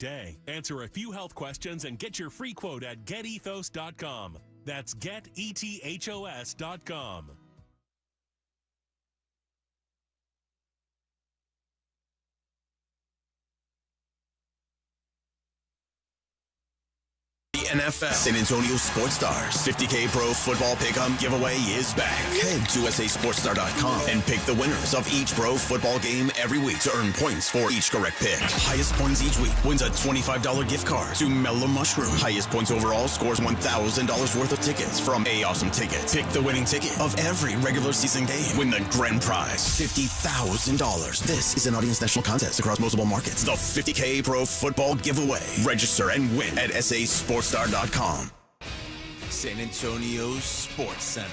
day. Answer a few health questions and get your free quote at getethos.com. That's getethos.com. NFL San Antonio Sports Stars 50K Pro Football Pick'em giveaway is back. Head to sasportstar.com and pick the winners of each pro football game every week to earn points for each correct pick. Highest points each week wins a $25 gift card to Mellow Mushroom. Highest points overall scores $1,000 worth of tickets from A Awesome Tickets. Pick the winning ticket of every regular season game. Win the grand prize, $50,000. This is an audience national contest across multiple markets. The 50K Pro Football Giveaway. Register and win at sasportstar.com. San Antonio Sports Center.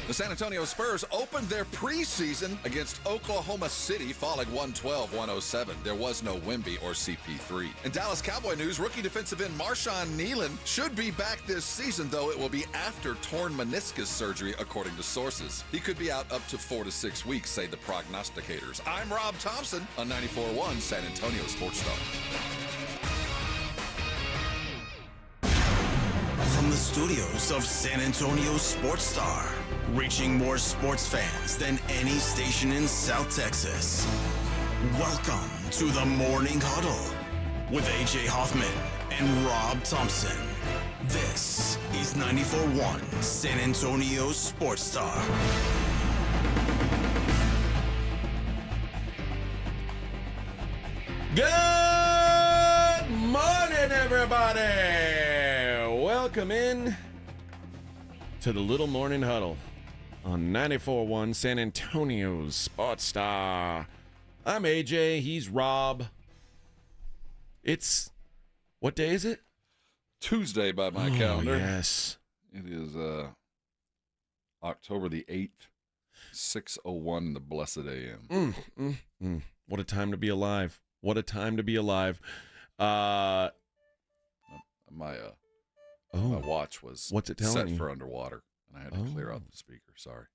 The San Antonio Spurs opened their preseason against Oklahoma City, falling 112-107. There was no Wemby or CP3. In Dallas Cowboy news, rookie defensive end Marshawn Nealon should be back this season, though it will be after torn meniscus surgery, according to sources. He could be out up to 4 to 6 weeks, say the prognosticators. I'm Rob Thompson on 94.1 San Antonio Sports Star. From the studios of San Antonio Sports Star, reaching more sports fans than any station in South Texas. Welcome to the Morning Huddle with AJ Hoffman and Rob Thompson. This is 94.1 San Antonio Sports Star. Good morning, everybody. Welcome in to the Little Morning Huddle on 94.1 San Antonio's Sports Star. I'm AJ. He's Rob. It's, what day is it? Tuesday by my calendar. Yes. It is October the 8th, 6:01 in the blessed AM. What a time to be alive. What a time to be alive. My watch was what's it telling set you? for underwater, and I had to clear out the speaker. Sorry.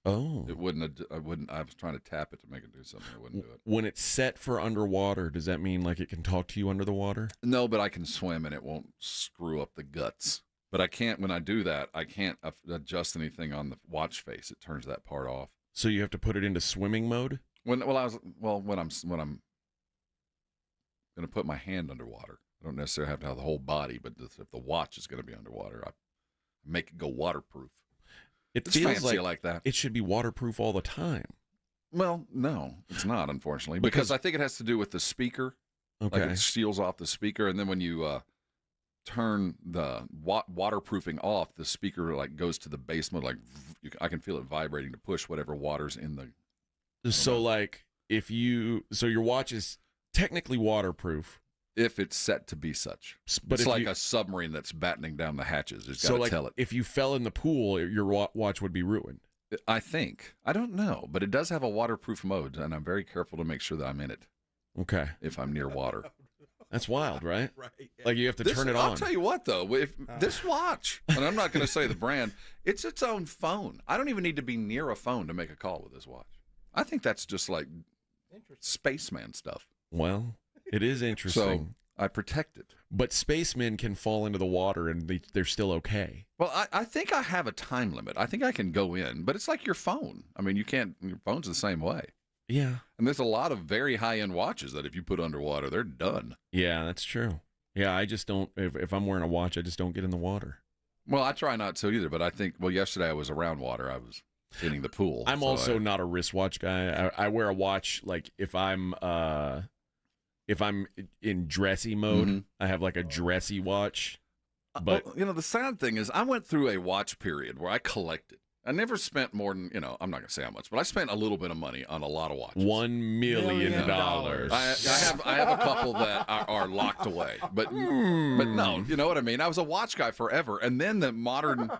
Oh. It wouldn't. I was trying to tap it to make it do something. It wouldn't do it. When it's set for underwater, does that mean like it can talk to you under the water? No, but I can swim, and it won't screw up the guts. But I can't. When I do that, I can't adjust anything on the watch face. It turns that part off. So you have to put it into swimming mode? When I'm going to put my hand underwater. I don't necessarily have to have the whole body, but if the watch is going to be underwater, I make it go waterproof. It's feels fancy like that. It should be waterproof all the time. Well, no, it's not, unfortunately, because I think it has to do with the speaker. Okay. Like it seals off the speaker, and then when you turn the waterproofing off, the speaker like goes to the base mode. Like I can feel it vibrating to push whatever water's in the. So like so your watch is technically waterproof. If it's set to be such. But it's like a submarine that's battening down the hatches. It's got to tell it. If you fell in the pool, your watch would be ruined. I think. I don't know. But it does have a waterproof mode, and I'm very careful to make sure that I'm in it. Okay. If I'm near water. That's wild, right? Right. Yeah. Like you have to turn it on. I'll tell you what, though. If this watch, and I'm not going to say the brand, it's its own phone. I don't even need to be near a phone to make a call with this watch. I think that's just like spaceman stuff. Well, it is interesting. So I protect it. But spacemen can fall into the water and they're still okay. Well, I think I have a time limit. I think I can go in, but it's like your phone. I mean, your phone's the same way. Yeah. And there's a lot of very high-end watches that if you put underwater, they're done. Yeah, that's true. Yeah, I just don't, if I'm wearing a watch, I just don't get in the water. Well, I try not to either, but I think, yesterday I was around water. I was hitting the pool. I'm also not a wristwatch guy. I wear a watch, like, if I'm in dressy mode, I have like a dressy watch. But the sad thing is I went through a watch period where I collected. I never spent more than, I'm not going to say how much, but I spent a little bit of money on a lot of watches. $1 million. I have a couple that are locked away, but no, you know what I mean? I was a watch guy forever. And then the modern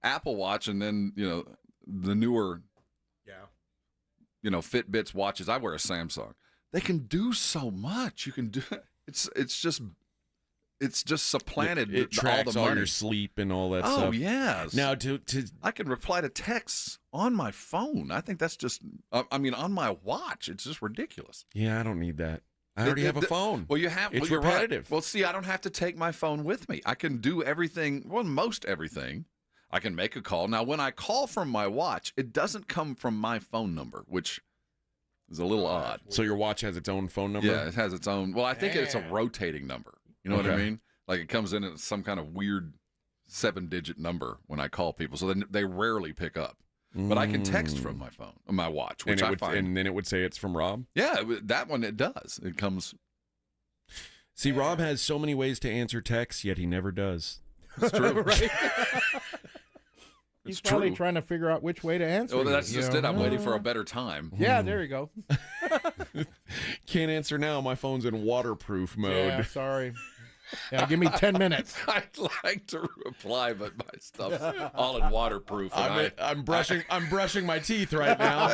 Apple Watch and then, the newer, Fitbits watches. I wear a Samsung. They can do so much. You can do it's just supplanted it tracks all the money. all your sleep and all that stuff. Oh, yes. Now, I can reply to texts on my phone. I think that's just, on my watch. It's just ridiculous. Yeah, I don't need that. I already have a phone. Well, you have. It's well, you're repetitive. Right. Well, see, I don't have to take my phone with me. I can do everything. Well, most everything. I can make a call. Now, when I call from my watch, it doesn't come from my phone number, which is a little odd. So your watch has its own phone number? Yeah, it has its own. Well, I think it's a rotating number. You know what I mean? Like it comes in at some kind of weird 7-digit number when I call people, so they rarely pick up. But I can text from my phone, my watch, which I find. And then it would say it's from Rob? Yeah, that one it does. It comes. See, Rob has so many ways to answer texts, yet he never does. It's true. Right? It's He's probably true. trying to figure out which way to answer. Well, that's you just know? it. I'm waiting for a better time. Yeah, there you go. Can't answer now. My phone's in waterproof mode. Yeah, sorry. Yeah, give me 10 minutes. I'd like to reply, but my stuff's all in waterproof. And I'm brushing my teeth right now.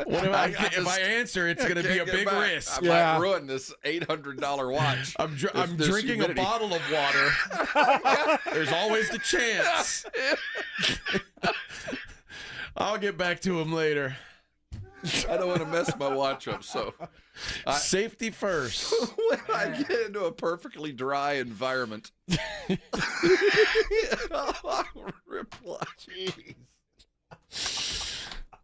If I answer, it's going to be a big risk. I might ruin this $800 watch. I'm drinking humidity. a bottle of water. There's always the chance. I'll get back to him later. I don't want to mess my watch up, so safety first. when I get into a perfectly dry environment, I'll reply.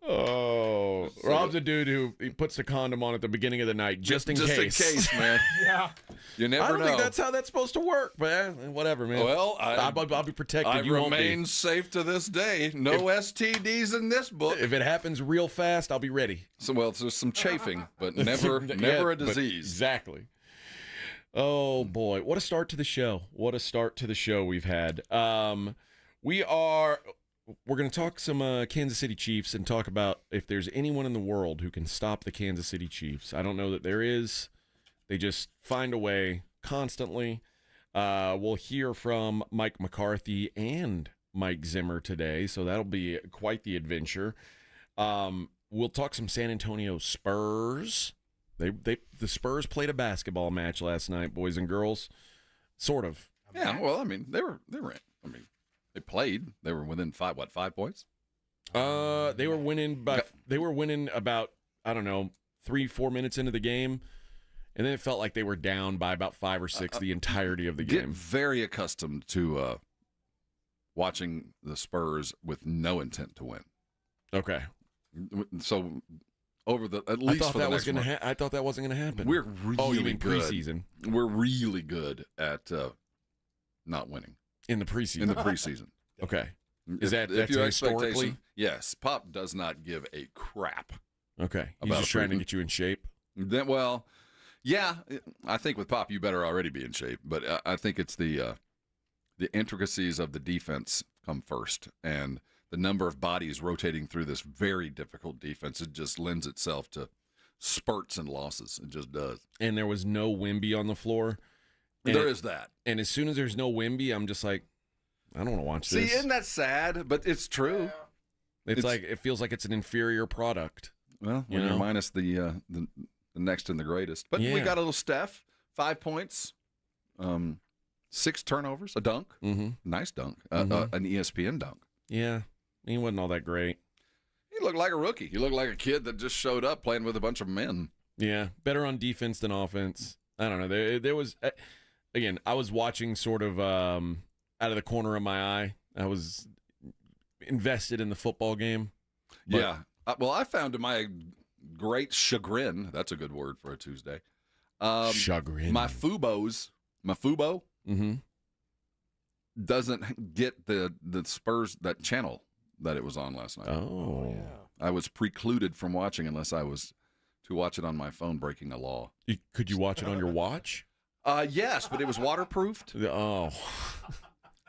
Oh, Rob's a dude who he puts the condom on at the beginning of the night just in case. Just in case, man. Yeah. You never I don't know. think that's how that's supposed to work, but whatever, man. Well, I'll be protected. I You won't be. remain safe to this day. No STDs in this book. If it happens real fast, I'll be ready. So, well, there's some chafing, but never a but disease. Exactly. Oh boy, what a start to the show! What a start to the show we've had. We're going to talk some Kansas City Chiefs and talk about if there's anyone in the world who can stop the Kansas City Chiefs. I don't know that there is. They just find a way constantly. We'll hear from Mike McCarthy and Mike Zimmer today, so that'll be quite the adventure. We'll talk some San Antonio Spurs. The Spurs played a basketball match last night, boys and girls. Sort of. Yeah, well, I mean, they were in. They played. They were within 5 points? They were winning about, I don't know, 3-4 minutes into the game, and then it felt like they were down by about 5 or 6 the entirety of the Get game. very accustomed to watching the Spurs with no intent to win. Okay. So over at least for the next month, I thought that wasn't going to happen. we're really you mean good. preseason? We're really good at not winning In the preseason. in the preseason. Okay. Is If that's your historically? expectation? Yes. Pop does not give a crap. Okay. He's About just a trying to pre- get you in shape. Then, well, yeah, I think with Pop, you better already be in shape. But I think it's the intricacies of the defense come first, and the number of bodies rotating through this very difficult defense. It just lends itself to spurts and losses. It just does. And there was no Wemby on the floor. And There is that. And as soon as there's no Wemby, I'm just like, I don't want to watch this. See, isn't that sad? But it's true. It's like it feels like it's an inferior product. Well, when you're minus the next and the greatest. But we got a little Steph, 5 points, 6 turnovers, a dunk, nice dunk, an ESPN dunk. Yeah, he wasn't all that great. He looked like a rookie. He looked like a kid that just showed up playing with a bunch of men. Yeah, better on defense than offense. I don't know. There was, again, I was watching sort of out of the corner of my eye. I was invested in the football game. Yeah. Well, I found to my great chagrin, that's a good word for a Tuesday. Chagrin. My Fubo doesn't get the Spurs, that channel that it was on last night. Oh. I was precluded from watching unless I was to watch it on my phone, breaking a law. Could you watch it on your watch? Yes, but it was waterproofed, Oh.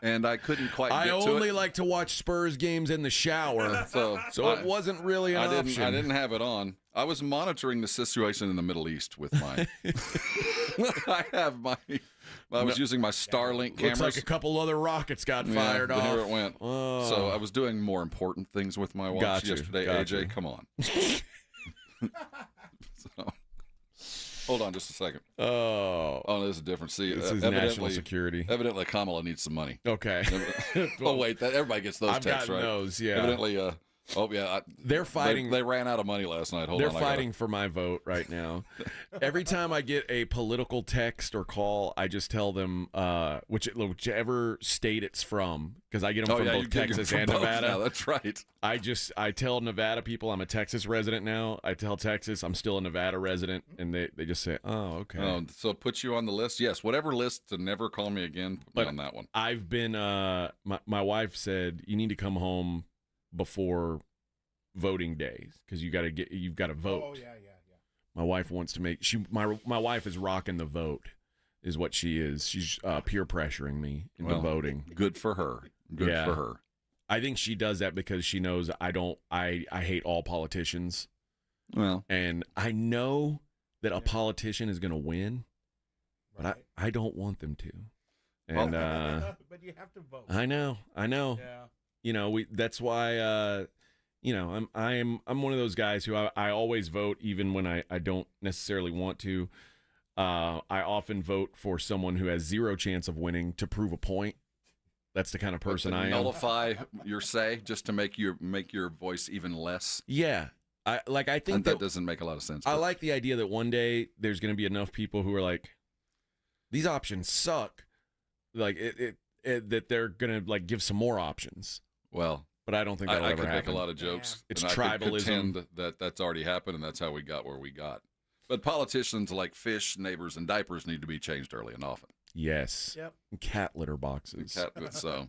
and I couldn't quite I get to only it. like to watch Spurs games in the shower, so it wasn't really an option. I didn't have it on. I was monitoring the situation in the Middle East with my. I was using my Starlink cameras. Looks like a couple other rockets got fired off. Here it went. Oh. So I was doing more important things with my watch yesterday. AJ, come on. So, hold on just a second. Oh, this is different. See, this is national security. Evidently, Kamala needs some money. Okay. Oh wait, everybody gets those I've texts, gotten right? those, yeah. Evidently, Oh, yeah. They're fighting. They ran out of money last night. They're fighting for my vote right now. Every time I get a political text or call, I just tell them whichever state it's from, because I get them from both Texas and Nevada. Now, that's right. I tell Nevada people I'm a Texas resident now. I tell Texas I'm still a Nevada resident, and they just say, "Oh, okay." Oh, so it puts you on the list. Yes, whatever list to never call me again. Put me on that one. I've been. My wife said you need to come home before voting days because you've got to vote. Oh, yeah. My wife wants to make my wife is rocking the vote, is what she is. She's peer pressuring me into voting. Good for her. Good for her. I think she does that because she knows I hate all politicians. Well, and I know that a politician is going to win, but I don't want them to. And but you have to vote. I know. Yeah. You know, that's why you know, I'm one of those guys who I always vote even when I don't necessarily want to. I often vote for someone who has zero chance of winning to prove a point. That's the kind of person I am. Nullify your say just to make your voice even less. Yeah. I think that doesn't make a lot of sense. I like the idea that one day there's going to be enough people who are like, these options suck. Like that they're going to like give some more options. Well, but I don't think that'll I ever could happen. make a lot of jokes. It's and tribalism. I could pretend that's already happened, and that's how we got where we got. But politicians like fish, neighbors, and diapers need to be changed early and often. Yes. Yep. And cat litter boxes. So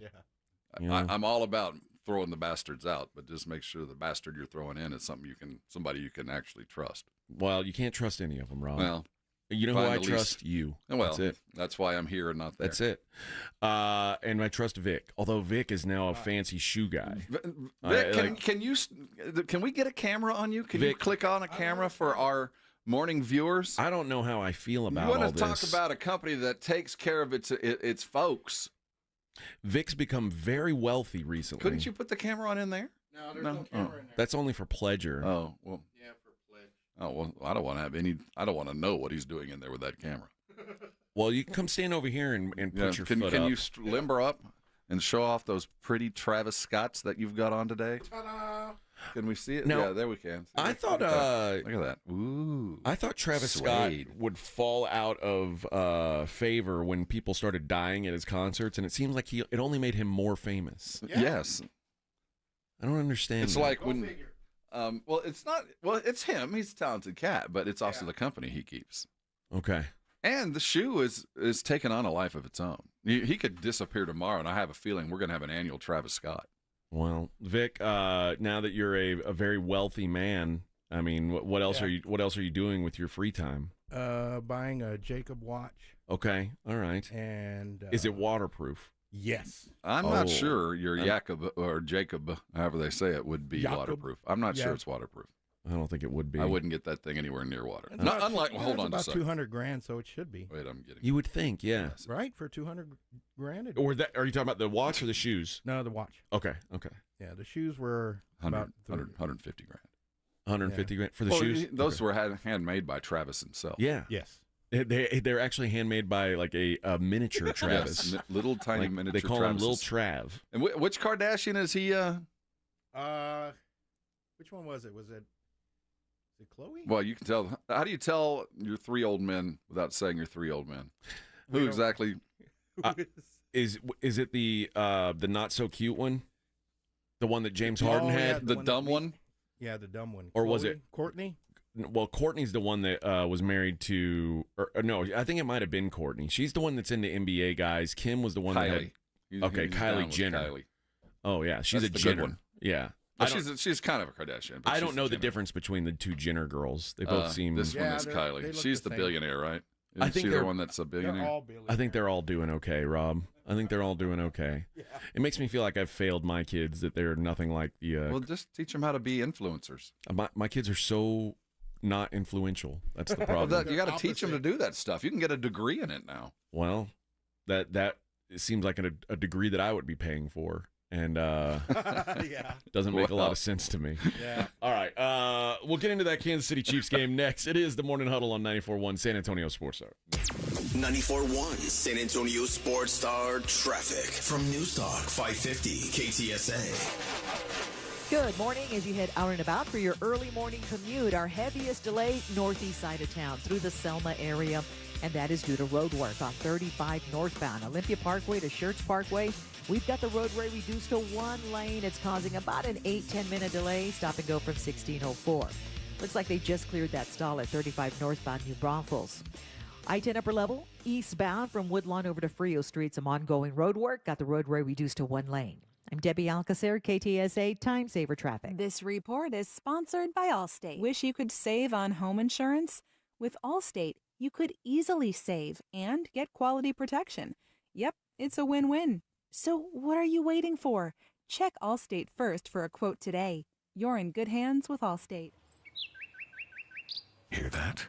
Yeah. I'm all about throwing the bastards out, but just make sure the bastard you're throwing in is somebody you can actually trust. Well, you can't trust any of them, Rob. Well, you know who I trust? You. Well, that's it. That's why I'm here and not there. That's it. And I trust Vic, although Vic is now a fancy shoe guy. Vic, can we get a camera on you? Can you click on a camera for our morning viewers? I don't know how I feel about all this. You want to talk about a company that takes care of its folks. Vic's become very wealthy recently. Couldn't you put the camera on in there? No, there's no camera in there. That's only for pleasure. Oh, well. Yeah, for pledge. Oh, well, I don't want to have I don't want to know what he's doing in there with that camera. Well, you can come stand over here and put your foot up. Can you limber up and show off those pretty Travis Scotts that you've got on today? Ta-da! Can we see it? Now, yeah, there we can. I thought, look at that. Ooh. I thought Travis Suede. Scott would fall out of favor when people started dying at his concerts, and it seems like it only made him more famous. Yeah. Yes. I don't understand. It's that. like when, well, it's not. Well, it's him. He's a talented cat, but it's also the company he keeps. Okay. And the shoe is taking on a life of its own. He could disappear tomorrow, and I have a feeling we're going to have an annual Travis Scott. Well, Vic, now that you're a very wealthy man, I mean, what else are you doing with your free time? Buying a Jacob watch. Okay, all right. And is it waterproof? Yes. I'm not sure your Jacob or Jacob, however they say it, would be Jacob. waterproof. I'm not sure it's waterproof. I don't think it would be. I wouldn't get that thing anywhere near water. It's Not about, unlike. Hold on it's a about second. $200,000, so it should be. Wait, I'm getting. You would think, yeah. Right, for $200,000. Or that? Are you talking about the watch or the shoes? No, the watch. Okay. Yeah, the shoes were about 150 grand. 150 grand for the shoes. Those were handmade by Travis himself. Yeah. Yes. They're actually handmade by like a miniature Travis. Yes, little tiny miniature. They call him Little Trav. And which Kardashian is he? Which one was it? Was it Chloe? Well, you can tell. How do you tell your three old men without saying your three old men? Who exactly? Is it the not so cute one? The one that James Harden had? Yeah, the dumb one? Yeah, the dumb one. Or was it Courtney? Well, Courtney's the one that was married to, or no, I think it might have been Courtney. She's the one that's into NBA guys. Kim was the one Kylie. that had. Kylie Jenner. Kylie. Oh yeah, she's That's a the good Jenner. one. Yeah. She's kind of a Kardashian. But I don't know the difference between the two Jenner girls. They both seem. This one is Kylie. She's the billionaire, right? I think she's the one that's a billionaire. They're all billionaires. I think they're all doing okay, Rob. I think they're all doing okay. Yeah. It makes me feel like I've failed my kids, that they're nothing like the. Well, just teach them how to be influencers. My kids are so not influential. That's the problem. Well, you got to teach them to do that stuff. You can get a degree in it now. Well, that seems like a degree that I would be paying for, and Yeah. doesn't make a lot of sense to me. Yeah. All right, we'll get into that Kansas City Chiefs game next. It is the Morning Huddle on 94.1 San Antonio Sports Star. 94.1 San Antonio Sports Star traffic from News Talk 550 KTSA. Good morning as you head out and about for your early morning commute. Our heaviest delay northeast side of town through the Selma area, and that is due to road work on 35 northbound Olympia Parkway to Schertz Parkway. We've got the roadway reduced to one lane. It's causing about an 8-10 minute delay. Stop and go from 1604. Looks like they just cleared that stall at 35 northbound New Braunfels. I-10 upper level eastbound from Woodlawn over to Frio Street. Some ongoing road work. Got the roadway reduced to one lane. I'm Debbie Alcacer, KTSA Time Saver Traffic. This report is sponsored by Allstate. Wish you could save on home insurance? With Allstate, you could easily save and get quality protection. Yep, it's a win-win. So what are you waiting for? Check Allstate first for a quote today. You're in good hands with Allstate. Hear that?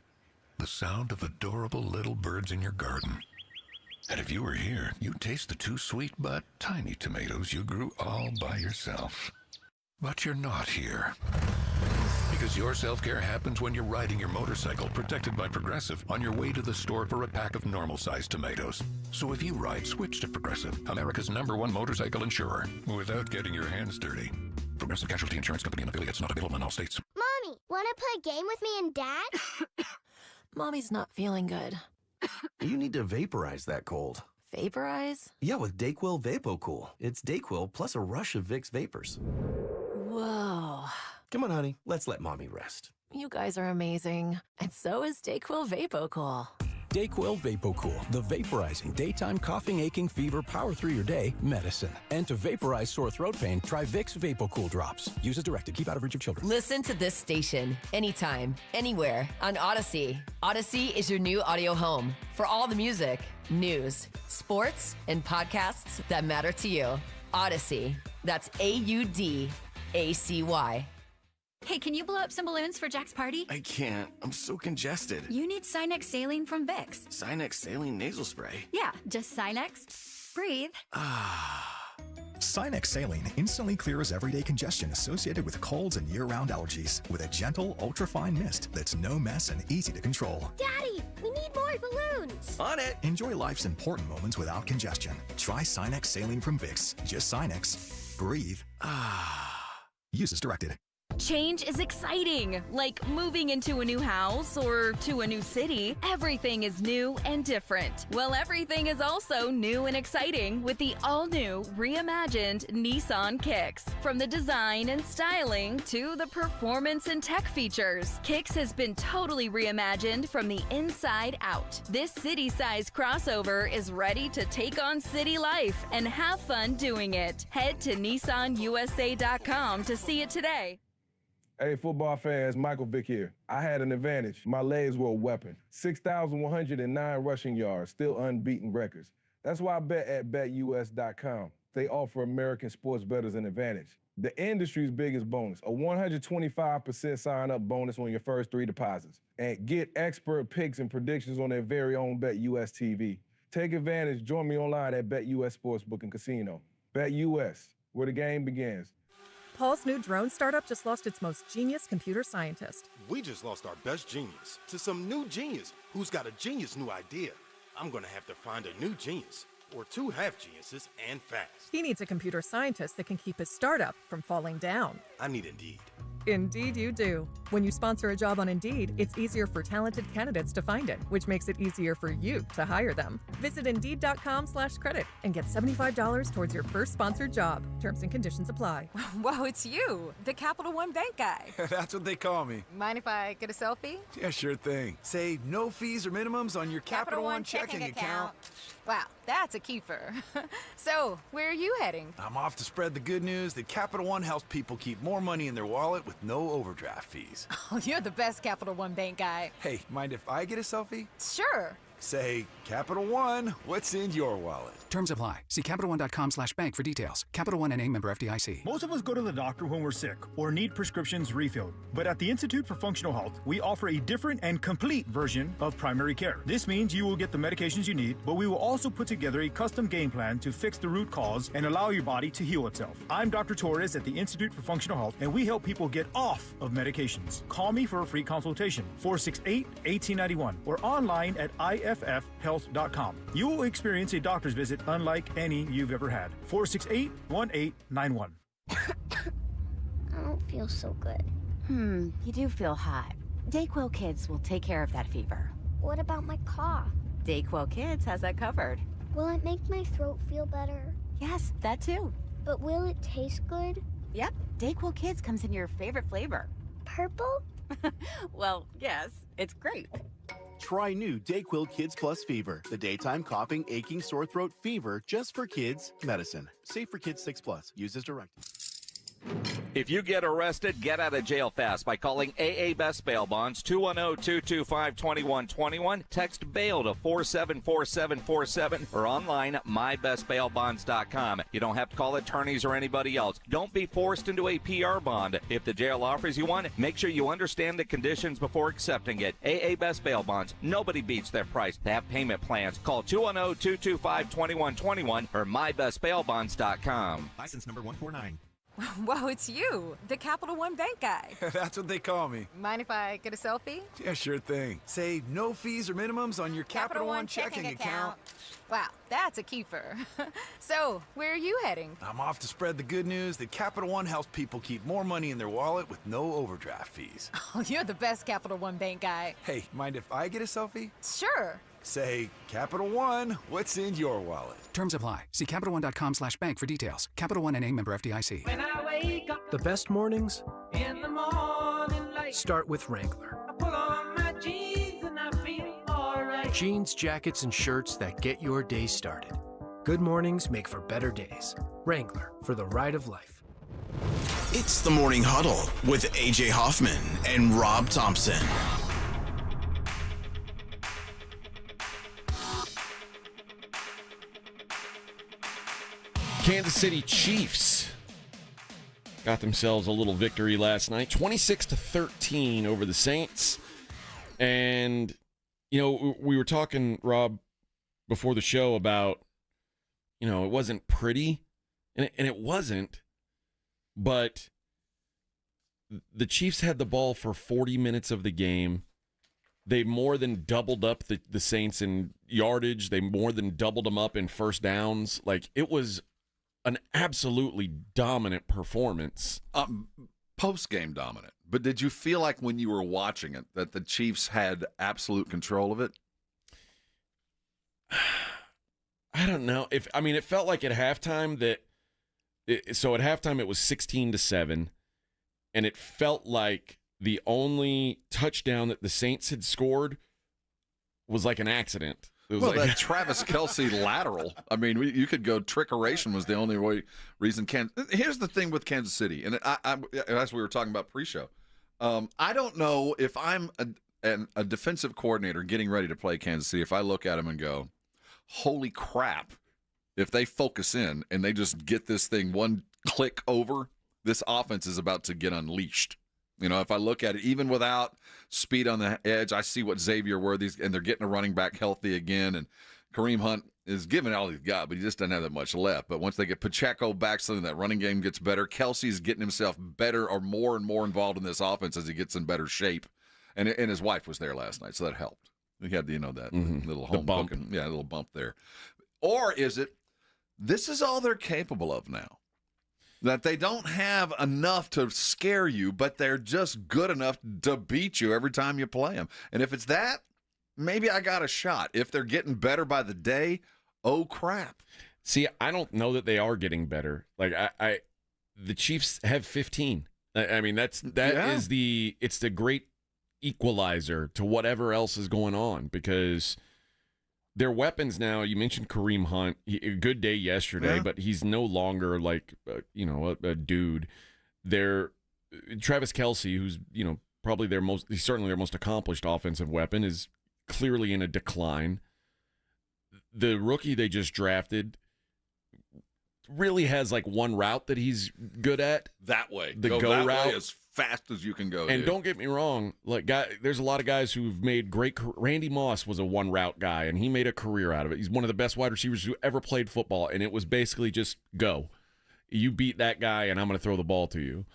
The sound of adorable little birds in your garden. And if you were here, you'd taste the 2 sweet but tiny tomatoes you grew all by yourself. But you're not here. Because your self-care happens when you're riding your motorcycle, protected by Progressive, on your way to the store for a pack of normal-sized tomatoes. So if you ride, switch to Progressive, America's #1 motorcycle insurer, without getting your hands dirty. Progressive Casualty Insurance Company and affiliates, not available in all states. Mommy, want to play a game with me and Dad? Mommy's not feeling good. You need to vaporize that cold. Vaporize? Yeah, with DayQuil VapoCool. It's DayQuil plus a rush of Vicks vapors. Whoa. Come on, honey. Let's let Mommy rest. You guys are amazing. And so is DayQuil VapoCool. DayQuil VapoCool, the vaporizing daytime coughing, aching, fever, power through your day medicine. And to vaporize sore throat pain, try Vicks VapoCool drops. Use as directed. Keep out of reach of children. Listen to this station anytime, anywhere on Odyssey. Odyssey is your new audio home for all the music, news, sports, and podcasts that matter to you. Odyssey. That's AUDACY. Hey, can you blow up some balloons for Jack's party? I can't. I'm so congested. You need Sinex Saline from Vicks. Sinex Saline Nasal Spray? Yeah, just Sinex. Breathe. Sinex Saline instantly clears everyday congestion associated with colds and year-round allergies with a gentle, ultra-fine mist that's no mess and easy to control. Daddy, we need more balloons. On it. Enjoy life's important moments without congestion. Try Sinex Saline from Vicks. Just Sinex. Breathe. Use as directed. Change is exciting, like moving into a new house or to a new city. Everything is new and different. Well, everything is also new and exciting with the all-new, reimagined Nissan Kicks. From the design and styling to the performance and tech features, Kicks has been totally reimagined from the inside out. This city-size crossover is ready to take on city life and have fun doing it. Head to NissanUSA.com to see it today. Hey, football fans, Michael Vick here. I had an advantage. My legs were a weapon. 6,109 rushing yards, still unbeaten records. That's why I bet at BetUS.com. They offer American sports bettors an advantage. The industry's biggest bonus, a 125% sign-up bonus on your first 3 deposits. And get expert picks and predictions on their very own BetUS TV. Take advantage. Join me online at BetUS Sportsbook and Casino. BetUS, where the game begins. Paul's new drone startup just lost its most genius computer scientist. We just lost our best genius to some new genius who's got a genius new idea. I'm going to have to find a new genius, or 2 half geniuses, and fast. He needs a computer scientist that can keep his startup from falling down. I need Indeed. Indeed you do. When you sponsor a job on Indeed, it's easier for talented candidates to find it, which makes it easier for you to hire them. Visit Indeed.com/credit and get $75 towards your first sponsored job. Terms and conditions apply. Wow, it's you, the Capital One Bank guy. That's what they call me. Mind if I get a selfie? Yeah, sure thing. Say no fees or minimums on your Capital One checking account. Wow, that's a keeper. So, where are you heading? I'm off to spread the good news that Capital One helps people keep more money in their wallet with no overdraft fees. Oh, you're the best Capital One Bank guy. Hey, mind if I get a selfie? Sure. Say, Capital One, what's in your wallet? Terms apply. See CapitalOne.com/bank for details. Capital One N.A. member FDIC. Most of us go to the doctor when we're sick or need prescriptions refilled. But at the Institute for Functional Health, we offer a different and complete version of primary care. This means you will get the medications you need, but we will also put together a custom game plan to fix the root cause and allow your body to heal itself. I'm Dr. Torres at the Institute for Functional Health, and we help people get off of medications. Call me for a free consultation, 468-1891, or online at IFFhealth.com. You will experience a doctor's visit unlike any you've ever had. 468-1891. feel so good. You do feel hot. Dayquil Kids will take care of that fever. What about my cough? Dayquil Kids has that covered. Will it make my throat feel better? Yes, that too. But will it taste good? Yep, Dayquil Kids comes in your favorite flavor. Purple? Well, yes, it's grape. Try new Dayquil Kids Plus Fever, the daytime coughing, aching, sore throat fever just for kids medicine. Safe for kids 6+. Use as directed. If you get arrested, get out of jail fast by calling AA Best Bail Bonds, 210-225-2121. Text bail to 474747 or online at mybestbailbonds.com. You don't have to call attorneys or anybody else. Don't be forced into a PR bond. If the jail offers you one, make sure you understand the conditions before accepting it. AA Best Bail Bonds. Nobody beats their price. They have payment plans. Call 210-225-2121 or mybestbailbonds.com. License number 149. Whoa, it's you, the Capital One Bank guy. That's what they call me. Mind if I get a selfie? Yeah, sure thing. Save no fees or minimums on your Capital One checking account. Wow, that's a keeper. So, where are you heading? I'm off to spread the good news that Capital One helps people keep more money in their wallet with no overdraft fees. Oh, you're the best Capital One Bank guy. Hey, mind if I get a selfie? Sure. Say, Capital One, what's in your wallet? Terms apply. See CapitalOne.com/bank for details. Capital One NA, member FDIC. When I wake up The best mornings in the morning light, start with Wrangler. I put on my jeans and I feel alright. Jeans, jackets, and shirts that get your day started. Good mornings make for better days. Wrangler, for the ride of life. It's the Morning Huddle with AJ Hoffman and Rob Thompson. Kansas City Chiefs got themselves a little victory last night, 26-13 over the Saints. And, you know, we were talking, Rob, before the show about, you know, it wasn't pretty, and it wasn't, but the Chiefs had the ball for 40 minutes of the game. They more than doubled up the Saints in yardage. They more than doubled them up in first downs. Like, it was an absolutely dominant performance. Post-game dominant. But did you feel like when you were watching it that the Chiefs had absolute control of it? I don't know. It felt like at halftime so at halftime it was 16-7, and it felt like the only touchdown that the Saints had scored was like an accident. Well, that Travis Kelce lateral. I mean, you could go trickeration was the only reason. Here's the thing with Kansas City, and I as we were talking about pre-show, I don't know if I'm a defensive coordinator getting ready to play Kansas City, if I look at them and go, holy crap, if they focus in and they just get this thing one click over, this offense is about to get unleashed. You know, if I look at it, even without speed on the edge, I see what Xavier Worthy's, and they're getting a running back healthy again. And Kareem Hunt is giving all he's got, but he just doesn't have that much left. But once they get Pacheco back, so that running game gets better. Kelsey's getting himself better or more and more involved in this offense as he gets in better shape. And his wife was there last night, so that helped. He had, that little home bump. cooking, a little bump there. Or is it, this is all they're capable of now? That they don't have enough to scare you, but they're just good enough to beat you every time you play them. And if it's that, maybe I got a shot. If they're getting better by the day, oh crap. See, I don't know that they are getting better. Like the Chiefs have 15. I mean, it's the great equalizer to whatever else is going on, because their weapons now, you mentioned Kareem Hunt, a good day yesterday, but he's no longer like, a dude. Travis Kelce, who's, probably he's certainly their most accomplished offensive weapon, is clearly in a decline. The rookie they just drafted really has like one route that he's good at. That way. The go that route. Way As fast as you can go. And don't get me wrong, there's a lot of guys who've made great. Randy Moss was a one route guy, and he made a career out of it. He's one of the best wide receivers who ever played football, and it was basically just go. You beat that guy, and I'm going to throw the ball to you.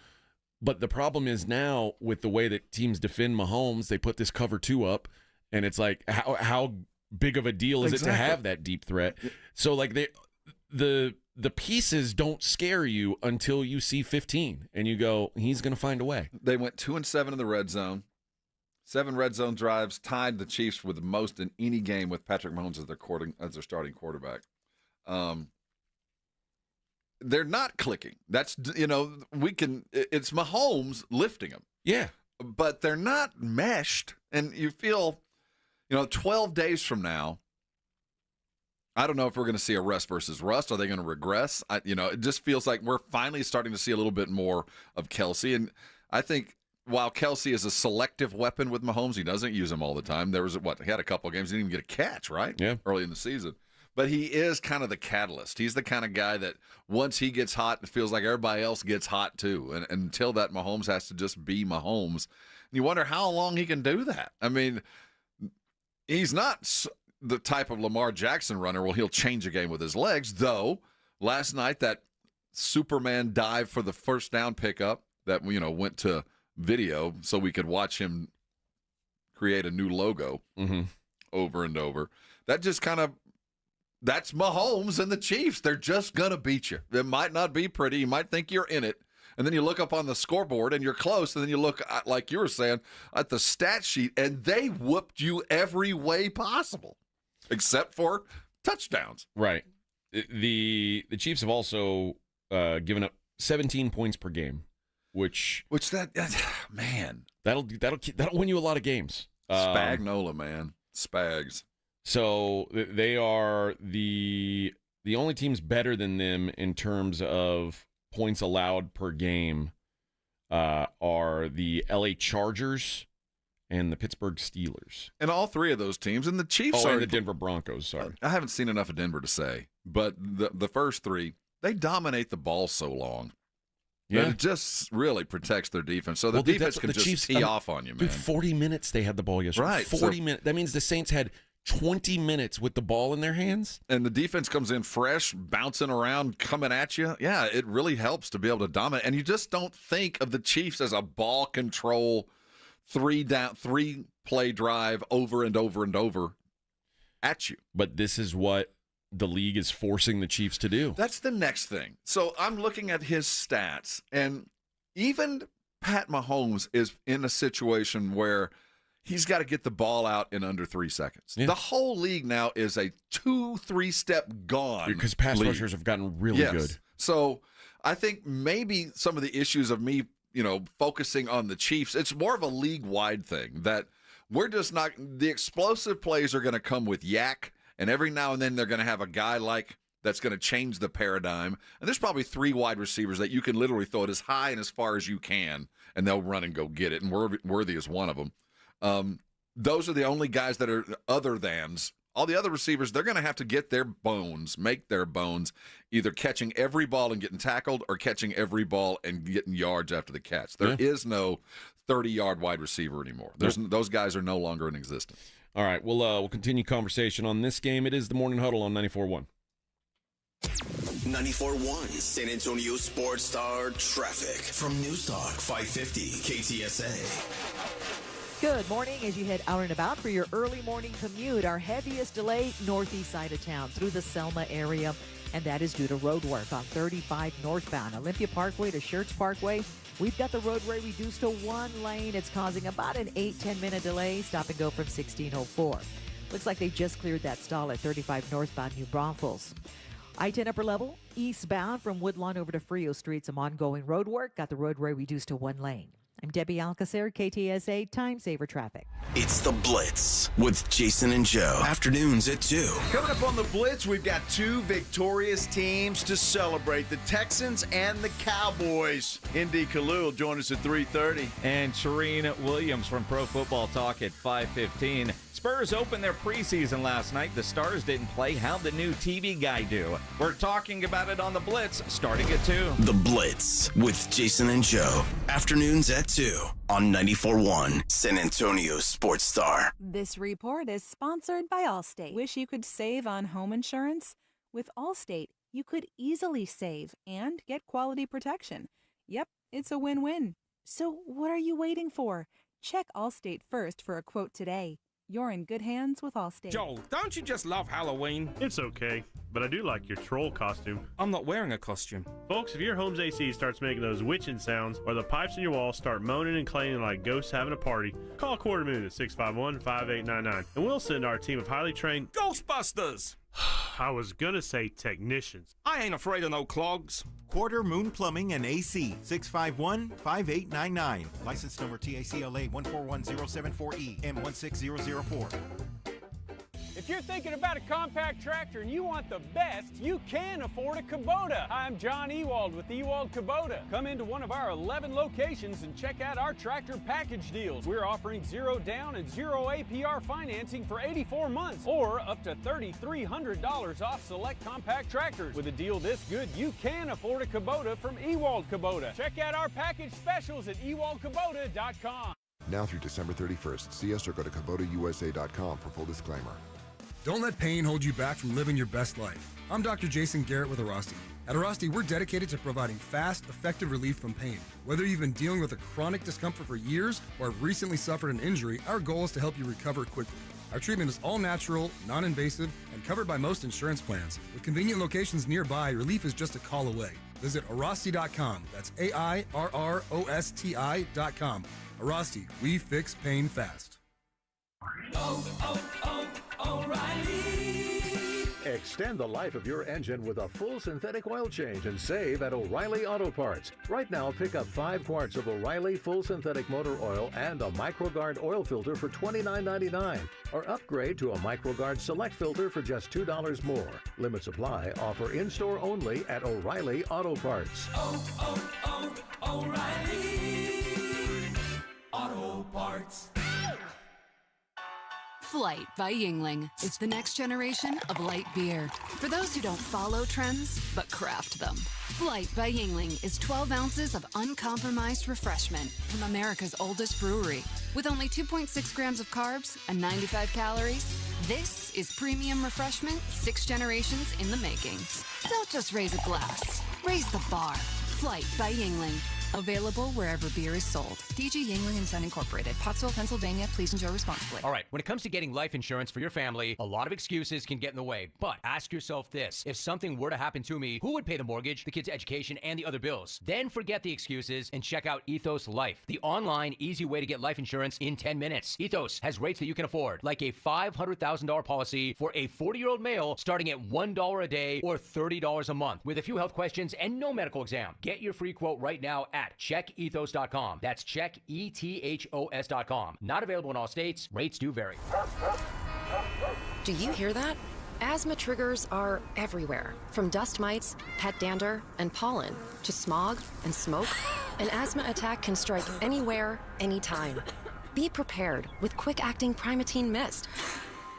But the problem is now with the way that teams defend Mahomes, they put this cover 2 up, and it's like how big of a deal is it to have that deep threat? So like the the pieces don't scare you until you see 15 and you go, he's going to find a way. They went 2-7 in the red zone. 7 red zone drives, tied the Chiefs with the most in any game with Patrick Mahomes as their starting quarterback. They're not clicking. That's, it's Mahomes lifting them. Yeah. But they're not meshed. And you feel, 12 days from now, I don't know if we're going to see a rust versus rust. Are they going to regress? It just feels like we're finally starting to see a little bit more of Kelsey. And I think while Kelsey is a selective weapon with Mahomes, he doesn't use him all the time. There was, he had a couple of games, he didn't even get a catch, right? Yeah. Early in the season. But he is kind of the catalyst. He's the kind of guy that once he gets hot, it feels like everybody else gets hot too. And until that, Mahomes has to just be Mahomes. And you wonder how long he can do that. I mean, he's not the type of Lamar Jackson runner where he'll change a game with his legs, though last night that Superman dive for the first down pickup that went to video so we could watch him create a new logo over and over. That just that's Mahomes and the Chiefs. They're just going to beat you. It might not be pretty. You might think you're in it. And then you look up on the scoreboard and you're close. And then you look, like you were saying, at the stat sheet, and they whooped you every way possible, except for touchdowns. Right. The Chiefs have also given up 17 points per game, which man, that'll win you a lot of games. Spagnola, man, Spags. So they are the only teams better than them in terms of points allowed per game are the LA Chargers and the Pittsburgh Steelers. And all three of those teams, and the Chiefs and the Denver Broncos, sorry. I haven't seen enough of Denver to say, but the first three, they dominate the ball so long. Yeah. That it just really protects their defense. So the defense can just tee off on you, man. Dude, 40 minutes they had the ball yesterday. Right. 40 minutes. That means the Saints had 20 minutes with the ball in their hands. And the defense comes in fresh, bouncing around, coming at you. Yeah, it really helps to be able to dominate. And you just don't think of the Chiefs as a ball control, 3-play drive over and over and over at you. But this is what the league is forcing the Chiefs to do. That's the next thing. So I'm looking at his stats, and even Pat Mahomes is in a situation where he's got to get the ball out in under 3 seconds. Yeah. The whole league now is a 2-3 step gone. Because pass rushers have gotten really good. So I think maybe some of the issues of me, focusing on the Chiefs, it's more of a league-wide thing that we're just not – the explosive plays are going to come with yak, and every now and then they're going to have a guy that's going to change the paradigm. And there's probably 3 wide receivers that you can literally throw it as high and as far as you can, and they'll run and go get it, and Worthy is one of them. Those are the only guys that are other thans. All the other receivers, they're going to have to get make their bones, either catching every ball and getting tackled or catching every ball and getting yards after the catch. There is no 30-yard wide receiver anymore. Those guys are no longer in existence. All right, we'll continue conversation on this game. It is the Morning Huddle on 94.1. 94.1 San Antonio Sports Star Traffic from News Talk 550 KTSA. Good morning as you head out and about for your early morning commute. Our heaviest delay, northeast side of town through the Selma area, and that is due to road work on 35 northbound, Olympia Parkway to Schertz Parkway. We've got the roadway reduced to 1 lane. It's causing about an 8-10 minute delay. Stop and go from 1604. Looks like they just cleared that stall at 35 northbound New Braunfels. I-10 upper level, eastbound from Woodlawn over to Frio Street. Some ongoing road work. Got the roadway reduced to 1 lane. I'm Debbie Alcacer, KTSA Time Saver Traffic. It's The Blitz with Jason and Joe. Afternoons at 2. Coming up on The Blitz, we've got 2 victorious teams to celebrate, the Texans and the Cowboys. Indy Kalu will join us at 3:30. And Shireen Williams from Pro Football Talk at 5:15. Spurs opened their preseason last night. The Stars didn't play. How'd the new TV guy do? We're talking about it on The Blitz, starting at 2. The Blitz with Jason and Joe. Afternoons at 2 on 94.1 San Antonio Sports Star. This report is sponsored by Allstate. Wish you could save on home insurance? With Allstate, you could easily save and get quality protection. Yep, it's a win-win. So what are you waiting for? Check Allstate first for a quote today. You're in good hands with Allstate. Joel, don't you just love Halloween? It's okay, but I do like your troll costume. I'm not wearing a costume. Folks, if your home's AC starts making those witching sounds or the pipes in your wall start moaning and clanging like ghosts having a party, call Quarter Moon at 651-5899 and we'll send our team of highly trained Ghostbusters! I was gonna say technicians. I ain't afraid of no clogs. Quarter Moon Plumbing and AC, 651-5899. License number TACLA 141074E M16004. If you're thinking about a compact tractor and you want the best, you can afford a Kubota. I'm John Ewald with Ewald Kubota. Come into one of our 11 locations and check out our tractor package deals. We're offering 0 down and 0 APR financing for 84 months or up to $3,300 off select compact tractors. With a deal this good, you can afford a Kubota from Ewald Kubota. Check out our package specials at ewaldkubota.com. Now through December 31st, see us or go to KubotaUSA.com for full disclaimer. Don't let pain hold you back from living your best life. I'm Dr. Jason Garrett with Arasti. At Arasti, we're dedicated to providing fast, effective relief from pain. Whether you've been dealing with a chronic discomfort for years or have recently suffered an injury, our goal is to help you recover quickly. Our treatment is all natural, non-invasive, and covered by most insurance plans. With convenient locations nearby, relief is just a call away. Visit Arasti.com. That's AIRROSTI.com. Arasti, we fix pain fast. O'Reilly. Extend the life of your engine with a full synthetic oil change and save at O'Reilly Auto Parts. Right now, pick up 5 quarts of O'Reilly full synthetic motor oil and a MicroGuard oil filter for $29.99. Or upgrade to a MicroGuard Select filter for just $2 more. Limit supply. Offer in-store only at O'Reilly Auto Parts. O'Reilly Auto Parts. Flight by Yingling is the next generation of light beer. For those who don't follow trends, but craft them. Flight by Yingling is 12 ounces of uncompromised refreshment from America's oldest brewery. With only 2.6 grams of carbs and 95 calories, this is premium refreshment 6 generations in the making. Don't just raise a glass, raise the bar. Flight by Yingling. Available wherever beer is sold. DG Yingling & Son Incorporated, Pottsville, Pennsylvania. Please enjoy responsibly. All right, when it comes to getting life insurance for your family, a lot of excuses can get in the way. But ask yourself this. If something were to happen to me, who would pay the mortgage, the kids' education, and the other bills? Then forget the excuses and check out Ethos Life, the online, easy way to get life insurance in 10 minutes. Ethos has rates that you can afford, like a $500,000 policy for a 40-year-old male starting at $1 a day or $30 a month, with a few health questions and no medical exam. Get your free quote right now at checkethos.com. That's checkethos.com. Not available in all states. Rates do vary. Do you hear that? Asthma triggers are everywhere. From dust mites, pet dander, and pollen, to smog and smoke. An asthma attack can strike anywhere, anytime. Be prepared with quick-acting Primatene Mist.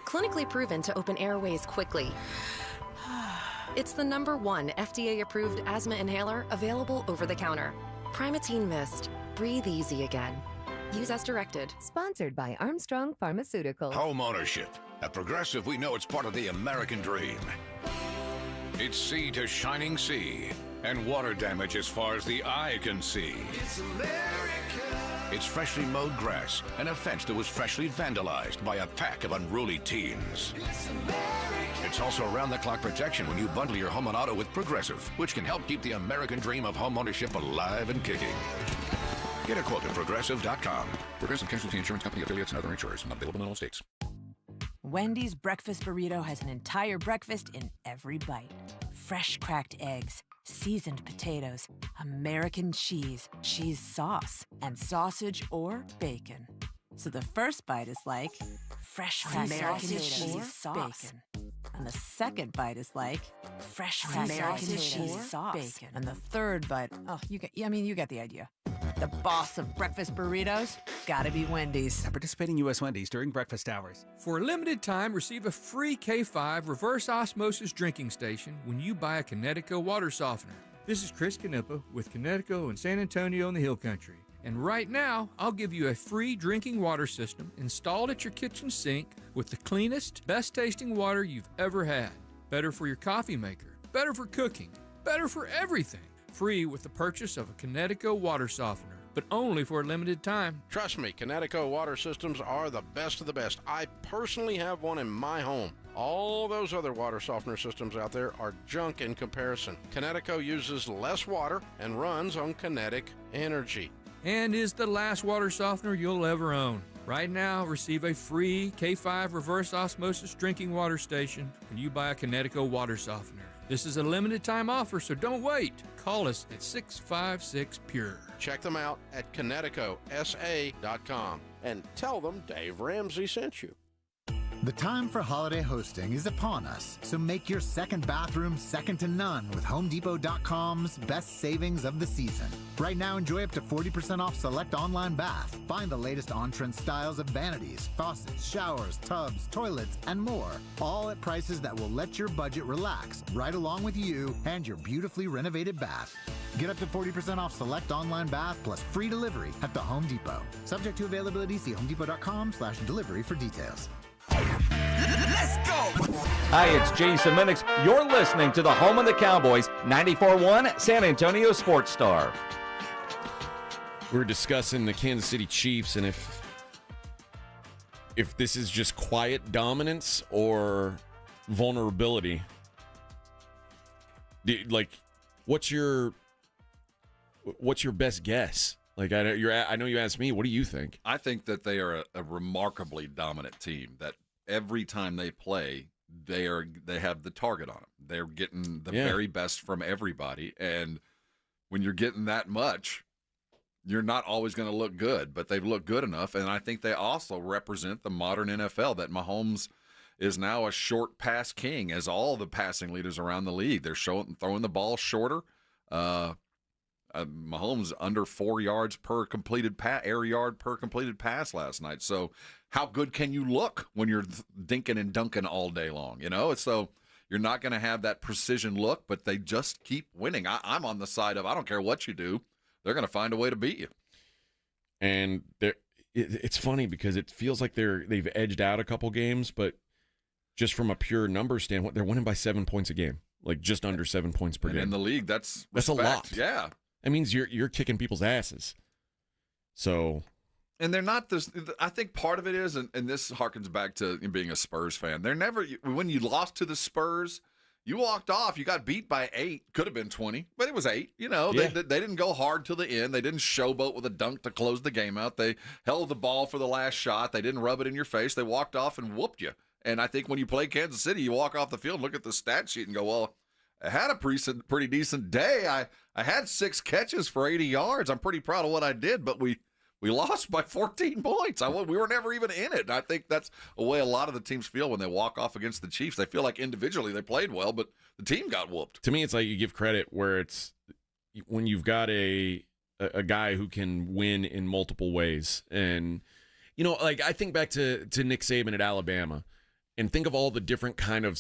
Clinically proven to open airways quickly. It's the #1 FDA-approved asthma inhaler available over the counter. Primatene Mist. Breathe easy again. Use as directed. Sponsored by Armstrong Pharmaceuticals. Home ownership. At Progressive, we know it's part of the American dream. It's sea to shining sea, and water damage as far as the eye can see. It's America. It's freshly mowed grass and a fence that was freshly vandalized by a pack of unruly teens. It's America. It's also round-the-clock protection when you bundle your home and auto with Progressive, which can help keep the American dream of home ownership alive and kicking. Get a quote at Progressive.com. Progressive Casualty Insurance Company, affiliates, and other insurers. Not available in all states. Wendy's breakfast burrito has an entire breakfast in every bite. Fresh cracked eggs, seasoned potatoes, American cheese, cheese sauce, and sausage or bacon. So the first bite is like fresh American cheese sauce. Bacon. And the second bite is like fresh American cheese sauce. Bacon. And the third bite, you get the idea. The boss of breakfast burritos, gotta be Wendy's. At participating U.S. Wendy's during breakfast hours. For a limited time, receive a free K5 reverse osmosis drinking station when you buy a Connecticut water softener. This is Chris Canepa with Connecticut in San Antonio in the Hill Country. And right now, I'll give you a free drinking water system installed at your kitchen sink with the cleanest, best-tasting water you've ever had. Better for your coffee maker, better for cooking, better for everything. Free with the purchase of a Connecticut water softener. but only for a limited time. Trust me, Connecticut water systems are the best of the best. I personally have one in my home. All those other water softener systems out there are junk in comparison. Connecticut uses less water and runs on kinetic energy. And is the last water softener you'll ever own. Right now, receive a free K5 reverse osmosis drinking water station when you buy a Connecticut water softener. This is a limited time offer, so don't wait. Call us at 656-PURE. Check them out at ConnecticutSA.com and tell them Dave Ramsey sent you. The time for holiday hosting is upon us, so make your second bathroom second to none with HomeDepot.com's best savings of the season. Right now, enjoy up to 40% off select online bath. Find the latest on-trend styles of vanities, faucets, showers, tubs, toilets, and more, all at prices that will let your budget relax right along with you and your beautifully renovated bath. Get up to 40% off select online bath plus free delivery at the Home Depot. Subject to availability, see HomeDepot.com/delivery for details. Let's go! Hi, it's Jason Minix. You're listening to the home of the Cowboys, 94.1 San Antonio Sports Star. We're discussing the Kansas City Chiefs and if this is just quiet dominance or vulnerability. What's your best guess? Like, I know you asked me. What do you think? I think that they are a remarkably dominant team. That every time they play, they have the target on them. They're getting the very best from everybody, and when you're getting that much, you're not always going to look good. But they've looked good enough, and I think they also represent the modern NFL. That Mahomes is now a short pass king, as all the passing leaders around the league. They're throwing the ball shorter. Mahomes under 4 yards per completed air yard per completed pass last night. So how good can you look when you're dinking and dunking all day long? So you're not going to have that precision look, but they just keep winning. I'm on the side of I don't care what you do, they're going to find a way to beat you. And it's funny because it feels like they've edged out a couple games, but just from a pure number standpoint, they're winning by 7 points a game, like just under 7 points per game. In the league, that's a lot. Yeah. That means you're kicking people's asses. So, and they're not this. I think part of it is, and this harkens back to being a Spurs fan. They're never when you lost to the Spurs, you walked off. You got beat by 8. Could have been 20, but it was 8. They didn't go hard till the end. They didn't showboat with a dunk to close the game out. They held the ball for the last shot. They didn't rub it in your face. They walked off and whooped you. And I think when you play Kansas City, you walk off the field, look at the stat sheet, and go, well, I had a pretty decent day. I had 6 catches for 80 yards. I'm pretty proud of what I did, but we lost by 14 points. We were never even in it. And I think that's the way a lot of the teams feel when they walk off against the Chiefs. They feel like individually they played well, but the team got whooped. To me, it's like you give credit where it's when you've got a guy who can win in multiple ways. And, I think back to Nick Saban at Alabama. And think of all the different kind of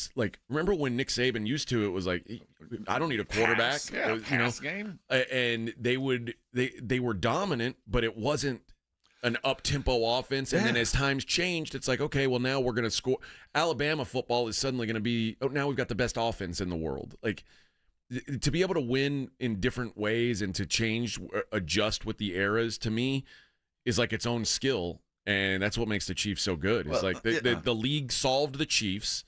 remember when Nick Saban used to, it was like, I don't need a quarterback. Pass game. And they were dominant, but it wasn't an up-tempo offense. And then as times changed, it's like, okay, well, now we're going to score. Alabama football is suddenly going to be, now we've got the best offense in the world. Like, to be able to win in different ways and to adjust with the eras, to me, is like its own skill. And that's what makes the Chiefs so good. It's the league solved the Chiefs,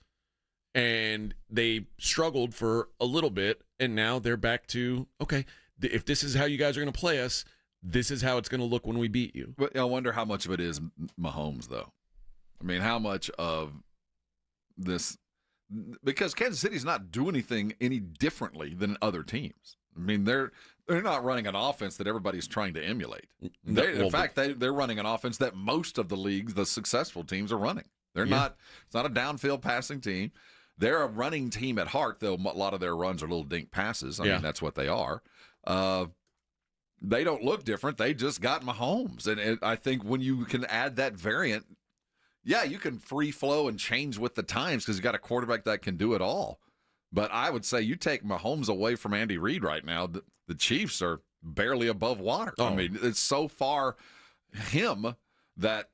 and they struggled for a little bit, and now they're back to, okay, if this is how you guys are going to play us, this is how it's going to look when we beat you. But I wonder how much of it is Mahomes, though. I mean, how much of this – because Kansas City's not doing anything any differently than other teams. I mean, they're not running an offense that everybody's trying to emulate. In fact, they're running an offense that most of the leagues, the successful teams, are running. They're not. It's not a downfield passing team. They're a running team at heart, though. A lot of their runs are little dink passes. I mean, that's what they are. They don't look different. They just got Mahomes, and I think when you can add that variant, you can free flow and change with the times because you got a quarterback that can do it all. But I would say you take Mahomes away from Andy Reid right now, the Chiefs are barely above water. I mean, it's so far him that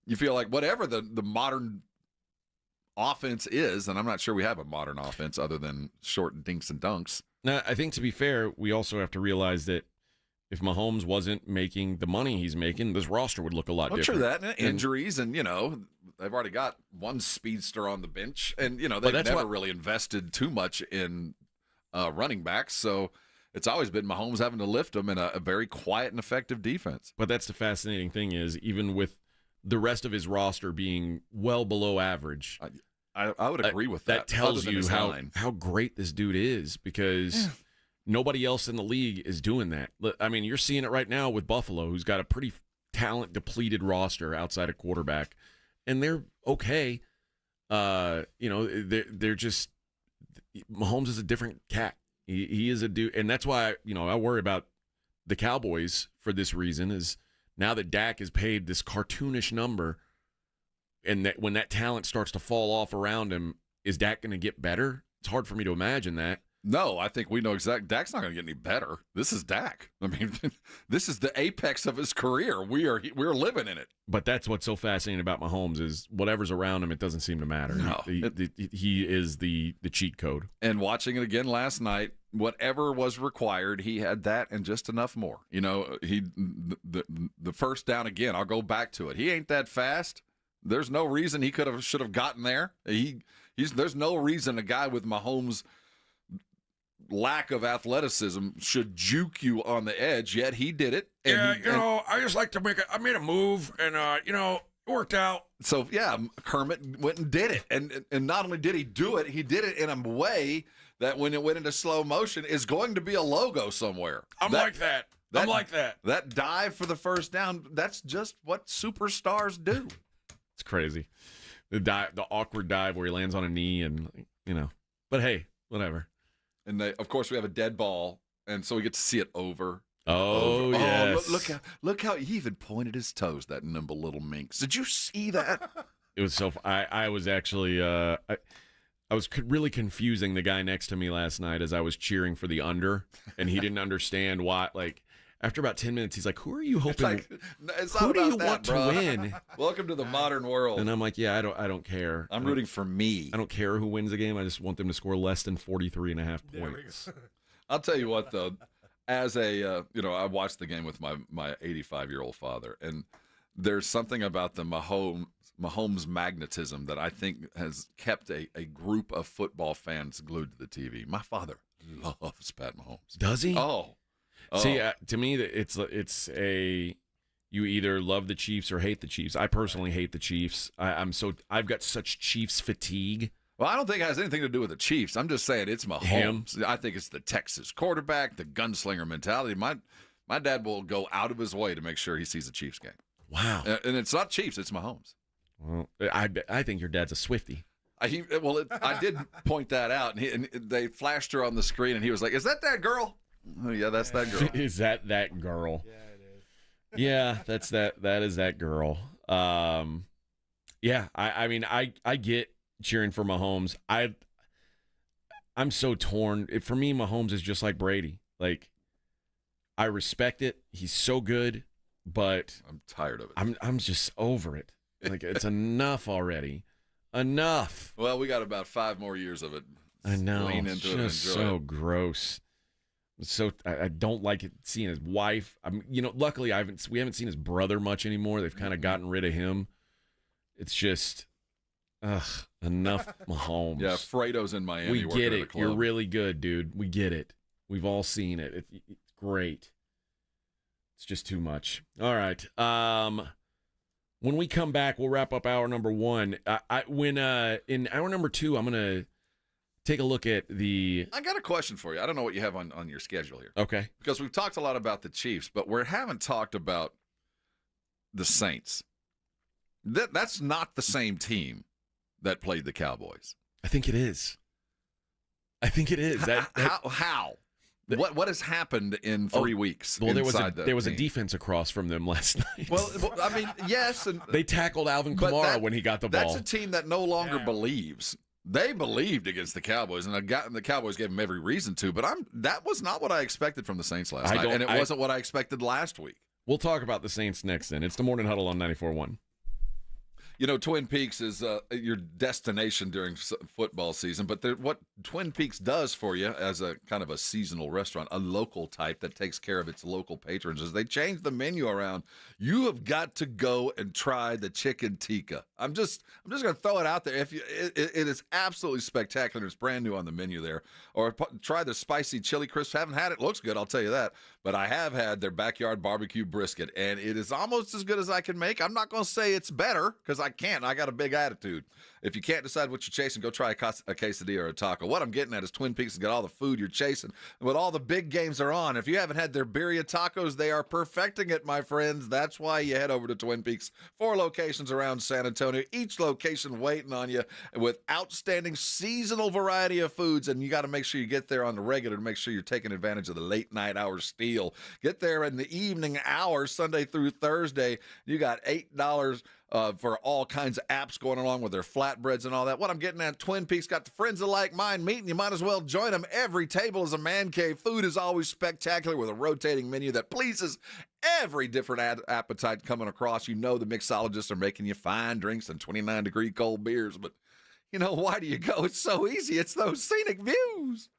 you feel like whatever the modern offense is, and I'm not sure we have a modern offense other than short dinks and dunks. Now, I think to be fair, we also have to realize that if Mahomes wasn't making the money he's making, this roster would look a lot different. True that. And injuries, and, they've already got one speedster on the bench. And, they've never really invested too much in running backs. So it's always been Mahomes having to lift them in a very quiet and effective defense. But that's the fascinating thing is, even with the rest of his roster being well below average, I would agree with that. That tells you how great this dude is, because nobody else in the league is doing that. I mean, you're seeing it right now with Buffalo, who's got a pretty talent-depleted roster outside of quarterback, and they're okay. They're just – Mahomes is a different cat. He is a dude, and that's why, I worry about the Cowboys for this reason, is now that Dak is paid this cartoonish number, and that when that talent starts to fall off around him, is Dak going to get better? It's hard for me to imagine that. No, I think we know exactly. Dak's not going to get any better. This is Dak. I mean, this is the apex of his career. We're living in it. But that's what's so fascinating about Mahomes is whatever's around him, it doesn't seem to matter. No. He is the cheat code. And watching it again last night, whatever was required, he had that and just enough more. The first down again, I'll go back to it. He ain't that fast. There's no reason he should have gotten there. There's no reason a guy with Mahomes' lack of athleticism should juke you on the edge, yet he did it. I just like to I made a move, and, it worked out. So, Kermit went and did it. And not only did he do it, he did it in a way that when it went into slow motion is going to be a logo somewhere. I'm like that. That dive for the first down, that's just what superstars do. It's crazy. The awkward dive where he lands on a knee and, But, hey, whatever. And of course, we have a dead ball, and so we get to see it over. Oh, yes. Oh, look how he even pointed his toes, that nimble little minx. Did you see that? It was so. I was actually. I was really confusing the guy next to me last night as I was cheering for the under, and he didn't understand why. Like after about 10 minutes, he's like, "Who are you hoping? Who do you want to win?" Welcome to the modern world. And I'm like, "Yeah, I don't care. I'm rooting for me. I don't care who wins the game. I just want them to score less than 43.5 points." I'll tell you what, though. As I watched the game with my 85-year-old father, and there's something about the Mahomes magnetism that I think has kept a group of football fans glued to the TV. My father loves Pat Mahomes. Does he? Oh. See, to me, it's you either love the Chiefs or hate the Chiefs. I personally hate the Chiefs. I've got such Chiefs fatigue. Well, I don't think it has anything to do with the Chiefs. I'm just saying it's Mahomes. I think it's the Texas quarterback, the gunslinger mentality. My dad will go out of his way to make sure he sees a Chiefs game. Wow. And it's not Chiefs, it's Mahomes. Well, I think your dad's a Swiftie. I did point that out, and they flashed her on the screen, and he was like, "Is that girl?" Oh, yeah, that's that girl. Is that girl? Yeah, it is. Yeah, that's that. That is that girl. Yeah, I mean, I get cheering for Mahomes. I'm so torn. For me, Mahomes is just like Brady. Like, I respect it. He's so good, but I'm tired of it. I'm just over it. Like, it's enough already. Enough. Well, we got about 5 more years of it. I know. Lean into it's it and just enjoy so it. gross. So I don't like it, seeing his wife. Luckily we haven't seen his brother much anymore. They've kind of gotten rid of him. It's just, enough Mahomes. Yeah, Fredo's in Miami. We get it. You're really good, dude. We get it. We've all seen it. It's great. It's just too much. All right. When we come back, we'll wrap up hour number 1. In hour number 2, I'm gonna take a look at I got a question for you. I don't know what you have on your schedule here. Okay. Because we've talked a lot about the Chiefs, but we haven't talked about the Saints. That's not the same team that played the Cowboys. I think it is. How? What has happened in 3 weeks? Well, there was a defense across from them last night. Well, I mean, yes, and they tackled Alvin Kamara when he got the ball. That's a team that no longer believes. They believed against the Cowboys, and the Cowboys gave them every reason to. But that was not what I expected from the Saints last night, and it wasn't what I expected last week. We'll talk about the Saints next. Then it's the Morning Huddle on 94.1. Twin Peaks is your destination during football season, but what Twin Peaks does for you as a kind of a seasonal restaurant, a local type that takes care of its local patrons, is they change the menu around. You have got to go and try the chicken tikka. I'm just going to throw it out there. It is absolutely spectacular. It's brand new on the menu there. Or try the spicy chili crisp. Haven't had it. Looks good, I'll tell you that. But I have had their backyard barbecue brisket, and it is almost as good as I can make. I'm not going to say it's better because I can't. I got a big attitude. If you can't decide what you're chasing, go try a quesadilla or a taco. What I'm getting at is Twin Peaks has got all the food you're chasing, but all the big games are on. If you haven't had their birria tacos, they are perfecting it, my friends. That's why you head over to Twin Peaks. 4 locations around San Antonio, each location waiting on you with outstanding seasonal variety of foods, and you got to make sure you get there on the regular to make sure you're taking advantage of the late night hour steal. Get there in the evening hours, Sunday through Thursday. You got $8 for all kinds of apps going along with their flatbreads and all that. What I'm getting at, Twin Peaks got the friends of like mind meeting. You might as well join them. Every table is a man cave. Food is always spectacular with a rotating menu that pleases every different appetite coming across. The mixologists are making you fine drinks and 29-degree cold beers, but why do you go? It's so easy. It's those scenic views.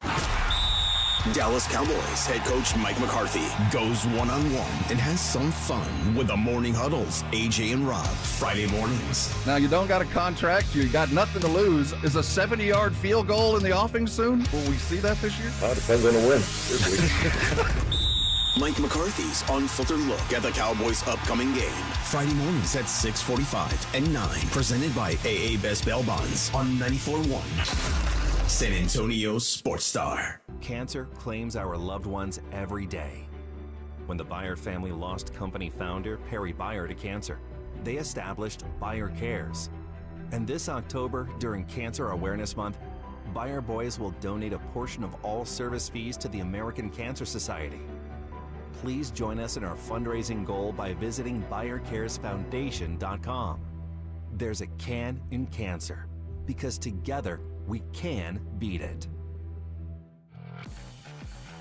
Dallas Cowboys head coach Mike McCarthy goes one-on-one and has some fun with the Morning Huddles, AJ and Rob, Friday mornings. Now, you don't got a contract. You got nothing to lose. Is a 70-yard field goal in the offing soon? Will we see that this year? Depends on the win this week. Mike McCarthy's unfiltered look at the Cowboys' upcoming game. Friday mornings at 6:45 and 9. Presented by AA Best Bail Bonds on 94.1. San Antonio Sports Star. Cancer claims our loved ones every day. When the Byer family lost company founder Perry Byer to cancer, they established Byer Cares. And this October, during Cancer Awareness Month, Byer Boys will donate a portion of all service fees to the American Cancer Society. Please join us in our fundraising goal by visiting BuyerCaresFoundation.com. There's a can in cancer, because together we can beat it.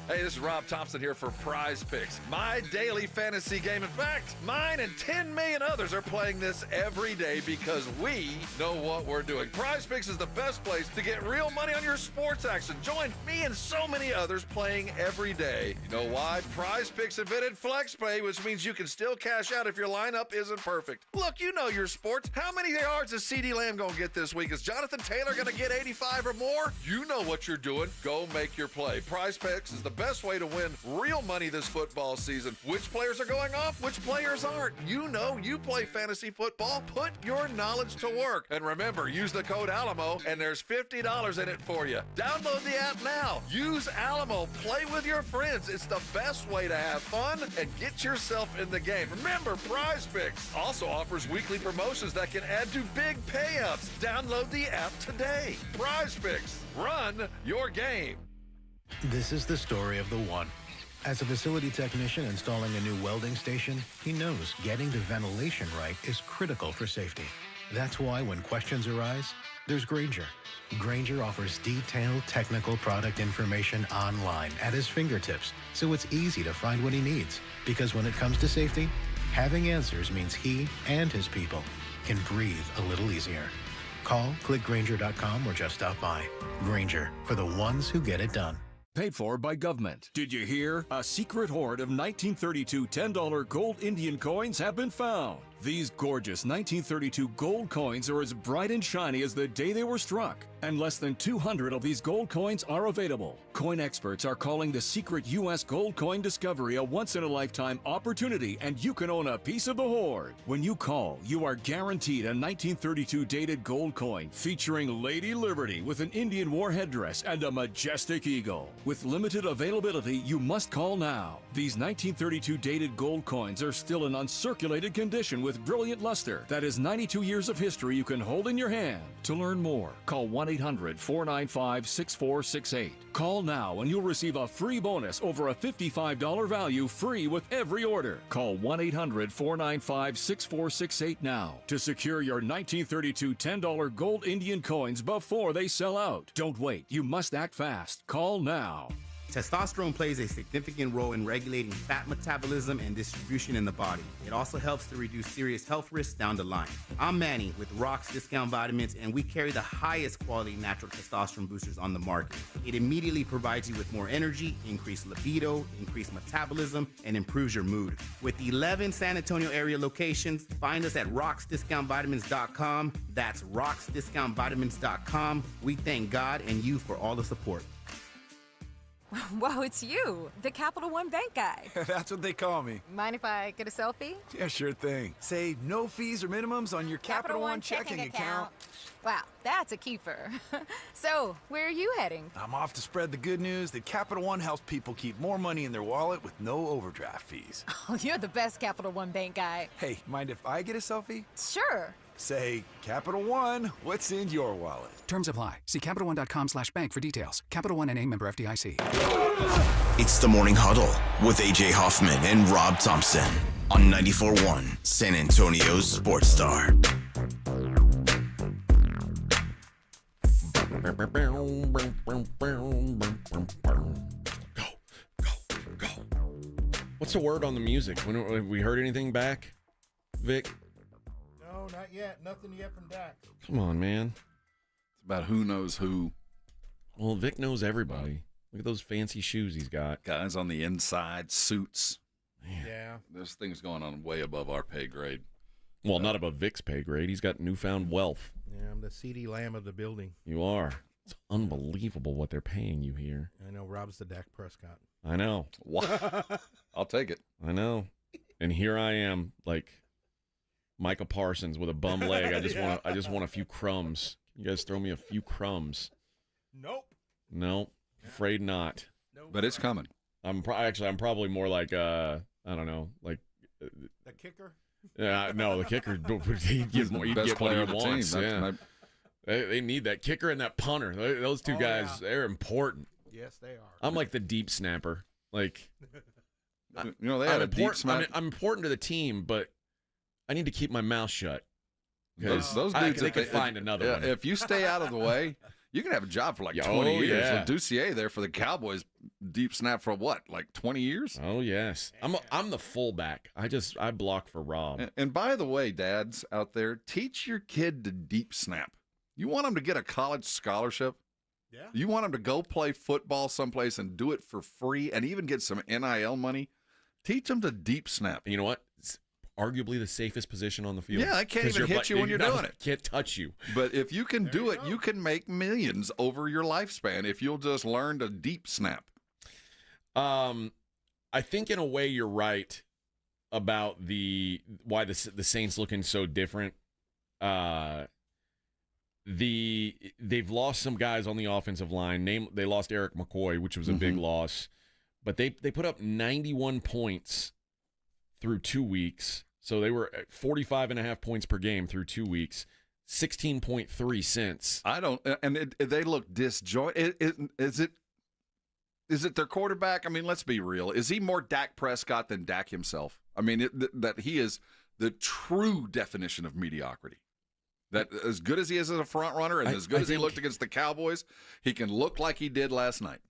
Hey, this is Rob Thompson here for Prize Picks, my daily fantasy game. In fact, mine and 10 million others are playing this every day because we know what we're doing. Prize Picks is the best place to get real money on your sports action. Join me and so many others playing every day. You know why? Prize Picks invented FlexPay, which means you can still cash out if your lineup isn't perfect. Look, you know your sports. How many yards is CeeDee Lamb going to get this week? Is Jonathan Taylor going to get 85 or more? You know what you're doing. Go make your play. Prize Picks is the best way to win real money this football season. Which players are going off? Which players aren't? You know you play fantasy football. Put your knowledge to work. And remember, use the code Alamo and there's $50 in it for you. Download the app now. Use Alamo. Play with your friends. It's the best way to have fun and get yourself in the game. Remember, Prize Picks also offers weekly promotions that can add to big payouts. Download the app today. Prize Picks. Run your game. This is the story of the one. As a facility technician installing a new welding station, he knows getting the ventilation right is critical for safety. That's why when questions arise, there's Grainger. Grainger offers detailed technical product information online at his fingertips, so it's easy to find what he needs. Because when it comes to safety, having answers means he and his people can breathe a little easier. Call, click Grainger.com, or just stop by. Grainger, for the ones who get it done. Paid for by government. Did you hear? A secret hoard of 1932 $10 gold Indian coins have been found. These gorgeous 1932 gold coins are as bright and shiny as the day they were struck, and less than 200 of these gold coins are available. Coin experts are calling the secret U.S. gold coin discovery a once-in-a-lifetime opportunity, and you can own a piece of the hoard. When you call, you are guaranteed a 1932 dated gold coin featuring Lady Liberty with an Indian war headdress and a majestic eagle. With limited availability, you must call now. These 1932 dated gold coins are still in uncirculated condition with brilliant luster that is 92 years of history you can hold in your hand. To learn more, call 1-800-495-6468. Call now and you'll receive a free bonus over a $55 value free with every order. Call 1-800-495-6468 now to secure your 1932 $10 gold Indian coins before they sell out. Don't wait. You must act fast. Call now. Testosterone plays a significant role in regulating fat metabolism and distribution in the body. It also helps to reduce serious health risks down the line. I'm Manny with Rock's Discount Vitamins, and we carry the highest quality natural testosterone boosters on the market. It immediately provides you with more energy, increased libido, increased metabolism, and improves your mood. With 11 San Antonio area locations, find us at rocksdiscountvitamins.com. That's rocksdiscountvitamins.com. We thank God and you for all the support. Whoa, it's you, the Capital One Bank guy. That's what they call me. Mind if I get a selfie? Yeah, sure thing. Say no fees or minimums on your Capital One checking account. Wow, that's a keeper. So, where are you heading? I'm off to spread the good news that Capital One helps people keep more money in their wallet with no overdraft fees. Oh, you're the best Capital One Bank guy. Hey, mind if I get a selfie? Sure. Say, Capital One, what's in your wallet? Terms apply. See CapitalOne.com/bank for details. Capital One N.A. member FDIC. It's the Morning Huddle with A.J. Hoffman and Rob Thompson on 94.1 San Antonio's Sports Star. Go. What's the word on the music? Have we heard anything back, Vic? No, not yet. Nothing yet from Dax. Come on, man. It's about who knows who. Well, Vic knows everybody. Look at those fancy shoes he's got. Guys on the inside, suits. Man. Yeah. There's things going on way above our pay grade. Well, not above Vic's pay grade. He's got newfound wealth. Yeah, I'm the CD Lamb of the building. You are. It's unbelievable what they're paying you here. I know. Rob's the Dak Prescott. I know. I'll take it. I know. And here I am, like Micah Parsons with a bum leg. I just want a few crumbs. You guys throw me a few crumbs. Nope. No, afraid not. Nope. But it's coming. I'm probably more like I don't know, like the kicker. Yeah, no, the kicker. He'd get more. He'd Best get what player he on the wants. team. Yeah. They need that kicker and that punter. Those two guys, yeah. they're important. Yes, they are. I'm like the deep snapper. Like, they had a deep snapper. I'm important to the team, but I need to keep my mouth shut because those dudes, they could find another one. If you stay out of the way, you can have a job for like 20 years. Yeah. So Ducier there for the Cowboys, deep snap for what, like 20 years? Oh yes, I'm the fullback. I block for Rob. And by the way, dads out there, teach your kid to deep snap. You want them to get a college scholarship? Yeah. You want them to go play football someplace and do it for free and even get some NIL money? Teach them to deep snap. And you know what? It's arguably the safest position on the field. Yeah, I can't even hit you when you're doing it. Can't touch you. But if you can do it, you can make millions over your lifespan if you'll just learn to deep snap. I think in a way you're right about why the Saints looking so different. They've lost some guys on the offensive line. They lost Eric McCoy, which was a big loss. But they put up 91 points through 2 weeks. So they were at 45.5 points per game through 2 weeks. 16.3 cents. I don't, and they look disjointed. Is it their quarterback? I mean, let's be real. Is he more Dak Prescott than Dak himself? I mean, that he is the true definition of mediocrity. That as good as he is as a front runner and as good as he looked against the Cowboys, he can look like he did last night.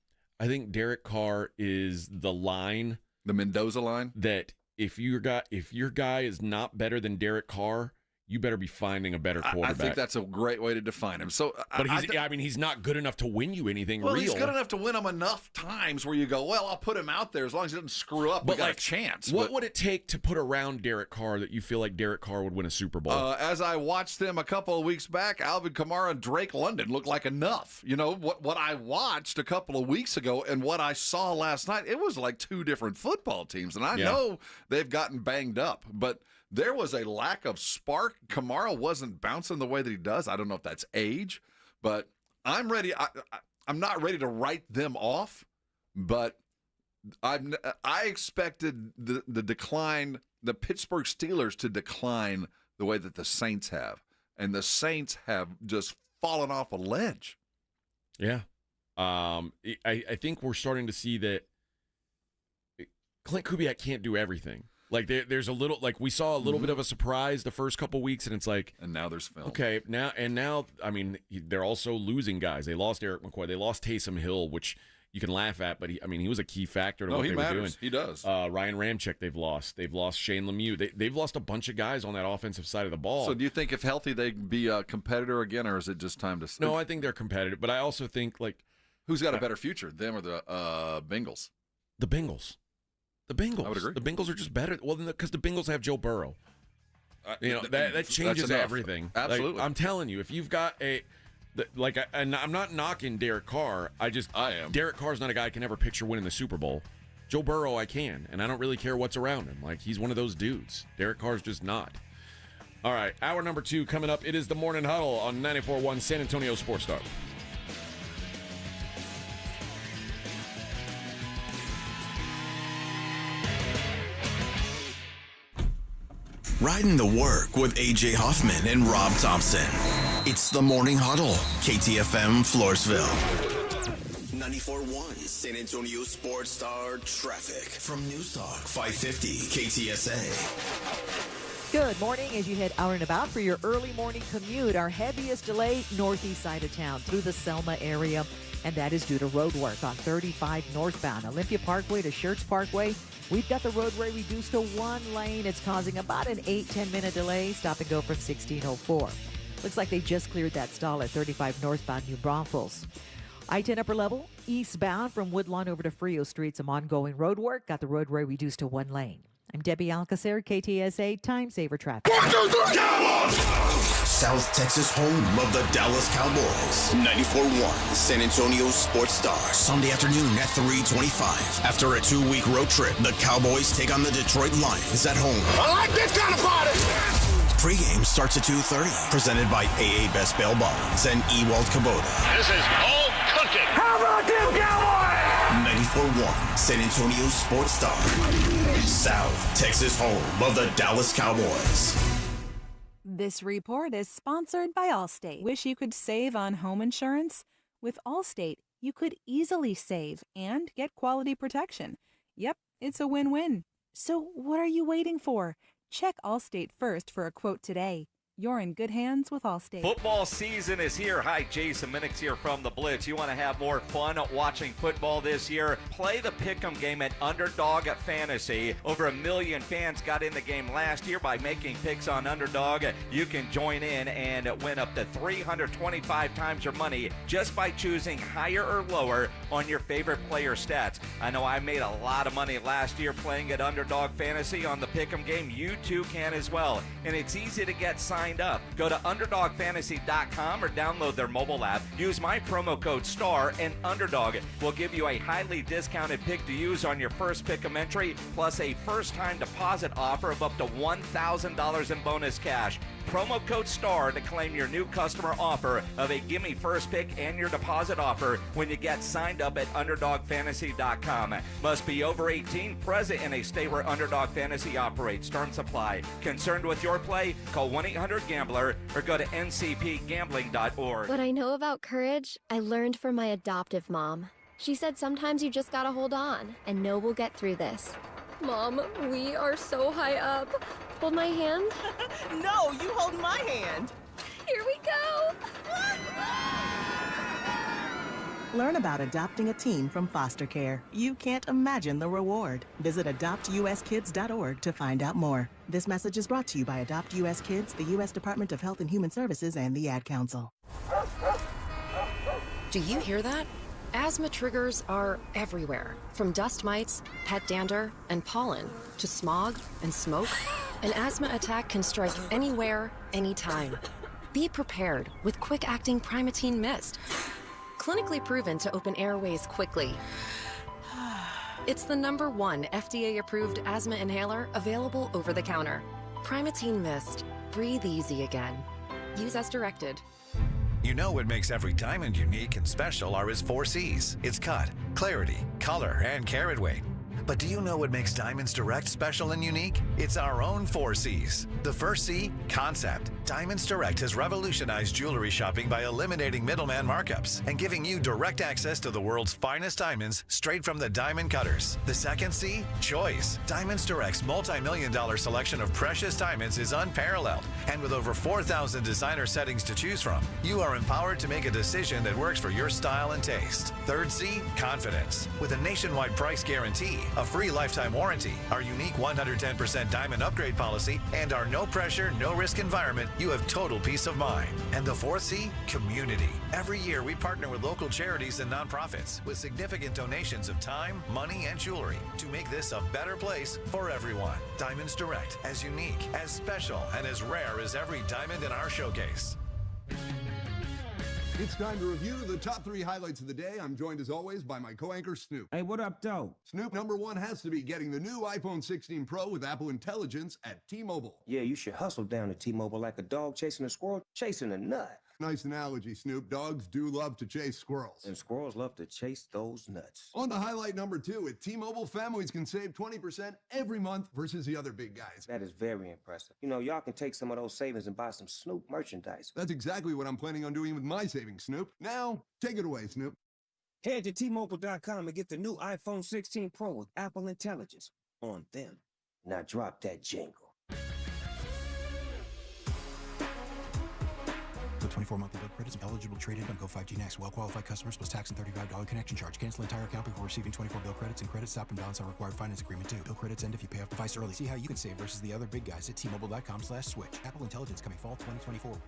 I think Derek Carr is the line, the Mendoza line, that if your guy is not better than Derek Carr, you better be finding a better quarterback. I think that's a great way to define him. So, but he's not good enough to win you anything real. He's good enough to win them enough times where you go, well, I'll put him out there as long as he doesn't screw up. But we got a chance. What would it take to put around Derek Carr that you feel like Derek Carr would win a Super Bowl? As I watched them a couple of weeks back, Alvin Kamara and Drake London looked like enough. You know, what I watched a couple of weeks ago and what I saw last night, it was like two different football teams. And I know they've gotten banged up, but there was a lack of spark. Kamara wasn't bouncing the way that he does. I don't know if that's age, but I'm ready. I'm not ready to write them off, but I expected the decline, the Pittsburgh Steelers to decline the way that the Saints have, and the Saints have just fallen off a ledge. Yeah. I think we're starting to see that Clint Kubiak can't do everything. Like there's a little, like we saw a little bit of a surprise the first couple weeks, and it's like, and now there's film. Okay, now I mean they're also losing guys. They lost Eric McCoy. They lost Taysom Hill, which you can laugh at, but he was a key factor to what he they matters. were doing. He does. Ryan Ramczyk, they've lost. They've lost Shane Lemieux. They've lost a bunch of guys on that offensive side of the ball. So do you think if healthy they can be a competitor again, or is it just time to? No, I think they're competitive, but I also think who's got a better future, them or the Bengals? The Bengals. The Bengals. I would agree. The Bengals are just better. Well, because the Bengals have Joe Burrow. That changes everything. Absolutely. I'm telling you, if you've got and I'm not knocking Derek Carr. I am. Derek Carr's not a guy I can ever picture winning the Super Bowl. Joe Burrow, I can, and I don't really care what's around him. He's one of those dudes. Derek Carr's just not. All right, hour number 2 coming up. It is the Morning Huddle on 94.1 San Antonio Sports Star. Riding the work with AJ Hoffman and Rob Thompson. It's the Morning Huddle, KTFM Floresville. 94.1 San Antonio Sports Star traffic from News Talk 550 KTSA. Good morning as you head out and about for your early morning commute. Our heaviest delay northeast side of town through the Selma area, and that is due to road work on 35 northbound Olympia Parkway to Schertz Parkway. We've got the roadway reduced to 1 lane. It's causing about an 8-10 minute delay. Stop and go from 1604. Looks like they just cleared that stall at 35 northbound New Braunfels. I-10 upper level eastbound from Woodlawn over to Frio Street. Some ongoing road work. Got the roadway reduced to 1 lane. I'm Debbie Alcacer, KTSA Time Saver Traffic. South Texas home of the Dallas Cowboys. 94.1 San Antonio Sports Star. Sunday afternoon at 3:25. After a 2-week road trip, the Cowboys take on the Detroit Lions at home. I like this kind of party! Pregame starts at 2:30. Presented by AA Best Bail Bonds and Ewald Kubota. This is home cooking. How about them Cowboys? 94.1 San Antonio Sports Star. South Texas home of the Dallas Cowboys. This report is sponsored by Allstate. Wish you could save on home insurance? With Allstate, you could easily save and get quality protection. Yep, it's a win-win. So what are you waiting for? Check Allstate first for a quote today. You're in good hands with Allstate. Football season is here. Hi, Jason Minix here from The Blitz. You want to have more fun watching football this year? Play the Pick'em game at Underdog Fantasy. Over 1 million fans got in the game last year by making picks on Underdog. You can join in and win up to 325 times your money just by choosing higher or lower on your favorite player stats. I know I made a lot of money last year playing at Underdog Fantasy on the Pick'em game. You too can as well. And it's easy to get signed up. Go to UnderdogFantasy.com or download their mobile app. Use my promo code STAR and Underdog will give you a highly discounted pick to use on your first Pick'em entry, plus a first-time deposit offer of up to $1,000 in bonus cash. Promo code STAR to claim your new customer offer of a gimme first pick and your deposit offer when you get signed up at UnderdogFantasy.com. Must be over 18, present in a state where Underdog Fantasy operates. Terms apply. Concerned with your play? Call 1-800-GAMBLER or go to ncpgambling.org. What I know about courage, I learned from my adoptive mom. She said sometimes you just gotta hold on and know we'll get through this. Mom, we are so high up. Hold my hand. No, you hold my hand. Here we go. Learn about adopting a teen from foster care. You can't imagine the reward. Visit adoptuskids.org to find out more. This message is brought to you by Adopt U.S. Kids, the U.S. Department of Health and Human Services, and the Ad Council. Do you hear that? Asthma triggers are everywhere, from dust mites, pet dander, and pollen, to smog and smoke. An asthma attack can strike anywhere, anytime. Be prepared with quick-acting Primatene Mist. Clinically proven to open airways quickly. It's the #1 FDA-approved asthma inhaler available over the counter. Primatene Mist. Breathe easy again. Use as directed. You know what makes every diamond unique and special are its 4 C's. Its cut, clarity, color, and carat weight. But do you know what makes Diamonds Direct special and unique? It's our own 4 C's. The first C, concept. Diamonds Direct has revolutionized jewelry shopping by eliminating middleman markups and giving you direct access to the world's finest diamonds straight from the diamond cutters. The second C, choice. Diamonds Direct's multi-million-dollar selection of precious diamonds is unparalleled. And with over 4,000 designer settings to choose from, you are empowered to make a decision that works for your style and taste. Third C, confidence. With a nationwide price guarantee, a free lifetime warranty, our unique 110% diamond upgrade policy, and our no-pressure, no-risk environment, you have total peace of mind. And the fourth C, community. Every year, we partner with local charities and nonprofits with significant donations of time, money, and jewelry to make this a better place for everyone. Diamonds Direct, as unique, as special, and as rare as every diamond in our showcase. It's time to review the top 3 highlights of the day. I'm joined as always by my co-anchor Snoop. Hey, what up, though? Snoop, number 1 has to be getting the new iPhone 16 Pro with Apple Intelligence at T-Mobile. Yeah, you should hustle down to T-Mobile like a dog chasing a squirrel chasing a nut. Nice analogy, Snoop. Dogs do love to chase squirrels. And squirrels love to chase those nuts. On to highlight number 2, at T-Mobile, families can save 20% every month versus the other big guys. That is very impressive. You know, y'all can take some of those savings and buy some Snoop merchandise. That's exactly what I'm planning on doing with my savings, Snoop. Now, take it away, Snoop. Head to T-Mobile.com and get the new iPhone 16 Pro with Apple Intelligence on them. Now drop that jingle. With 24 monthly bill credits, eligible trade-in on Go 5G Next. Well-qualified customers plus tax and $35 connection charge. Cancel entire account before receiving 24 bill credits, and credit stop and balance on required finance agreement too. Bill credits end if you pay off device early. See how you can save versus the other big guys at T-Mobile.com/switch. Apple Intelligence coming fall 2024.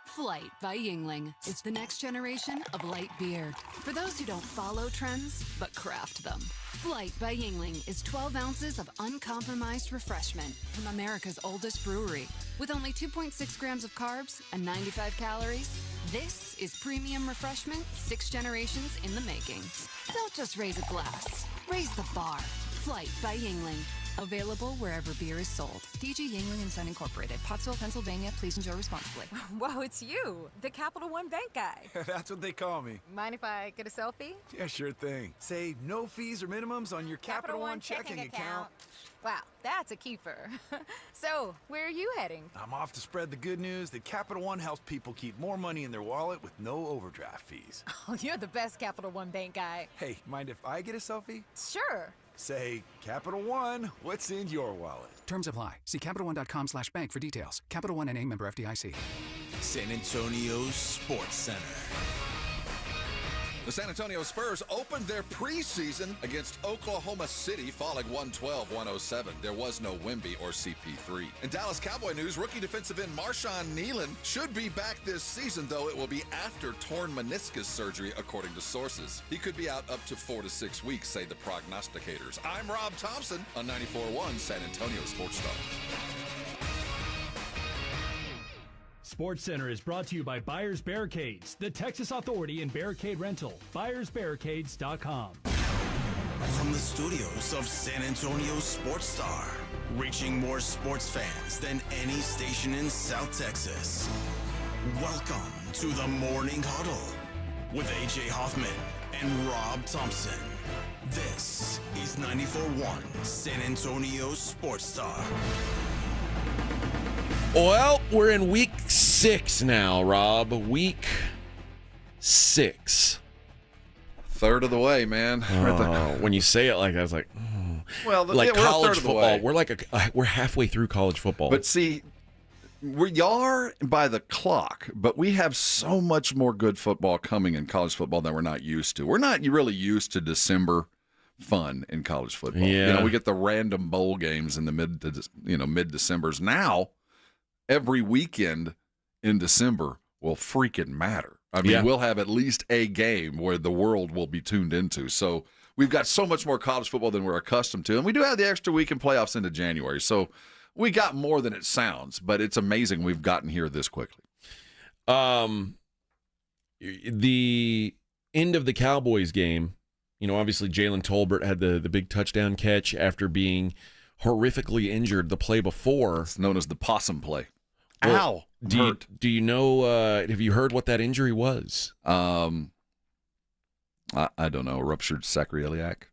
Flight by Yingling. It's the next generation of light beer. For those who don't follow trends, but craft them. Flight by Yingling is 12 ounces of uncompromised refreshment from America's oldest brewery. With only 2.6 grams of carbs and 95 calories, this is premium refreshment 6 generations in the making. Don't just raise a glass, raise the bar. Flight by Yingling. Available wherever beer is sold. DG Yingling and Son Incorporated, Pottsville, Pennsylvania. Please enjoy responsibly. Whoa, it's you, the Capital One Bank guy. That's what they call me. Mind if I get a selfie? Yeah, sure thing. Say no fees or minimums on your Capital One checking account. Wow, that's a keeper. So, where are you heading? I'm off to spread the good news that Capital One helps people keep more money in their wallet with no overdraft fees. Oh, you're the best Capital One Bank guy. Hey, mind if I get a selfie? Sure. Say, Capital One, what's in your wallet? Terms apply. See CapitalOne.com/bank for details. Capital One NA, member FDIC. San Antonio Sports Center. The San Antonio Spurs opened their preseason against Oklahoma City, falling 112-107. There was no Wemby or CP3. In Dallas Cowboy news, rookie defensive end Marshawn Nealon should be back this season, though it will be after torn meniscus surgery, according to sources. He could be out up to 4 to 6 weeks, say the prognosticators. I'm Rob Thompson on 94.1 San Antonio Sports Star. Sports Center is brought to you by Buyers Barricades, the Texas authority in barricade rental. BuyersBarricades.com. From the studios of San Antonio Sports Star, reaching more sports fans than any station in South Texas. Welcome to the Morning Huddle with AJ Hoffman and Rob Thompson. This is 94.1 San Antonio Sports Star. Well, we're in week 6 now, Rob. Week 6. Third of the way, man. When you say it like that, I was like, well, like we're college a third football. Of the way. We're halfway through college football. But see, we are by the clock, but we have so much more good football coming in college football than we're not used to. We're not really used to December fun in college football. Yeah. You know, we get the random bowl games in the mid-Decembers. Now, every weekend in December will freaking matter. I mean, we'll have at least a game where the world will be tuned into. So we've got so much more college football than we're accustomed to. And we do have the extra week in playoffs into January. So we got more than it sounds, but it's amazing we've gotten here this quickly. The end of the Cowboys game, you know, obviously Jalen Tolbert had the big touchdown catch after being horrifically injured the play before. It's known as the possum play. Ow! Do you know? Have you heard what that injury was? I don't know. Ruptured sacroiliac.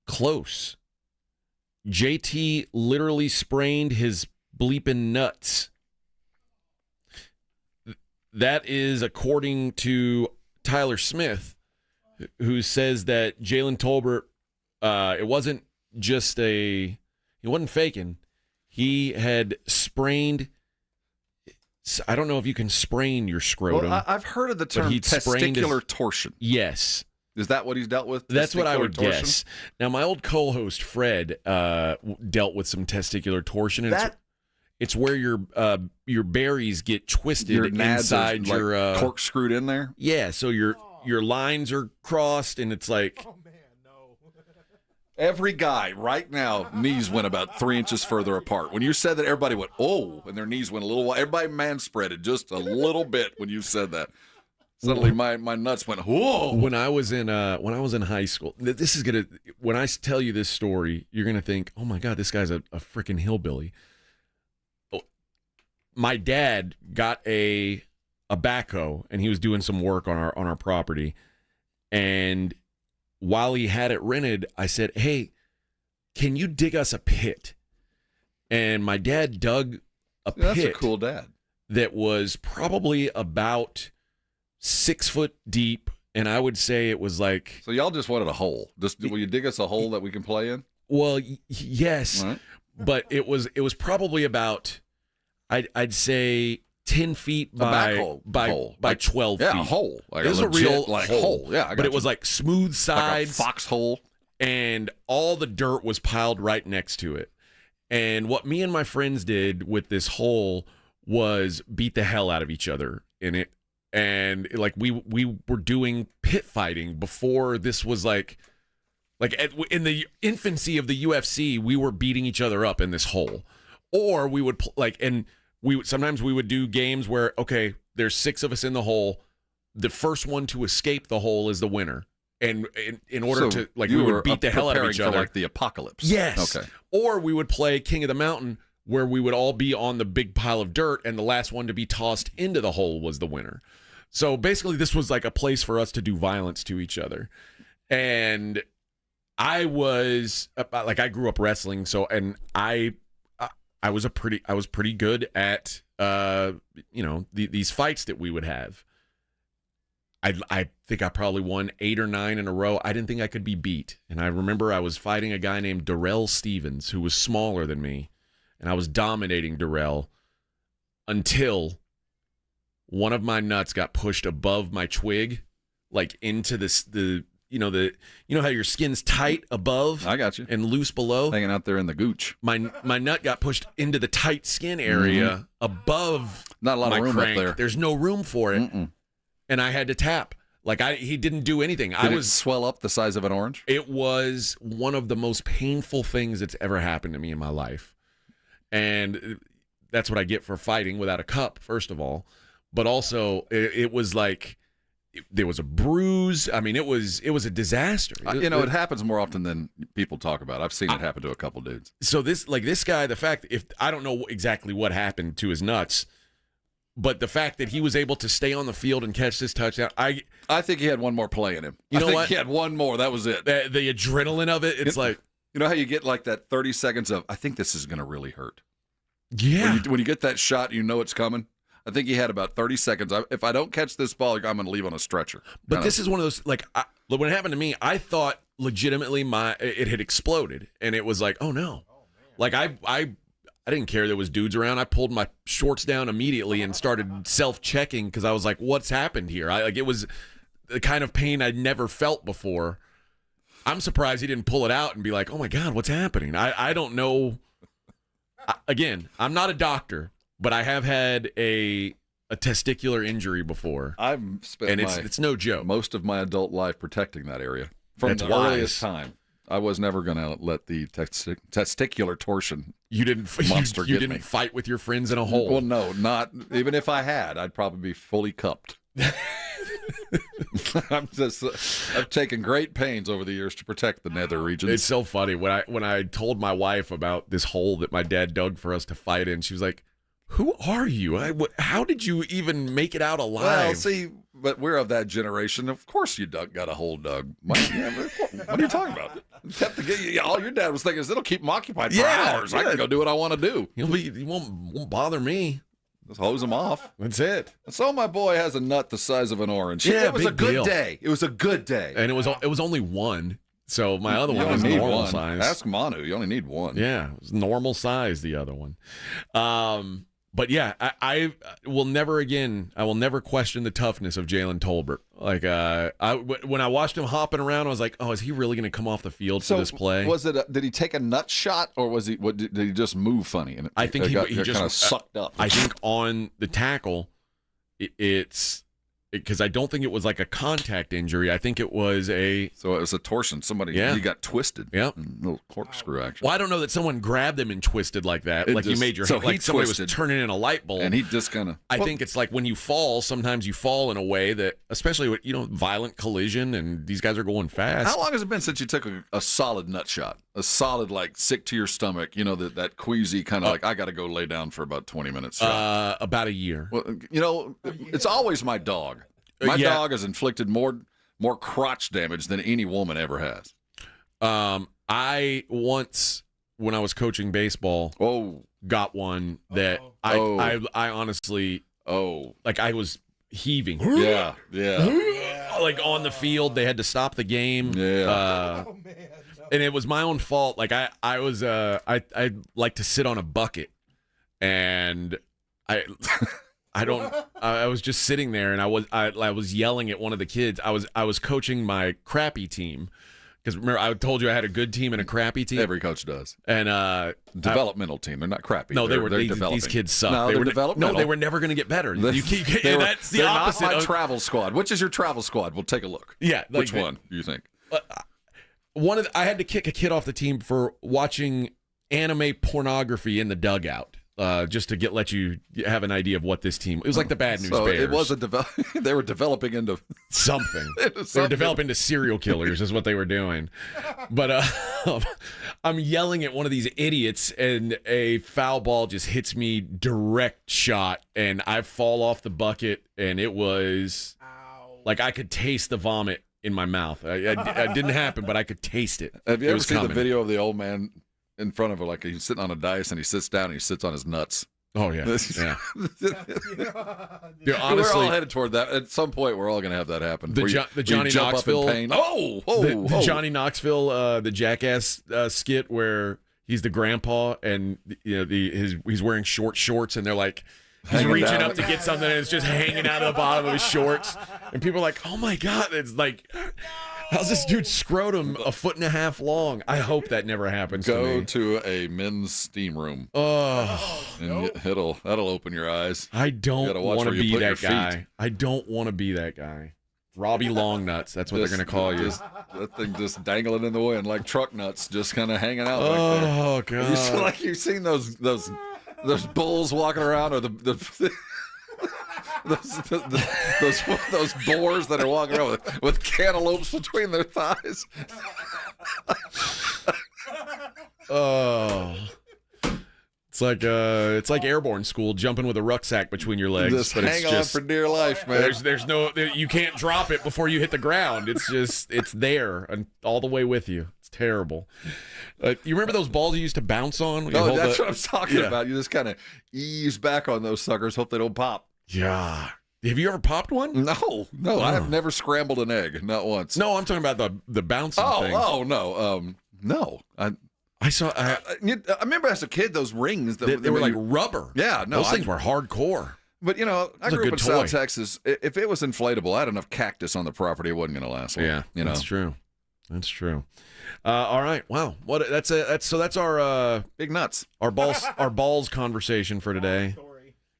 Close. JT literally sprained his bleeping nuts. That is according to Tyler Smith, who says that Jalen Tolbert, it wasn't just he wasn't faking. He had sprained. I don't know if you can sprain your scrotum. Well, I've heard of the term testicular torsion. Yes. Is that what he's dealt with? That's what I would torsion? guess. Now, my old co-host Fred dealt with some testicular torsion. And it's where your berries get twisted your nads inside are, your corkscrewed in there. Yeah, so your lines are crossed, and it's like. Every guy right now, knees went about 3 inches further apart. When you said that, everybody went, oh, and their knees went a little. Everybody man-spreaded just a little bit when you said that. Suddenly, my nuts went, whoa. When I was in high school, this is gonna. When I tell you this story, you're gonna think, oh my God, this guy's a freaking hillbilly. My dad got a backhoe, and he was doing some work on our property, and while he had it rented, I said, hey, can you dig us a pit? And my dad dug a pit. That's a cool dad. That was probably about 6 foot deep, and I would say it was like. So y'all just wanted a hole. Will you dig us a hole that we can play in? Well, yes, right. But it was probably about, I'd say 10 feet by 12 feet. Yeah, a hole. Like it was a real hole. Yeah, but it was like smooth sides, like a foxhole, and all the dirt was piled right next to it. And what me and my friends did with this hole was beat the hell out of each other in it. And like we were doing pit fighting before this was like in the infancy of the UFC, we were beating each other up in this hole. Or we would sometimes we would do games where, okay, there's 6 of us in the hole. The first one to escape the hole is the winner. And in order to, like, we would beat the hell out of each other. For, like, the apocalypse. Yes. Okay. Or we would play King of the Mountain, where we would all be on the big pile of dirt, and the last one to be tossed into the hole was the winner. So basically, this was like a place for us to do violence to each other. And I was, like, I grew up wrestling, so, and I was pretty good at these fights that we would have. I think I probably won 8 or 9 in a row. I didn't think I could be beat. And I remember I was fighting a guy named Darrell Stevens, who was smaller than me, and I was dominating Darrell until one of my nuts got pushed above my twig, like into you know how your skin's tight above? I got you. And loose below? Hanging out there in the gooch. My nut got pushed into the tight skin area above. Not a lot of room crank. up there. There's no room for it. And I had to tap. Like, he didn't do anything. Did it swell up the size of an orange? It was one of the most painful things that's ever happened to me in my life. And that's what I get for fighting without a cup, first of all. But also, it was like, there was a bruise. I mean, it was a disaster. It happens more often than people talk about. I've seen it happen to a couple dudes. So this guy, the fact, if I don't know exactly what happened to his nuts, but the fact that he was able to stay on the field and catch this touchdown, I think he had one more play in him. You know I think what? He had one more. That was it. The adrenaline of it, it's like, you know how you get like that 30 seconds of, I think this is going to really hurt. Yeah. When you get that shot, you know it's coming. I think he had about 30 seconds. If I don't catch this ball, I'm going to leave on a stretcher. But this is one of those, like, when it happened to me, I thought legitimately it had exploded, and it was like, oh no. Like, I didn't care there was dudes around. I pulled my shorts down immediately and started self-checking because I was like, what's happened here? It was the kind of pain I'd never felt before. I'm surprised he didn't pull it out and be like, oh my God, what's happening? I don't know. Again, I'm not a doctor, but I have had a testicular injury before. I've spent it's no joke. Most of my adult life protecting that area from the earliest time. I was never going to let the testicular torsion monster you get didn't me. Fight with your friends in a hole. Well, no, not even if I had. I'd probably be fully cupped. I've taken great pains over the years to protect the nether regions. It's so funny when I told my wife about this hole that my dad dug for us to fight in. She was like, "Who are you? How did you even make it out alive?" Well, see, but we're of that generation. Of course you got a hold, Doug. What are you talking about? All your dad was thinking is it'll keep him occupied for hours. I can go do what I want to do. You won't bother me. Just hose him off. That's it. So my boy has a nut the size of an orange. Yeah, it was a big good deal. day. It was a good day. And it was only one. So my other You one only was need normal one. size. Ask Manu. You only need one. Yeah, it was normal size, the other one. But yeah, I will never again. I will never question the toughness of Jalen Tolbert. Like when I watched him hopping around, I was like, oh, is he really going to come off the field for this play? Was it? Did he take a nut shot, or was he? Did he just move funny? And I think he just kind of sucked up. I think on the tackle, it's because I don't think it was like a contact injury. I think it was a torsion. He got twisted. Yeah, little corkscrew action. Well, I don't know that someone grabbed him and twisted like that. You made your so like he somebody twisted, was turning in a light bulb, and he just kind of. I think it's like when you fall. Sometimes you fall in a way that, especially with violent collision, and these guys are going fast. How long has it been since you took a solid nut shot? A solid, like, sick to your stomach, that queasy kind of like, I got to go lay down for about 20 minutes. Shot. About a year. Well, it's always my dog. My dog has inflicted more crotch damage than any woman ever has. I once, when I was coaching baseball, got one that I honestly, like I was heaving. Yeah. Like on the field, they had to stop the game. Yeah. And it was my own fault. Like I was I like to sit on a bucket, and I was just sitting there, and I was yelling at one of the kids. I was coaching my crappy team, because remember I told you I had a good team and a crappy team. Every coach does. And developmental team. They're not crappy. No, they're developing. These kids suck. No, they were developmental. No, they were never going to get better. That's the they're opposite. Not my travel squad. Which is your travel squad? We'll take a look. Yeah, which one do you think? I had to kick a kid off the team for watching anime pornography in the dugout. Just to let you have an idea of what this team. It was like the Bad News Bears. It was they were developing into something. They were developing into serial killers, is what they were doing. But I'm yelling at one of these idiots, and a foul ball just hits me direct shot, and I fall off the bucket, and it was like I could taste the vomit in my mouth. It didn't happen, but I could taste it. Have you It ever was seen coming. the video of the old man in front of her, like he's sitting on a dais and he sits down and he sits on his nuts? Oh yeah, yeah. Dude, we're honestly, all headed toward that. At some point, we're all going to have that happen. the Where Johnny you jump Knoxville, up in pain. the Johnny Knoxville, the Jackass skit where he's the grandpa, and he's wearing short shorts, and they're like. He's Hanging reaching down. up to get something, and it's just hanging out of the bottom of his shorts. And people are like, oh, my God. It's like, how's this dude's scrotum 1.5 feet long? I hope that never happens to Go me. to a men's steam room. And that'll open your eyes. I don't want to be put that your feet. guy. I don't want to be that guy. Robbie Longnuts. That's what they're going to call you. That thing just dangling in the wind like truck nuts, just kind of hanging out. Oh, back there. God. You've seen those bulls walking around, or those boars that are walking around with cantaloupes between their thighs. Oh. It's like airborne school, jumping with a rucksack between your legs. Just but hang on for dear life, man. There's no, you can't drop it before you hit the ground. It's there and all the way with you. It's terrible. You remember those balls you used to bounce on? No, that's what I'm talking about. You just kind of ease back on those suckers, hope they don't pop. Yeah. Have you ever popped one? No. I have never scrambled an egg, not once. No, I'm talking about the bouncing thing. Oh, no. No. I saw. I remember as a kid those rings. They were like rubber. Yeah, no. Those things were hardcore. But, I grew up in toy. South Texas. If it was inflatable, I had enough cactus on the property, it wasn't going to last long. Yeah, that's true. That's true. All right. Wow. That's our big nuts. Our balls conversation for today.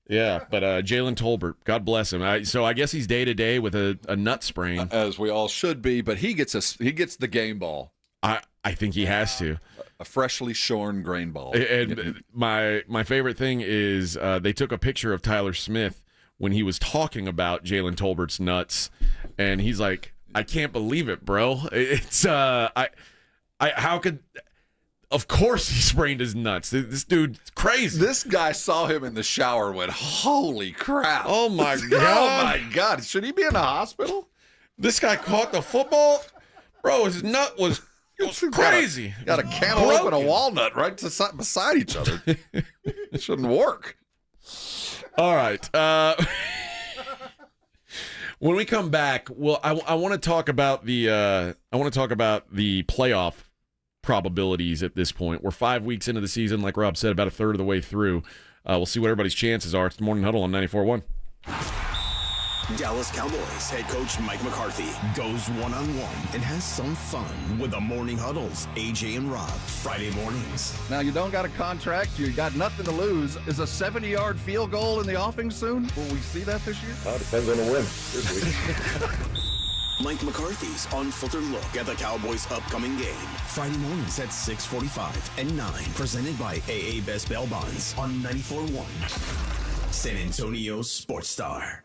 Yeah, but Jalen Tolbert, God bless him. So I guess he's day to day with a nut sprain, as we all should be. But he gets the game ball. I think he has to. A freshly shorn grain ball. And my favorite thing is they took a picture of Tyler Smith when he was talking about Jalen Tolbert's nuts, and he's like, I can't believe it, bro. It's how could Of course he sprained his nuts. This dude's crazy. This guy saw him in the shower and went, holy crap. Oh, my God. Oh, my God. Should he be in a hospital? This guy caught the football. Bro, his nut was crazy. Got a cantaloupe and a walnut right beside each other. It shouldn't work. All right. When we come back, well, I want to talk about the playoff probabilities at this point. We're 5 weeks into the season, like Rob said, about a third of the way through. We'll see what everybody's chances are. It's the Morning Huddle on 94.1. Dallas Cowboys head coach Mike McCarthy goes one-on-one and has some fun with the Morning Huddles, AJ and Rob, Friday mornings. Now, you don't got a contract. You got nothing to lose. Is a 70-yard field goal in the offing soon? Will we see that this year? Well, it depends on the win this week. Mike McCarthy's unfiltered look at the Cowboys' upcoming game. Friday mornings at 6:45 and 9. Presented by AA Best Bail Bonds on 94.1. San Antonio Sports Star.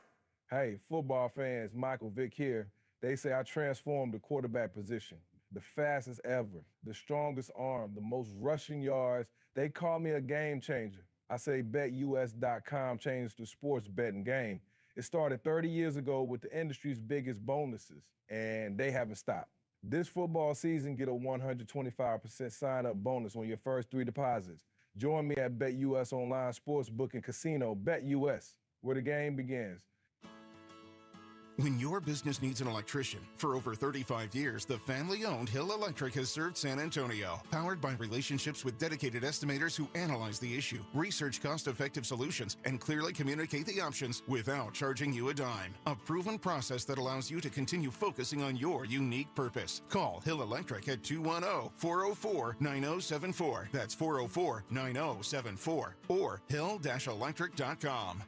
Hey, football fans, Michael Vick here. They say I transformed the quarterback position. The fastest ever, the strongest arm, the most rushing yards. They call me a game changer. I say BetUS.com changed the sports betting game. It started 30 years ago with the industry's biggest bonuses, and they haven't stopped. This football season, get a 125% sign-up bonus on your first 3 deposits. Join me at BetUS Online Sportsbook and Casino, BetUS, where the game begins. When your business needs an electrician, for over 35 years, the family-owned Hill Electric has served San Antonio. Powered by relationships with dedicated estimators who analyze the issue, research cost-effective solutions, and clearly communicate the options without charging you a dime. A proven process that allows you to continue focusing on your unique purpose. Call Hill Electric at 210-404-9074. That's 404-9074. Or hill-electric.com.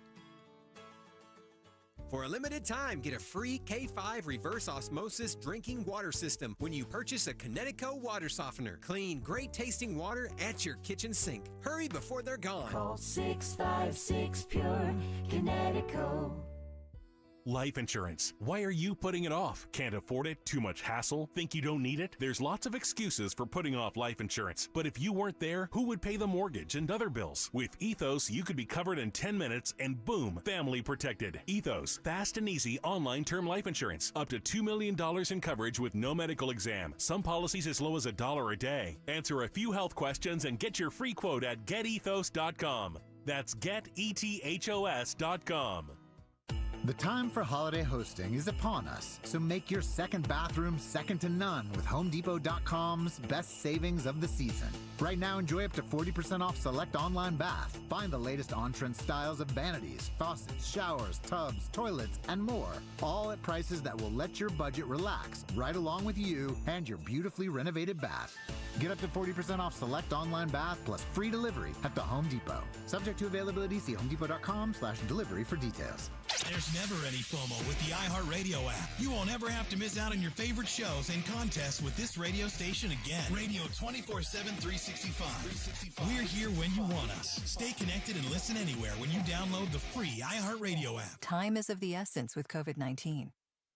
For a limited time, get a free K5 reverse osmosis drinking water system when you purchase a Connecticut water softener. Clean, great-tasting water at your kitchen sink. Hurry before they're gone. Call 656-PURE, Connecticut. Life insurance. Why are you putting it off? Can't afford it? Too much hassle? Think you don't need it? There's lots of excuses for putting off life insurance. But if you weren't there, who would pay the mortgage and other bills? With Ethos, you could be covered in 10 minutes and boom, family protected. Ethos, fast and easy online term life insurance. Up to $2 million in coverage with no medical exam. Some policies as low as $1 a day. Answer a few health questions and get your free quote at getethos.com. That's getethos.com. The time for holiday hosting is upon us, so make your second bathroom second to none with HomeDepot.com's best savings of the season. Right now, enjoy up to 40% off select online bath. Find the latest on-trend styles of vanities, faucets, showers, tubs, toilets, and more. All at prices that will let your budget relax right along with you and your beautifully renovated bath. Get up to 40% off select online bath plus free delivery at the Home Depot. Subject to availability, see HomeDepot.com/delivery for details. There's never any FOMO with the iHeartRadio app. You won't ever have to miss out on your favorite shows and contests with this radio station again. Radio 24/7, 365. We're here when you want us. Stay connected and listen anywhere when you download the free iHeartRadio app. Time is of the essence with COVID-19.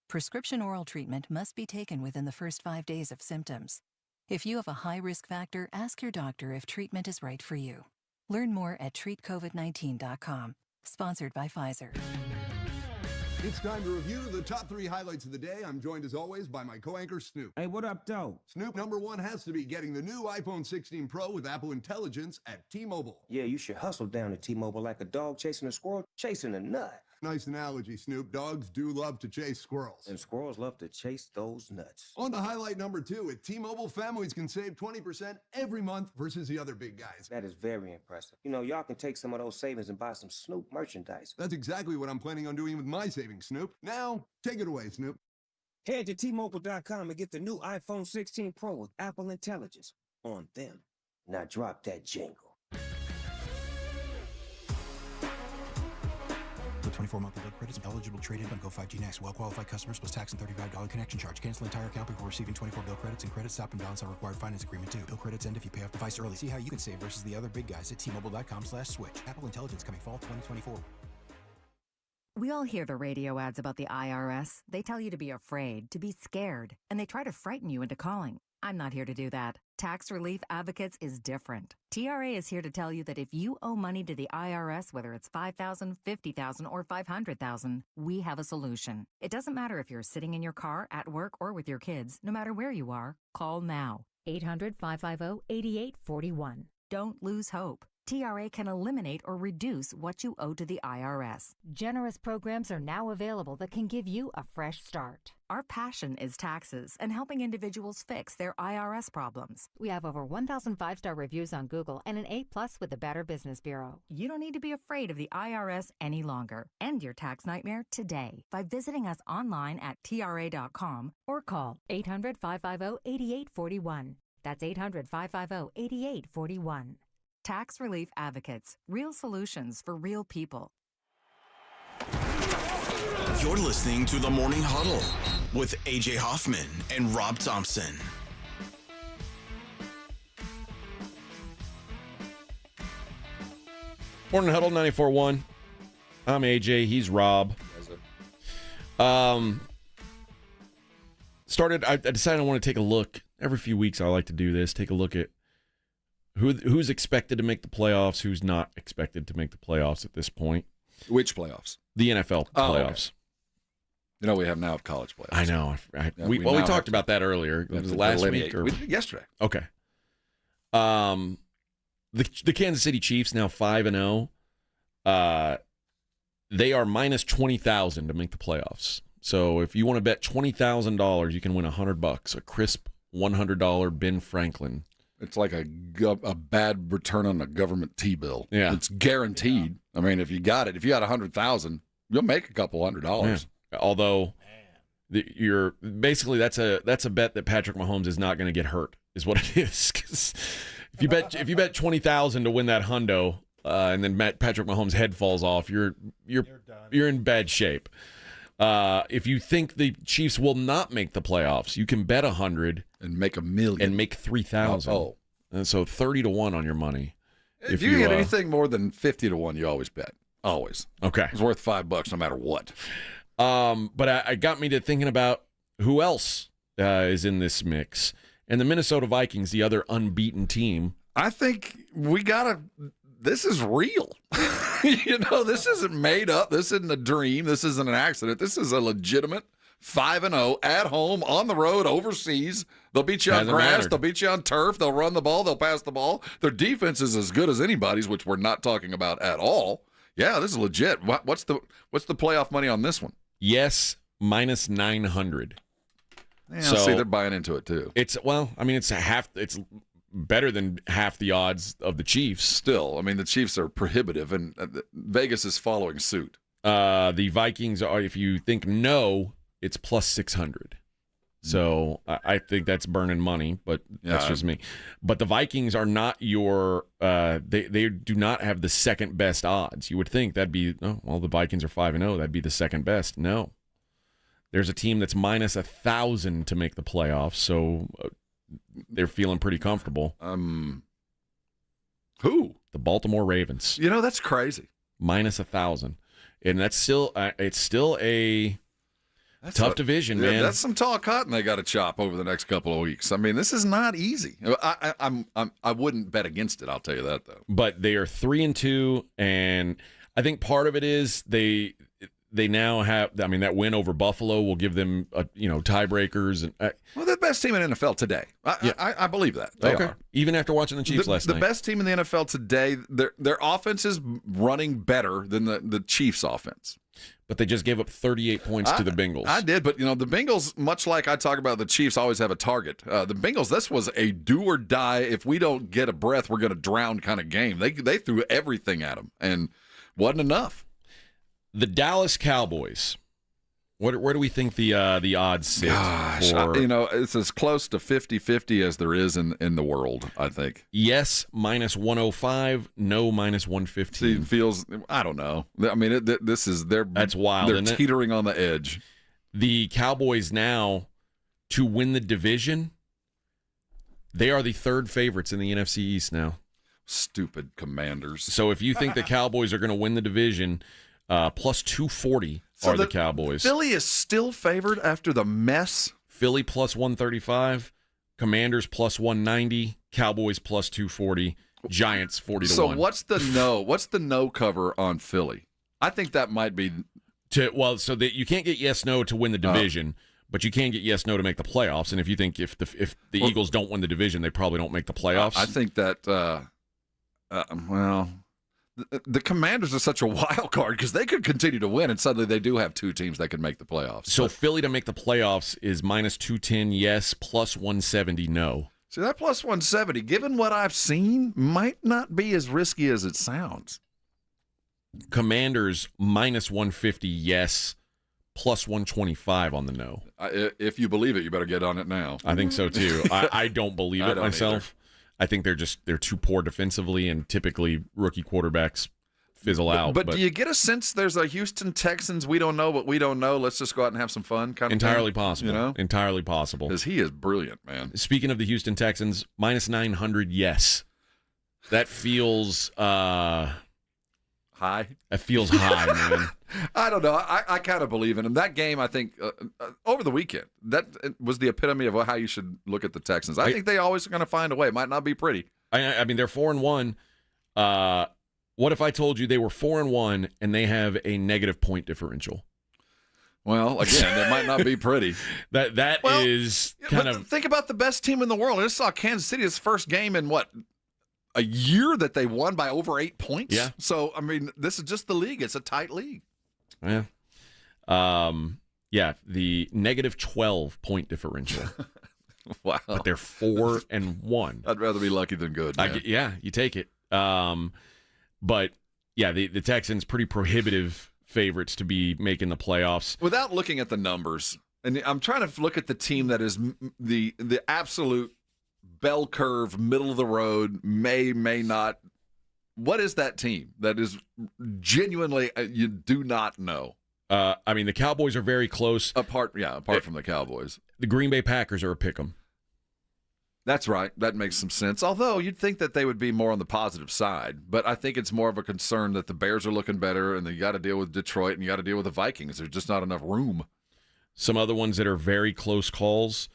Prescription oral treatment must be taken within the first 5 days of symptoms. If you have a high risk factor, ask your doctor if treatment is right for you. Learn more at treatcovid19.com. Sponsored by Pfizer. It's time to review the top 3 highlights of the day. I'm joined as always by my co-anchor Snoop. Hey, what up, though? Snoop, number 1 has to be getting the new iPhone 16 Pro with Apple Intelligence at T-Mobile. Yeah, you should hustle down to T-Mobile like a dog chasing a squirrel chasing a nut. Nice analogy, Snoop. Dogs do love to chase squirrels. And squirrels love to chase those nuts. On to highlight number 2. At T-Mobile, families can save 20% every month versus the other big guys. That is very impressive. You know, y'all can take some of those savings and buy some Snoop merchandise. That's exactly what I'm planning on doing with my savings, Snoop. Now, take it away, Snoop. Head to T-Mobile.com and get the new iPhone 16 Pro with Apple Intelligence on them. Now drop that jingle. With 24 monthly bill credits, eligible trade-in on Go 5G Next. Well-qualified customers plus tax and $35 connection charge. Cancel entire account before receiving 24 bill credits, and credit stop and balance on required finance agreement too. Bill credits end if you pay off device early. See how you can save versus the other big guys at T-Mobile.com/switch. Apple Intelligence coming fall 2024. We all hear the radio ads about the IRS. They tell you to be afraid, to be scared, and they try to frighten you into calling. I'm not here to do that. Tax Relief Advocates is different. TRA is here to tell you that if you owe money to the IRS, whether it's $5,000, $50,000, or $500,000, we have a solution. It doesn't matter if you're sitting in your car, at work, or with your kids. No matter where you are, call now. 800-550-8841. Don't lose hope. TRA can eliminate or reduce what you owe to the IRS. Generous programs are now available that can give you a fresh start. Our passion is taxes and helping individuals fix their IRS problems. We have over 1,000 5-star reviews on Google and an A+ with the Better Business Bureau. You don't need to be afraid of the IRS any longer. End your tax nightmare today by visiting us online at TRA.com or call 800-550-8841. That's 800-550-8841. Tax Relief Advocates. Real solutions for real people. You're listening to the Morning Huddle with AJ Hoffman and Rob Thompson. Morning Huddle 94.1. I'm AJ. He's Rob. I decided I want to take a look. Every few weeks I like to do this. Take a look at who's expected to make the playoffs, who's not expected to make the playoffs at this point. Which playoffs? The NFL playoffs. Okay. You know, we have now college playoffs. I know. We talked about that earlier. It was last week or yesterday. Okay. The Kansas City Chiefs now 5-0. They are minus 20,000 to make the playoffs. So if you want to bet $20,000, you can win $100, a crisp $100 Ben Franklin. It's like a bad return on a government T-bill. Yeah. It's guaranteed. I mean, if you got 100,000, you'll make a couple $100. Yeah. Although basically that's a bet that Patrick Mahomes is not going to get hurt, is what it is. 'Cause if you bet $20,000 to win that hundo, and then Patrick Mahomes' head falls off, you're in bad shape. If you think the Chiefs will not make the playoffs, you can bet 100 and make $1 million and make 3,000. Oh, and so 30-1 on your money. If you get anything more than 50-1, you always bet. Always. Okay. It's worth $5 no matter what. But it got me to thinking about who else is in this mix, and the Minnesota Vikings, the other unbeaten team. I think this is real. This isn't made up. This isn't a dream. This isn't an accident. This is a legitimate 5-0 at home, on the road, overseas. They'll beat you on grass. They'll beat you on turf. They'll run the ball. They'll pass the ball. Their defense is as good as anybody's, which we're not talking about at all. Yeah, this is legit. What's the playoff money on this one? Yes, minus 900. Yeah, see, they're buying into it too. It's better than half the odds of the Chiefs. Still, I mean, the Chiefs are prohibitive, and Vegas is following suit. The Vikings are, if you think no, it's plus 600. So I think that's burning money, but that's just me. But the Vikings are not they do not have the second best odds. You would think that'd be, the Vikings are 5-0. That'd be the second best. No. There's a team that's minus 1,000 to make the playoffs, so they're feeling pretty comfortable. Who? The Baltimore Ravens. That's crazy. Minus 1,000. And that's still it's still a tough division, man. That's some tall cotton they got to chop over the next couple of weeks. I mean, this is not easy. I wouldn't bet against it. I'll tell you that though. But they are 3-2, and I think part of it is they now have. I mean, that win over Buffalo will give them tiebreakers and. Well, they're the best team in the NFL today. I believe that. They are. Even after watching the Chiefs last night. The best team in the NFL today, their offense is running better than the Chiefs' offense. But they just gave up 38 points to the Bengals. I did, but the Bengals, much like I talk about the Chiefs, always have a target. The Bengals, this was a do or die. If we don't get a breath, we're going to drown kind of game. They threw everything at them, and wasn't enough. The Dallas Cowboys. Where do we think the odds sit? Gosh, it's as close to 50-50 as there is in the world, I think. Yes, minus 105. No, minus 115. See, it feels, I don't know. I mean, that's wild. They're teetering on the edge. The Cowboys now, to win the division, they are the third favorites in the NFC East now. Stupid Commanders. So if you think the Cowboys are going to win the division, plus 240 are the Cowboys. Philly is still favored after the mess. Philly plus 135. Commanders plus 190, Cowboys plus 240, Giants 40 to 1. So what's the no cover on Philly? I think that might be so that you can't get yes no to win the division, but you can get yes no to make the playoffs. And if you think if the Eagles don't win the division, they probably don't make the playoffs. I think that the Commanders are such a wild card because they could continue to win, and suddenly they do have two teams that could make the playoffs. So Philly to make the playoffs is minus 210 yes, plus 170 no. See, that plus 170, given what I've seen, might not be as risky as it sounds. Commanders minus 150 yes, plus 125 on the no. If you believe it, you better get on it now. I think so too. I don't believe it myself. Either. I think they're too poor defensively, and typically rookie quarterbacks fizzle out. But do you get a sense there's a Houston Texans we don't know what we don't know? Let's just go out and have some fun kind of entirely thing? Possible. You know? Entirely possible. Because he is brilliant, man. Speaking of the Houston Texans, minus 900 yes. That feels high. That feels high, man. I don't know. I kind of believe in him. That game, I think, over the weekend, that was the epitome of how you should look at the Texans. I think they always are going to find a way. It might not be pretty. I mean, they're 4-1. What if I told you they were 4-1 and they have a negative point differential? Well, again, it might not be pretty. That is kind of. Think about the best team in the world. I just saw Kansas City's first game in a year that they won by over 8 points. Yeah. So I mean, this is just the league. It's a tight league. Yeah. The negative 12 point differential. Wow. But they're 4-1. I'd rather be lucky than good, man. You take it. But yeah, the Texans pretty prohibitive favorites to be making the playoffs. Without looking at the numbers, and I'm trying to look at the team that is the absolute bell curve, middle of the road, may not. What is that team that is genuinely you do not know? I mean, the Cowboys are very close. Apart from the Cowboys. The Green Bay Packers are a pick'em. That's right. That makes some sense. Although you'd think that they would be more on the positive side, but I think it's more of a concern that the Bears are looking better, and you got to deal with Detroit and you got to deal with the Vikings. There's just not enough room. Some other ones that are very close calls.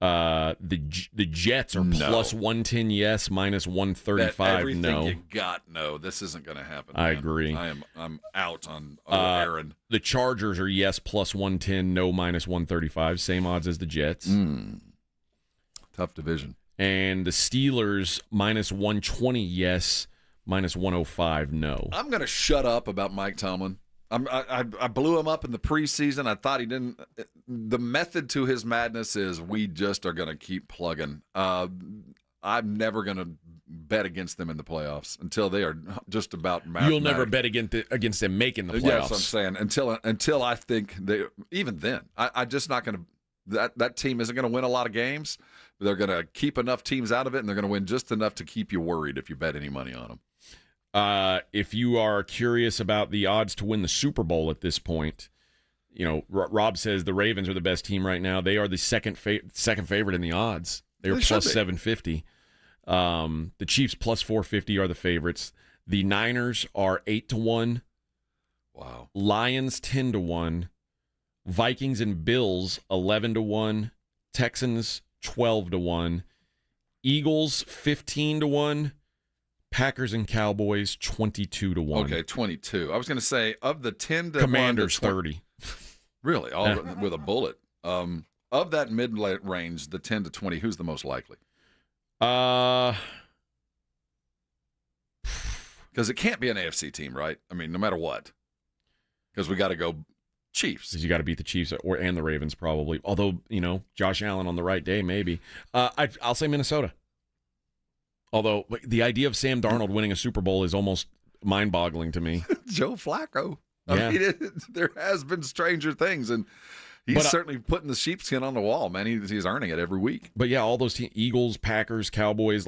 The Jets are plus 110 yes, minus 135 everything no. You got no. This isn't going to happen. I man. agree. I'm out on Aaron. The Chargers are yes plus 110, no minus 135. Same odds as the Jets. Tough division. And the Steelers minus 120 yes, minus 105 no. I'm going to shut up about Mike Tomlin. I blew him up in the preseason. I thought he didn't. The method to his madness is we just are going to keep plugging. I'm never going to bet against them in the playoffs until they are just about mathematic. You'll never bet against them making the playoffs. Yeah, that's what I'm saying. Until I think they, even then, I'm just not going to. That team isn't going to win a lot of games. But they're going to keep enough teams out of it, and they're going to win just enough to keep you worried if you bet any money on them. If you are curious about the odds to win the Super Bowl at this point, Rob says the Ravens are the best team right now. They are the second favorite in the odds. They are plus 750. The Chiefs plus 450 are the favorites. The Niners are 8-1. Wow. Lions 10-1. Vikings and Bills 11-1. Texans 12-1. Eagles 15-1. Packers and Cowboys 22-1. Okay, 22. I was going to say of the 10 to Commanders 1 to 30. Really, all with a bullet. Of that mid range, the 10 to 20, who's the most likely? Because it can't be an AFC team, right? I mean, no matter what. Because we got to go Chiefs. Because you got to beat the Chiefs and the Ravens probably. Although, Josh Allen on the right day, maybe. I'll say Minnesota. Although the idea of Sam Darnold winning a Super Bowl is almost mind-boggling to me. Joe Flacco. Yeah. I mean, there has been stranger things, and he's certainly putting the sheepskin on the wall, man. He's earning it every week. But yeah, all those teams, Eagles, Packers, Cowboys,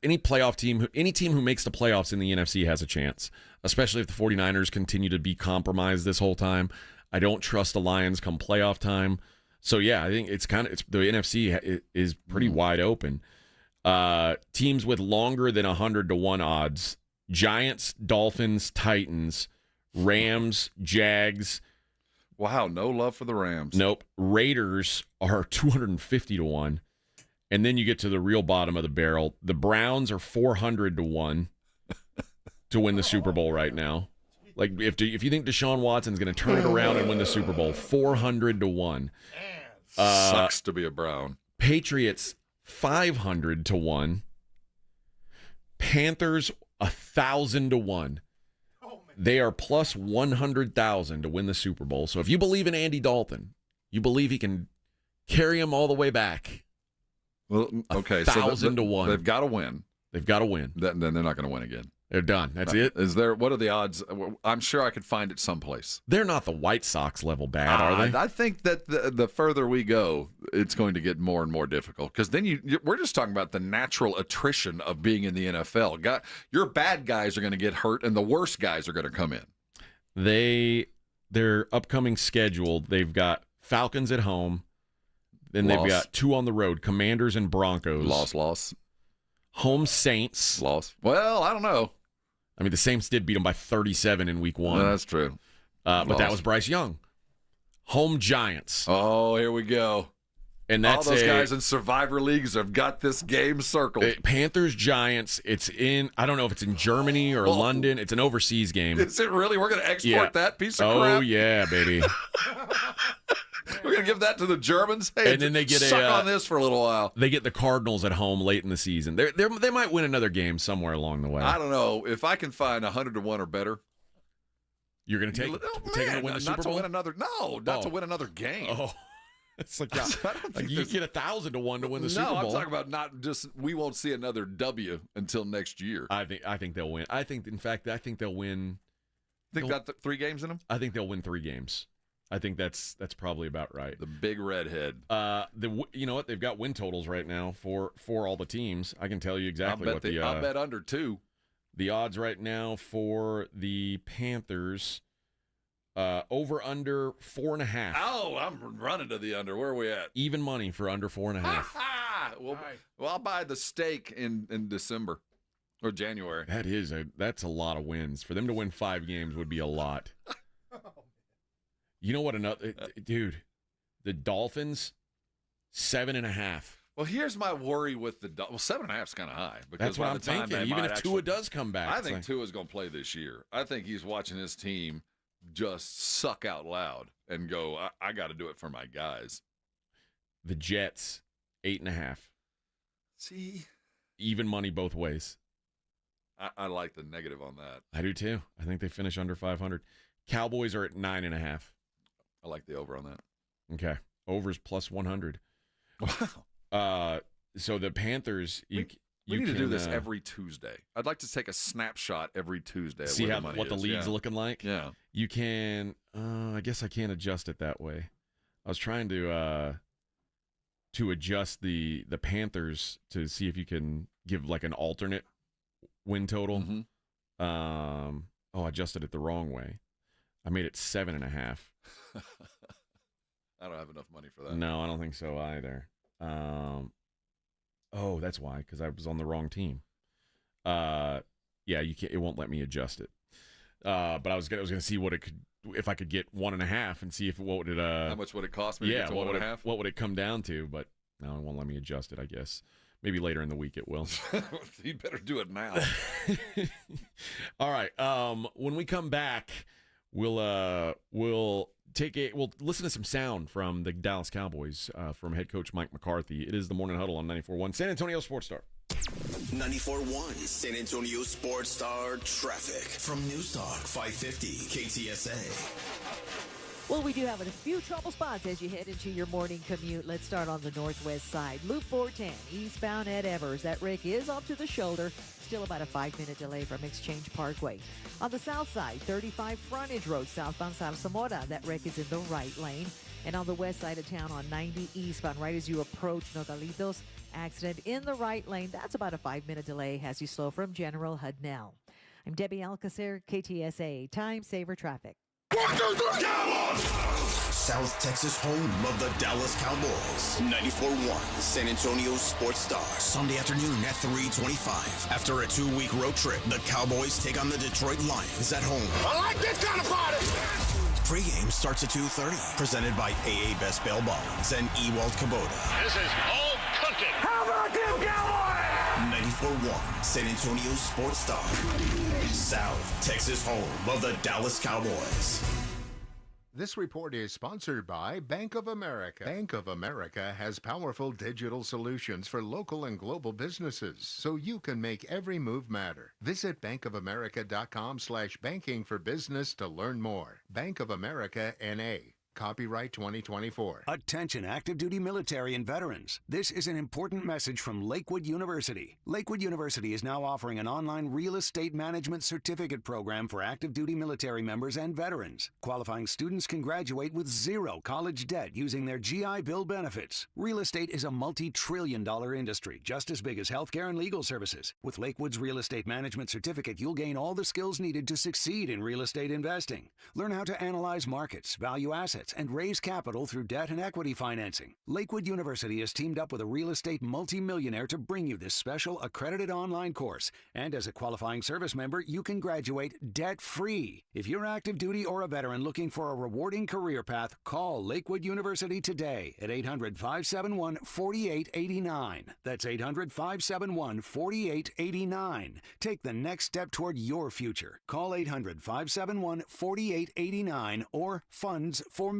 any playoff team, any team who makes the playoffs in the NFC has a chance, especially if the 49ers continue to be compromised this whole time. I don't trust the Lions come playoff time. So yeah, I think the NFC is pretty wide open. Teams with longer than 100-1 odds: Giants, Dolphins, Titans, Rams, Jags. Wow, no love for the Rams. Nope. Raiders are 250-1. And then you get to the real bottom of the barrel. The Browns are 400-1 to win the Super Bowl right now. Like, if you think Deshaun Watson's going to turn it around and win the Super Bowl, 400-1. Sucks to be a Brown. Patriots, 500-1. Panthers, 1,000-1. They are plus 100,000 to win the Super Bowl. So if you believe in Andy Dalton, you believe he can carry him all the way back. Well, okay, 1,000-1. They've got to win. They've got to win. Then they're not going to win again. They're done. That's it. What are the odds? I'm sure I could find it someplace. They're not the White Sox level bad, are they? I think that the further we go, it's going to get more and more difficult because then we're just talking about the natural attrition of being in the NFL. Your bad guys are going to get hurt, and the worst guys are going to come in. Their upcoming schedule, they've got Falcons at home, then they've got 2 on the road, Commanders and Broncos. Loss. Home Saints. Loss. Well, I don't know. I mean, the Saints did beat them by 37 in week 1. That's true. But that was Bryce Young. Home Giants. Oh, here we go. And that's all those guys in Survivor Leagues have got this game circled. Panthers, Giants. It's in, I don't know if it's in Germany or London. It's an overseas game. Is it really? We're going to export that piece of crap? Oh, yeah, baby. We're going to give that to the Germans? Hey, and then they get suck on this for a little while. They get the Cardinals at home late in the season. They might win another game somewhere along the way. I don't know. If I can find 100-1 or better. You're going to take them to win the Super Bowl? Not to win another game. Oh. It's like you get 1,000-1 to win the Super Bowl. No, I'm talking about not just we won't see another W until next year. I think they'll win. I think they'll win. Think got 3 games in them? I think they'll win 3 games. I think that's probably about right. The big redhead. You know what? They've got win totals right now for all the teams. I can tell you exactly I'll bet under 2. The odds right now for the Panthers. Over under 4.5. Oh, I'm running to the under. Where are we at? Even money for under 4.5. Well, I'll buy the steak in December or January. That's a lot of wins. For them to win 5 games would be a lot. You know what? Dude, the Dolphins 7.5. Well, here's my worry with the 7.5 is kind of high because that's what I'm thinking. Even if Tua does come back, I think Tua's going to play this year. I think he's watching his team just suck out loud and go, I got to do it for my guys. The Jets, 8.5. See? Even money both ways. I like the negative on that. I do too. I think they finish under 500. Cowboys are at 9.5. I like the over on that. Okay. Over's plus 100. Wow. So the Panthers, we need to do this every Tuesday. I'd like to take a snapshot every Tuesday. See what the league's looking like? Yeah. You can, I guess I can't adjust it that way. I was trying to adjust the Panthers to see if you can give like an alternate win total. Mm-hmm. I adjusted it the wrong way. I made it 7.5. I don't have enough money for that. No, I don't think so either. That's why, because I was on the wrong team. You can't. It won't let me adjust it. But I was gonna see if I could get 1.5 and see if what would it. How much would it cost me? To get to 1.5? What would it come down to? But no, it won't let me adjust it. I guess maybe later in the week it will. You better do it now. All right. When we come back, we'll listen to some sound from the Dallas Cowboys from head coach Mike McCarthy. It is the Morning Huddle on 94.1 San Antonio Sports Star. 94.1 San Antonio Sports Star traffic from News Talk 550 KTSA. Well, we do have a few trouble spots as you head into your morning commute. Let's start on the northwest side. Loop 410, eastbound at Evers. That wreck is off to the shoulder. Still about a 5-minute delay from Exchange Parkway. On the south side, 35 Frontage Road, southbound Zamora. That wreck is in the right lane. And on the west side of town on 90 eastbound, right as you approach Nogalitos, accident in the right lane. That's about a 5-minute delay as you slow from General Hudnell. I'm Debbie Alcacer, KTSA, Time Saver Traffic. South Texas home of the Dallas Cowboys. 94.1 San Antonio Sports Star. Sunday afternoon at 3:25. After a 2-week road trip, the Cowboys take on the Detroit Lions at home. I like this kind of party. Pre-game starts at 2:30. Presented by AA Best Bail Bonds and Ewald Kubota. This is all cooking. How about them Cowboys? 94.1 San Antonio Sports Talk. South Texas home of the Dallas Cowboys. This report is sponsored by Bank of America. Bank of America has powerful digital solutions for local and global businesses, so you can make every move matter. Visit bankofamerica.com/banking for business to learn more. Bank of America, N.A. Copyright 2024. Attention active duty military and veterans. This is an important message from Lakewood University. Lakewood University is now offering an online real estate management certificate program for active duty military members and veterans. Qualifying students can graduate with zero college debt using their GI Bill benefits. Real estate is a multi-trillion-dollar industry, just as big as healthcare and legal services. With Lakewood's real estate management certificate, you'll gain all the skills needed to succeed in real estate investing. Learn how to analyze markets, value assets, and raise capital through debt and equity financing. Lakewood University has teamed up with a real estate multimillionaire to bring you this special accredited online course. And as a qualifying service member, you can graduate debt-free. If you're active duty or a veteran looking for a rewarding career path, call Lakewood University today at 800-571-4889. That's 800-571-4889. Take the next step toward your future. Call 800-571-4889 or fundsformilitary.com.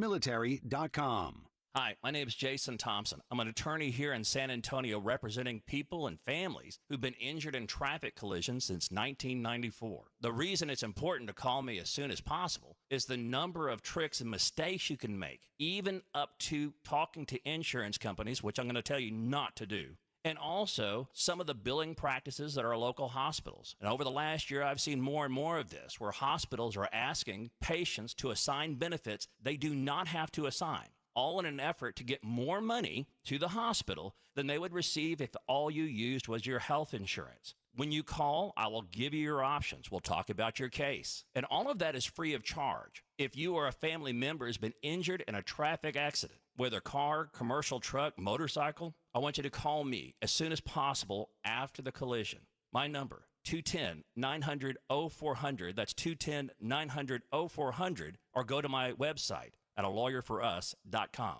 Hi, my name is Jason Thompson. I'm an attorney here in San Antonio representing people and families who've been injured in traffic collisions since 1994. The reason it's important to call me as soon as possible is the number of tricks and mistakes you can make, even up to talking to insurance companies, which I'm going to tell you not to do. And also some of the billing practices at our local hospitals. And over the last year, I've seen more and more of this, where hospitals are asking patients to assign benefits they do not have to assign, all in an effort to get more money to the hospital than they would receive if all you used was your health insurance. When you call, I will give you your options. We'll talk about your case. And all of that is free of charge. If you or a family member has been injured in a traffic accident, whether car, commercial truck, motorcycle, I want you to call me as soon as possible after the collision. My number, 210-900-0400. That's 210-900-0400. Or go to my website at alawyerforus.com.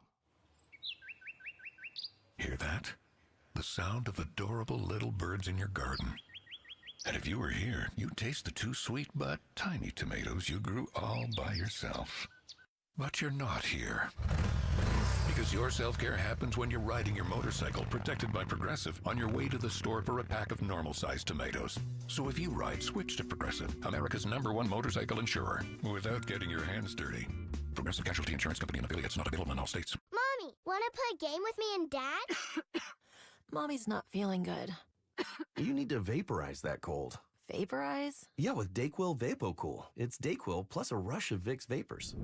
Hear that? The sound of adorable little birds in your garden. And if you were here, you'd taste the 2 sweet but tiny tomatoes you grew all by yourself. But you're not here. Because your self-care happens when you're riding your motorcycle, protected by Progressive, on your way to the store for a pack of normal-sized tomatoes. So if you ride, switch to Progressive, America's #1 motorcycle insurer, without getting your hands dirty. Progressive Casualty Insurance Company and affiliates, not available in all states. Mommy, want to play a game with me and Dad? Mommy's not feeling good. You need to vaporize that cold. Vaporize? Yeah, with Dayquil VapoCool. It's Dayquil plus a rush of Vicks vapors.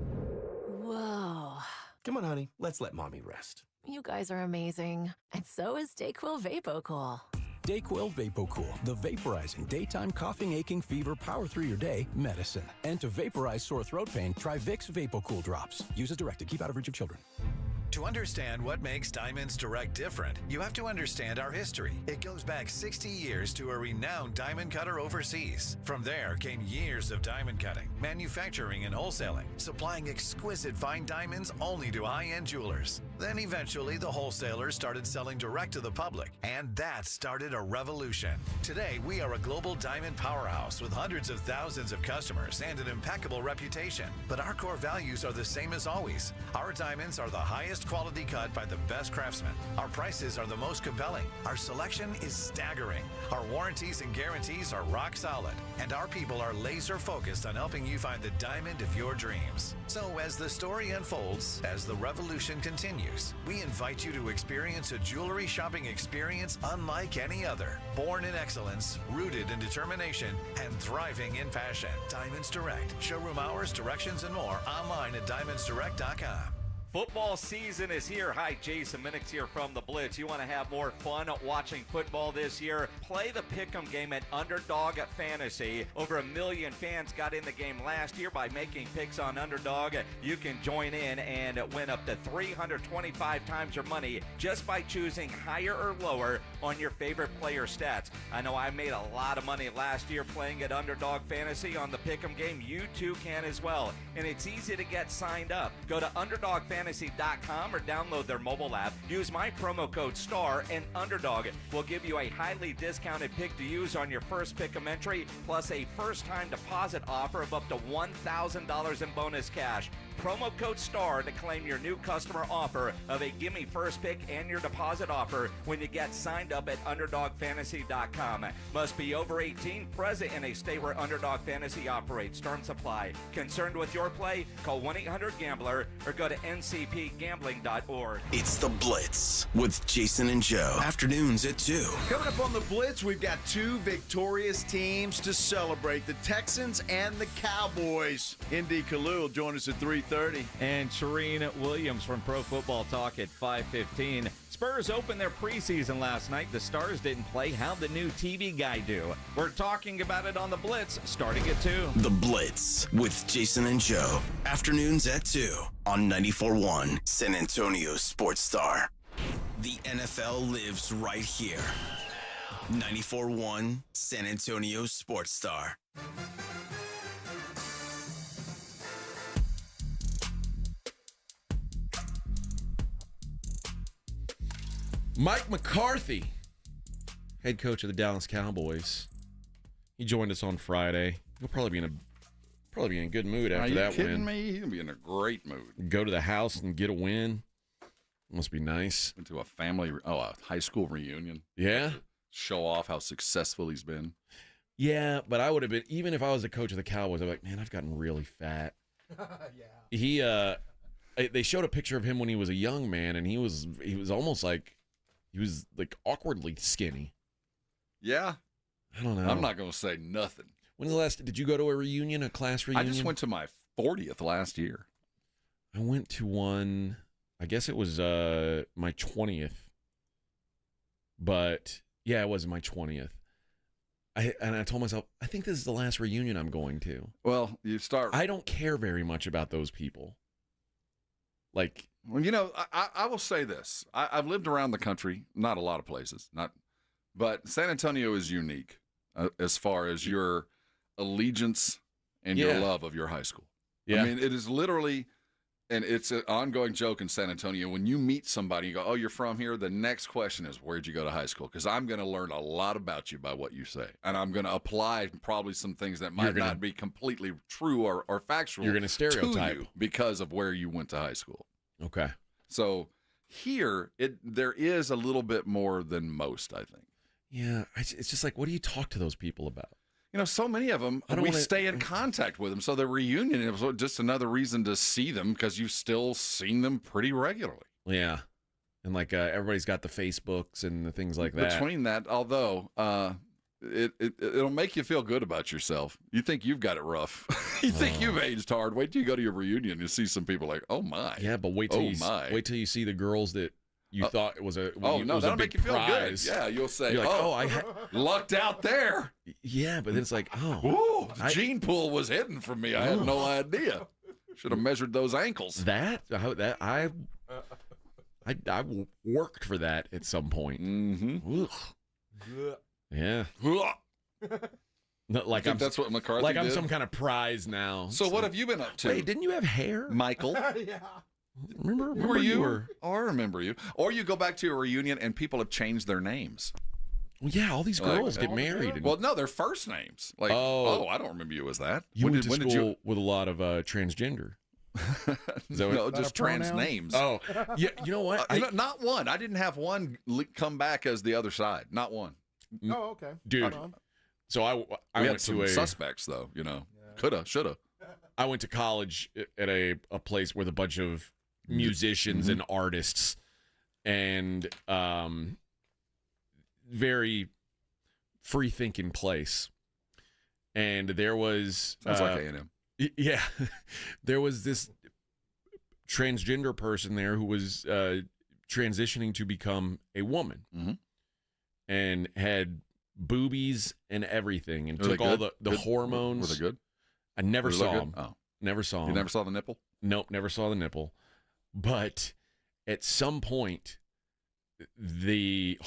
Whoa. Come on, honey. Let's let Mommy rest. You guys are amazing. And so is Dayquil VapoCool. Dayquil VapoCool, the vaporizing daytime coughing, aching, fever, power through your day medicine. And to vaporize sore throat pain, try Vicks VapoCool drops. Use as directed. Keep out of reach of children. To understand what makes Diamonds Direct different, you have to understand our history. It goes back 60 years to a renowned diamond cutter overseas. From there came years of diamond cutting, manufacturing and wholesaling, supplying exquisite fine diamonds only to high-end jewelers. Then eventually the wholesalers started selling direct to the public, and that started a revolution. Today, we are a global diamond powerhouse with hundreds of thousands of customers and an impeccable reputation. But our core values are the same as always. Our diamonds are the highest quality cut by the best craftsmen. Our prices are the most compelling. Our selection is staggering. Our warranties and guarantees are rock solid. And our people are laser focused on helping you find the diamond of your dreams. So as the story unfolds, as the revolution continues, we invite you to experience a jewelry shopping experience unlike any other. Born in excellence, rooted in determination, and thriving in passion. Diamonds Direct. Showroom hours, directions, and more online at diamondsdirect.com. Football season is here. Hi, Jason Minix here from The Blitz. You want to have more fun watching football this year? Play the Pick'em game at Underdog Fantasy. Over 1 million fans got in the game last year by making picks on Underdog. You can join in and win up to 325 times your money just by choosing higher or lower on your favorite player stats. I know I made a lot of money last year playing at Underdog Fantasy on the Pick'em game. You too can as well. And it's easy to get signed up. Go to Underdog Fantasy UnderdogFantasy.com or download their mobile app. Use my promo code STAR and Underdog will give you a highly discounted pick to use on your first pick-em entry, plus a first-time deposit offer of up to $1,000 in bonus cash. Promo code STAR to claim your new customer offer of a gimme first pick and your deposit offer when you get signed up at UnderdogFantasy.com. Must be over 18, present in a state where Underdog Fantasy operates. Terms apply. Concerned with your play? Call 1-800-GAMBLER or go to ncpgambling.org. It's The Blitz with Jason and Joe. Afternoons at 2. Coming up on The Blitz, we've got two victorious teams to celebrate, the Texans and the Cowboys. Indy Khalil join us at 3:30. And Shireen Williams from Pro Football Talk at 5:15. Spurs opened their preseason last night. The Stars didn't play. How'd the new TV guy do? We're talking about it on The Blitz, starting at 2. The Blitz with Jason and Joe. Afternoons at 2 on 94.1 San Antonio Sports Star. The NFL lives right here. 94.1 San Antonio Sports Star. Mike McCarthy, head coach of the Dallas Cowboys. He joined us on Friday. He'll probably be in a good mood after that win. Are you kidding me? He'll be in a great mood. Go to the house and get a win. Must be nice. Went to a high school reunion. Yeah. Show off how successful he's been. Yeah, but I would have been, even if I was the coach of the Cowboys, I'd be like, man, I've gotten really fat. Yeah. They showed a picture of him when he was a young man, and he was almost like, he was like awkwardly skinny. Yeah. I don't know. I'm not going to say nothing. When the last, did you go to a reunion, a class reunion? I just went to my 40th last year. I went to one, I guess it was my 20th. But yeah, it was my 20th. And I told myself, I think this is the last reunion I'm going to. Well, I don't care very much about those people. Like, well, you know, I will say this. I've lived around the country, not a lot of places, but San Antonio is unique as far as your allegiance and your love of your high school. Yeah. I mean, it is literally, and it's an ongoing joke in San Antonio. When you meet somebody, you go, oh, you're from here? The next question is, where'd you go to high school? Because I'm going to learn a lot about you by what you say. And I'm going to apply probably some things that might not be completely true or factual. You're going to stereotype you because of where you went to high school. Okay. So here, there is a little bit more than most, I think. Yeah, it's just like, what do you talk to those people about? You know, so many of them, we stay in contact with them. So the reunion is just another reason to see them because you've still seen them pretty regularly. Yeah. And like everybody's got the Facebooks and the things like that. Between that, although it'll make you feel good about yourself. You think you've got it rough. You think you've aged hard. Wait till you go to your reunion and see some people like, oh my. Yeah, but wait till you see the girls that you thought it was a that'll make you feel prize. Good. Yeah, you'll say, you're like, I lucked out there. Yeah, but then it's like, the gene pool was hidden from me. I had no idea. Should have measured those ankles. I worked for that at some point. Mm-hmm. Yeah. Like that's what McCarthy Like did? I'm some kind of prize now. So what have you been up to? Wait, didn't you have hair, Michael? Yeah. Remember Who were you? Oh, I remember you. Or you go back to a reunion and people have changed their names. Well, yeah, all these girls get married. Well, no, their first names. Like, I don't remember you as that. You went to school with a lot of transgender. No, just trans names. Oh, yeah. You know what? Not one. I didn't have one come back as the other side. Not one. Oh, okay. Dude. So I went to suspects though. You know, coulda, shoulda. I went to college at a place with a bunch of musicians and artists, and very free thinking place. And there was sounds like A&M. Yeah, there was this transgender person there who was transitioning to become a woman, and had boobies and everything, and took all the hormones. Were they good? I never saw them. Oh, never saw them. You never saw the nipple? Nope, never saw the nipple. But at some point, the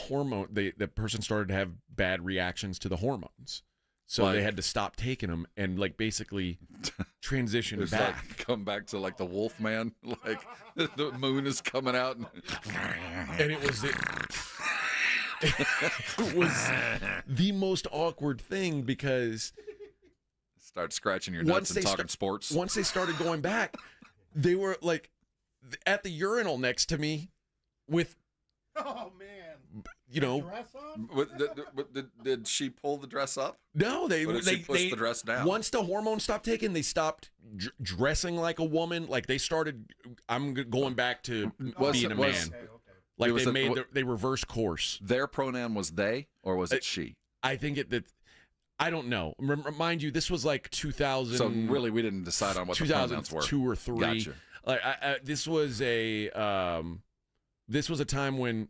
person started to have bad reactions to the hormones. So they had to stop taking them and like basically transition back. Like, come back to like the Wolf Man, like the moon is coming out, and it was the most awkward thing because start scratching your nuts and talking sports. Once they started going back, they were like at the urinal next to me with. Oh man. Dress on? Did she pull the dress up? No, they pushed the dress down. Once the hormones stopped taking, they stopped dressing like a woman. Like they started. I'm going back to being a man. Like they reversed course. Their pronoun was they, or was it she? I think I don't know. Mind you, this was like 2000. So really, we didn't decide on what the pronouns were. 2002 or 3. Gotcha. Like this was a time when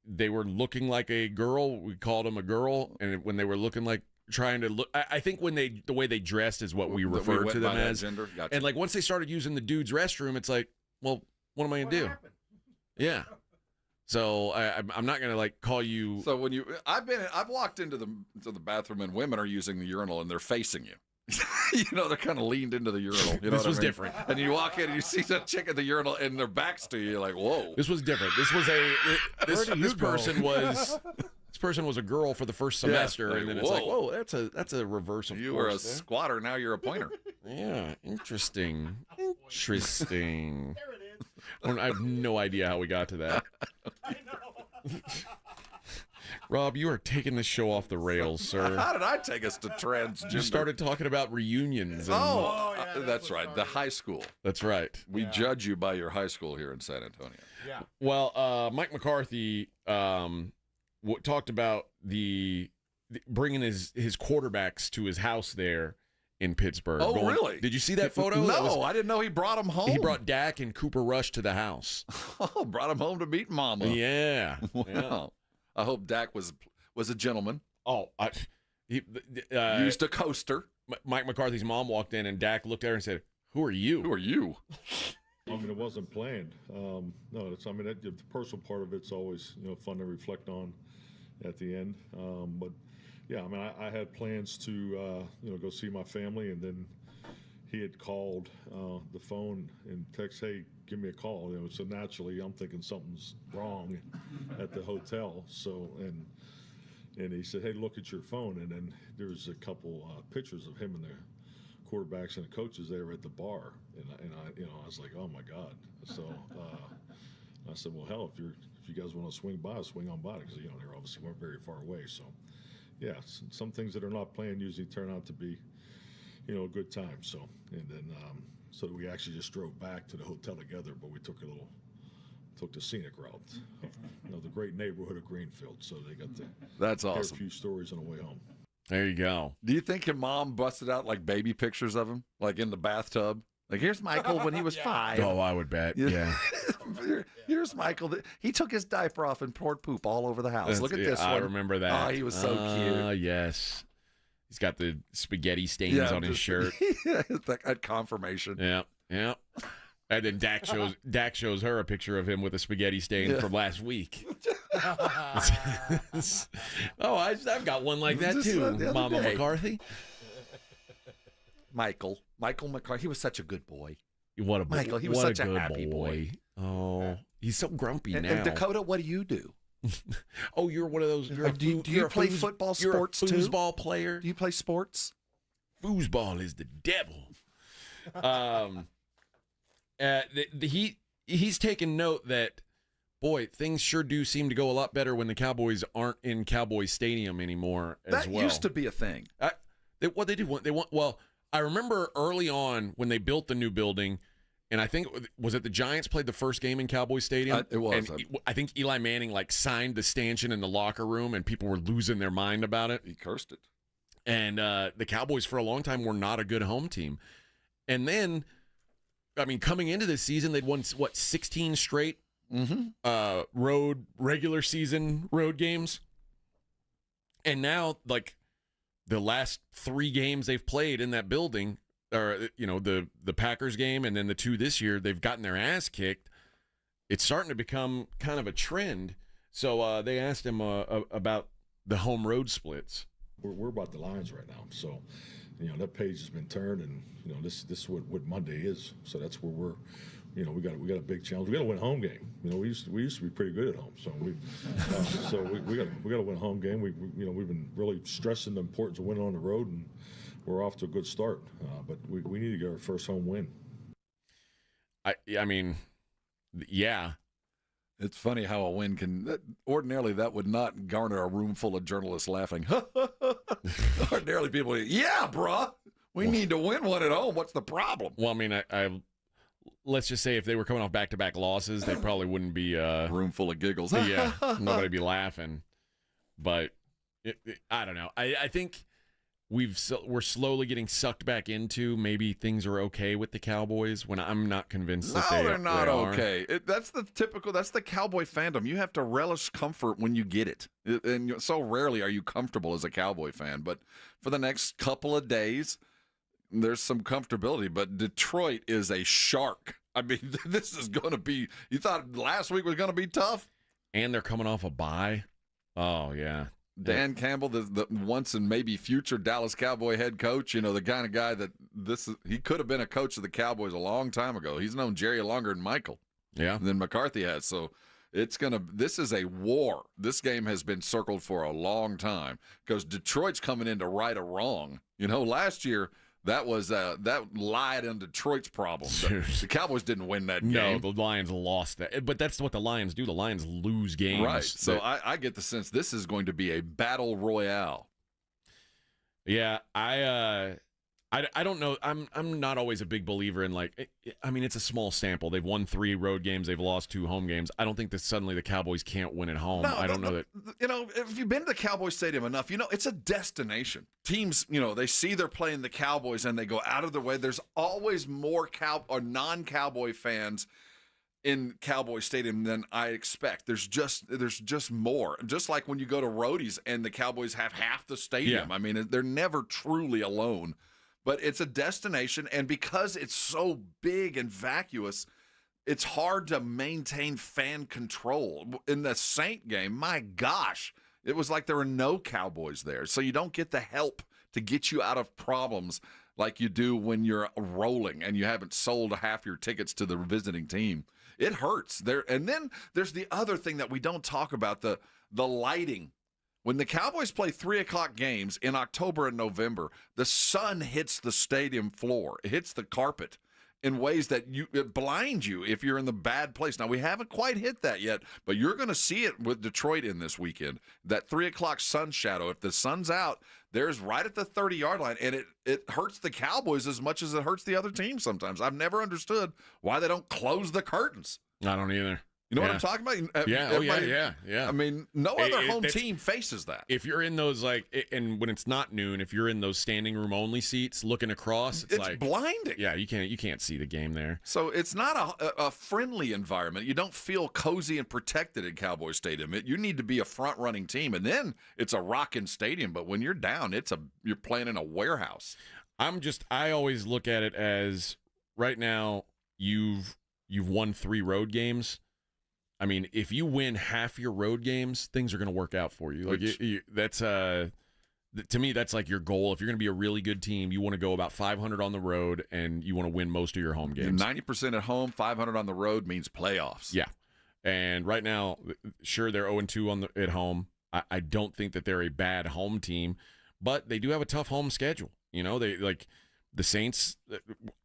they were looking like a girl, we called them a girl, and when they were looking like trying to look, I think the way they dressed is what we referred to them as. Gender. Gotcha. And like once they started using the dude's restroom, it's like, well, what am I gonna do? Happened? Yeah. So I'm not gonna like call you. So when I've walked into the bathroom and women are using the urinal and they're facing you. They're kind of leaned into the urinal. This was different. And you walk in and you see that chick at the urinal and their backs to you. You're like, whoa. This was different. This was this person was a girl for the first semester, like, and then it's like, whoa, that's a reverse of you course. were a squatter, now you're a pointer. Yeah, interesting. There it is. I have no idea how we got to that. I know. Rob, you are taking this show off the rails, sir. How did I take us to transgender? You started talking about reunions. That's right. The high school. That's right. We judge you by your high school here in San Antonio. Yeah. Well, Mike McCarthy talked about bringing his quarterbacks to his house there in Pittsburgh. Oh, really? Did you see that photo? No, I didn't know he brought them home. He brought Dak and Cooper Rush to the house. Oh, brought them home to meet Mama. Yeah. Wow. Yeah. I hope Dak was a gentleman. Oh, he used a coaster. Mike McCarthy's mom walked in, and Dak looked at her and said, "Who are you?" Who are you? It wasn't planned. No, the personal part of it's always fun to reflect on at the end. But yeah, I had plans to go see my family, and then he had called the phone and text, "Hey, give me a call." So naturally, I'm thinking something's wrong at the hotel. So and he said, "Hey, look at your phone." And then there's a couple pictures of him and the quarterbacks and the coaches there at the bar. And I was like, "Oh my God!" So I said, "Well, hell, if you guys want to swing by, swing on by," because they obviously weren't very far away. So yeah, some things that are not planned usually turn out to be a good time. So, and then, so we actually just drove back to the hotel together, but we took the scenic route, the great neighborhood of Greenfield. So they got to That's hear awesome. a few stories on the way home. There you go. Do you think your mom busted out like baby pictures of him, like in the bathtub? Like, here's Michael when he was 5. Oh, I would bet. Yeah. Here's Michael. He took his diaper off and poured poop all over the house. Look at this one. I remember that. Oh, he was so cute. Yes. He's got the spaghetti stains on his shirt. That confirmation. Yeah, yeah. And then Dak shows her a picture of him with a spaghetti stain from last week. Oh, I've got one like that too, Mama McCarthy. Michael McCarthy. He was such a good boy. What a boy. Michael. He was such a happy boy. Oh, he's so grumpy now. And Dakota, what do you do? Oh, you're one of those. Do you play football sports too? You're a foosball player. Do you play sports? Foosball is the devil. He's taken note that, boy, things sure do seem to go a lot better when the Cowboys aren't in Cowboy Stadium anymore. That used to be a thing. What they do? Well, I remember early on when they built the new building. And I think, was it the Giants played the first game in Cowboy Stadium? It was. And I think Eli Manning signed the stanchion in the locker room, and people were losing their mind about it. He cursed it. And the Cowboys for a long time were not a good home team. And then, coming into this season, they'd won 16 straight regular season road games. And now, the last 3 games they've played in that building, or the Packers game and then the 2 this year, they've gotten their ass kicked. It's starting to become kind of a trend. So they asked him about the home road splits, We're about the Lions right now, so that page has been turned, and this is what Monday is. So that's where we're. We got a big challenge. We got to win a home game. We used to be pretty good at home, so we got to win a home game. We've been really stressing the importance of winning on the road, and we're off to a good start. But we need to get our first home win. I mean, yeah. It's funny how a win can ordinarily that would not garner a room full of journalists laughing. Ordinarily people, yeah, bruh, we need to win one at home. What's the problem? Well, I mean, I let's just say if they were coming off back-to-back losses, they probably wouldn't be room full of giggles. Yeah, nobody'd be laughing. But I don't know. I think we're slowly getting sucked back into maybe things are okay with the Cowboys when I'm not convinced that they're not are. okay. That's the Cowboy fandom. You have to relish comfort when you get it. And so rarely are you comfortable as a Cowboy fan. But for the next couple of days, there's some comfortability. But Detroit is a shark. I mean, this is going to be – you thought last week was going to be tough? And they're coming off a bye. Oh, yeah. Dan Campbell, the once and maybe future Dallas Cowboy head coach, the kind of guy that he could have been a coach of the Cowboys a long time ago. He's known Jerry longer than Michael. Yeah. Than McCarthy has. So this is a war. This game has been circled for a long time because Detroit's coming in to right a wrong. Last year that was that lied in Detroit's problem. The Cowboys didn't win that game. No, the Lions lost that. But that's what the Lions do. The Lions lose games. Right. So I get the sense this is going to be a battle royale. Yeah, I don't know. I'm not always a big believer in it's a small sample. They've won 3 road games. They've lost 2 home games. I don't think that suddenly the Cowboys can't win at home. I don't know that. If you've been to the Cowboys Stadium enough, it's a destination. Teams, they see they're playing the Cowboys and they go out of their way. There's always more non-Cowboy fans in Cowboy Stadium than I expect. There's just more. Just like when you go to roadies and the Cowboys have half the stadium. Yeah. I mean, they're never truly alone. But it's a destination, and because it's so big and vacuous, it's hard to maintain fan control. In the Saint game, my gosh, it was like there were no Cowboys there. So you don't get the help to get you out of problems like you do when you're rolling and you haven't sold half your tickets to the visiting team. It hurts. And then there's the other thing that we don't talk about, the lighting. When the Cowboys play 3 o'clock games in October and November, the sun hits the stadium floor. It hits the carpet in ways that it blinds you if you're in the bad place. Now, we haven't quite hit that yet, but you're going to see it with Detroit in this weekend. That 3 o'clock sun shadow, if the sun's out, there's right at the 30-yard line, and it hurts the Cowboys as much as it hurts the other team sometimes. I've never understood why they don't close the curtains. I don't either. You know what I'm talking about? Yeah, yeah. I mean, no other home team faces that. If you're in those, and when it's not noon, if you're in those standing room only seats looking across, it's like blinding. Yeah, you can't see the game there. So it's not a friendly environment. You don't feel cozy and protected in Cowboy Stadium. You need to be a front-running team, and then it's a rocking stadium. But when you're down, you're playing in a warehouse. I always look at it as right now you've won 3 road games. I mean, if you win half your road games, things are going to work out for you. That's to me, that's like your goal. If you're going to be a really good team, you want to go about 500 on the road, and you want to win most of your home games. 90% at home, 500 on the road means playoffs. Yeah, and right now, sure, they're 0-2 at home. I don't think that they're a bad home team, but they do have a tough home schedule. The Saints,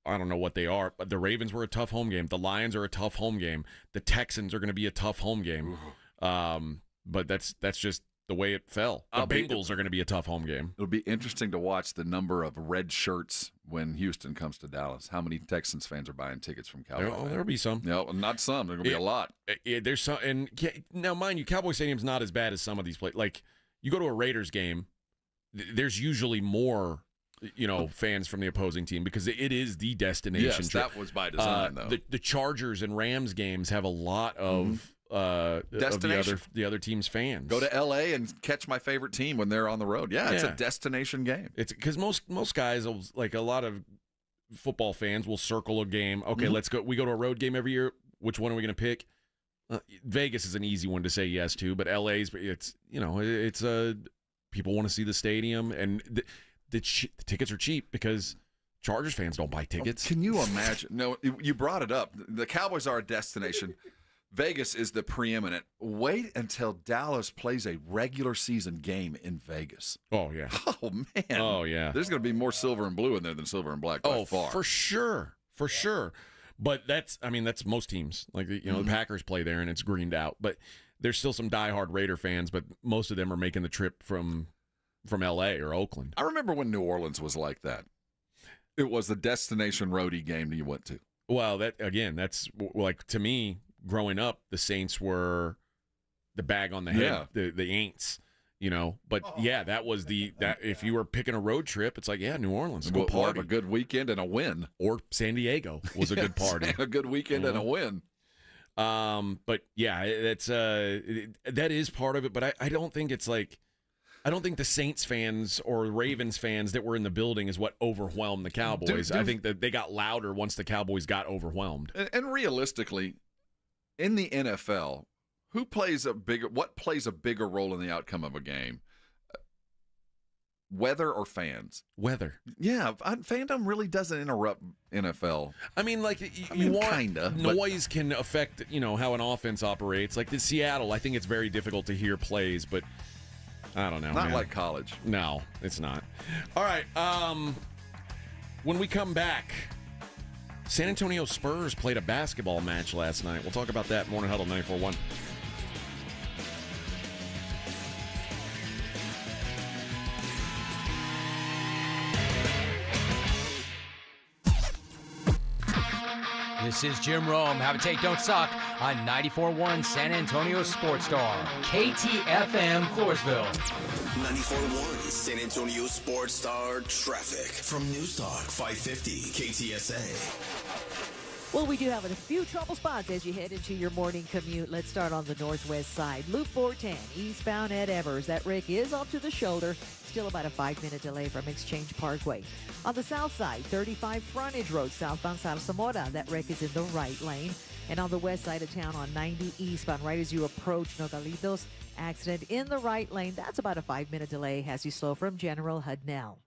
I don't know what they are, but the Ravens were a tough home game. The Lions are a tough home game. The Texans are going to be a tough home game. But that's just the way it fell. The Bengals are going to be a tough home game. It'll be interesting to watch the number of red shirts when Houston comes to Dallas. How many Texans fans are buying tickets from Cowboys? There'll be some. No, not some. There's going to be a lot. There's some, and now mind you, Cowboy Stadium's not as bad as some of these places. Like you go to a Raiders game, there's usually more fans from the opposing team because it is the destination. Yes, that was by design, though. The Chargers and Rams games have a lot of destination. Of the other team's fans. Go to L.A. and catch my favorite team when they're on the road. Yeah, it's a destination game. It's because most guys, like a lot of football fans, will circle a game. Okay, let's go. We go to a road game every year. Which one are we going to pick? Vegas is an easy one to say yes to, but L.A.'s it's people want to see the stadium, and the tickets are cheap because Chargers fans don't buy tickets. Can you imagine? No, you brought it up. The Cowboys are a destination. Vegas is the preeminent. Wait until Dallas plays a regular season game in Vegas. Oh, yeah. Oh, man. Oh, yeah. There's going to be more silver and blue in there than silver and black by far. For sure. For sure. But that's most teams. Like, the Packers play there and it's greened out. But there's still some diehard Raider fans, but most of them are making the trip from L.A. or Oakland. I remember when New Orleans was like that. It was the destination roadie game that you went to. Well, that's like, to me, growing up, the Saints were the bag on the head, the Aints, But that was that if you were picking a road trip, it's like, New Orleans, go party, a good weekend and a win, or San Diego was a good party, a good weekend and a win. But that's that is part of it. But I don't think it's like. I don't think the Saints fans or Ravens fans that were in the building is what overwhelmed the Cowboys. I think that they got louder once the Cowboys got overwhelmed. And realistically, in the NFL, what plays a bigger role in the outcome of a game? Weather or fans? Weather. Yeah, fandom really doesn't interrupt NFL. Kinda. Noise can affect, how an offense operates. Like the Seattle, I think it's very difficult to hear plays, but I don't know. Not like college. No, it's not. All right. When we come back, San Antonio Spurs played a basketball match last night. We'll talk about that. Morning Huddle 94.1. This is Jim Rome. Have a take, don't suck on 94.1 San Antonio Sports Star. KTFM Floresville. 94.1 San Antonio Sports Star traffic from News Talk 550 KTSA. Well, we do have a few trouble spots as you head into your morning commute. Let's start on the northwest side. Loop 410, eastbound at Evers. That wreck is off to the shoulder. Still about a 5-minute delay from Exchange Parkway. On the south side, 35 Frontage Road, southbound Zamora. That wreck is in the right lane. And on the west side of town on 90 eastbound, right as you approach Nogalitos, accident in the right lane. That's about a 5-minute delay as you slow from General Hudnell.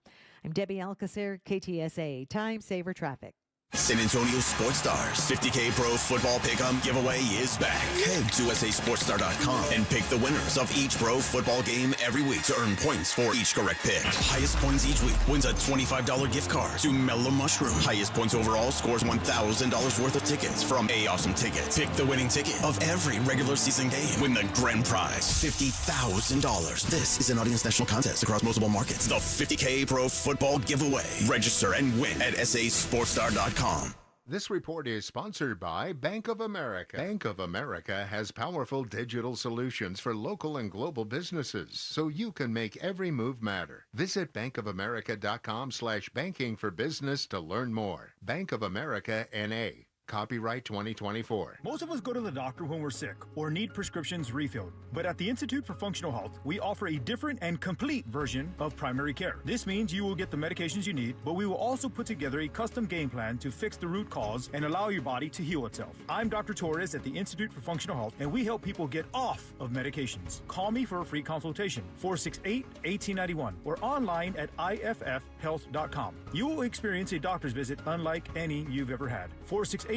I'm Debbie Alcacer, KTSA, Time Saver Traffic. San Antonio Sports Stars 50K Pro Football Pick'em giveaway is back. Head to sasportstar.com and pick the winners of each pro football game every week to earn points for each correct pick. Highest points each week wins a $25 gift card to Mellow Mushroom. Highest points overall scores $1,000 worth of tickets from A Awesome Tickets. Pick the winning ticket of every regular season game. Win the grand prize, $50,000. This is an Audience National contest across multiple markets. The 50K Pro Football Giveaway. Register and win at sasportstar.com. This report is sponsored by Bank of America. Bank of America has powerful digital solutions for local and global businesses, so you can make every move matter. Visit bankofamerica.com/banking for business to learn more. Bank of America, N.A. Copyright 2024. Most of us go to the doctor when we're sick or need prescriptions refilled. But at the Institute for Functional Health, we offer a different and complete version of primary care. This means you will get the medications you need, but we will also put together a custom game plan to fix the root cause and allow your body to heal itself. I'm Dr. Torres at the Institute for Functional Health, and we help people get off of medications. Call me for a free consultation, 468-1891, or online at iffhealth.com. You will experience a doctor's visit unlike any you've ever had. 468-1891.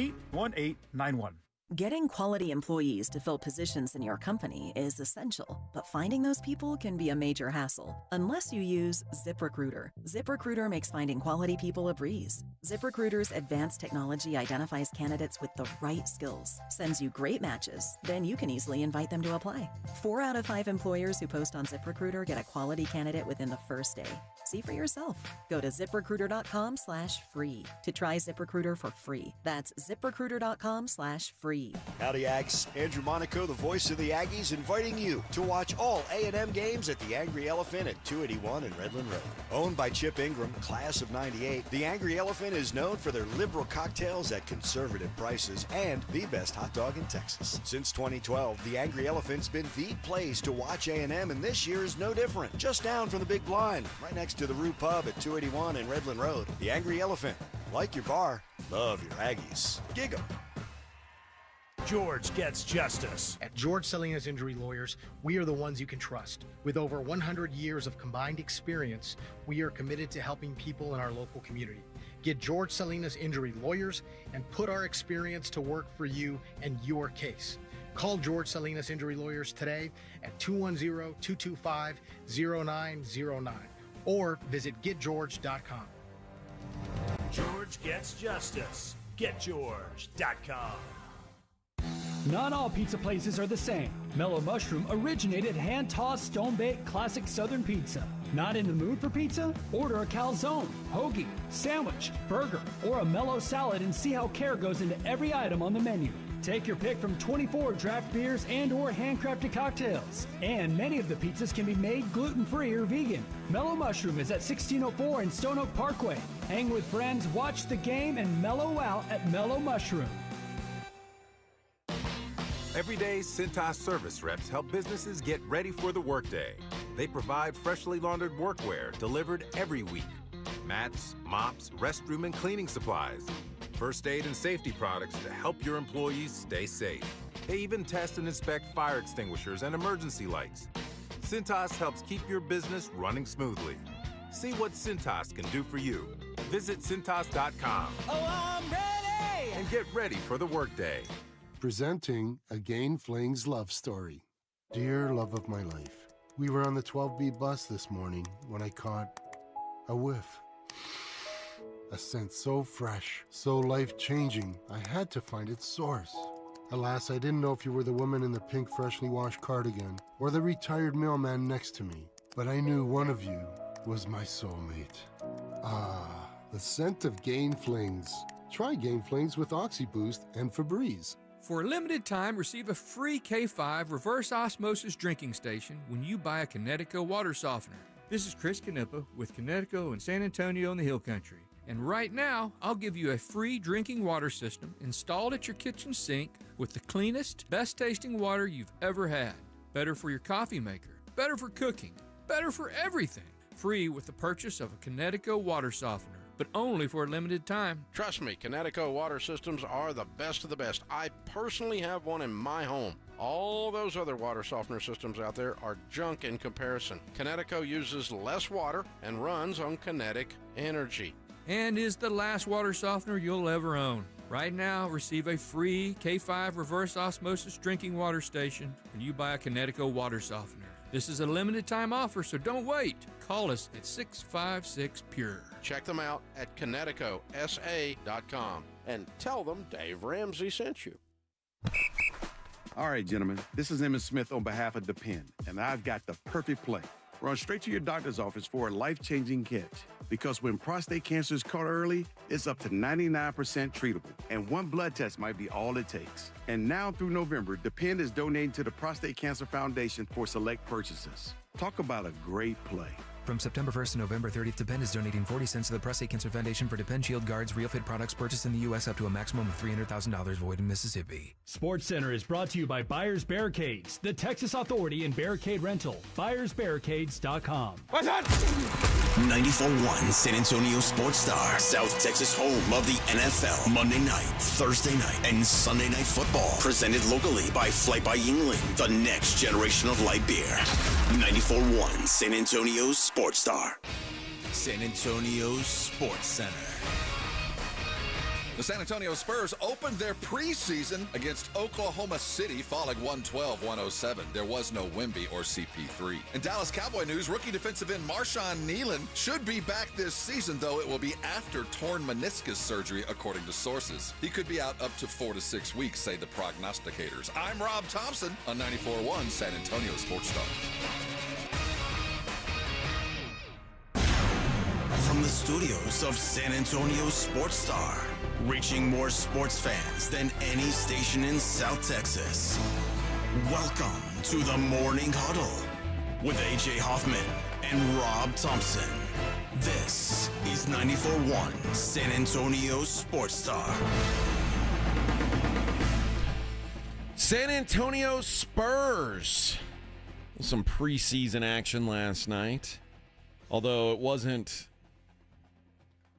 Getting quality employees to fill positions in your company is essential, but finding those people can be a major hassle unless you use ZipRecruiter. ZipRecruiter makes finding quality people a breeze. ZipRecruiter's advanced technology identifies candidates with the right skills, sends you great matches, then you can easily invite them to apply. 4 out of 5 employers who post on ZipRecruiter get a quality candidate within the first day. See for yourself. Go to ZipRecruiter.com/free to try ZipRecruiter for free. That's ZipRecruiter.com/free. Howdy, Ags. Andrew Monaco, the voice of the Aggies, inviting you to watch all A&M games at the Angry Elephant at 281 and Redland Road. Owned by Chip Ingram, class of '98, the Angry Elephant is known for their liberal cocktails at conservative prices and the best hot dog in Texas. Since 2012, the Angry Elephant's been the place to watch A&M, and this year is no different. Just down from the Big Blind, right next to the Rue Pub at 281 and Redland Road. The Angry Elephant. Like your bar, love your Aggies. Gig 'em. George Gets Justice. At George Salinas Injury Lawyers, we are the ones you can trust. With over 100 years of combined experience, we are committed to helping people in our local community. Get George Salinas Injury Lawyers and put our experience to work for you and your case. Call George Salinas Injury Lawyers today at 210-225-0909 or visit getgeorge.com. George Gets Justice. GetGeorge.com. Not all pizza places are the same. Mellow Mushroom originated hand-tossed, stone-baked classic Southern pizza. Not in the mood for pizza? Order a calzone, hoagie, sandwich, burger, or a mellow salad and see how care goes into every item on the menu. Take your pick from 24 draft beers and or handcrafted cocktails. And many of the pizzas can be made gluten-free or vegan. Mellow Mushroom is at 1604 in Stone Oak Parkway. Hang with friends, watch the game, and mellow out at Mellow Mushroom. Every day, Cintas service reps help businesses get ready for the workday. They provide freshly laundered workwear delivered every week. Mats, mops, restroom and cleaning supplies. First aid and safety products to help your employees stay safe. They even test and inspect fire extinguishers and emergency lights. Cintas helps keep your business running smoothly. See what Cintas can do for you. Visit Cintas.com. Oh, I'm ready! And get ready for the workday. Presenting Again Fling's love story. Dear love of my life, we were on the 12B bus this morning when I caught a whiff. A scent so fresh, so life-changing, I had to find its source. Alas, I didn't know if you were the woman in the pink freshly washed cardigan or the retired mailman next to me, but I knew one of you was my soulmate. Ah, the scent of Gain Flings. Try Gain Flings with OxyBoost and Febreze. For a limited time, receive a free K5 reverse osmosis drinking station when you buy a Connecticut water softener. This is Chris Canepa with Connecticut and San Antonio in the Hill Country. And right now, I'll give you a free drinking water system installed at your kitchen sink with the cleanest, best-tasting water you've ever had. Better for your coffee maker, better for cooking, better for everything. Free with the purchase of a Connecticut water softener, but only for a limited time. Trust me, Connecticut water systems are the best of the best. I personally have one in my home. All those other water softener systems out there are junk in comparison. Connecticut uses less water and runs on kinetic energy. And is the last water softener you'll ever own. Right now, receive a free K5 reverse osmosis drinking water station when you buy a Connecticut water softener. This is a limited time offer, so don't wait. Call us at 656-PURE. Check them out at ConnecticutSA.com and tell them Dave Ramsey sent you. All right, gentlemen, this is Emmett Smith on behalf of Depend, and I've got the perfect play. Run straight to your doctor's office for a life-changing catch. Because when prostate cancer is caught early, it's up to 99% treatable. And one blood test might be all it takes. And now through November, Depend is donating to the Prostate Cancer Foundation for select purchases. Talk about a great play. From September 1st to November 30th, Depend is donating 40 cents to the Prostate Cancer Foundation for Depend Shield Guards RealFit products purchased in the U.S. up to a maximum of $300,000 void in Mississippi. Sports Center is brought to you by Buyers Barricades, the Texas authority in barricade rental. BuyersBarricades.com. What's that? 94.1 San Antonio Sports Star, South Texas home of the NFL. Monday night, Thursday night, and Sunday night football. Presented locally by Flight by Yingling, the next generation of light beer. 94.1 San Antonio Sports Star. San Antonio Sports Center. The San Antonio Spurs opened their preseason against Oklahoma City, falling 112-107. There was no Wemby or CP3. In Dallas Cowboy news, rookie defensive end Marshawn Nealon should be back this season, though it will be after torn meniscus surgery, according to sources. He could be out up to 4 to 6 weeks, say the prognosticators. I'm Rob Thompson on 94.1 San Antonio Sports Star. From the studios of San Antonio Sports Star, reaching more sports fans than any station in South Texas. Welcome to the Morning Huddle with AJ Hoffman and Rob Thompson. This is 94.1 San Antonio Sports Star. San Antonio Spurs. Some preseason action last night. Although it wasn't,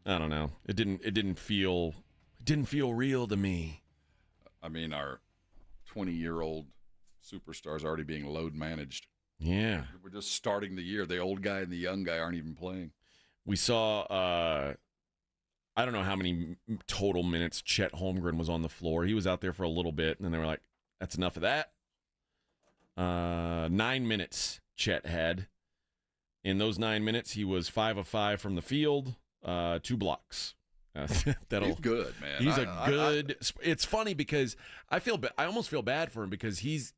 I don't know. It didn't feel real to me. I mean, our 20-year-old superstars already being load managed. Yeah. We're just starting the year. The old guy and the young guy aren't even playing. We saw, I don't know how many total minutes Chet Holmgren was on the floor. He was out there for a little bit, and then they were like, that's enough of that. 9 minutes Chet had. In those 9 minutes, he was 5 of 5 from the field, 2 blocks. He's good, man. He's good. It's funny because I almost feel bad for him because he's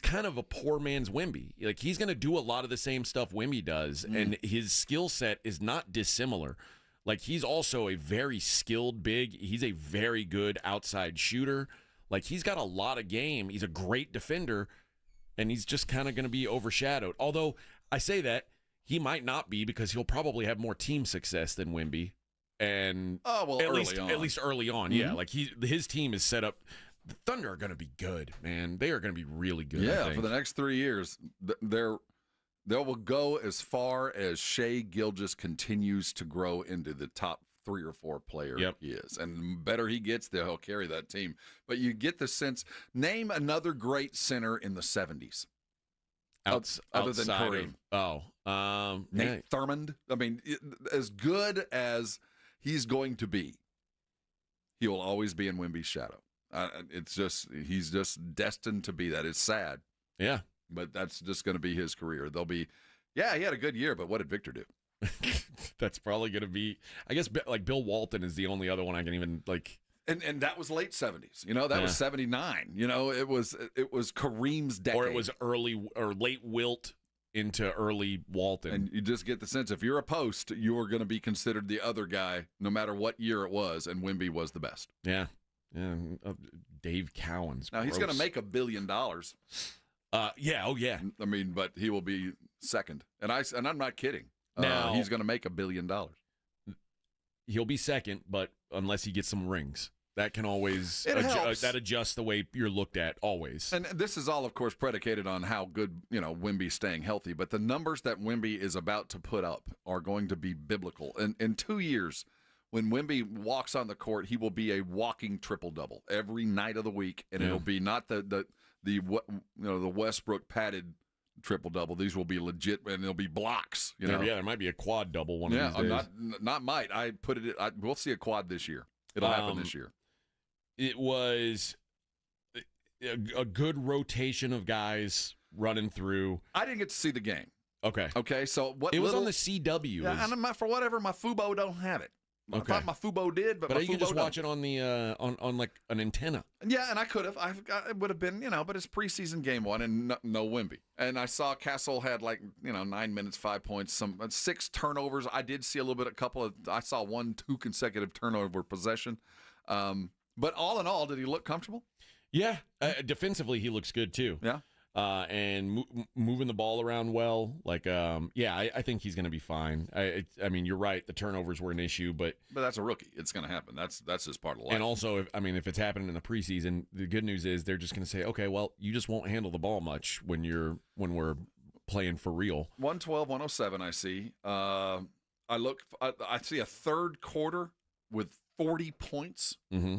kind of a poor man's Wemby. Like, he's going to do a lot of the same stuff Wemby does, and his skill set is not dissimilar. Like, he's also a very skilled big. He's a very good outside shooter. Like, he's got a lot of game. He's a great defender, and he's just kind of going to be overshadowed. Although, I say that, he might not be because he'll probably have more team success than Wemby. And at least early on, yeah. Like, his team is set up. The Thunder are going to be good, man. They are going to be really good. Yeah, for the next 3 years, they will go as far as Shai Gilgeous continues to grow into the top 3 or 4 player he is. And the better he gets, he'll carry that team. But you get the sense, name another great center in the 70s. Other than Kareem. Nate Thurmond. I mean, as good as he's going to be, he will always be in Wemby's shadow. He's just destined to be that. It's sad. Yeah. But that's just going to be his career. They'll be, he had a good year, but what did Victor do? That's probably going to be, I guess, like Bill Walton is the only other one I can even, like. And that was late 70s. That was 79. It was Kareem's decade. Or it was early or late Wilt into early Walton. And you just get the sense if you're a post, you are going to be considered the other guy no matter what year it was, and Wemby was the best. Yeah. Dave Cowens. Now, he's going to make $1 billion. Yeah. Oh, yeah. I mean, but he will be second. And I'm not kidding. Now, he's going to make $1 billion. He'll be second, but unless he gets some rings. That can always that adjusts the way you're looked at always. And this is all, of course, predicated on how good Wemby's staying healthy. But the numbers that Wemby is about to put up are going to be biblical. And in 2 years, when Wemby walks on the court, he will be a walking triple-double every night of the week, and it'll be not the Westbrook padded triple-double. These will be legit, and they'll be blocks. Yeah, there might be a quad double one of these days. Not might. I put it. We'll see a quad this year. It'll happen this year. It was a good rotation of guys running through. I didn't get to see the game. Okay. So what? It was on the CW. Yeah, and for whatever, my Fubo don't have it. I thought my Fubo did, but my you Fubo can just don't. watch it on the on like an antenna. Yeah, and I could have. It would have been, but it's preseason game 1 and no Wemby. And I saw Castle had 9 minutes, 5 points, some 6 turnovers. I did see I saw 1-2 consecutive turnover possession. But all in all, did he look comfortable? Yeah, defensively he looks good too. Yeah. And moving the ball around well. I think he's going to be fine. I mean, you're right. The turnovers were an issue, but that's a rookie. It's going to happen. That's just part of life. And also, if it's happening in the preseason, the good news is they're just going to say, okay, well, you just won't handle the ball much when we're playing for real. 112-107. I see. I see a third quarter with 40 points. Mm-hmm.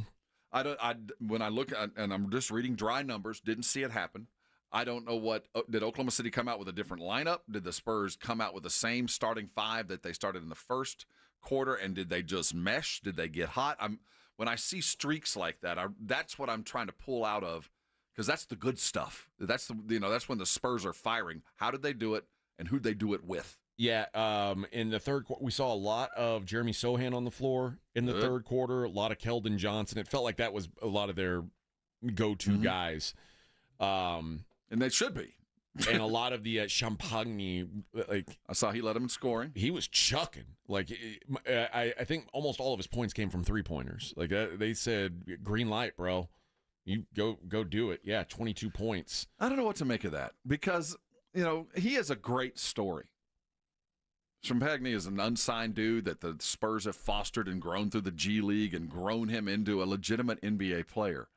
When I look at, and I'm just reading dry numbers, didn't see it happen. I don't know did Oklahoma City come out with a different lineup? Did the Spurs come out with the same starting 5 that they started in the first quarter? And did they just mesh? Did they get hot? When I see streaks like that, that's what I'm trying to pull out of, because that's the good stuff. That's that's when the Spurs are firing. How did they do it, and who'd they do it with? Yeah, in the third quarter, we saw a lot of Jeremy Sohan on the floor in the third quarter, a lot of Keldon Johnson. It felt like that was a lot of their go-to guys. And they should be. And a lot of the Champagne, I saw he led him in scoring. He was chucking. I think almost all of his points came from three-pointers. They said, green light, bro. You go do it. Yeah, 22 points. I don't know what to make of that, because, he is a great story. Champagne is an unsigned dude that the Spurs have fostered and grown through the G League and grown him into a legitimate NBA player.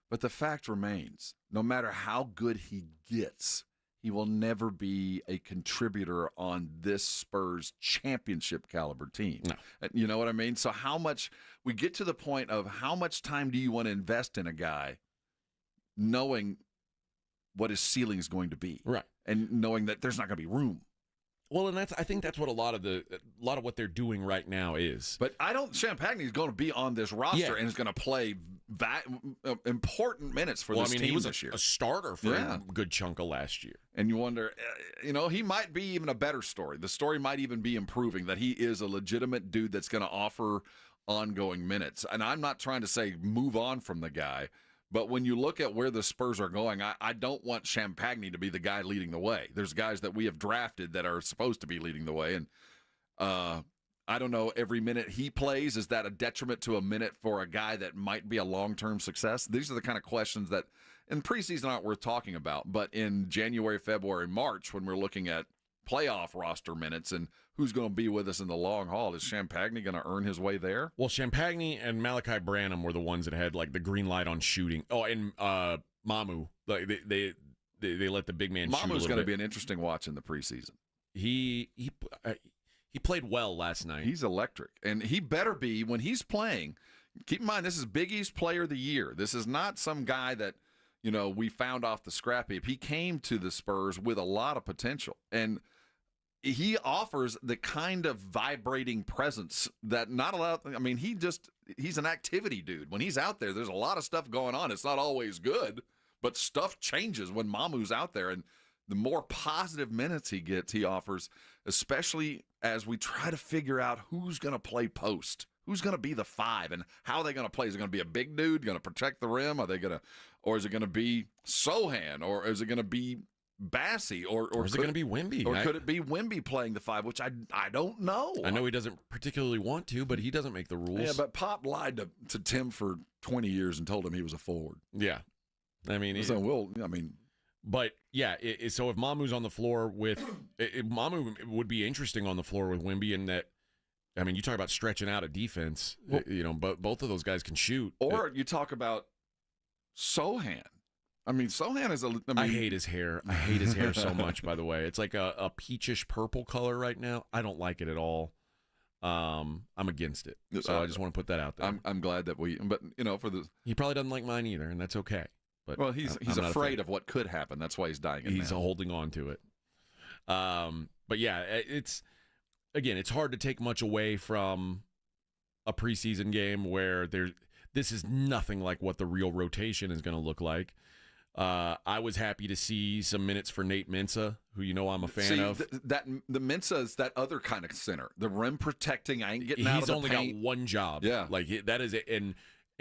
But the fact remains, no matter how good he gets, he will never be a contributor on this Spurs championship caliber team. No. You know what I mean? So we get to the point of how much time do you want to invest in a guy knowing what his ceiling is going to be, right, and knowing that there's not going to be room. Well, and I think that's what a lot of what they're doing right now is. But I don't. Champagny is going to be on this roster and is going to play important minutes for this team he was this year. A starter for a good chunk of last year. And you wonder, he might be even a better story. The story might even be improving, that he is a legitimate dude that's going to offer ongoing minutes. And I'm not trying to say move on from the guy, but when you look at where the Spurs are going, I don't want Champagny to be the guy leading the way. There's guys that we have drafted that are supposed to be leading the way. And I don't know, every minute he plays, is that a detriment to a minute for a guy that might be a long-term success? These are the kind of questions that in preseason aren't worth talking about. But in January, February, March, when we're looking at playoff roster minutes and who's going to be with us in the long haul, is Champagny going to earn his way there? Well, Champagny and Malachi Branham were the ones that had like the green light on shooting. Oh, and Mamu, like they let the big man shoot a little bit. Mamu's going to be an interesting watch in the preseason. He played well last night. He's electric, and he better be when he's playing. Keep in mind, this is Big East Player of the Year. This is not some guy that we found off the scrap heap. He came to the Spurs with a lot of potential, and he offers the kind of vibrating presence that not a lot. I mean, he's an activity dude. When he's out there, there's a lot of stuff going on. It's not always good, but stuff changes when Mamu's out there, and the more positive minutes he gets, he offers, especially as we try to figure out who's going to play post, who's going to be the 5, and how are they going to play. Is it going to be a big dude going to protect the rim? Or is it going to be Sohan, or is it going to be Bassey, or is it going to be Wemby? Or could it be Wemby playing the 5, which I don't know. I know he doesn't particularly want to, but he doesn't make the rules. Yeah, but Pop lied to Tim for 20 years and told him he was a forward. Yeah. I mean, but yeah, so if Mamu's on the floor with Mamu would be interesting on the floor with Wemby, in that, I mean, you talk about stretching out a defense, but both of those guys can shoot. Or you talk about Sohan. I mean, Sohan is I hate his hair. I hate his hair so much, by the way. It's like a peachish purple color right now. I don't like it at all. I'm against it. So I just want to put that out there. I'm glad that he probably doesn't like mine either, and that's okay. But he's afraid of what could happen. That's why he's dying. He's holding on to it. But yeah, it's hard to take much away from a preseason game where this is nothing like what the real rotation is going to look like. I was happy to see some minutes for Nate Mensah, who I'm a fan of. The Mensah is that other kind of center, the rim protecting. I ain't getting out of the paint. He's only got one job. Yeah, like that is it,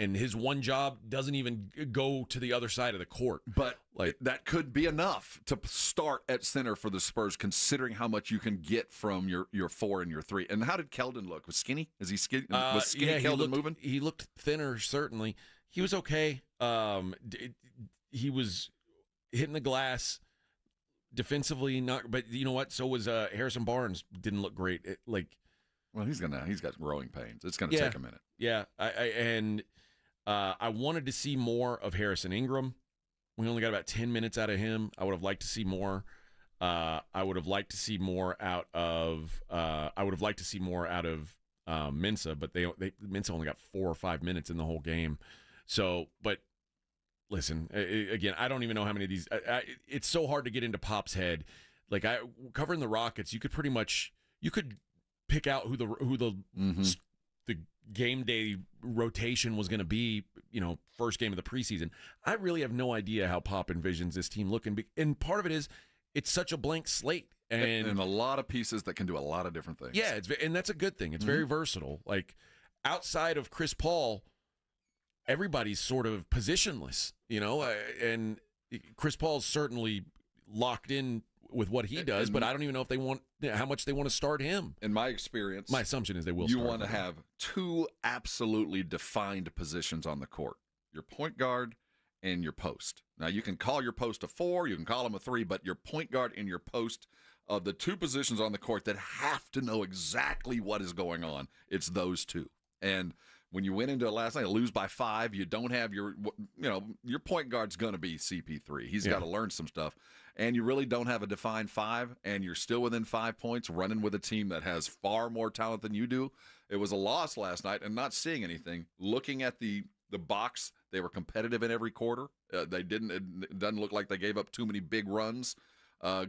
and his one job doesn't even go to the other side of the court. But that could be enough to start at center for the Spurs, considering how much you can get from your 4 and your 3. And how did Keldon look? Was skinny? Is he skinny? Was skinny Keldon moving? He looked thinner, certainly. He was okay. He was hitting the glass defensively, but you know what? So was Harrison Barnes. Didn't look great. Well, he's got growing pains. It's gonna take a minute. Yeah, I wanted to see more of Harrison Ingram. We only got about 10 minutes out of him. I would have liked to see more. I would have liked to see more out of Mensah, but Mensah only got 4 or 5 minutes in the whole game. So, but listen, again, I don't even know how many of these. It's so hard to get into Pop's head. Like covering the Rockets, you could pick out who the game day rotation was going to be. First game of the preseason. I really have no idea how Pop envisions this team looking, and part of it is it's such a blank slate and a lot of pieces that can do a lot of different things. Yeah, and that's a good thing. It's very versatile. Like outside of Chris Paul, everybody's sort of positionless, and Chris Paul's certainly locked in with what he does, but I don't even know if how much they want to start him. In my experience, my assumption is they will. You want to have 2 absolutely defined positions on the court: your point guard and your post. Now, you can call your post a 4, you can call him a 3, but your point guard and your post of the 2 positions on the court that have to know exactly what is going on. It's those 2. And when you went into it last night, lose by 5, you don't have your point guard's going to be CP3. He's got to learn some stuff. And you really don't have a defined 5, and you're still within 5 points, running with a team that has far more talent than you do. It was a loss last night, and not seeing anything. Looking at the the box. They were competitive in every quarter. They didn't. It doesn't look like they gave up too many big runs.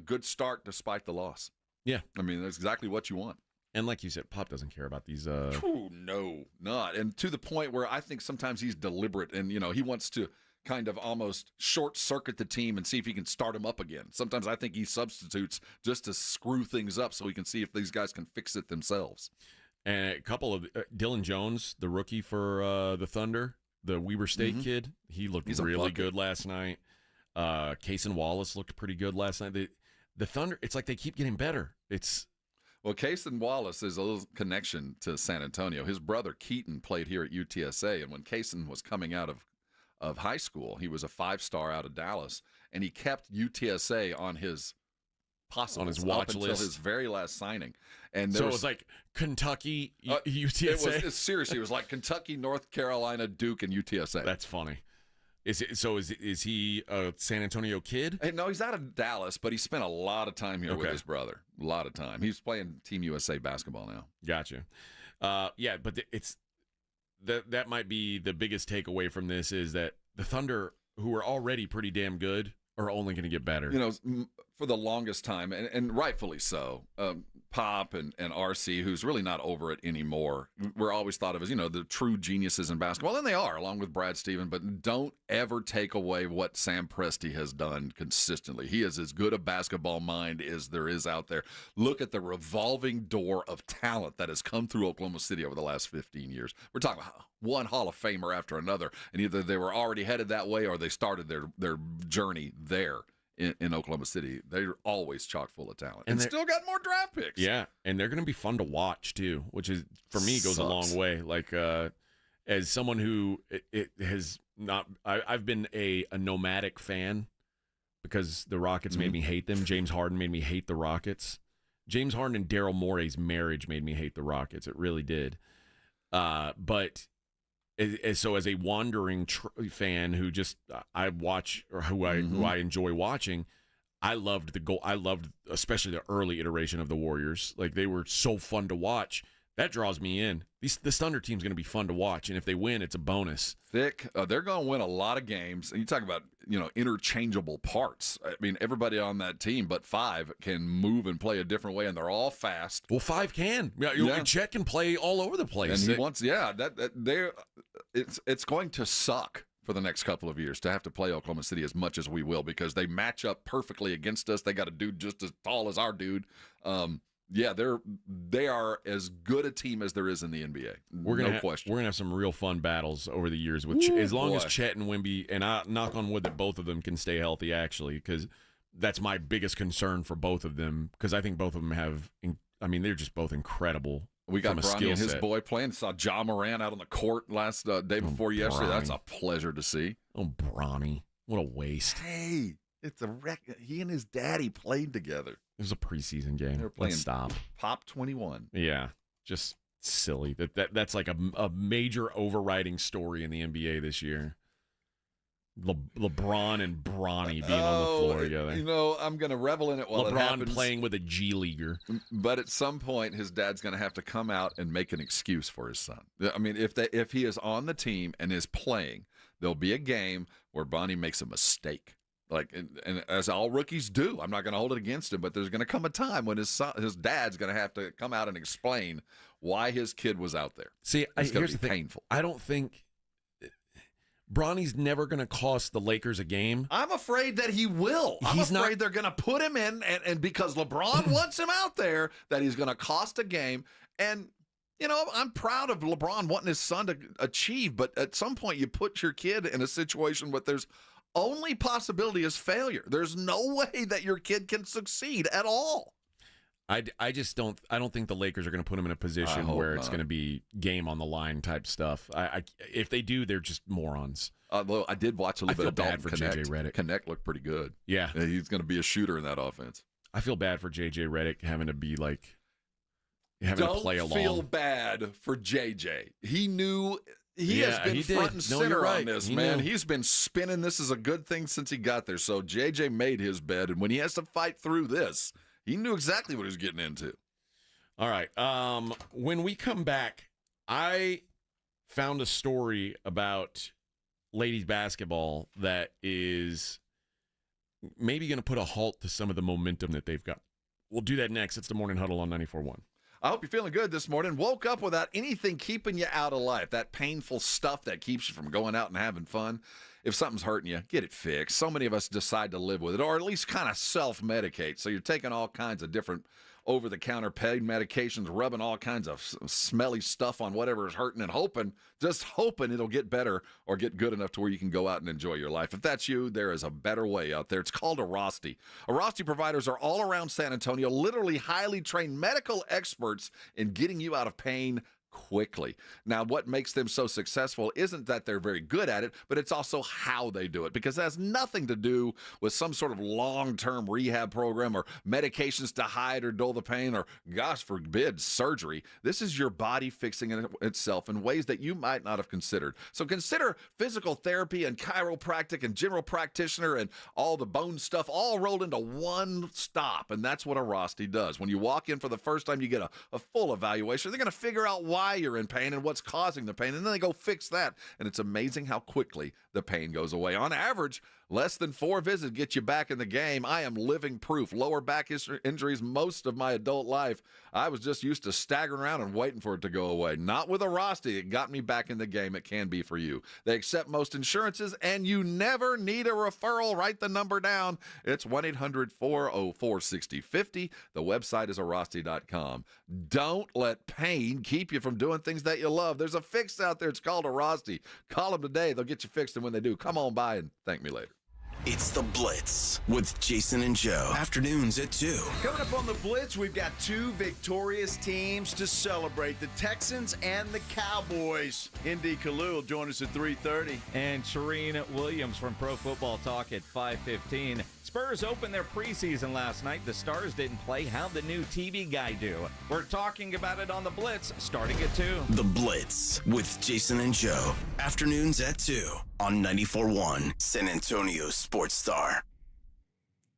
Good start despite the loss. Yeah, I mean that's exactly what you want. And like you said, Pop doesn't care about these. No, not. And to the point where I think sometimes he's deliberate, and he wants to kind of almost short circuit the team and see if he can start them up again. Sometimes I think he substitutes just to screw things up so he can see if these guys can fix it themselves. And a couple of Dylan Jones, the rookie for the Thunder, the Weber State kid, he looked really good last night. Cason Wallace looked pretty good last night. The Thunder, it's like they keep getting better. Well, Cason Wallace is a little connection to San Antonio. His brother Keaton played here at UTSA, and when Cason was coming out of high school, he was a 5-star out of Dallas, and he kept UTSA on his possibles on his watch up list until his very last signing. And so it was like Kentucky, UTSA. Seriously, it was like Kentucky, North Carolina, Duke, and UTSA. That's funny. Is he a San Antonio kid? Hey, no, he's out of Dallas, but he spent a lot of time here with his brother. A lot of time. He's playing Team USA basketball now. Gotcha. Yeah, but that might be the biggest takeaway from this is that the Thunder, who are already pretty damn good, are only going to get better. For the longest time, and rightfully so, Pop and RC, who's really not over it anymore, we're always thought of as, the true geniuses in basketball, and they are, along with Brad Stevens, but don't ever take away what Sam Presti has done consistently. He is as good a basketball mind as there is out there. Look at the revolving door of talent that has come through Oklahoma City over the last 15 years. We're talking about one Hall of Famer after another, and either they were already headed that way or they started their journey there. In Oklahoma City, they're always chock full of talent, and still got more draft picks. Yeah, and they're going to be fun to watch too, which is for me goes a long way. Like as someone who it has not, I've been a nomadic fan because the Rockets made me hate them. James Harden made me hate the Rockets. James Harden and Daryl Morey's marriage made me hate the Rockets. It really did. But. So as a wandering fan who just I watch or who I enjoy watching, I loved the goal. I loved especially the early iteration of the Warriors. Like they were so fun to watch. That draws me in. This Thunder team's going to be fun to watch, and if they win, it's a bonus. They're going to win a lot of games. And you talk about interchangeable parts. I mean, everybody on that team but 5 can move and play a different way, and they're all fast. Well, 5 can. Yeah. Chet can play all over the place. And he wants, it's going to suck for the next couple of years to have to play Oklahoma City as much as we will because they match up perfectly against us. They got a dude just as tall as our dude. Yeah, they are as good a team as there is in the NBA. No question. We're gonna have some real fun battles over the years with as long as Chet and Wemby, and I knock on wood that both of them can stay healthy. Actually, because that's my biggest concern for both of them. Because I think both of them have. They're just both incredible. We got Bronny and his boy playing. Saw Ja Morant out on the court last day before yesterday. That's a pleasure to see. Oh, Bronny, what a waste! Hey, it's a wreck. He and his daddy played together. It was a preseason game. They were playing Let's stop. Pop 21. Yeah, just silly. That's like a major overriding story in the NBA this year. LeBron and Bronny being on the floor together. I'm going to revel in it while LeBron it happens. playing with a G leaguer. But at some point, his dad's going to have to come out and make an excuse for his son. I mean, if he is on the team and is playing, there'll be a game where Bronny makes a mistake. And as all rookies do, I'm not going to hold it against him, but there's going to come a time when his dad's going to have to come out and explain why his kid was out there. See, here's the thing. Painful. I don't think Bronny's never going to cost the Lakers a game. I'm afraid that he will. I'm afraid they're going to put him in, and because LeBron wants him out there, that he's going to cost a game. And I'm proud of LeBron wanting his son to achieve, but at some point you put your kid in a situation where there's only possibility is failure. There's no way that your kid can succeed at all. I don't think the Lakers are going to put him in a position where it's going to be game on the line type stuff. If they do, they're just morons. Although I did watch a little bit of Dalton for Connect. JJ Redick. Connect looked pretty good. Yeah. He's going to be a shooter in that offense. I feel bad for JJ Redick having to be having to play along. Don't feel bad for JJ. He knew. He has been front and center on this, man. He's been spinning this as a good thing since he got there. So JJ made his bed, and when he has to fight through this, he knew exactly what he was getting into. All right. When we come back, I found a story about ladies basketball that is maybe going to put a halt to some of the momentum that they've got. We'll do that next. It's the Morning Huddle on 94.1. I hope you're feeling good this morning. Woke up without anything keeping you out of life, that painful stuff that keeps you from going out and having fun. If something's hurting you, get it fixed. So many of us decide to live with it, or at least kind of self-medicate. So you're taking all kinds of different over-the-counter pain medications, rubbing all kinds of smelly stuff on whatever is hurting and just hoping it'll get better or get good enough to where you can go out and enjoy your life. If that's you, there is a better way out there. It's called Arosty. Arosty providers are all around San Antonio, literally highly trained medical experts in getting you out of pain quickly. Now, what makes them so successful isn't that they're very good at it, but it's also how they do it, because it has nothing to do with some sort of long-term rehab program or medications to hide or dull the pain or, gosh forbid, surgery. This is your body fixing itself in ways that you might not have considered. So consider physical therapy and chiropractic and general practitioner and all the bone stuff all rolled into one stop, and that's what Arosty does. When you walk in for the first time, you get a full evaluation. They're going to figure out why you're in pain and what's causing the pain, and then they go fix that. And it's amazing how quickly the pain goes away. On average, less than 4 visits get you back in the game. I am living proof. Lower back injuries most of my adult life. I was just used to staggering around and waiting for it to go away. Not with Arosty. It got me back in the game. It can be for you. They accept most insurances, and you never need a referral. Write the number down. It's 1-800-404-6050. The website is Arosty.com. Don't let pain keep you from doing things that you love. There's a fix out there. It's called Arosty. Call them today. They'll get you fixed, and when they do, come on by and thank me later. It's The Blitz with Jason and Joe. Afternoons at 2. Coming up on The Blitz, we've got 2 victorious teams to celebrate, the Texans and the Cowboys. Indy Kalu will join us at 3:30. And Shireen Williams from Pro Football Talk at 5:15. Spurs opened their preseason last night. The Stars didn't play. How'd the new TV guy do? We're talking about it on The Blitz, starting at 2. The Blitz with Jason and Joe. Afternoons at 2 on 94.1 San Antonio Sports Star.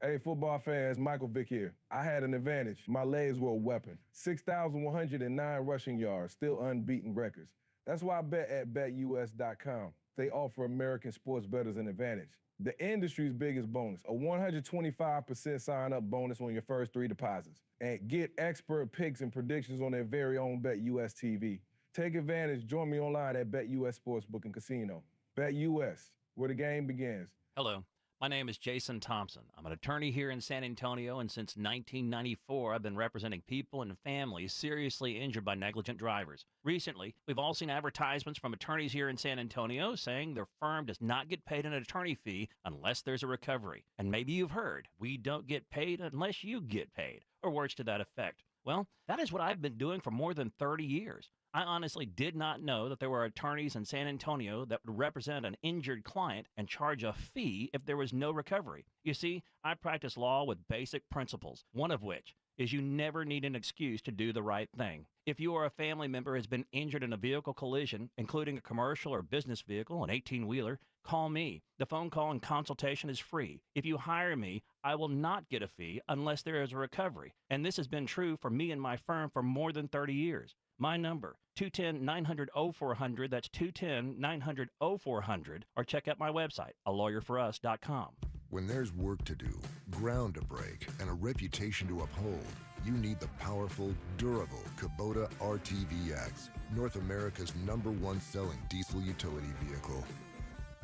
Hey, football fans, Michael Vick here. I had an advantage. My legs were a weapon. 6,109 rushing yards, still unbeaten records. That's why I bet at BetUS.com. They offer American sports bettors an advantage. The industry's biggest bonus, a 125% sign-up bonus on your first 3 deposits. And get expert picks and predictions on their very own BetUS TV. Take advantage. Join me online at BetUS Sportsbook and Casino. BetUS, where the game begins. Hello. My name is Jason Thompson. I'm an attorney here in San Antonio, and since 1994, I've been representing people and families seriously injured by negligent drivers. Recently, we've all seen advertisements from attorneys here in San Antonio saying their firm does not get paid an attorney fee unless there's a recovery. And maybe you've heard, we don't get paid unless you get paid, or words to that effect. Well, that is what I've been doing for more than 30 years. I honestly did not know that there were attorneys in San Antonio that would represent an injured client and charge a fee if there was no recovery. You see, I practice law with basic principles, one of which is you never need an excuse to do the right thing. If you or a family member has been injured in a vehicle collision, including a commercial or business vehicle, an 18-wheeler, call me. The phone call and consultation is free. If you hire me, I will not get a fee unless there is a recovery. And this has been true for me and my firm for more than 30 years. My number, 210-900-0400. That's 210-900-0400. Or check out my website, alawyerforus.com. When there's work to do, ground to break, and a reputation to uphold, you need the powerful, durable Kubota RTVX, North America's #1 selling diesel utility vehicle.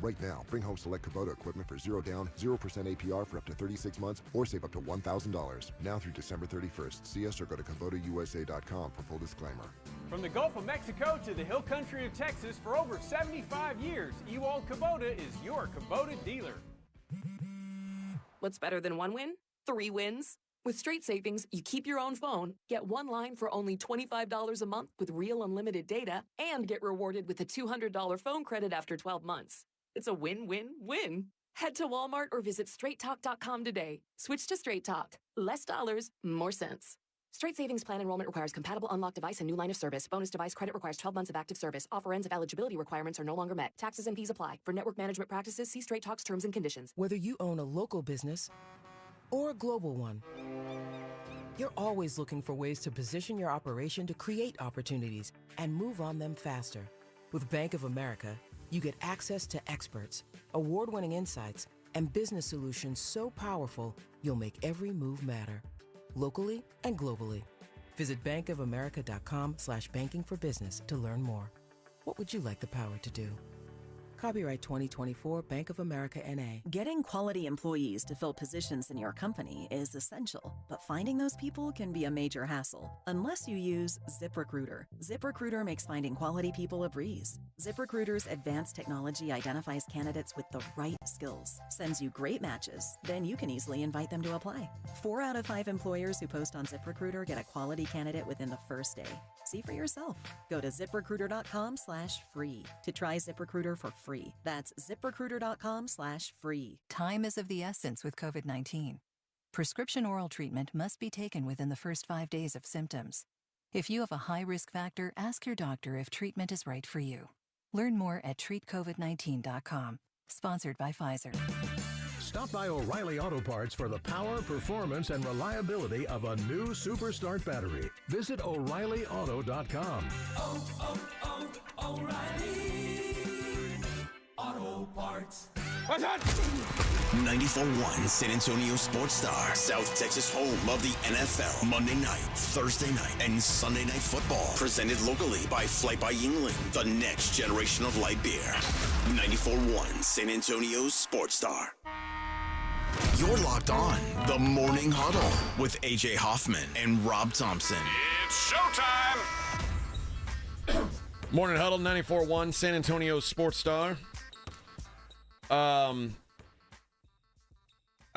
Right now, bring home select Kubota equipment for 0 down, 0% APR for up to 36 months, or save up to $1,000. Now through December 31st. See us or go to KubotaUSA.com for full disclaimer. From the Gulf of Mexico to the Hill Country of Texas, for over 75 years, Ewald Kubota is your Kubota dealer. What's better than 1 win? 3 wins. With Straight Savings, you keep your own phone, get 1 line for only $25 a month with real unlimited data, and get rewarded with a $200 phone credit after 12 months. It's a win-win-win. Head to Walmart or visit straighttalk.com today. Switch to Straight Talk. Less dollars, more sense. Straight Savings Plan enrollment requires compatible unlocked device and new line of service. Bonus device credit requires 12 months of active service. Offer ends if eligibility requirements are no longer met. Taxes and fees apply. For network management practices, see Straight Talk's terms and conditions. Whether you own a local business or a global one, you're always looking for ways to position your operation to create opportunities and move on them faster. With Bank of America, you get access to experts, award-winning insights, and business solutions so powerful, you'll make every move matter. Locally and globally. Visit bankofamerica.com/banking for business to learn more. What would you like the power to do? Copyright 2024 Bank of America N.A. Getting quality employees to fill positions in your company is essential, but finding those people can be a major hassle unless you use ZipRecruiter. ZipRecruiter makes finding quality people a breeze. ZipRecruiter's advanced technology identifies candidates with the right skills, sends you great matches, then you can easily invite them to apply. 4 out of 5 employers who post on ZipRecruiter get a quality candidate within the first day. See for yourself. Go to ZipRecruiter.com/free to try ZipRecruiter for free. That's ZipRecruiter.com/free. Time is of the essence with COVID-19. Prescription oral treatment must be taken within the first 5 days of symptoms. If you have a high risk factor, ask your doctor if treatment is right for you. Learn more at treatcovid19.com. Sponsored by Pfizer. Stop by O'Reilly Auto Parts for the power, performance, and reliability of a new Super Start battery. Visit O'ReillyAuto.com. O'Reilly Auto Parts. 94.1 San Antonio Sports Star, South Texas home of the NFL. Monday night, Thursday night, and Sunday night football. Presented locally by Flight by Yingling, the next generation of light beer. 94.1 San Antonio Sports Star. You're locked on the Morning Huddle with AJ Hoffman and Rob Thompson. It's showtime. Morning Huddle, 94.1 San Antonio Sports Star. I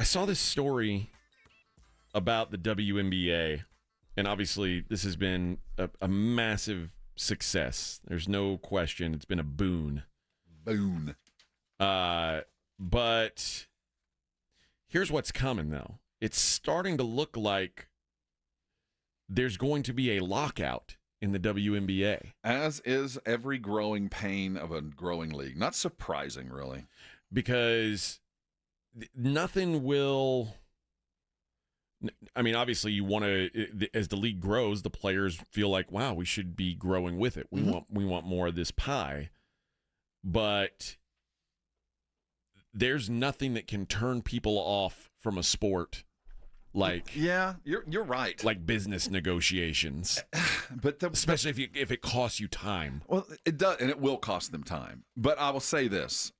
saw this story about the WNBA, and obviously this has been a massive success. There's no question. It's been a boon. But here's what's coming, though. It's starting to look like there's going to be a lockout in the WNBA. As is every growing pain of a growing league. Not surprising, really. Because nothing will... I mean, obviously, you want to, as the league grows, the players feel like, wow, we should be growing with it. We want more of this pie. But there's nothing that can turn people off from a sport like you're right. Like business negotiations. But especially if it costs you time. Well, it does, and it will cost them time. But I will say this.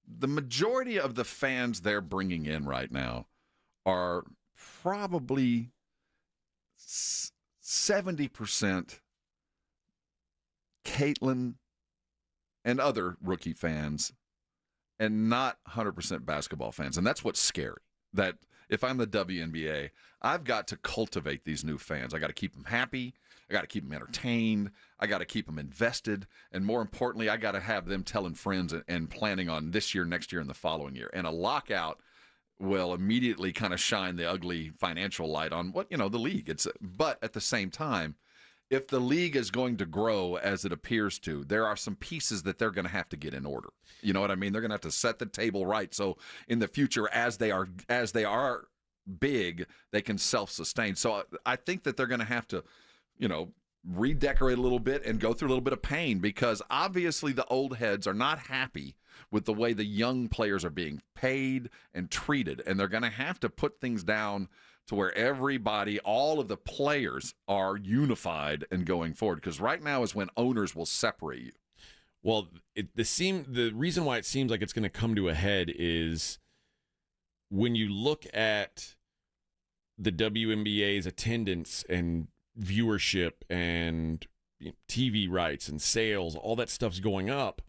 The majority of the fans they're bringing in right now are probably 70% Caitlin and other rookie fans, and not 100% basketball fans. And that's what's scary. That if I'm the WNBA, I've got to cultivate these new fans. I got to keep them happy. I got to keep them entertained. I got to keep them invested. And more importantly, I got to have them telling friends and planning on this year, next year, and the following year. And a lockout will immediately kind of shine the ugly financial light on the league. But at the same time, if the league is going to grow as it appears to, there are some pieces that they're going to have to get in order. You know what I mean? They're going to have to set the table right. So in the future, as they are big, they can self-sustain. So I think that they're going to have to, redecorate a little bit and go through a little bit of pain, because obviously the old heads are not happy with the way the young players are being paid and treated. And they're going to have to put things down to where everybody, all of the players, are unified and going forward. Because right now is when owners will separate you. Well, the reason why it seems like it's going to come to a head is when you look at the WNBA's attendance and viewership and TV rights and sales, all that stuff's going up.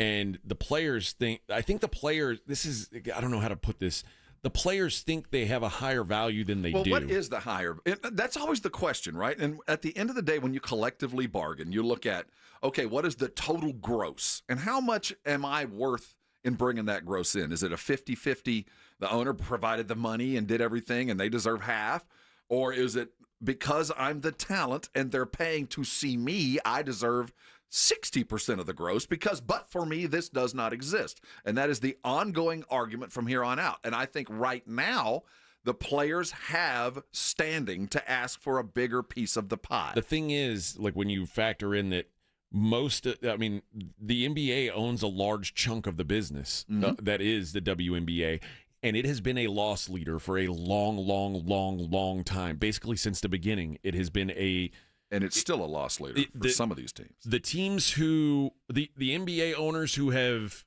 And the players I don't know how to put this. The players think they have a higher value than they do. Well, what is the higher? That's always the question, right? And at the end of the day, when you collectively bargain, you look at, okay, what is the total gross? And how much am I worth in bringing that gross in? Is it a 50-50, the owner provided the money and did everything and they deserve half? Or is it because I'm the talent and they're paying to see me, I deserve 60% of the gross, but for me, this does not exist. And that is the ongoing argument from here on out. And I think right now, the players have standing to ask for a bigger piece of the pie. The thing is, like when you factor in that the NBA owns a large chunk of the business that is the WNBA, and it has been a loss leader for a long time. Basically, since the beginning, it has been and it's still a loss leader for some of these teams. The teams the NBA owners who have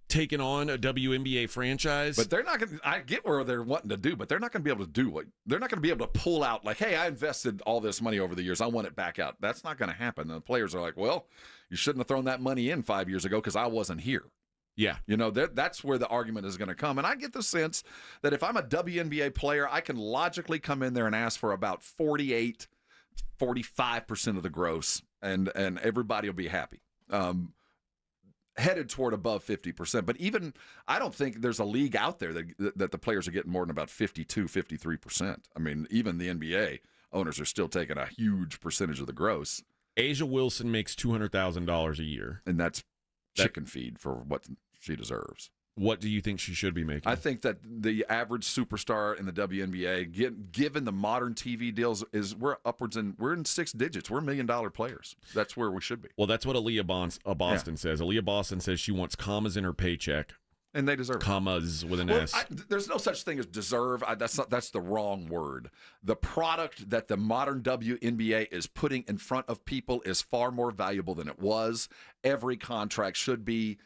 taken on a WNBA franchise. But they're not going to, I get where they're wanting to do, but they're not going to be able to do they're not going to be able to pull out like, hey, I invested all this money over the years. I want it back out. That's not going to happen. The players are like, well, you shouldn't have thrown that money in 5 years ago because I wasn't here. Yeah. That's where the argument is going to come. And I get the sense that if I'm a WNBA player, I can logically come in there and ask for about 45% of the gross, and everybody will be happy. Headed toward above 50%. But even, I don't think there's a league out there that the players are getting more than about 52, 53%. I mean, even the NBA owners are still taking a huge percentage of the gross. Asia Wilson makes $200,000 a year. And that's chicken feed for what she deserves. What do you think she should be making? I think that the average superstar in the WNBA, given the modern TV deals, we're in 6 digits. We're $1 million players. That's where we should be. Well, that's what Aaliyah Boston says. Aaliyah Boston says she wants commas in her paycheck. And they deserve commas with an S. There's no such thing as deserve. That's the wrong word. The product that the modern WNBA is putting in front of people is far more valuable than it was. Every contract should be.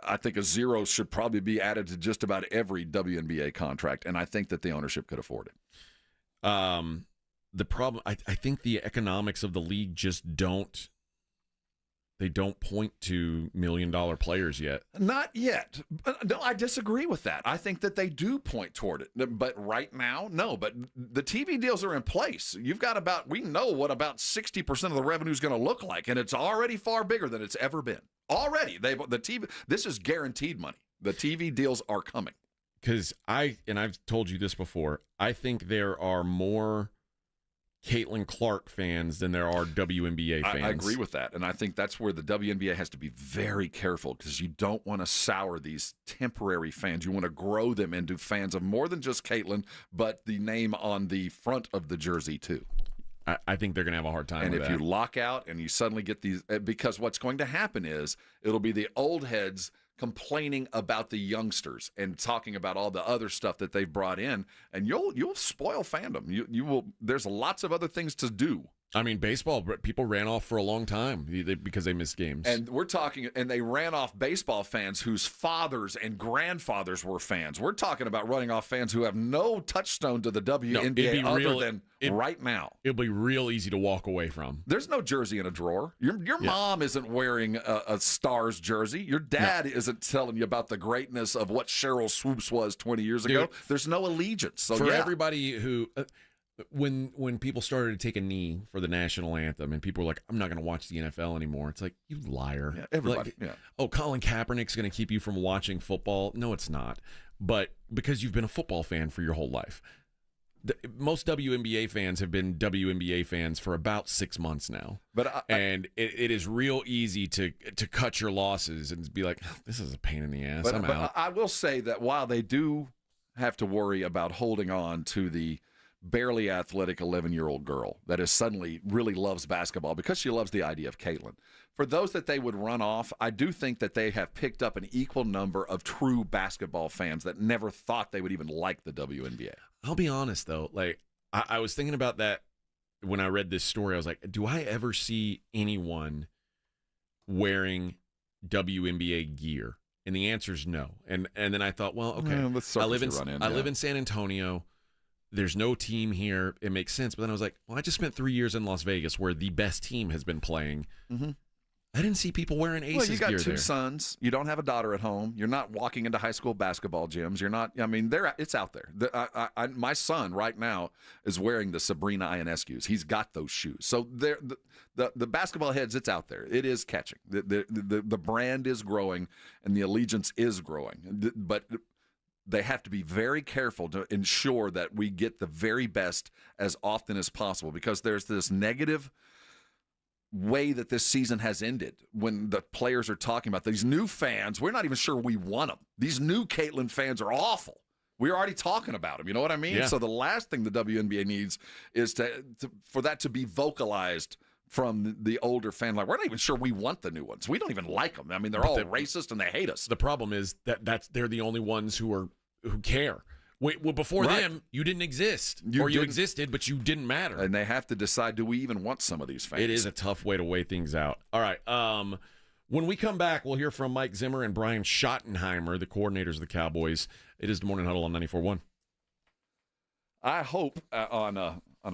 I think a zero should probably be added to just about every WNBA contract, and I think that the ownership could afford it. The problem, I think the economics of the league just don't point to $1 million players yet. Not yet. No, I disagree with that. I think that they do point toward it, but right now, no. But the TV deals are in place. We know what about 60% of the revenue is going to look like, and it's already far bigger than it's ever been. Already, this is guaranteed money. The TV deals are coming. Because I've told you this before, I think there are more Caitlin Clark fans than there are WNBA fans. I agree with that, and I think that's where the WNBA has to be very careful because you don't want to sour these temporary fans. You want to grow them into fans of more than just Caitlin, but the name on the front of the jersey too. I think they're going to have a hard time with that. And if you lock out and you suddenly get these, because what's going to happen is it'll be the old heads complaining about the youngsters and talking about all the other stuff that they've brought in, and you'll spoil fandom. You will. There's lots of other things to do. I mean, baseball, people ran off for a long time because they missed games. And they ran off baseball fans whose fathers and grandfathers were fans. We're talking about running off fans who have no touchstone to the WNBA right now. It'll be real easy to walk away from. There's no jersey in a drawer. Your mom isn't wearing a Stars jersey. Your dad isn't telling you about the greatness of what Cheryl Swoops was 20 years ago. There's no allegiance. So for everybody who... When people started to take a knee for the national anthem and people were like, I'm not going to watch the NFL anymore. It's like, you liar. Yeah, everybody. Oh, Colin Kaepernick's going to keep you from watching football. No, it's not. But because you've been a football fan for your whole life. Most WNBA fans have been WNBA fans for about 6 months now. And it is real easy to cut your losses and be like, this is a pain in the ass. I'm out. I will say that while they do have to worry about holding on to the barely athletic 11-year-old girl that is suddenly really loves basketball because she loves the idea of Caitlin. For those that they would run off, I do think that they have picked up an equal number of true basketball fans that never thought they would even like the WNBA. I'll be honest, though. Like I was thinking about that when I read this story. I was like, do I ever see anyone wearing WNBA gear? And the answer is no. And then I thought, well, okay. I live in San Antonio. There's no team here. It makes sense. But then I was like, well, I just spent 3 years in Las Vegas where the best team has been playing. Mm-hmm. I didn't see people wearing Aces gear there. Well, you got 2 sons. You don't have a daughter at home. You're not walking into high school basketball gyms. You're not. I mean, it's out there. My son right now is wearing the Sabrina Ionescu's. He's got those shoes. So the basketball heads, it's out there. It is catching. The brand is growing and the allegiance is growing. But they have to be very careful to ensure that we get the very best as often as possible because there's this negative way that this season has ended when the players are talking about these new fans. We're not even sure we want them. These new Caitlin fans are awful. We're already talking about them. You know what I mean? Yeah. So the last thing the WNBA needs is for that to be vocalized from the older fan. Like, we're not even sure we want the new ones. We don't even like them. I mean, they're all racist and they hate us. The problem is that they're the only ones who care. Well, before them, you didn't exist. You existed, but you didn't matter. And they have to decide, do we even want some of these fans? It is a tough way to weigh things out. All right. When we come back, we'll hear from Mike Zimmer and Brian Schottenheimer, the coordinators of the Cowboys. It is the Morning Huddle on 94.1. I hope on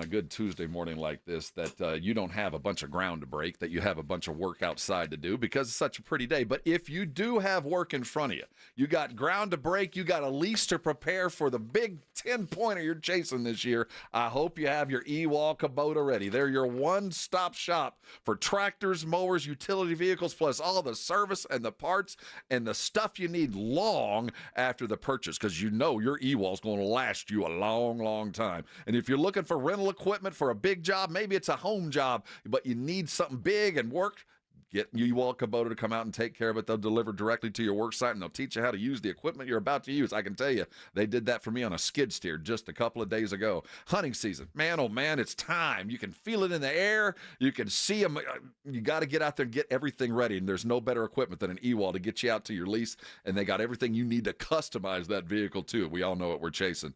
a good Tuesday morning like this that you don't have a bunch of ground to break, that you have a bunch of work outside to do because it's such a pretty day. But if you do have work in front of you, you got ground to break, you got a lease to prepare for the big 10-pointer you're chasing this year, I hope you have your Ewald Kubota ready. They're your one-stop shop for tractors, mowers, utility vehicles, plus all the service and the parts and the stuff you need long after the purchase, because you know your Ewald's going to last you a long, long time. And if you're looking for rental equipment for a big job, maybe it's a home job, but you need something big and work, get Ewald Kubota to come out and take care of it. They'll deliver directly to your work site, and they'll teach you how to use the equipment you're about to use. I can tell you, they did that for me on a skid steer just a couple of days ago. Hunting season, man, oh man, it's time. You can feel it in the air. You can see them. You got to get out there and get everything ready, and there's no better equipment than an Ewald to get you out to your lease, and they got everything you need to customize that vehicle too. We all know what we're chasing.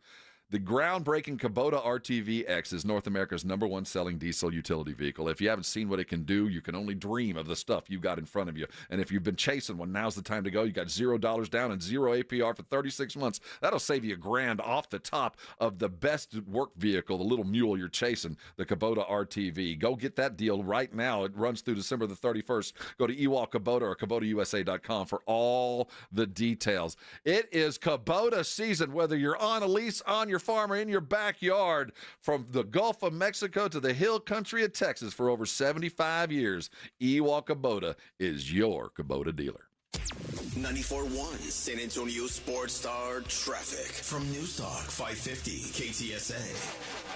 The groundbreaking Kubota RTV-X is North America's #1 selling diesel utility vehicle. If you haven't seen what it can do, you can only dream of the stuff you've got in front of you. And if you've been chasing one, now's the time to go. You got $0 down and 0 APR for 36 months. That'll save you $1,000 off the top of the best work vehicle, the little mule you're chasing, the Kubota RTV. Go get that deal right now. It runs through December the 31st. Go to Ewald Kubota or KubotaUSA.com for all the details. It is Kubota season, whether you're on a lease, on your farm, or in your backyard. From the Gulf of Mexico to the hill country of Texas for over 75 years, Ewald Kubota is your Kubota dealer. 94.1 San Antonio Sports Star traffic from News Talk 550 KTSA.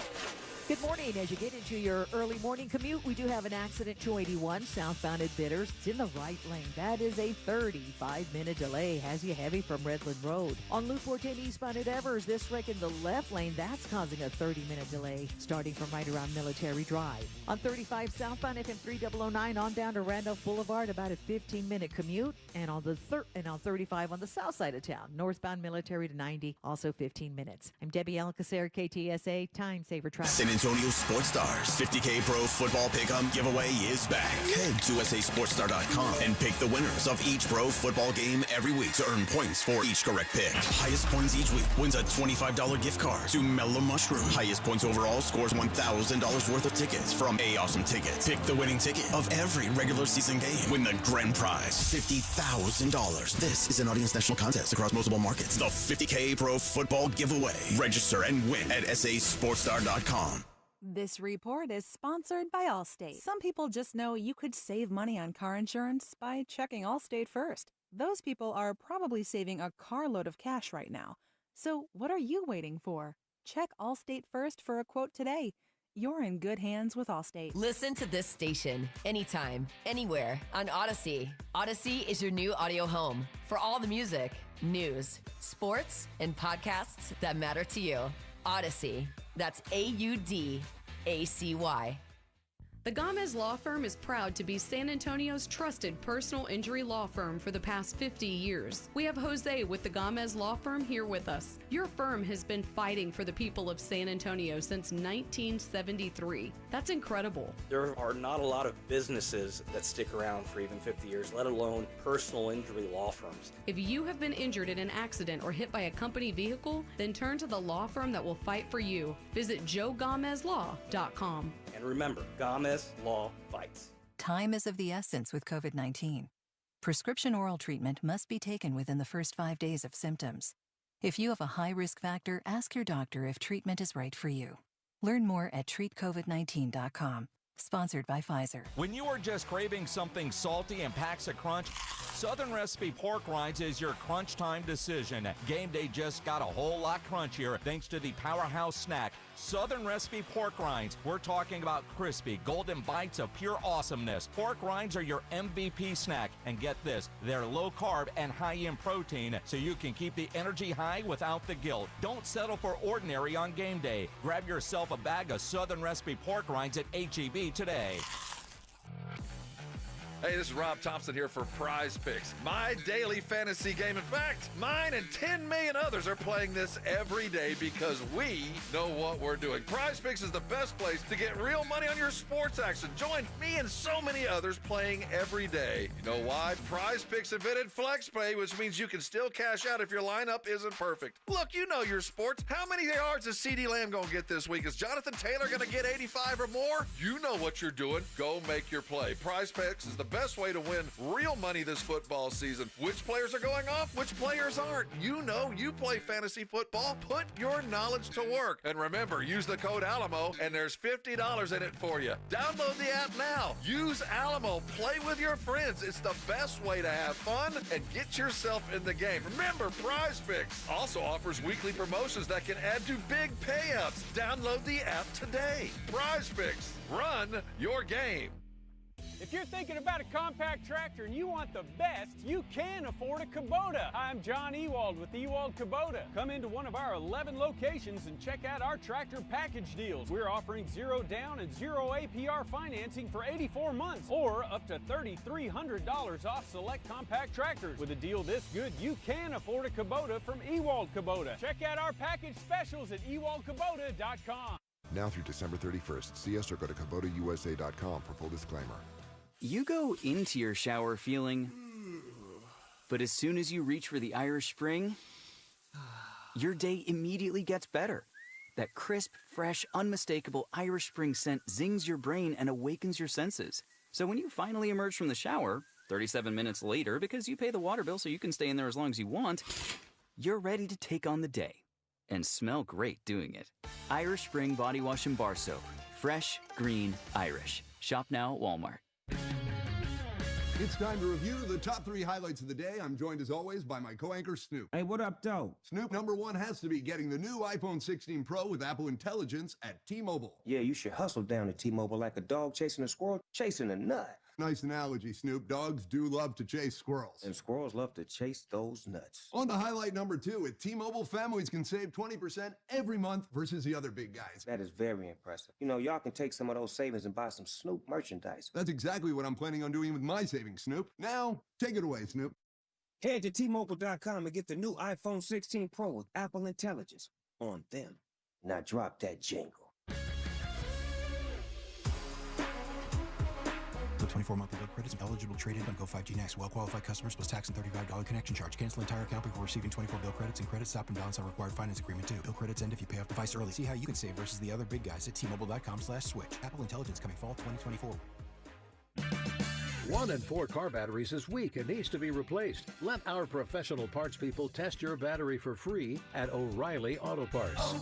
Good morning. As you get into your early morning commute, we do have an accident 281 southbound at Bitters. It's in the right lane. That is a 35-minute delay. Has you heavy from Redland Road. On Loop 410 eastbound at Evers, this wreck in the left lane, that's causing a 30-minute delay starting from right around Military Drive. On 35 southbound FM 3009 on down to Randolph Boulevard, about a 15-minute commute. And on 35 on the south side of town, northbound Military to 90, also 15 minutes. I'm Debbie Alcacer, KTSA, Time Saver Traffic. San Antonio Sports Stars 50K Pro Football Pick'em giveaway is back. Head to USASportsStar.com and pick the winners of each pro football game every week to earn points for each correct pick. Highest points each week wins a $25 gift card to Mellow Mushroom. Highest points overall scores $1,000 worth of tickets from A Awesome Tickets. Pick the winning ticket of every regular season game. Win the grand prize, $50,000. This is an audience national contest across multiple markets. The 50K Pro Football Giveaway. Register and win at SASportsStar.com. This report is sponsored by Allstate. Some people just know you could save money on car insurance by checking Allstate first. Those people are probably saving a carload of cash right now. So what are you waiting for? Check Allstate first for a quote today. You're in good hands with Allstate. Listen to this station anytime, anywhere on Odyssey. Odyssey is your new audio home for all the music, news, sports, and podcasts that matter to you. Odyssey. That's AUDACY. The Gomez Law Firm is proud to be San Antonio's trusted personal injury law firm for the past 50 years. We have Jose with the Gomez Law Firm here with us. Your firm has been fighting for the people of San Antonio since 1973. That's incredible. There are not a lot of businesses that stick around for even 50 years, let alone personal injury law firms. If you have been injured in an accident or hit by a company vehicle, then turn to the law firm that will fight for you. Visit JoeGomezLaw.com. And remember, Gomez Law fights. Time is of the essence with COVID-19. Prescription oral treatment must be taken within the first 5 days of symptoms. If you have a high risk factor, ask your doctor if treatment is right for you. Learn more at treatcovid19.com. Sponsored by Pfizer. When you are just craving something salty and packs a crunch, Southern Recipe Pork Rinds is your crunch time decision. Game day just got a whole lot crunchier thanks to the powerhouse snack, Southern Recipe Pork Rinds. We're talking about crispy, golden bites of pure awesomeness. Pork rinds are your MVP snack. And get this, they're low carb and high in protein, so you can keep the energy high without the guilt. Don't settle for ordinary on game day. Grab yourself a bag of Southern Recipe Pork Rinds at H-E-B today. Hey, this is Rob Thompson here for Prize Picks, my daily fantasy game. In fact, mine and 10 million others are playing this every day because we know what we're doing. Prize Picks is the best place to get real money on your sports action. Join me and so many others playing every day. You know why? Prize Picks invented FlexPay, which means you can still cash out if your lineup isn't perfect. Look, you know your sports. How many yards is CeeDee Lamb going to get this week? Is Jonathan Taylor going to get 85 or more? You know what you're doing. Go make your play. Prize Picks is the best way to win real money this football season. Which players are going off? Which players aren't? You know you play fantasy football. Put your knowledge to work. And remember, use the code Alamo, and there's $50 in it for you. Download the app now. Use Alamo. Play with your friends. It's the best way to have fun and get yourself in the game. Remember, Prize Picks also offers weekly promotions that can add to big payouts. Download the app today. Prize Picks. Run your game. If you're thinking about a compact tractor and you want the best, you can afford a Kubota. I'm John Ewald with Ewald Kubota. Come into one of our 11 locations and check out our tractor package deals. We're offering 0 down and 0 APR financing for 84 months or up to $3,300 off select compact tractors. With a deal this good, you can afford a Kubota from Ewald Kubota. Check out our package specials at ewaldkubota.com. Now through December 31st, see us or go to KubotaUSA.com for full disclaimer. You go into your shower feeling, but as soon as you reach for the Irish Spring, your day immediately gets better. That crisp, fresh, unmistakable Irish Spring scent zings your brain and awakens your senses. So when you finally emerge from the shower, 37 minutes later, because you pay the water bill so you can stay in there as long as you want, you're ready to take on the day and smell great doing it. Irish Spring Body Wash and Bar Soap. Fresh, green, Irish. Shop now at Walmart. It's time to review the top 3 highlights of the day. I'm joined as always by my co-anchor Snoop. Hey, what up, though? Snoop, number 1 has to be getting the new iPhone 16 Pro with Apple Intelligence at T-Mobile. Yeah, you should hustle down at T-Mobile like a dog chasing a squirrel chasing a nut. Nice analogy, Snoop. Dogs do love to chase squirrels. And squirrels love to chase those nuts. On to highlight number 2. At T-Mobile, families can save 20% every month versus the other big guys. That is very impressive. You know, y'all can take some of those savings and buy some Snoop merchandise. That's exactly what I'm planning on doing with my savings, Snoop. Now, take it away, Snoop. Head to T-Mobile.com and get the new iPhone 16 Pro with Apple Intelligence on them. Now drop that jingle. With 24 monthly bill credits, eligible trade-in on Go 5G Next. Well-qualified customers plus tax and $35 connection charge. Cancel entire account before receiving 24 bill credits, and credit stop and balance on required finance agreement too. Bill credits end if you pay off device early. See how you can save versus the other big guys at T-Mobile.com/switch. Apple Intelligence coming fall 2024. 1 in 4 car batteries is weak and needs to be replaced. Let our professional parts people test your battery for free at O'Reilly Auto Parts.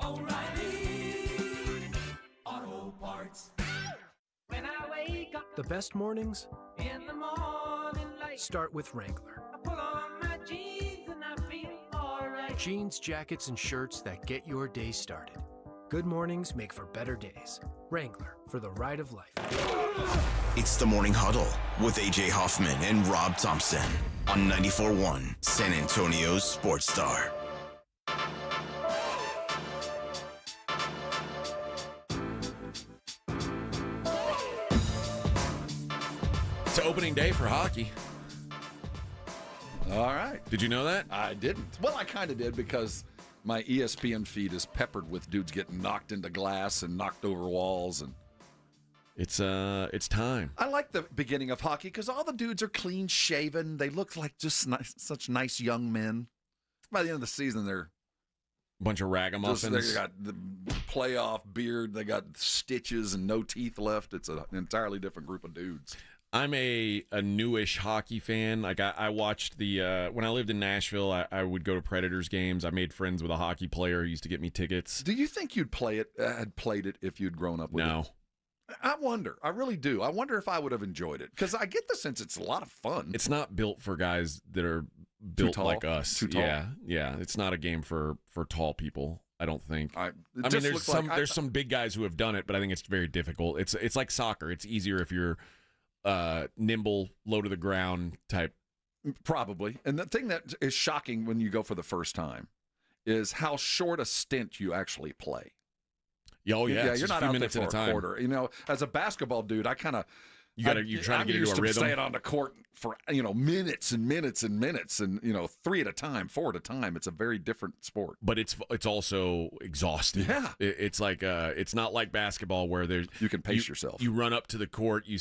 O'Reilly Auto Parts. When I wake up The best mornings in the morning light, start with Wrangler. I pull on my jeans and I feel alright. Jeans, jackets, and shirts that get your day started. Good mornings make for better days. Wrangler, for the ride of life. It's the Morning Huddle with A.J. Hoffman and Rob Thompson on 94.1 San Antonio's Sports Star. It's opening day for hockey. All right. Did you know that? I didn't. Well, I kind of did because my ESPN feed is peppered with dudes getting knocked into glass and knocked over walls, and it's time. I like the beginning of hockey because all the dudes are clean shaven. They look like just such nice young men. By the end of the season, they're a bunch of ragamuffins. They got the playoff beard. They got stitches and no teeth left. It's an entirely different group of dudes. I'm a newish hockey fan. Like I watched the when I lived in Nashville, I would go to Predators games. I made friends with a hockey player who used to get me tickets. Do you think you'd had played it if you'd grown up with it? No. I wonder. I really do. I wonder if I would have enjoyed it because I get the sense it's a lot of fun. It's not built for guys that are built like us. Too tall. Yeah. It's not a game for tall people. I don't think. I mean, just there's looks some like there's some big guys who have done it, but I think it's very difficult. It's like soccer. It's easier if you're nimble, low to the ground type. Probably. And the thing that is shocking when you go for the first time is how short a stint you actually play. Oh, yeah. You're not a few out minutes there at for a a time. quarter. You know, as a basketball dude, I kind of You're trying to get into a rhythm. Staying on the court for minutes and minutes and minutes, and 3 at a time, 4 at a time. It's a very different sport. But it's also exhausting. Yeah, it's like it's not like basketball where you can pace yourself. You run up to the court, you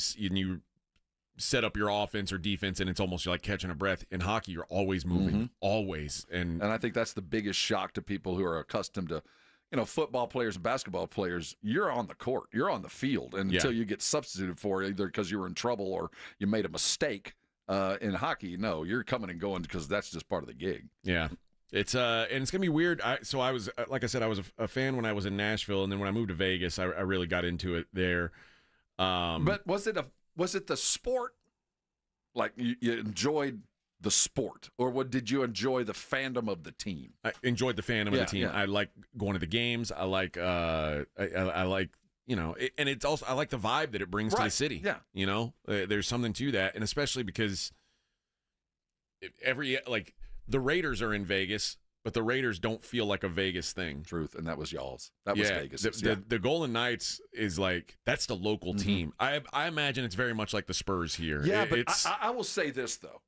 set up your offense or defense, and it's almost like catching a breath. In hockey, you're always moving, always. And I think that's the biggest shock to people who are accustomed to, football players and basketball players. You're on the court, you're on the field, and until you get substituted for, either because you were in trouble or you made a mistake. In hockey, no, you're coming and going because that's just part of the gig. Yeah. It's and it's gonna be weird. I was like I said, I was a fan when I was in Nashville, and then when I moved to Vegas, I really got into it there. But was it the sport? Like you enjoyed the sport, or did you enjoy the fandom of the team? I enjoyed the fandom of the team. Yeah. I like going to the games. I like I like and it's also I like the vibe that it brings to the city. Yeah, there's something to that, and especially because the Raiders are in Vegas, but the Raiders don't feel like a Vegas thing. Truth, and that was y'all's. That was Vegas. The Golden Knights is like that's the local team. I imagine it's very much like the Spurs here. Yeah, but I will say this though.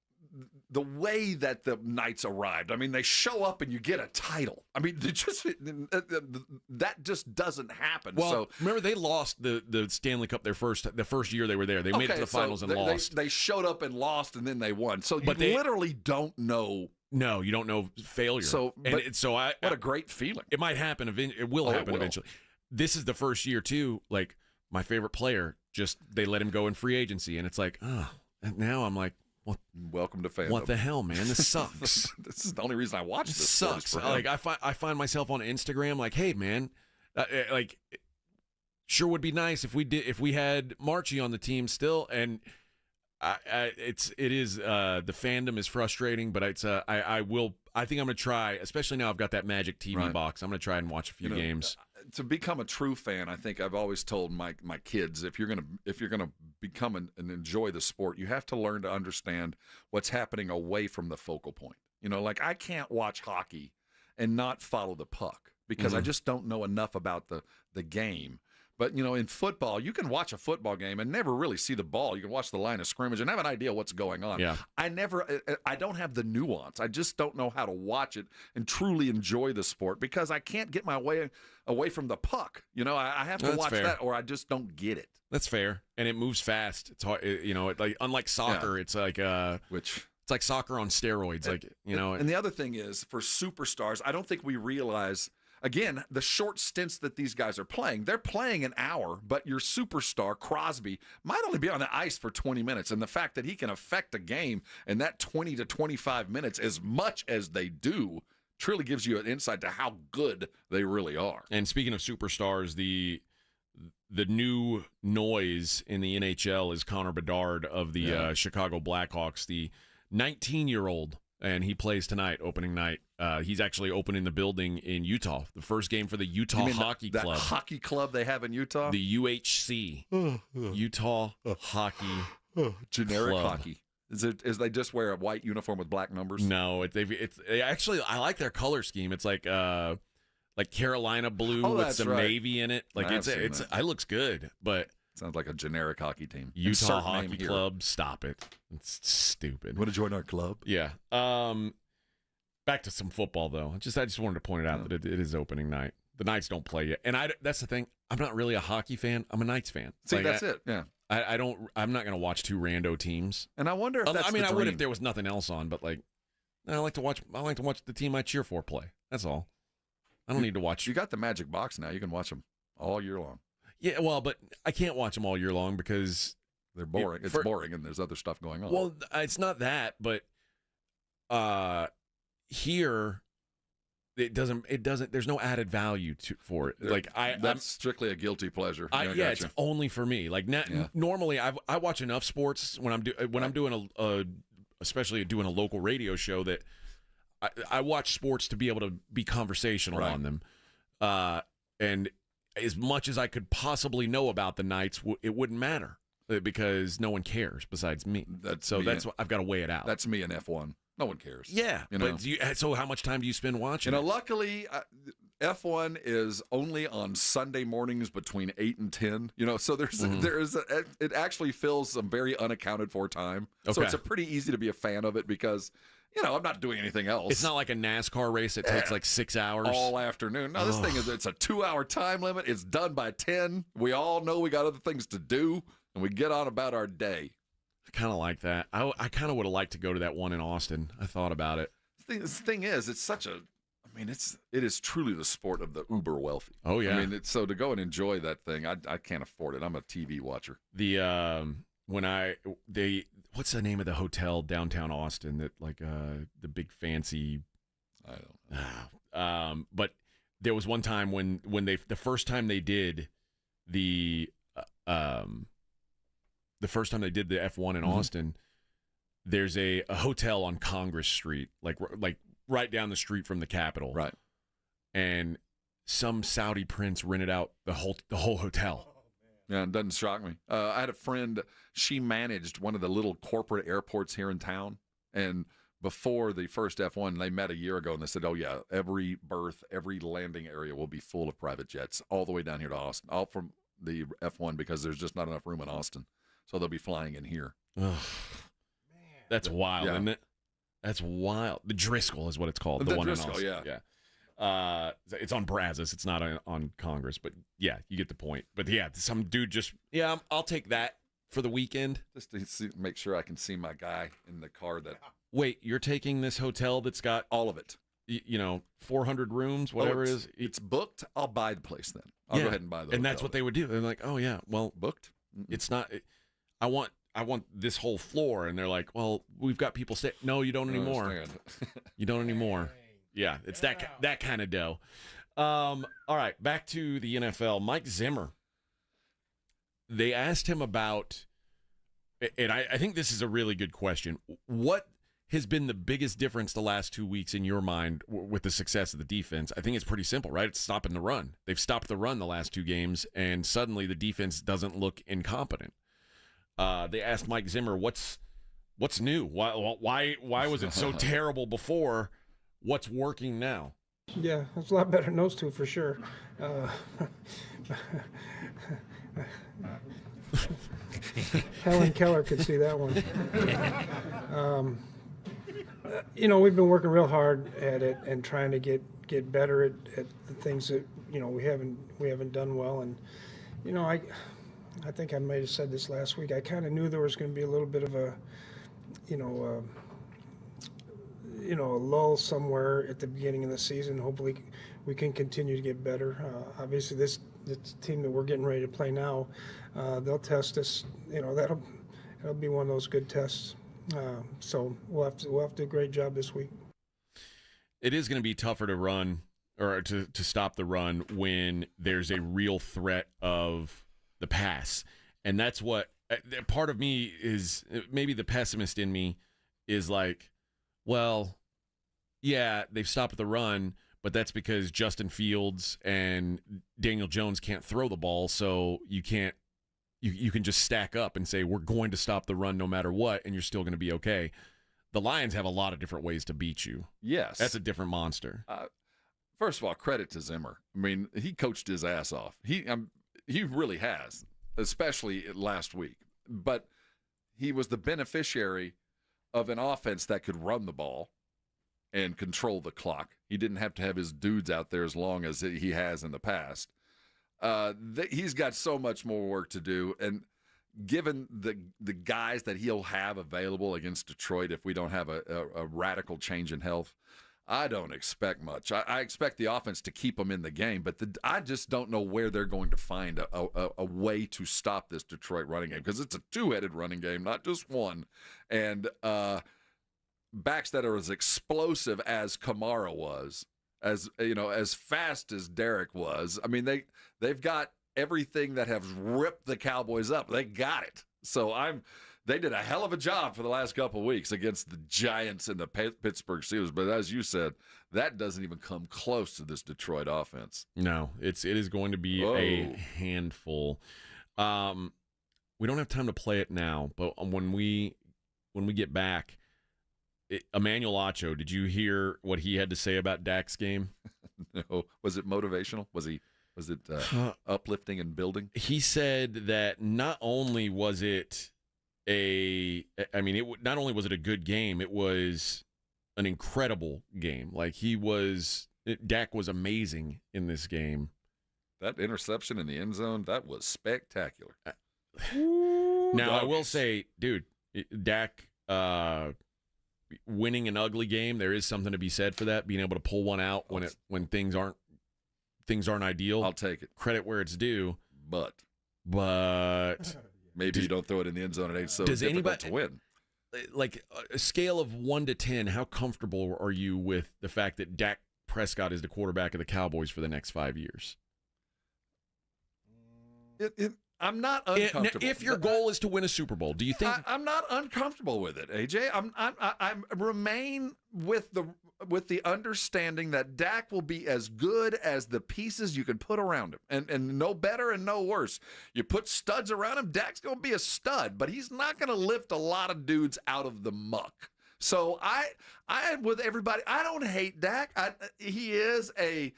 The way that the Knights arrived, I mean, they show up and you get a title. I mean, that just doesn't happen. Well, so remember they lost the Stanley Cup the first year they were there. They made it to the finals and lost. They showed up and lost, and then they won. So you literally don't know. No, you don't know failure. What a great feeling. It might happen. It will happen eventually. This is the first year too. Like my favorite player, they let him go in free agency, and it's like, and now I'm like. Well, welcome to fandom. What the hell, man? This sucks. This is the only reason I watch this. Sucks. Like I find myself on Instagram, like, hey, man, sure would be nice if we had Marchie on the team still, and it is the fandom is frustrating, but it's I think I'm gonna try, especially now I've got that Magic TV box. I'm gonna try and watch a few games. To become a true fan, I think I've always told my kids, if you're gonna become and enjoy the sport, you have to learn to understand what's happening away from the focal point. Like I can't watch hockey and not follow the puck because I just don't know enough about the game. But, in football, you can watch a football game and never really see the ball. You can watch the line of scrimmage and have an idea what's going on. Yeah. I don't have the nuance. I just don't know how to watch it and truly enjoy the sport because I can't get my way away from the puck. I have to watch that or I just don't get it. That's fair. And it moves fast. It's hard, unlike soccer, it's like it's like soccer on steroids. And the other thing is for superstars, I don't think we realize again, the short stints that these guys are playing, they're playing an hour, but your superstar, Crosby, might only be on the ice for 20 minutes. And the fact that he can affect a game in that 20 to 25 minutes as much as they do truly gives you an insight to how good they really are. And speaking of superstars, the new noise in the NHL is Connor Bedard of the Chicago Blackhawks, the 19-year-old. And he plays tonight, opening night. He's actually opening the building in Utah. The first game for the Utah Hockey Club. That hockey club they have in Utah? The UHC. Utah Hockey Generic Club. hockey. Is they just wear a white uniform with black numbers? No, it's actually I like their color scheme. It's like Carolina blue with some navy in it. Like it looks good, but sounds like a generic hockey team. Utah Hockey Club, stop it. It's stupid. Want to join our club? Yeah. Back to some football though. I just wanted to point it out that it is opening night. The Knights don't play yet, and that's the thing. I'm not really a hockey fan. I'm a Knights fan. See, that's it. Yeah. I don't. I'm not going to watch two rando teams. And I wonder if that's I would if there was nothing else on, but I like to watch the team I cheer for play. That's all. I don't need to watch. You got the Magic Box now. You can watch them all year long. Yeah, well, but I can't watch them all year long because they're boring. It's boring, and there's other stuff going on. Well, it's not that, but here it doesn't. There's no added value for it. That's strictly a guilty pleasure. It's only for me. Normally I watch enough sports when I'm doing especially doing a local radio show that I watch sports to be able to be conversational on them, and as much as I could possibly know about the Knights, it wouldn't matter because no one cares besides me. That's what I've got to weigh it out. That's me in F1. No one cares. Yeah, but so how much time do you spend watching? Luckily, F1 is only on Sunday mornings between 8 and 10. So it actually fills some very unaccounted for time. So Okay. it's a pretty easy to be a fan of it because, I'm not doing anything else. It's not like a NASCAR race that takes like 6 hours. All afternoon. No, this thing it's a 2-hour time limit. It's done by 10. We all know we got other things to do, and we get on about our day. I kind of like that. I kind of would have liked to go to that one in Austin. I thought about it. The thing is, it's such a... it is truly the sport of the uber wealthy. Oh, yeah. So to go and enjoy that thing, I can't afford it. I'm a TV watcher. What's the name of the hotel downtown Austin that the big fancy? I don't know. But there was one time when the first time they did the F1 in Austin, there's a hotel on Congress Street, like right down the street from the Capitol. Right. And some Saudi prince rented out the whole hotel. Yeah, it doesn't shock me. I had a friend, she managed one of the little corporate airports here in town. And before the first F1, they met a year ago, and they said, oh, yeah, every berth, every landing area will be full of private jets all the way down here to Austin, all from the F1 because there's just not enough room in Austin. So they'll be flying in here. Ugh. That's wild, isn't it? That's wild. The Driscoll is what it's called. The one Driscoll, in Austin. Yeah. It's on Brazos. It's not on Congress, but yeah, you get the point. But yeah, some dude I'll take that for the weekend. Just to make sure I can see my guy in the car that... Wait, you're taking this hotel that's got... all of it. 400 it is. It's booked. I'll buy the place then. I'll go ahead and buy the hotel. And that's what they would do. They're like, oh yeah, well... Booked? It's not... I want this whole floor. And they're like, well, we've got people stay... No, you don't anymore. You don't anymore. Yeah, it's that kind of dough. All right, back to the NFL. Mike Zimmer. They asked him about, and I think this is a really good question. What has been the biggest difference the last 2 weeks in your mind with the success of the defense? I think it's pretty simple, right? It's stopping the run. They've stopped the run the last 2 games, and suddenly the defense doesn't look incompetent. They asked Mike Zimmer, "What's new? Why was it so terrible before? What's working now?" Yeah, it's a lot better than those two for sure. Helen Keller could see that one. We've been working real hard at it and trying to get better at the things that we haven't done well. And I think I might have said this last week. I kind of knew there was going to be a little bit of a lull somewhere at the beginning of the season. Hopefully we can continue to get better. Obviously this team that we're getting ready to play now, they'll test us. That'll be one of those good tests. So we'll have to do a great job this week. It is going to be tougher to run or to stop the run when there's a real threat of the pass. And that's what part of me is, maybe the pessimist in me is like, well, yeah, they've stopped the run, but that's because Justin Fields and Daniel Jones can't throw the ball, so you can just stack up and say we're going to stop the run no matter what, and you're still going to be okay. The Lions have a lot of different ways to beat you. Yes. That's a different monster. First of all, credit to Zimmer. I mean, he coached his ass off. He really has, especially last week. But he was the beneficiary of an offense that could run the ball and control the clock. He didn't have to have his dudes out there as long as he has in the past. He's got so much more work to do, and given the guys that he'll have available against Detroit, if we don't have a radical change in health, I don't expect much. I expect the offense to keep them in the game, but I just don't know where they're going to find a way to stop this Detroit running game, because it's a two-headed running game, not just one. And backs that are as explosive as Kamara was, as fast as Derek was. I mean, they've got everything that has ripped the Cowboys up. They got it. So they did a hell of a job for the last couple of weeks against the Giants and the Pittsburgh Steelers. But as you said, that doesn't even come close to this Detroit offense. No, it is going to be a handful. We don't have time to play it now, but when we get back, Emmanuel Acho, did you hear what he had to say about Dak's game? No. Was it motivational? Was it uplifting and building? He said that not only was it not only was it a good game, it was an incredible game. Like Dak was amazing in this game. That interception in the end zone, that was spectacular. Now, I will say, dude, Dak winning an ugly game, there is something to be said for that, being able to pull one out when things aren't ideal. I'll take it. Credit where it's due. But maybe you don't throw it in the end zone. It ain't so difficult to win. Like a scale of 1 to 10, how comfortable are you with the fact that Dak Prescott is the quarterback of the Cowboys for the next 5 years? I'm not uncomfortable. If your goal is to win a Super Bowl, do you think I'm not uncomfortable with it, AJ? I remain with the understanding that Dak will be as good as the pieces you can put around him, and no better and no worse. You put studs around him, Dak's going to be a stud, but he's not going to lift a lot of dudes out of the muck. So I with everybody, I don't hate Dak. He is a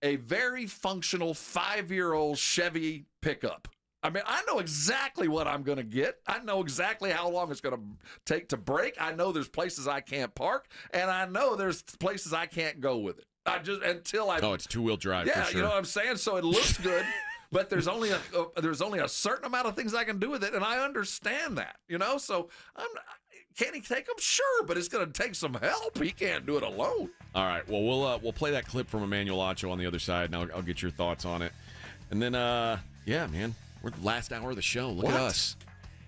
very functional 5-year-old Chevy pickup. I mean, I know exactly what I'm going to get. I know exactly how long it's going to take to break. I know there's places I can't park, and I know there's places I can't go with it. it's two-wheel drive. Yeah, for sure. You know what I'm saying? So it looks good, but there's only a certain amount of things I can do with it, and I understand that. So can he take them? Sure, but it's going to take some help. He can't do it alone. All right. Well, we'll play that clip from Emmanuel Acho on the other side, and I'll get your thoughts on it. And then, yeah, man. We're the last hour of the show. Look at us.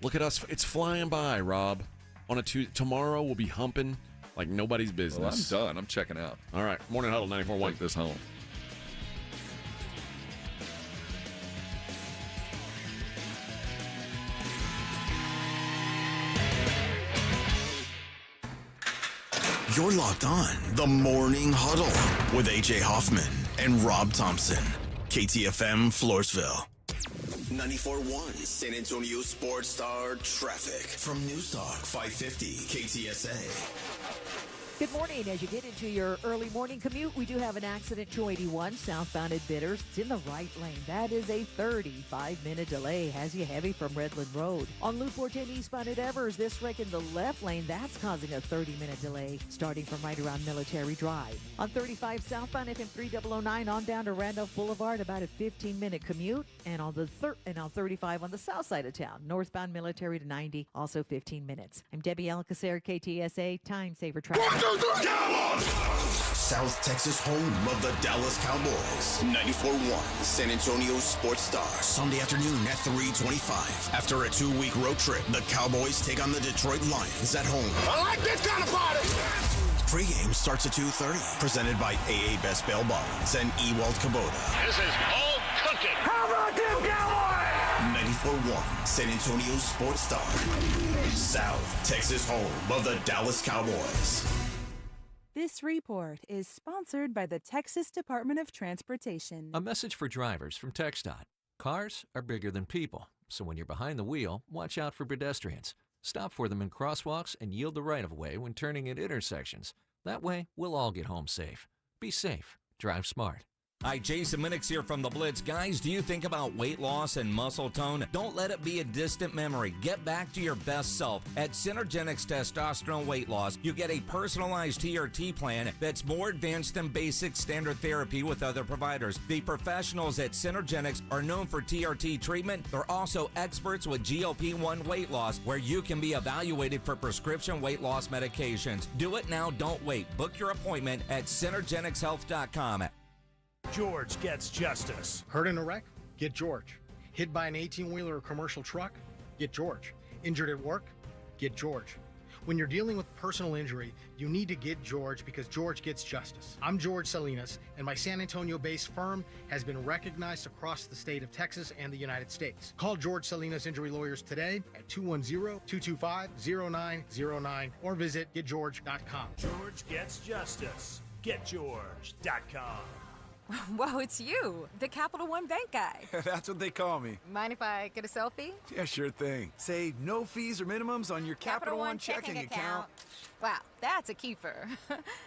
Look at us. It's flying by, Rob. On a tomorrow, we'll be humping like nobody's business. Well, I'm done. I'm checking out. All right. Morning Huddle 94.1. Take this home. You're locked on the Morning Huddle with AJ Hoffman and Rob Thompson. KTFM Floresville. 94.1 San Antonio Sports Star Traffic from News Talk 550 KTSA. Good morning. As you get into your early morning commute, we do have an accident 281 southbound at Bitters. It's in the right lane. That is a 35-minute delay. Has you heavy from Redland Road. On Loop 410 eastbound at Evers, this wreck in the left lane, that's causing a 30-minute delay starting from right around Military Drive. On 35 southbound FM 3009 on down to Randolph Boulevard, about a 15-minute commute. And on 35 on the south side of town, northbound Military to 90, also 15 minutes. I'm Debbie Alcacer, KTSA, Time Saver Traffic. South Texas home of the Dallas Cowboys. 94.1 San Antonio Sports Star. Sunday afternoon at 3:25. After a 2-week road trip, the Cowboys take on the Detroit Lions at home. I like this kind of party. Pregame starts at 2:30. Presented by AA Best Bail Bonds and Ewald Kubota. This is all cooking. How about them Cowboys? 94.1 San Antonio Sports Star. South Texas home of the Dallas Cowboys. This report is sponsored by the Texas Department of Transportation. A message for drivers from TxDOT. Cars are bigger than people, so when you're behind the wheel, watch out for pedestrians. Stop for them in crosswalks and yield the right-of-way when turning at intersections. That way, we'll all get home safe. Be safe. Drive smart. Hi, Jason Minix here from The Blitz. Guys, do you think about weight loss and muscle tone? Don't let it be a distant memory. Get back to your best self. At Synergenics Testosterone Weight Loss, you get a personalized TRT plan that's more advanced than basic standard therapy with other providers. The professionals at Synergenics are known for TRT treatment. They're also experts with GLP-1 weight loss, where you can be evaluated for prescription weight loss medications. Do it now, don't wait. Book your appointment at synergenicshealth.com. George gets justice. Hurt in a wreck? Get George. Hit by an 18-wheeler or commercial truck? Get George. Injured at work? Get George. When you're dealing with personal injury, you need to get George because George gets justice. I'm George Salinas, and my San Antonio-based firm has been recognized across the state of Texas and the United States. Call George Salinas Injury Lawyers today at 210-225-0909 or visit getgeorge.com. George gets justice. GetGeorge.com. Whoa, it's you, the Capital One Bank guy. That's what they call me. Mind if I get a selfie? Yeah, sure thing. Say no fees or minimums on your Capital One checking account. Wow, that's a keeper.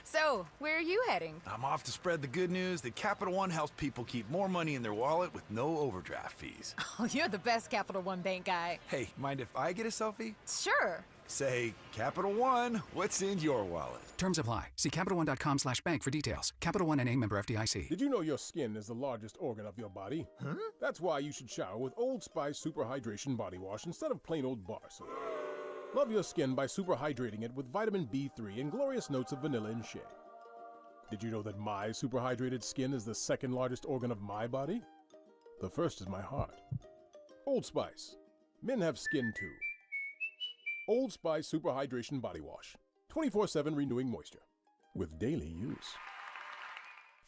So, where are you heading? I'm off to spread the good news that Capital One helps people keep more money in their wallet with no overdraft fees. Oh, you're the best Capital One bank guy. Hey, mind if I get a selfie? Sure. Say, Capital One, what's in your wallet? Terms apply. See CapitalOne.com/bank for details. Capital One NA, member FDIC. Did you know your skin is the largest organ of your body? Huh? That's why you should shower with Old Spice Super Hydration Body Wash instead of plain old bar soap. Love your skin by super hydrating it with vitamin B3 and glorious notes of vanilla and shea. Did you know that my super hydrated skin is the second largest organ of my body? The first is my heart. Old Spice. Men have skin too. Old Spice Super Hydration Body Wash. 24/7 renewing moisture. With daily use.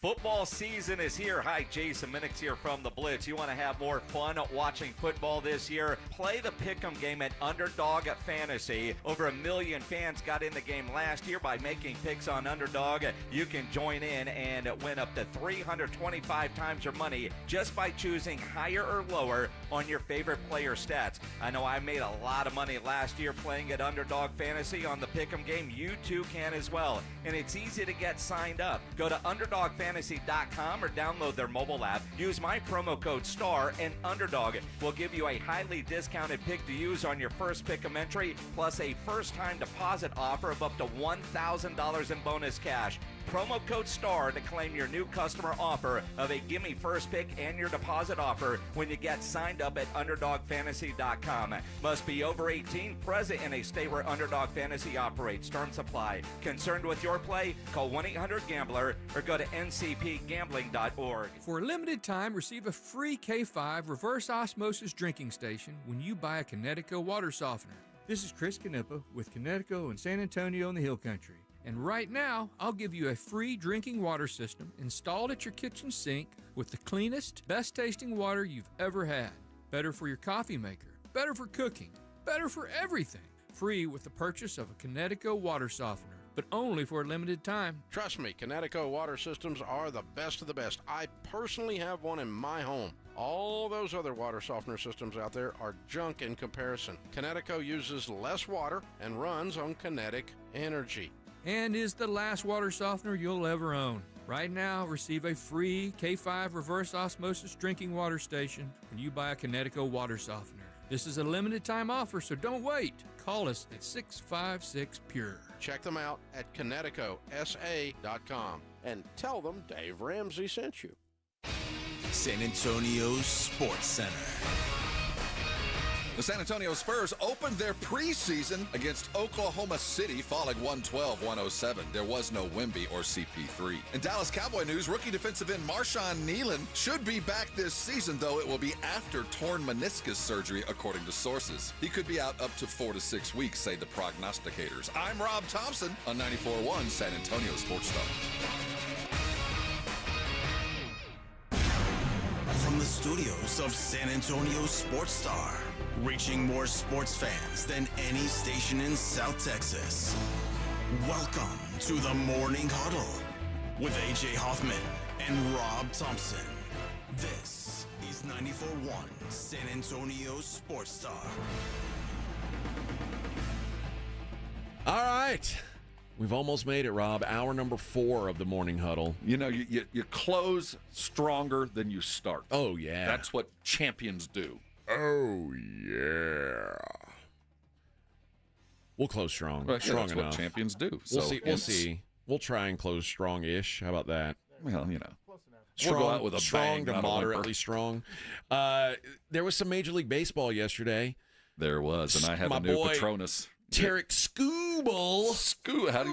Football season is here. Hi, Jason Minix here from The Blitz. You want to have more fun watching football this year? Play the Pick'em game at Underdog Fantasy. Over 1 million fans got in the game last year by making picks on Underdog. You can join in and win up to 325 times your money just by choosing higher or lower on your favorite player stats. I know I made a lot of money last year playing at Underdog Fantasy on the Pick'em game. You too can as well. And it's easy to get signed up. Go to UnderdogFantasy.com or download their mobile app. Use my promo code STAR and Underdog will give you a highly discounted pick to use on your first Pick'em entry, plus a first-time deposit offer of up to $1,000 in bonus cash. Promo code STAR to claim your new customer offer of a gimme first pick and your deposit offer when you get signed up at UnderdogFantasy.com. Must be over 18, present in a state where Underdog Fantasy operates. Terms apply. Concerned with your play? Call 1-800-GAMBLER or go to ncpgambling.org. For a limited time, receive a free K5 reverse osmosis drinking station when you buy a Connecticut water softener. This is Chris Canepa with Connecticut in San Antonio in the Hill Country. And right now, I'll give you a free drinking water system installed at your kitchen sink with the cleanest, best-tasting water you've ever had. Better for your coffee maker, better for cooking, better for everything. Free with the purchase of a Connecticut water softener, but only for a limited time. Trust me, Connecticut water systems are the best of the best. I personally have one in my home. All those other water softener systems out there are junk in comparison. Connecticut uses less water and runs on kinetic energy. And is the last water softener you'll ever own. Right now, receive a free K5 reverse osmosis drinking water station when you buy a Connecticut water softener. This is a limited time offer, so don't wait. Call us at 656-PURE. Check them out at ConnecticutSA.com and tell them Dave Ramsey sent you. San Antonio's Sports Center. The San Antonio Spurs opened their preseason against Oklahoma City, falling 112-107. There was no Wemby or CP3. In Dallas Cowboy news, rookie defensive end Marshawn Nealon should be back this season, though it will be after torn meniscus surgery, according to sources. He could be out up to 4 to 6 weeks, say the prognosticators. I'm Rob Thompson on 94.1 San Antonio Sports Star. From the studios of San Antonio Sports Star, reaching more sports fans than any station in South Texas. Welcome to the Morning Huddle with AJ Hoffman and Rob Thompson. This is 94.1 San Antonio Sports Star. All right. We've almost made it, Rob. Hour number 4 of the Morning Huddle. You know, you close stronger than you start. Oh, yeah. That's what champions do. Oh, yeah. We'll close strong. Well, yeah, strong that's enough. what champions do. We'll So see. We'll see. We'll try and close strong-ish. How about that? Well, you know. Strong, We'll go out with a strong bang, to not a moderately whimper. strong. There was some Major League Baseball yesterday. There was, and I have My a new boy, Patronus. Tarek Skubal.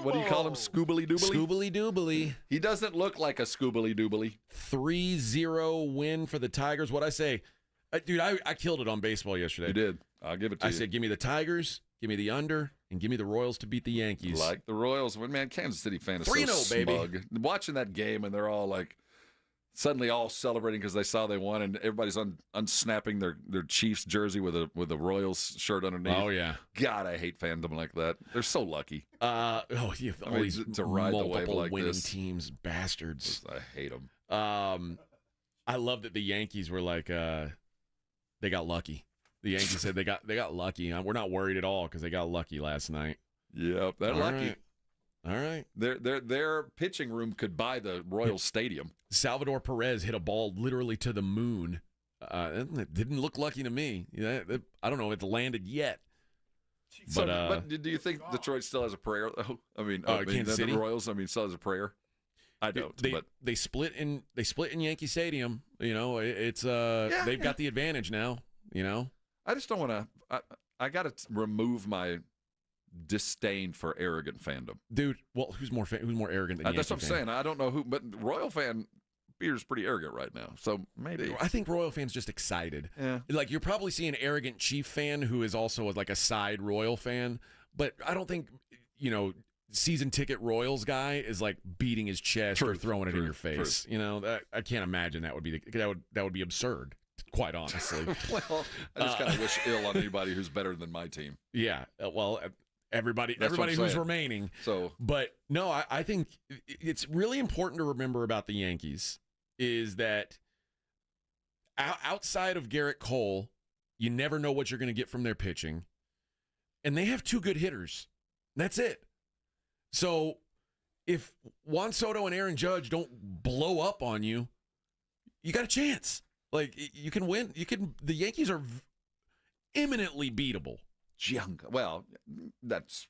What do you call him? Scoobly doobly? Scoobly doobly. He doesn't look like a scoobly doobly. 3-0 win for the Tigers. What'd I say? Dude, I killed it on baseball yesterday. You did. I'll give it to you. I said, give me the Tigers, give me the under, and give me the Royals to beat the Yankees. Like the Royals. Well, man, Kansas City fan is 3-0, so baby. smug. Watching that game, and they're all like, suddenly all celebrating because they saw they won, and everybody's unsnapping their Chiefs jersey with a Royals shirt underneath. Oh, yeah. God, I hate fandom like that. They're so lucky. Yeah, all these to ride the wave multiple like winning this. teams, bastards. I hate them. I love that the Yankees were like, they got lucky. The Yankees said they got lucky. We're not worried at all because they got lucky last night. Yep, they're All lucky. right. All right. Their pitching room could buy the Royals Stadium. Salvador Perez hit a ball literally to the moon. It didn't look lucky to me. I don't know if it landed yet. But do you think Detroit still has a prayer, though? Kansas City? The Royals, still has a prayer? I don't. They split in Yankee Stadium. It's they've got the advantage now. I just don't want to. I got to remove my disdain for arrogant fandom, dude. Well, who's more arrogant than Yankee that's what I'm fan? saying. I don't know who, but Royal fan Beer's pretty arrogant right now, so maybe. I think Royal fans just excited. Yeah. Like you're probably seeing an arrogant Chief fan who is also like a side Royal fan, but I don't think season ticket Royals guy is like beating his chest or throwing it in your face. I can't imagine that would be that would be absurd. Quite honestly. Well, I just kind of wish ill on anybody who's better than my team. Yeah. Well, everybody who's remaining. So, but no, I think it's really important to remember about the Yankees is that outside of Garrett Cole, you never know what you're going to get from their pitching, and they have two good hitters. That's it. So if Juan Soto and Aaron Judge don't blow up on you, you got a chance. Like, you can win. The Yankees are eminently beatable. Well, that's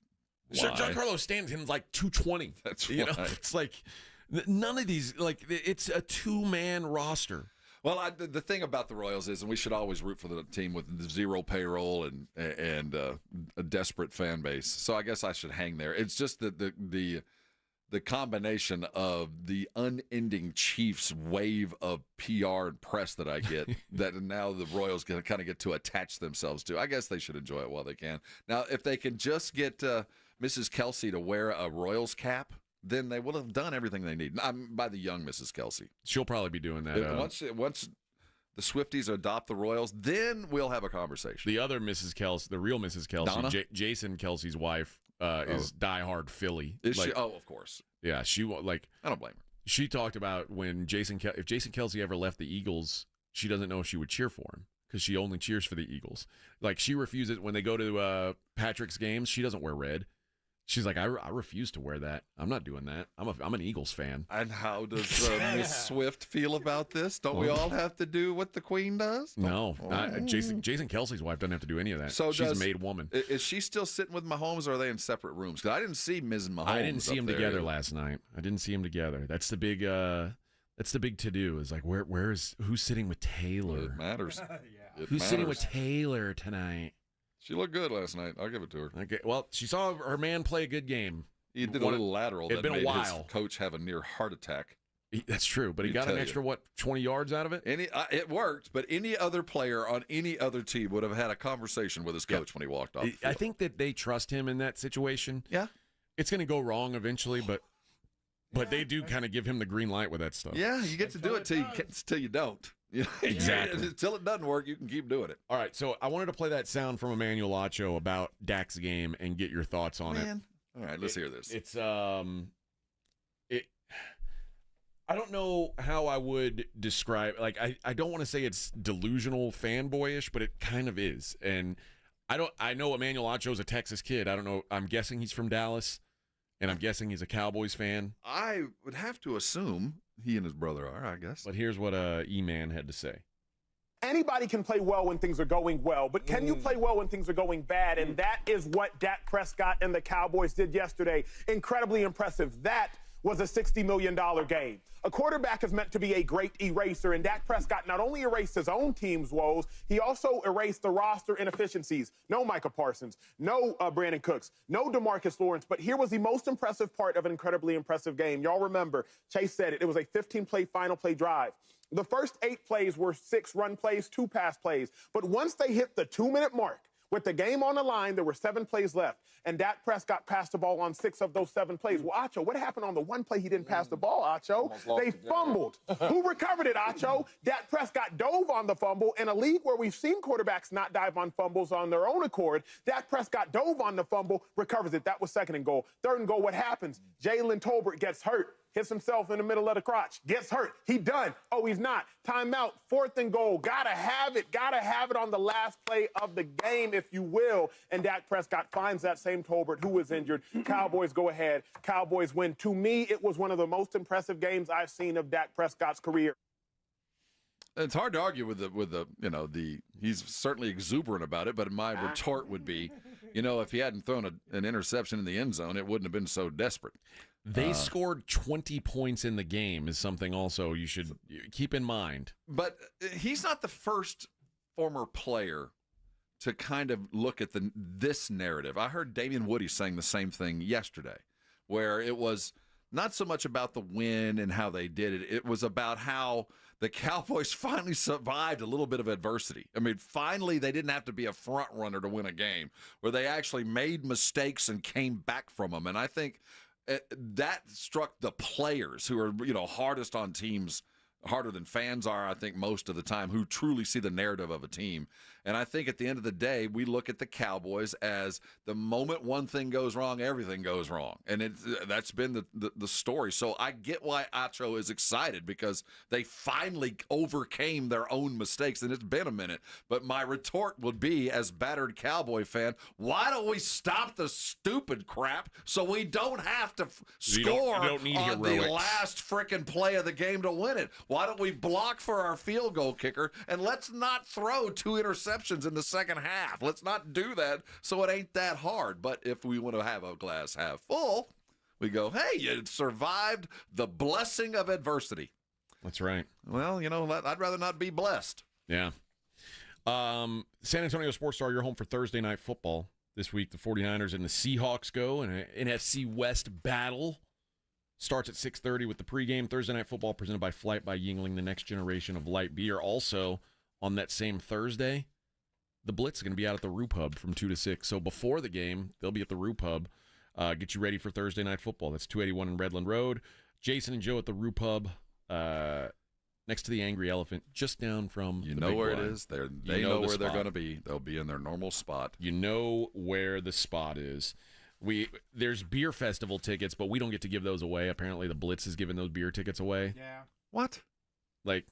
why. Giancarlo Stanton's like 220. That's why. It's like none of these, like, it's a two-man roster. Well, the thing about the Royals is, and we should always root for the team with zero payroll and a desperate fan base. So I guess I should hang there. It's just that the combination of the unending Chiefs wave of PR and press that I get that now the Royals kind of get to attach themselves to. I guess they should enjoy it while they can. Now, if they can just get Mrs. Kelsey to wear a Royals cap, then they will have done everything they need. By the young Mrs. Kelsey. She'll probably be doing that. Once the Swifties adopt the Royals, then we'll have a conversation. The other Mrs. Kelsey, the real Mrs. Kelsey, Jason Kelsey's wife, is diehard Philly. Is she? Oh, of course. Yeah, I don't blame her. She talked about when if Jason Kelsey ever left the Eagles, she doesn't know if she would cheer for him because she only cheers for the Eagles. Like, she refuses when they go to Patrick's games. She doesn't wear red. She's like, I refuse to wear that. I'm not doing that. I'm an Eagles fan. And how does Miss Swift feel about this? Don't we all have to do what the Queen does? No, Jason Kelsey's wife doesn't have to do any of that. So she's a made woman. Is she still sitting with Mahomes, or are they in separate rooms? Because I didn't see Ms. Mahomes. I didn't see them together last night. I didn't see them together. That's the big to do. Is like who's sitting with Taylor? It matters. Who's sitting with Taylor tonight? She looked good last night. I'll give it to her. Okay. Well, she saw her man play a good game. He did a little lateral that made his coach have a near heart attack. That's true, but he got an extra, 20 yards out of it? It worked, but any other player on any other team would have had a conversation with his coach when he walked off the field. I think that they trust him in that situation. Yeah. It's going to go wrong eventually, but they do kind of give him the green light with that stuff. Yeah, you get to do it till you don't. Exactly. Until it doesn't work, you can keep doing it. All right, so I wanted to play that sound from Emmanuel Acho about Dak's game and get your thoughts on it. All right, let's hear this. It's I don't know how I would describe. Like, I don't want to say it's delusional fanboyish, but it kind of is. And I know Emmanuel Acho is a Texas kid. I don't know. I'm guessing he's from Dallas, and I'm guessing he's a Cowboys fan. I would have to assume he and his brother are, I guess. But here's what E-Man had to say. Anybody can play well when things are going well, but can you play well when things are going bad? And that is what Dak Prescott and the Cowboys did yesterday. Incredibly impressive. That was a $60 million game. A quarterback is meant to be a great eraser, and Dak Prescott not only erased his own team's woes, he also erased the roster inefficiencies. No Micah Parsons, no Brandon Cooks, no DeMarcus Lawrence, but here was the most impressive part of an incredibly impressive game. Y'all remember, Chase said it was a 15-play final play drive. The first 8 plays were 6 run plays, 2 pass plays, but once they hit the 2-minute mark, with the game on the line, there were 7 plays left, and Dak Prescott passed the ball on 6 of those 7 plays. Well, Acho, what happened on the 1 play he didn't pass the ball, Acho? They fumbled. Who recovered it, Acho? Dak Prescott dove on the fumble. In a league where we've seen quarterbacks not dive on fumbles on their own accord, Dak Prescott dove on the fumble, recovers it. That was 2nd and goal. 3rd and goal, what happens? Jalen Tolbert gets hurt. hits himself in the middle of the crotch, gets hurt. He done. Oh, he's not. Timeout, 4th and goal. Gotta have it on the last play of the game, if you will. And Dak Prescott finds that same Tolbert who was injured. Cowboys go ahead. Cowboys win. To me, it was one of the most impressive games I've seen of Dak Prescott's career. It's hard to argue with the he's certainly exuberant about it, but my retort would be, if he hadn't thrown an interception in the end zone, it wouldn't have been so desperate. They scored 20 points in the game is something also you should keep in mind. But he's not the first former player to kind of look at this narrative. I heard Damian Woody saying the same thing yesterday, where it was not so much about the win and how they did it. It was about how the Cowboys finally survived a little bit of adversity. I mean, finally they didn't have to be a front runner to win a game, where they actually made mistakes and came back from them. And I think that struck the players who are, hardest on teams, harder than fans are, I think, most of the time, who truly see the narrative of a team. And I think at the end of the day, we look at the Cowboys as the moment one thing goes wrong, everything goes wrong. And that's been the story. So I get why Acho is excited, because they finally overcame their own mistakes. And it's been a minute. But my retort would be, as battered Cowboy fan, why don't we stop the stupid crap so we don't have to score on the last freaking play of the game to win it? Why don't we block for our field goal kicker, and let's not throw 2 interceptions in the second half. Let's not do that so it ain't that hard. But if we want to have a glass half full, we go, hey, you survived the blessing of adversity. That's right. Well, I'd rather not be blessed. Yeah. San Antonio Sports Star, you're home for Thursday night football. This week, the 49ers and the Seahawks go in an NFC West battle. Starts at 6:30 with the pregame. Thursday night football presented by Flight by Yingling, the next generation of light beer. Also, on that same Thursday, the Blitz is going to be out at the Roo Pub from 2 to 6. So before the game, they'll be at the Roo Pub. Get you ready for Thursday night football. That's 281 in Redland Road. Jason and Joe at the Roo Pub, next to the Angry Elephant, just down from the Big where Blind. It is. They know where they're going to be. They'll be in their normal spot. You know where the spot is. There's beer festival tickets, but we don't get to give those away. Apparently, the Blitz is giving those beer tickets away. Yeah. What? I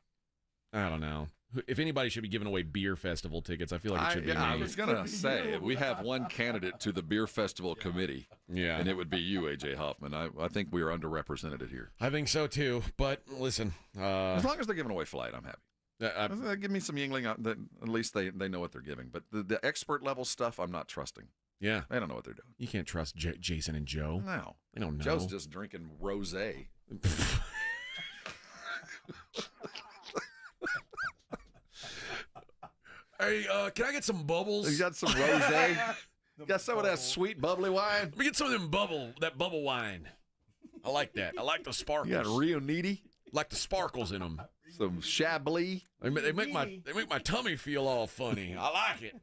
don't know. If anybody should be giving away beer festival tickets, I feel like it should be me. I was going to say, we have one candidate to the beer festival committee. Yeah. And it would be you, A.J. Hoffman. I think we are underrepresented here. I think so, too. But listen. As long as they're giving away Flight, I'm happy. Give me some Yingling. At least they know what they're giving. But the expert level stuff, I'm not trusting. Yeah. They don't know what they're doing. You can't trust Jason and Joe. No. They don't know. Joe's just drinking rosé. Hey, can I get some bubbles? You got some rosé? You got some of that sweet, bubbly wine? Let me get some of them bubble wine. I like that. I like the sparkles. You got Rio Needy? Like the sparkles in them. Some Chablis. They make my tummy feel all funny. I like it.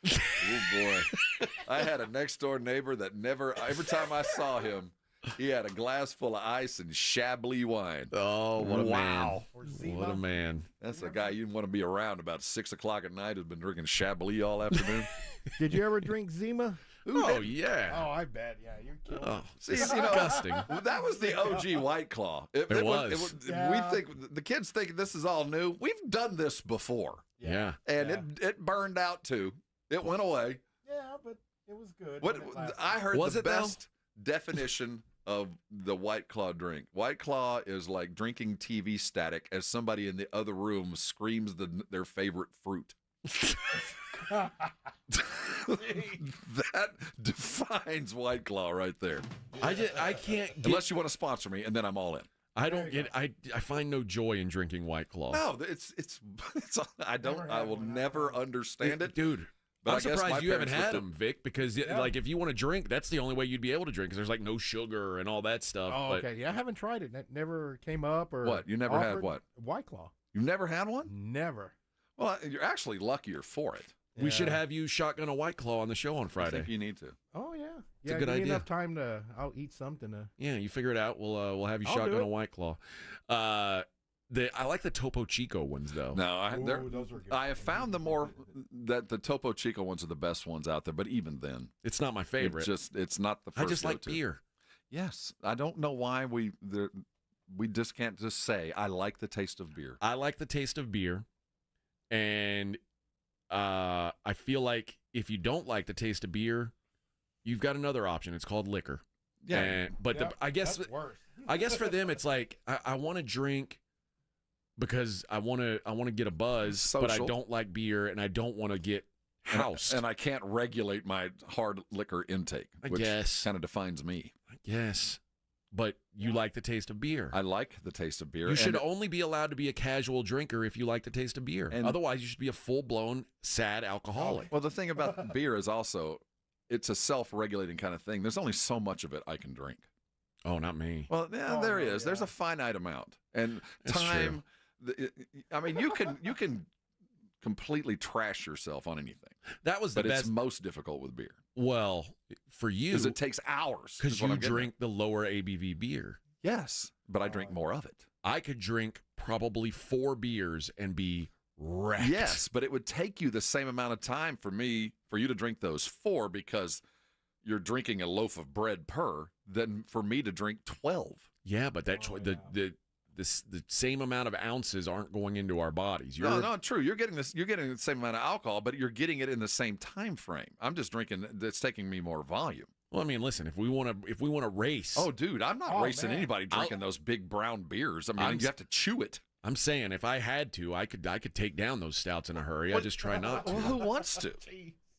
Oh, boy. I had a next-door neighbor that every time I saw him, he had a glass full of ice and Chablis wine. Oh, what a man. What a man. That's a guy you'd want to be around about 6 o'clock at night who's been drinking Chablis all afternoon. Did you ever drink Zima? Oh, yeah. Oh, I bet. Yeah, you're killing me. See, disgusting. That was the OG White Claw. It was. We think the kids think this is all new. We've done this before. Yeah. And it burned out too. It went away. Yeah, but it was good. What I heard the best definition of the White Claw drink. White Claw is like drinking TV static as somebody in the other room screams their favorite fruit. That defines White Claw right there. I can't get, unless you want to sponsor me, and then I'm all in. I don't get. I find no joy in drinking White Claw. No, it's I will never understand it, dude. But I'm surprised you haven't had them, Vic, because like if you want to drink, that's the only way you'd be able to drink, because there's like no sugar and all that stuff. Oh, okay. Yeah, I haven't tried it. It never came up or what? You never had what? White Claw. You never had one? Never. Well, you're actually luckier for it. We should have you shotgun a White Claw on the show on Friday. I think you need to. Oh yeah, it's a good idea. Enough time I'll eat something. Yeah, you figure it out. We'll have you shotgun a White Claw. I like the Topo Chico ones though. No, those are good. I have found that the Topo Chico ones are the best ones out there. But even then, it's not my favorite. It's not the first. I just like go-to. beer. Yes, I don't know why we just can't just say I like the taste of beer. I like the taste of beer, and I feel like if you don't like the taste of beer, you've got another option. It's called liquor. Yeah, but I guess that's worse. I guess for them it's like I want to drink because I want to get a buzz, but I don't like beer and I don't want to get housed. And I can't regulate my hard liquor intake, which kind of defines me. I guess. But you like the taste of beer. I like the taste of beer. You should only be allowed to be a casual drinker if you like the taste of beer. Otherwise, you should be a full-blown sad alcoholic. Well, the thing about beer is also it's a self-regulating kind of thing. There's only so much of it I can drink. Oh, not me. Well, yeah, there is. There's a finite amount. And That's time, I mean, you can completely trash yourself on anything. That was the but best. It's most difficult with beer. Well, for you. Because it takes hours. Because you drink the lower ABV beer. Yes, but I drink more of it. I could drink probably 4 beers and be wrecked. Yes, but it would take you the same amount of time for you to drink those 4 because you're drinking a loaf of bread per than for me to drink 12. Yeah, but that the same amount of ounces aren't going into our bodies. No, true. You're getting the same amount of alcohol, but you're getting it in the same time frame. I'm just drinking. That's taking me more volume. Well, I mean, listen. If we want to race. Oh, dude, I'm not racing anybody drinking those big brown beers. I mean, you have to chew it. I'm saying if I had to, I could take down those stouts in a hurry. I just try not to. Well, who wants to?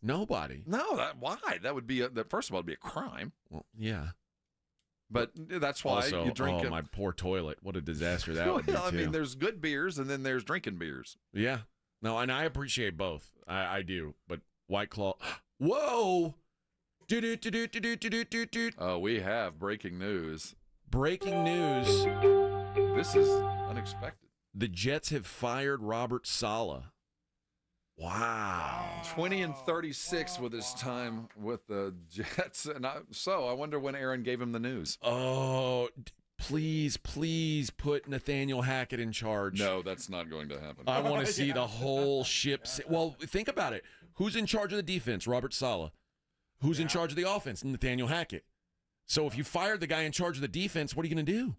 Nobody. No, why? That would be first of all, it'd be a crime. Well, yeah. But that's why also, you drink. Oh, my poor toilet! What a disaster that would be. Too. I mean, there's good beers and then there's drinking beers. Yeah. No, and I appreciate both. I do. But White Claw. Whoa. Oh, we have breaking news. Breaking news. This is unexpected. The Jets have fired Robert Saleh. Wow. 20-36 with his time with the Jets. And I wonder when Aaron gave him the news. Oh, please put Nathaniel Hackett in charge. No, that's not going to happen. I want to see the whole ship. Well, think about it. Who's in charge of the defense? Robert Saleh. Who's in charge of the offense? Nathaniel Hackett. So if you fired the guy in charge of the defense, what are you going to do?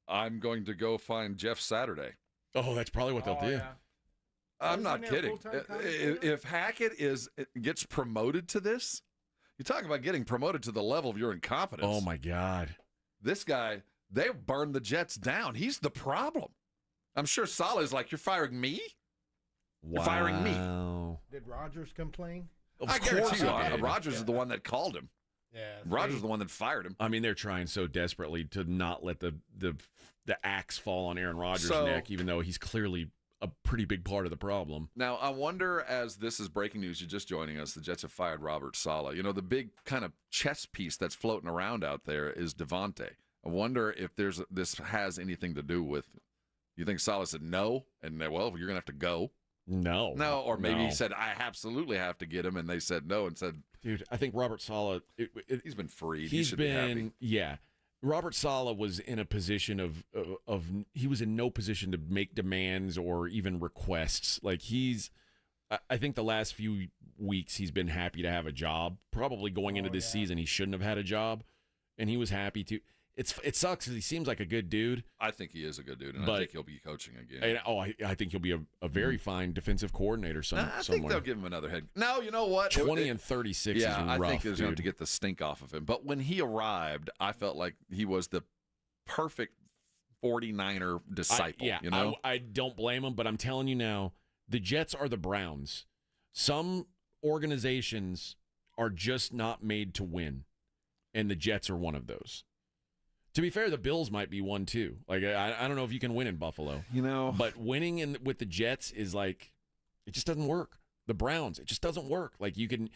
I'm going to go find Jeff Saturday. Oh, that's probably what they'll do. Yeah. I'm not kidding. If Hackett gets promoted to this, you're talking about getting promoted to the level of your incompetence. Oh, my God. This guy, they burned the Jets down. He's the problem. I'm sure Saleh's like, you're firing me? Wow. You're firing me. Did Rodgers complain? I guarantee you, Rodgers is the one that called him. Yeah, Rodgers is the one that fired him. I mean, they're trying so desperately to not let the axe fall on Aaron Rodgers' neck, even though he's clearly a pretty big part of the problem. Now, I wonder, as this is breaking news, you're just joining us, the Jets have fired Robert Saleh. You know, the big kind of chess piece that's floating around out there is Devontae. I wonder if this has anything to do with, you think Saleh said no, and well, you're going to have to go. No, or maybe he said, I absolutely have to get him, and they said no and said, dude, I think Robert Saleh, he's been freed. He should be happy. Yeah. Robert Saleh was in a position of he was in no position to make demands or even requests. Like I think the last few weeks he's been happy to have a job. Probably going into this season he shouldn't have had a job, and he was happy to. It sucks because he seems like a good dude. I think he is a good dude, and I think he'll be coaching again. And, I think he'll be a very fine defensive coordinator somewhere. I think they'll give him another head. No, you know what? 20-36 is rough, I think it's going dude. to get the stink off of him. But when he arrived, I felt like he was the perfect 49er disciple. You know? I don't blame him, but I'm telling you now, the Jets are the Browns. Some organizations are just not made to win, and the Jets are one of those. To be fair, the Bills might be one too. Like I don't know if you can win in Buffalo, but winning with the Jets is like it just doesn't work. The Browns, it just doesn't work. Like you can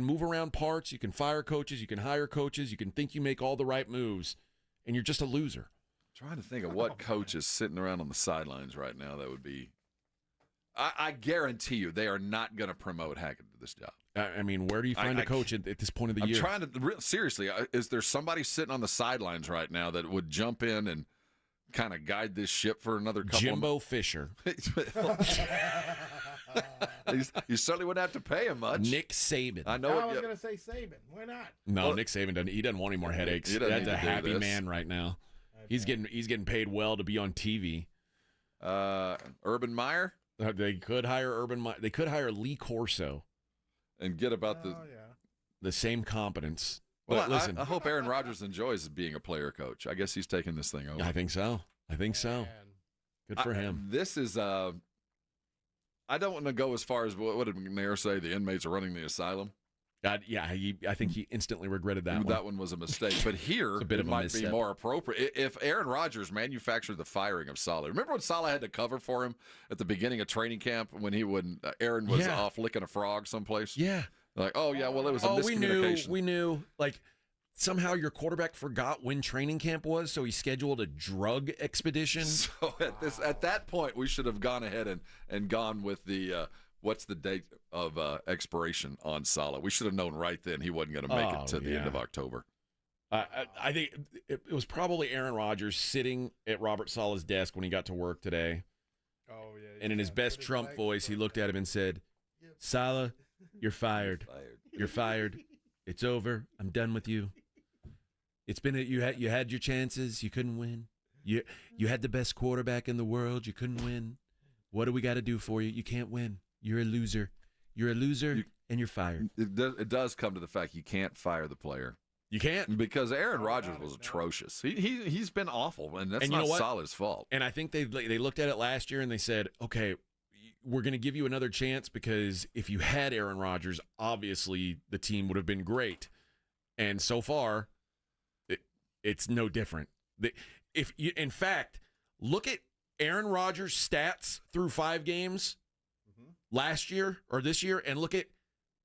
move around parts, you can fire coaches, you can hire coaches, you can think you make all the right moves, and you're just a loser. I'm trying to think of what coach is sitting around on the sidelines right now that would be. I guarantee you, they are not going to promote Hackett to this job. I mean, where do you find a coach at this point of the year? I'm trying to seriously. Is there somebody sitting on the sidelines right now that would jump in and kind of guide this ship for another couple? Jimbo Fisher. Is You certainly wouldn't have to pay him much. Nick Saban. I know. I was going to say Saban. Why not? No, Nick Saban doesn't. He doesn't want any more headaches. That's a happy man right now. He's getting paid well to be on TV. Urban Meyer. They could hire Urban Meyer. They could hire Lee Corso and get about the same competence. Well, But listen, I hope Aaron Rodgers enjoys being a player coach. I guess he's taking this thing over. I think so. Good for him. This is. I don't want to go as far as what did McNair say? The inmates are running the asylum. I think he instantly regretted that one. That one was a mistake. But here, it might be more appropriate. If Aaron Rodgers manufactured the firing of Saleh. Remember when Saleh had to cover for him at the beginning of training camp when Aaron was off licking a frog someplace? Yeah. Like, it was a miscommunication. We knew. Like, somehow your quarterback forgot when training camp was, so he scheduled a drug expedition. So at that point, we should have gone ahead and gone with the what's the date of expiration on Saleh? We should have known right then he wasn't going to make it to the end of October. I think it was probably Aaron Rodgers sitting at Robert Saleh's desk when he got to work today. Oh, yeah. And in his best Trump voice, he looked at him and said, Saleh, you're fired. You're fired. It's over. I'm done with you. It's been you had your chances. You couldn't win. You had the best quarterback in the world. You couldn't win. What do we got to do for you? You can't win. You're a loser. You're a loser, and you're fired. It does come to the fact you can't fire the player. You can't, because Aaron Rodgers was atrocious. He's been awful, and that's not Saleh's fault. And I think they looked at it last year and they said, okay, we're going to give you another chance because if you had Aaron Rodgers, obviously the team would have been great. And so far, it's no different. In fact, look at Aaron Rodgers' stats through 5 games last year or this year, and look at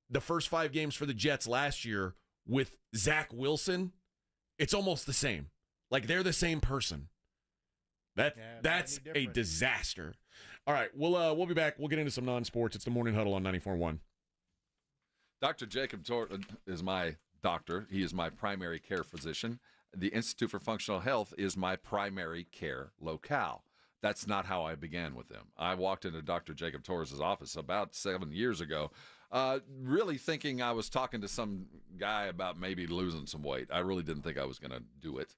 the first 5 games for the Jets last year with Zach Wilson. It's almost the same. Like, they're the same person. That's a disaster. All right, we'll be back. We'll get into some non-sports. It's the Morning Huddle on 94.1. Dr. Jacob Torres is my doctor. He is my primary care physician. The Institute for Functional Health is my primary care locale. That's not how I began with them. I walked into Dr. Jacob Torres' office about 7 years ago, really thinking I was talking to some guy about maybe losing some weight. I really didn't think I was going to do it.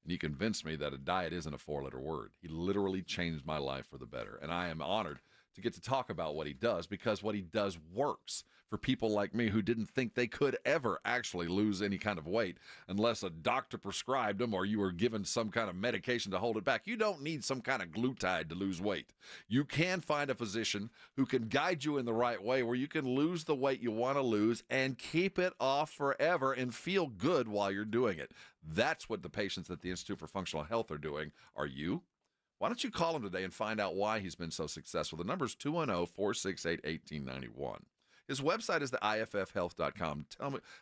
And he convinced me that a diet isn't a 4-letter word. He literally changed my life for the better. And I am honored to get to talk about what he does, because what he does works for people like me who didn't think they could ever actually lose any kind of weight unless a doctor prescribed them or you were given some kind of medication to hold it back. You don't need some kind of glutide to lose weight. You can find a physician who can guide you in the right way where you can lose the weight you want to lose and keep it off forever and feel good while you're doing it. That's what the patients at the Institute for Functional Health are doing. Are you? Why don't you call him today and find out why he's been so successful? The number is 210-468-1891. His website is the IFFhealth.com.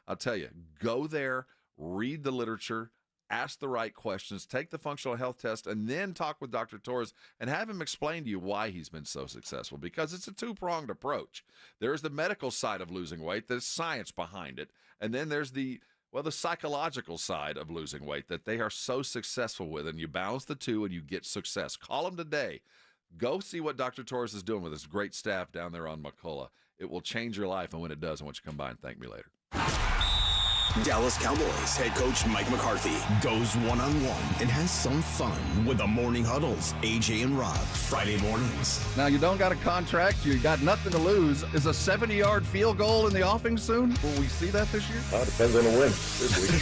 I'll tell you, go there, read the literature, ask the right questions, take the functional health test, and then talk with Dr. Torres and have him explain to you why he's been so successful, because it's a two-pronged approach. There's the medical side of losing weight, there's science behind it, and then there's the psychological side of losing weight that they are so successful with, and you balance the two and you get success. Call them today. Go see what Dr. Torres is doing with his great staff down there on McCullough. It will change your life, and when it does, I want you to come by and thank me later. Dallas Cowboys head coach Mike McCarthy goes one-on-one and has some fun with the Morning Huddles, AJ and Rob, Friday mornings. Now, you don't got a contract. You got nothing to lose. Is a 70-yard field goal in the offing soon? Will we see that this year? Depends on the win this week.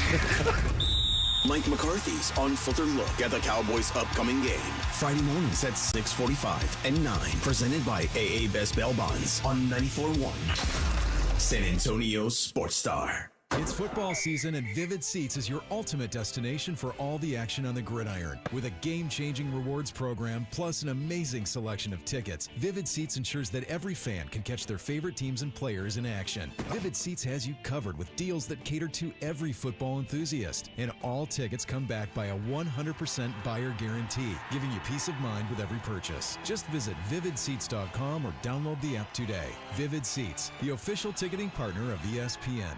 Mike McCarthy's unfiltered look at the Cowboys' upcoming game. Friday mornings at 6:45 and 9. Presented by AA Best Bail Bonds on 94.1. San Antonio Sports Star. It's football season, and Vivid Seats is your ultimate destination for all the action on the gridiron. With a game-changing rewards program, plus an amazing selection of tickets, Vivid Seats ensures that every fan can catch their favorite teams and players in action. Vivid Seats has you covered with deals that cater to every football enthusiast. And all tickets come back by a 100% buyer guarantee, giving you peace of mind with every purchase. Just visit vividseats.com or download the app today. Vivid Seats, the official ticketing partner of ESPN.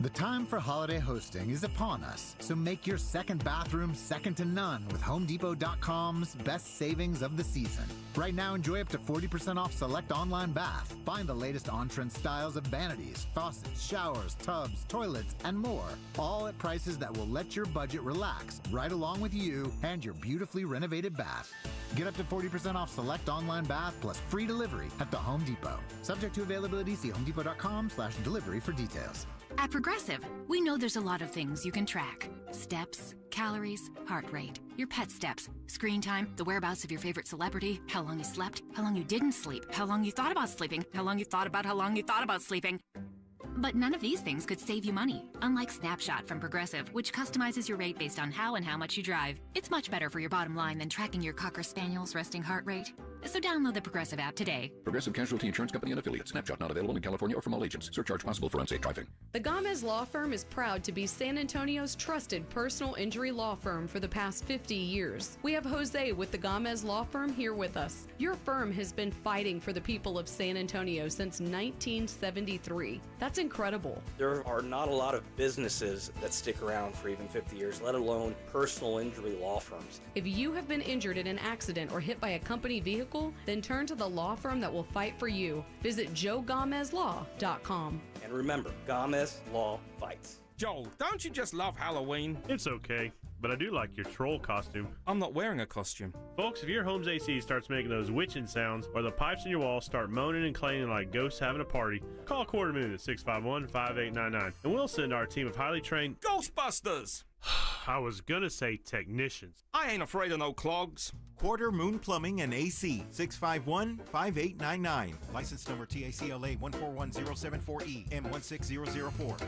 The time for holiday hosting is upon us, so make your second bathroom second to none with HomeDepot.com's best savings of the season. Right now, enjoy up to 40% off select online bath. Find the latest on-trend styles of vanities, faucets, showers, tubs, toilets, and more. All at prices that will let your budget relax right along with you and your beautifully renovated bath. Get up to 40% off select online bath plus free delivery at the Home Depot. Subject to availability, see HomeDepot.com/delivery for details. At Progressive, we know there's a lot of things you can track. Steps, calories, heart rate, your pet steps, screen time, the whereabouts of your favorite celebrity, how long you slept, how long you didn't sleep, how long you thought about sleeping, how long you thought about sleeping. But none of these things could save you money, unlike Snapshot from Progressive, which customizes your rate based on how and how much you drive. It's much better for your bottom line than tracking your Cocker Spaniel's resting heart rate. So download the Progressive app today. Progressive Casualty Insurance Company and Affiliates. Snapshot not available in California or from all agents. Surcharge possible for unsafe driving. The Gomez Law Firm is proud to be San Antonio's trusted personal injury law firm for the past 50 years. We have Jose with the Gomez Law Firm here with us. Your firm has been fighting for the people of San Antonio since 1973. That's incredible. There are not a lot of businesses that stick around for even 50 years, let alone personal injury law firms. If you have been injured in an accident or hit by a company vehicle, then turn to the law firm that will fight for you. Visit joegomezlaw.com. And remember, Gomez Law Fights. Joel, don't you just love Halloween? It's okay, but I do like your troll costume. I'm not wearing a costume. Folks, if your home's AC starts making those witching sounds or the pipes in your wall start moaning and clanging like ghosts having a party, call Quarter Moon at 651-5899 and we'll send our team of highly trained Ghostbusters! I was gonna say technicians. I ain't afraid of no clogs. Quarter Moon Plumbing and AC, 651-5899. License number TACLA 141074E M16004.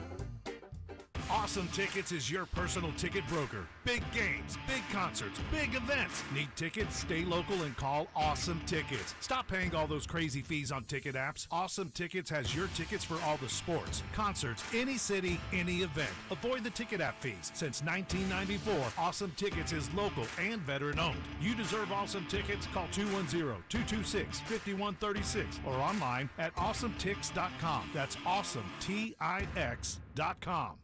Awesome Tickets is your personal ticket broker. Big games, big concerts, big events. Need tickets? Stay local and call Awesome Tickets. Stop paying all those crazy fees on ticket apps. Awesome Tickets has your tickets for all the sports, concerts, any city, any event. Avoid the ticket app fees. Since 1994, Awesome Tickets is local and veteran owned. You deserve Awesome Tickets. Call 210-226-5136 or online at awesometix.com. That's awesometix.com.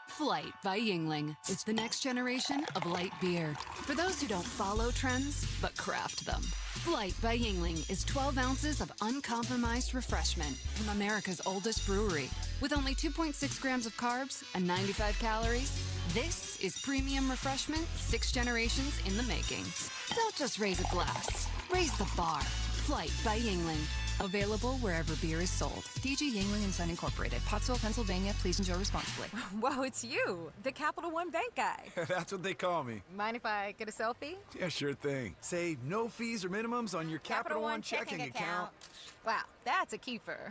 Flight by Yingling. It's the next generation of light beer. For those who don't follow trends, but craft them. Flight by Yingling is 12 ounces of uncompromised refreshment from America's oldest brewery. With only 2.6 grams of carbs and 95 calories, this is premium refreshment 6 generations in the making. Don't just raise a glass, raise the bar. Flight by Yingling. Available wherever beer is sold. DG Yingling and Son Incorporated, Pottsville, Pennsylvania. Please enjoy responsibly. Whoa, it's you, the Capital One Bank guy. That's what they call me. Mind if I get a selfie? Yeah, sure thing. Save no fees or minimums on your Capital One checking account. Wow, that's a keeper.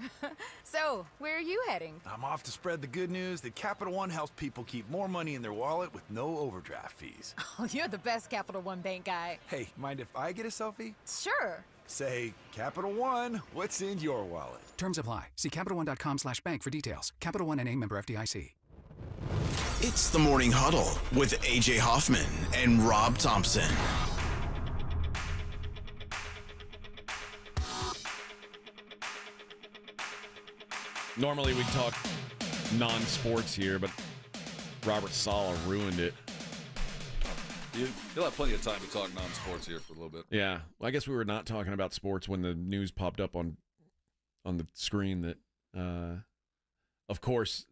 So, where are you heading? I'm off to spread the good news that Capital One helps people keep more money in their wallet with no overdraft fees. Oh, you're the best Capital One Bank guy. Hey, mind if I get a selfie? Sure. Say, Capital One, what's in your wallet? Terms apply. See CapitalOne.com/bank for details. Capital One NA, member FDIC. It's the Morning Huddle with AJ Hoffman and Rob Thompson. Normally we talk non-sports here, but Robert Saleh ruined it. You'll have plenty of time to talk non-sports here for a little bit. Yeah, well, I guess we were not talking about sports when the news popped up on the screen that, of course,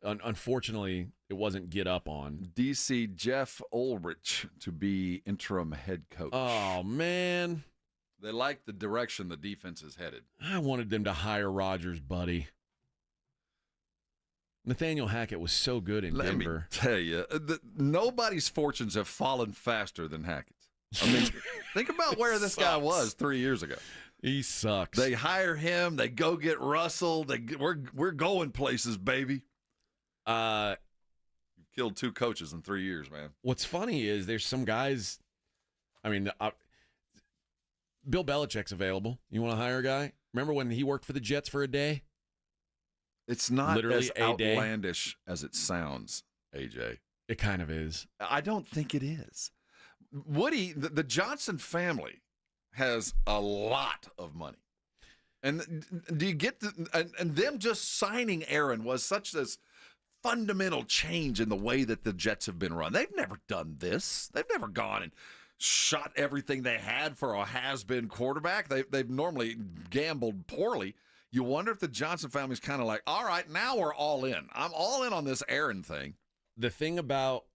unfortunately, it wasn't get up on. DC Jeff Ulrich to be interim head coach. Oh, man. They like the direction the defense is headed. I wanted them to hire Rodgers, buddy. Nathaniel Hackett was so good in Denver. Let me tell you, nobody's fortunes have fallen faster than Hackett's. I mean, think about where this guy was 3 years ago. He sucks. They hire him. They go get Russell. We're going places, baby. You've killed 2 coaches in 3 years, man. What's funny is there's some guys. I mean, Bill Belichick's available. You want to hire a guy? Remember when he worked for the Jets for a day? It's not literally as outlandish as it sounds, AJ. It kind of is. I don't think it is. Woody, the Johnson family has a lot of money. And do you get and them just signing Aaron was such this fundamental change in the way that the Jets have been run. They've never done this. They've never gone and shot everything they had for a has-been quarterback. They've normally gambled poorly. You wonder if the Johnson family's kind of like, all right, now we're all in. I'm all in on this Aaron thing. The thing about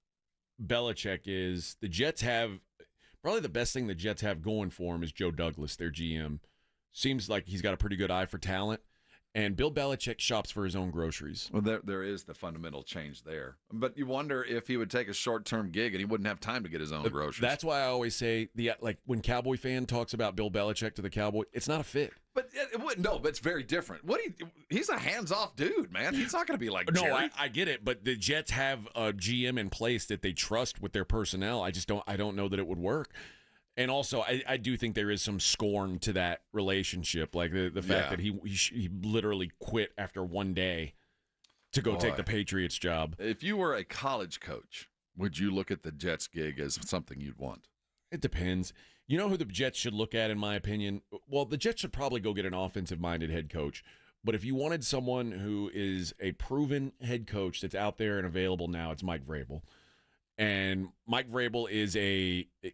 Belichick is the Jets have probably the best thing the Jets have going for them is Joe Douglas, their GM. Seems like he's got a pretty good eye for talent. And Bill Belichick shops for his own groceries. Well, there is the fundamental change there. But you wonder if he would take a short-term gig and he wouldn't have time to get his own groceries. That's why I always say, when Cowboy fan talks about Bill Belichick to the Cowboy, it's not a fit. But it wouldn't. No, but it's very different. He's a hands-off dude, man. He's not going to be like Jerry. No, I get it. But the Jets have a GM in place that they trust with their personnel. I don't know that it would work. And also, I do think there is some scorn to that relationship, like the fact that he literally quit after one day to go take the Patriots job. If you were a college coach, would you look at the Jets gig as something you'd want? It depends. You know who the Jets should look at, in my opinion? Well, the Jets should probably go get an offensive-minded head coach. But if you wanted someone who is a proven head coach that's out there and available now, it's Mike Vrabel. And Mike Vrabel is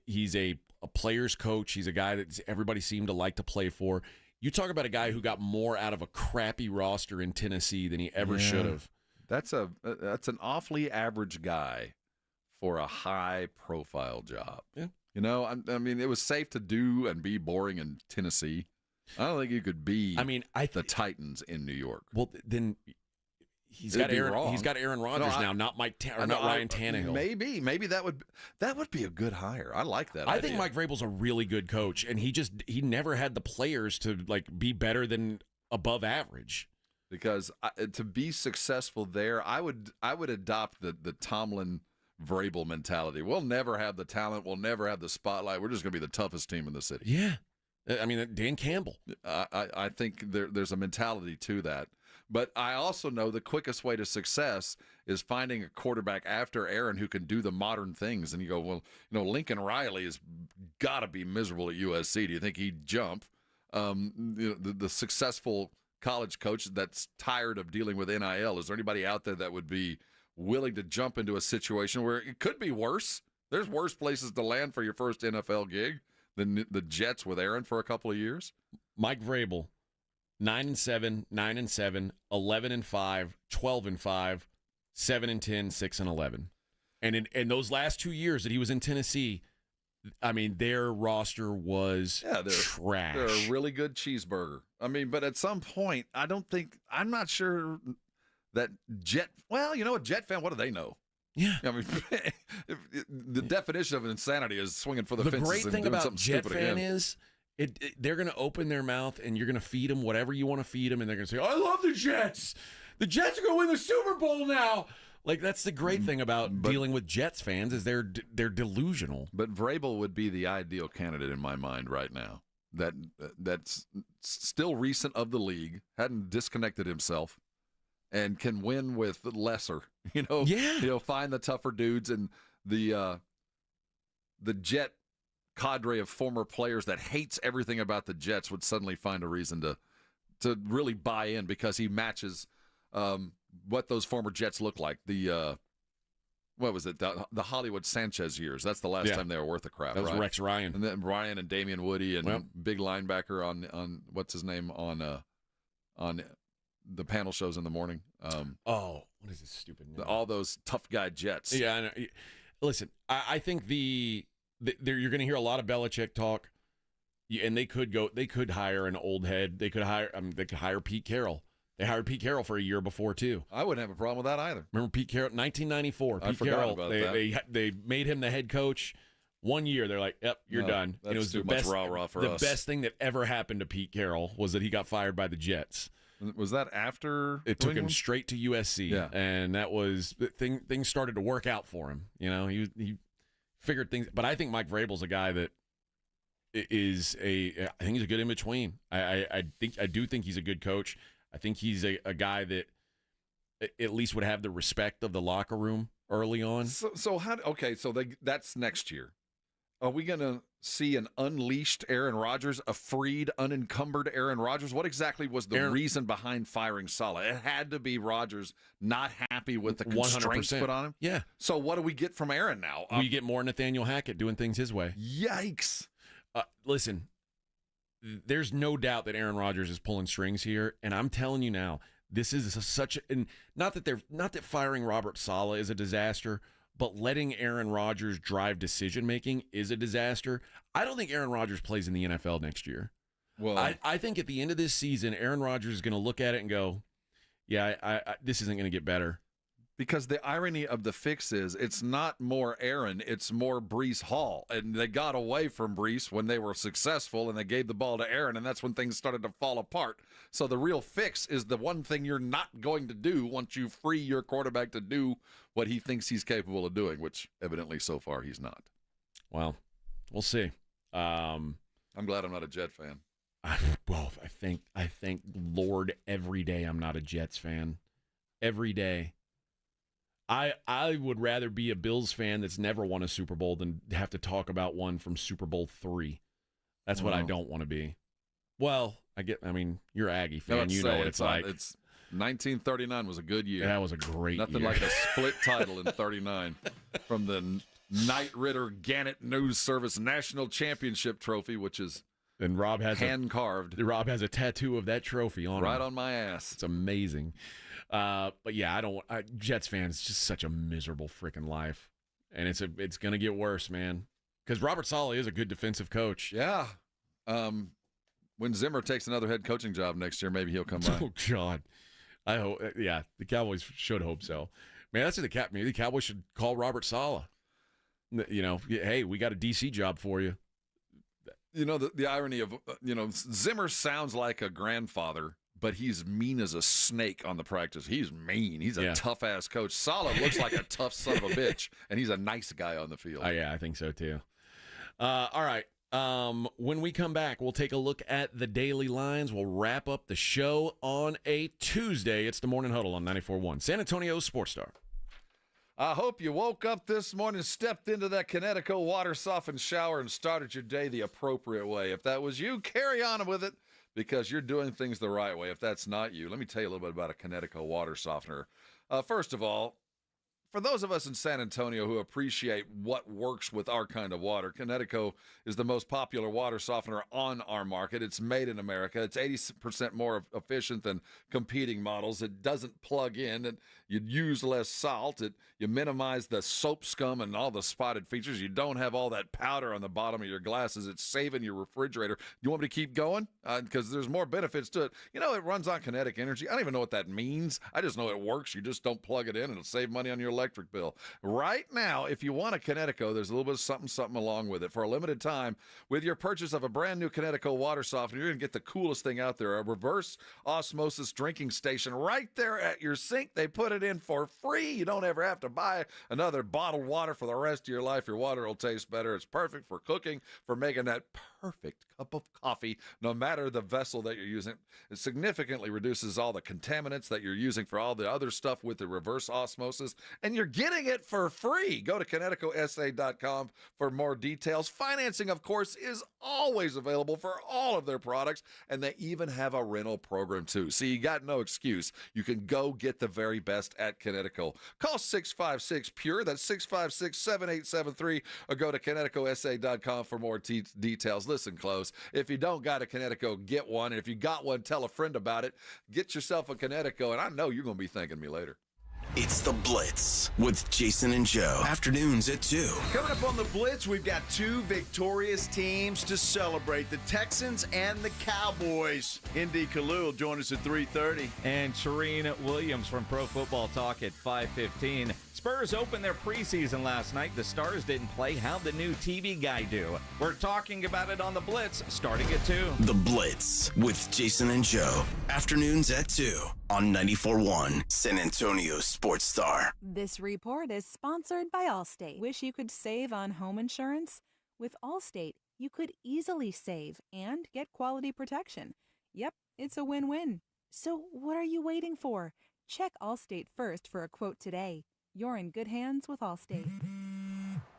he's a player's coach. He's a guy that everybody seemed to like to play for. You talk about a guy who got more out of a crappy roster in Tennessee than he ever should have. That's an awfully average guy for a high-profile job. Yeah. You know, I mean, it was safe to do and be boring in Tennessee. I don't think you could be the Titans in New York. Well, then he's got Aaron Rodgers now, not Ryan Tannehill. Maybe that would be a good hire. I like that. I think Mike Vrabel's a really good coach, and he never had the players to be better than above average. Because to be successful there, I would adopt the Tomlin Vrabel mentality. We'll never have the talent. We'll never have the spotlight. We're just going to be the toughest team in the city. Yeah. I mean, Dan Campbell. I think there's a mentality to that. But I also know the quickest way to success is finding a quarterback after Aaron who can do the modern things. And you go, well, Lincoln Riley has got to be miserable at USC. Do you think he'd jump? The successful college coach that's tired of dealing with NIL. Is there anybody out there that would be willing to jump into a situation where it could be worse? There's worse places to land for your first NFL gig than the Jets with Aaron for a couple of years. Mike Vrabel, 9-7, 9-7, 11-5, 12-5, 7-10, 6-11. And in those last 2 years that he was in Tennessee, I mean, their roster was trash. They're a really good cheeseburger. I mean, but at some point, I'm not sure that a Jet fan, what do they know? Yeah. I mean, the definition of insanity is swinging for the fences. The great and thing doing about something Jet stupid fan again. is they're going to open their mouth and you're going to feed them whatever you want to feed them, and they're going to say, I love the Jets. The Jets are going to win the Super Bowl now. Like, that's the great thing about dealing with Jets fans is they're delusional. But Vrabel would be the ideal candidate in my mind right now. That's still recent of the league, hadn't disconnected himself, and can win with lesser. Find the tougher dudes, and the Jet cadre of former players that hates everything about the Jets would suddenly find a reason to really buy in because he matches what those former Jets look like. What was it? The Hollywood Sanchez years. That's the last time they were worth a crap. That was right? Rex Ryan. And then Ryan and Damian Woody and big linebacker on what's his name on the panel shows in the morning. What is this stupid name? All those tough guy Jets. Yeah, I know. Listen, I think you're going to hear a lot of Belichick talk, and they could hire an old head. They could hire Pete Carroll. They hired Pete Carroll for a year before too. I wouldn't have a problem with that either. Remember Pete Carroll, 1994. I forgot Carroll, about that. They made him the head coach. 1 year, they're like, "Yep, you're done." That's it was too much rah-rah for us. The best thing that ever happened to Pete Carroll was that he got fired by the Jets. Was that after? It took him straight to USC, yeah. And that was things started to work out for him. He figured things. But I think Mike Vrabel's a guy that I think he's a good in between. I do think he's a good coach. I think he's a guy that at least would have the respect of the locker room early on. So that's next year. Are we going to see an unleashed Aaron Rodgers, a freed, unencumbered Aaron Rodgers? What exactly was the reason behind firing Saleh? It had to be Rodgers not happy with the constraints 100%. put on him? Yeah. So what do we get from Aaron now? We get more Nathaniel Hackett doing things his way. Yikes. Listen, there's no doubt that Aaron Rodgers is pulling strings here, and I'm telling you now, this is not that firing Robert Saleh is a disaster, but letting Aaron Rodgers drive decision-making is a disaster. I don't think Aaron Rodgers plays in the NFL next year. Well, I think at the end of this season, Aaron Rodgers is going to look at it and go, yeah, I this isn't going to get better. Because the irony of the fix is it's not more Aaron, it's more Breece Hall. And they got away from Breece when they were successful, and they gave the ball to Aaron, and that's when things started to fall apart. So the real fix is the one thing you're not going to do once you free your quarterback to do what he thinks he's capable of doing, which evidently so far he's not. Well, we'll see. I'm glad I'm not a Jet fan. I thank Lord every day I'm not a Jets fan. Every day. I would rather be a Bills fan that's never won a Super Bowl than have to talk about one from Super Bowl III. That's what I don't want to be. Well, you're an Aggie fan. You know what it's like. It's 1939 was a good year. That was a great year. Nothing like a split title in 39 from the Knight Ridder Gannett News Service National Championship Trophy, which is Rob has hand-carved. Rob has a tattoo of that trophy on him. Right on my ass. It's amazing. But yeah, Jets fans, it's just such a miserable freaking life. And it's going to get worse, man. Because Robert Saleh is a good defensive coach. Yeah. When Zimmer takes another head coaching job next year, maybe he'll come by. Oh, God. I hope. Yeah, the Cowboys should hope so. Man, that's what maybe the Cowboys should call Robert Saleh. You know, hey, we got a DC job for you. You know, the irony of, Zimmer sounds like a grandfather, but he's mean as a snake on the practice. He's mean. He's a tough-ass coach. Saleh looks like a tough son of a bitch, and he's a nice guy on the field. Yeah, I think so, too. All right. When we come back, we'll take a look at the daily lines. We'll wrap up the show on a Tuesday. It's the Morning Huddle on 94.1, San Antonio Sports Star. I hope you woke up this morning, stepped into that Connecticut water-softened shower, and started your day the appropriate way. If that was you, carry on with it, because you're doing things the right way. If that's not you, let me tell you a little bit about a Connecticut water softener. First of all, for those of us in San Antonio who appreciate what works with our kind of water, Connecticut is the most popular water softener on our market. It's made in America. It's 80% more efficient than competing models. It doesn't plug in. You use less salt. You minimize the soap scum and all the spotted features. You don't have all that powder on the bottom of your glasses. It's saving your refrigerator. You want me to keep going? Because there's more benefits to it. You know, it runs on kinetic energy. I don't even know what that means. I just know it works. You just don't plug it in, and it'll save money on your electric bill. Right now, if you want a Connecticut, there's a little bit of something along with it. For a limited time, with your purchase of a brand new Connecticut water softener, you're going to get the coolest thing out there, a reverse osmosis drinking station right there at your sink. They put it in for free. You don't ever have to buy another bottled water for the rest of your life. Your water will taste better. It's perfect for cooking, for making that perfect cup of coffee, no matter the vessel that you're using. It significantly reduces all the contaminants that you're using for all the other stuff with the reverse osmosis, and you're getting it for free. Go to ConnecticutSA.com for more details. Financing, of course, is always available for all of their products, and they even have a rental program, too. So you got no excuse. You can go get the very best at Connecticut. Call 656-PURE. That's 656-7873, or go to ConnecticutSA.com for more details. Listen close. If you don't got a Connecticut, get one. And if you got one, tell a friend about it. Get yourself a Connecticut, and I know you're going to be thanking me later. It's The Blitz with Jason and Joe. Afternoons at 2. Coming up on The Blitz, we've got two victorious teams to celebrate, the Texans and the Cowboys. Indy Kalu will join us at 3:30. And Shireen Williams from Pro Football Talk at 5:15. Spurs opened their preseason last night. The Stars didn't play. How'd the new TV guy do? We're talking about it on The Blitz, starting at 2. The Blitz with Jason and Joe. Afternoons at 2 on 94.1 San Antonio Sports Star. This report is sponsored by Allstate. Wish you could save on home insurance? With Allstate, you could easily save and get quality protection. Yep, it's a win-win. So what are you waiting for? Check Allstate first for a quote today. You're in good hands with Allstate.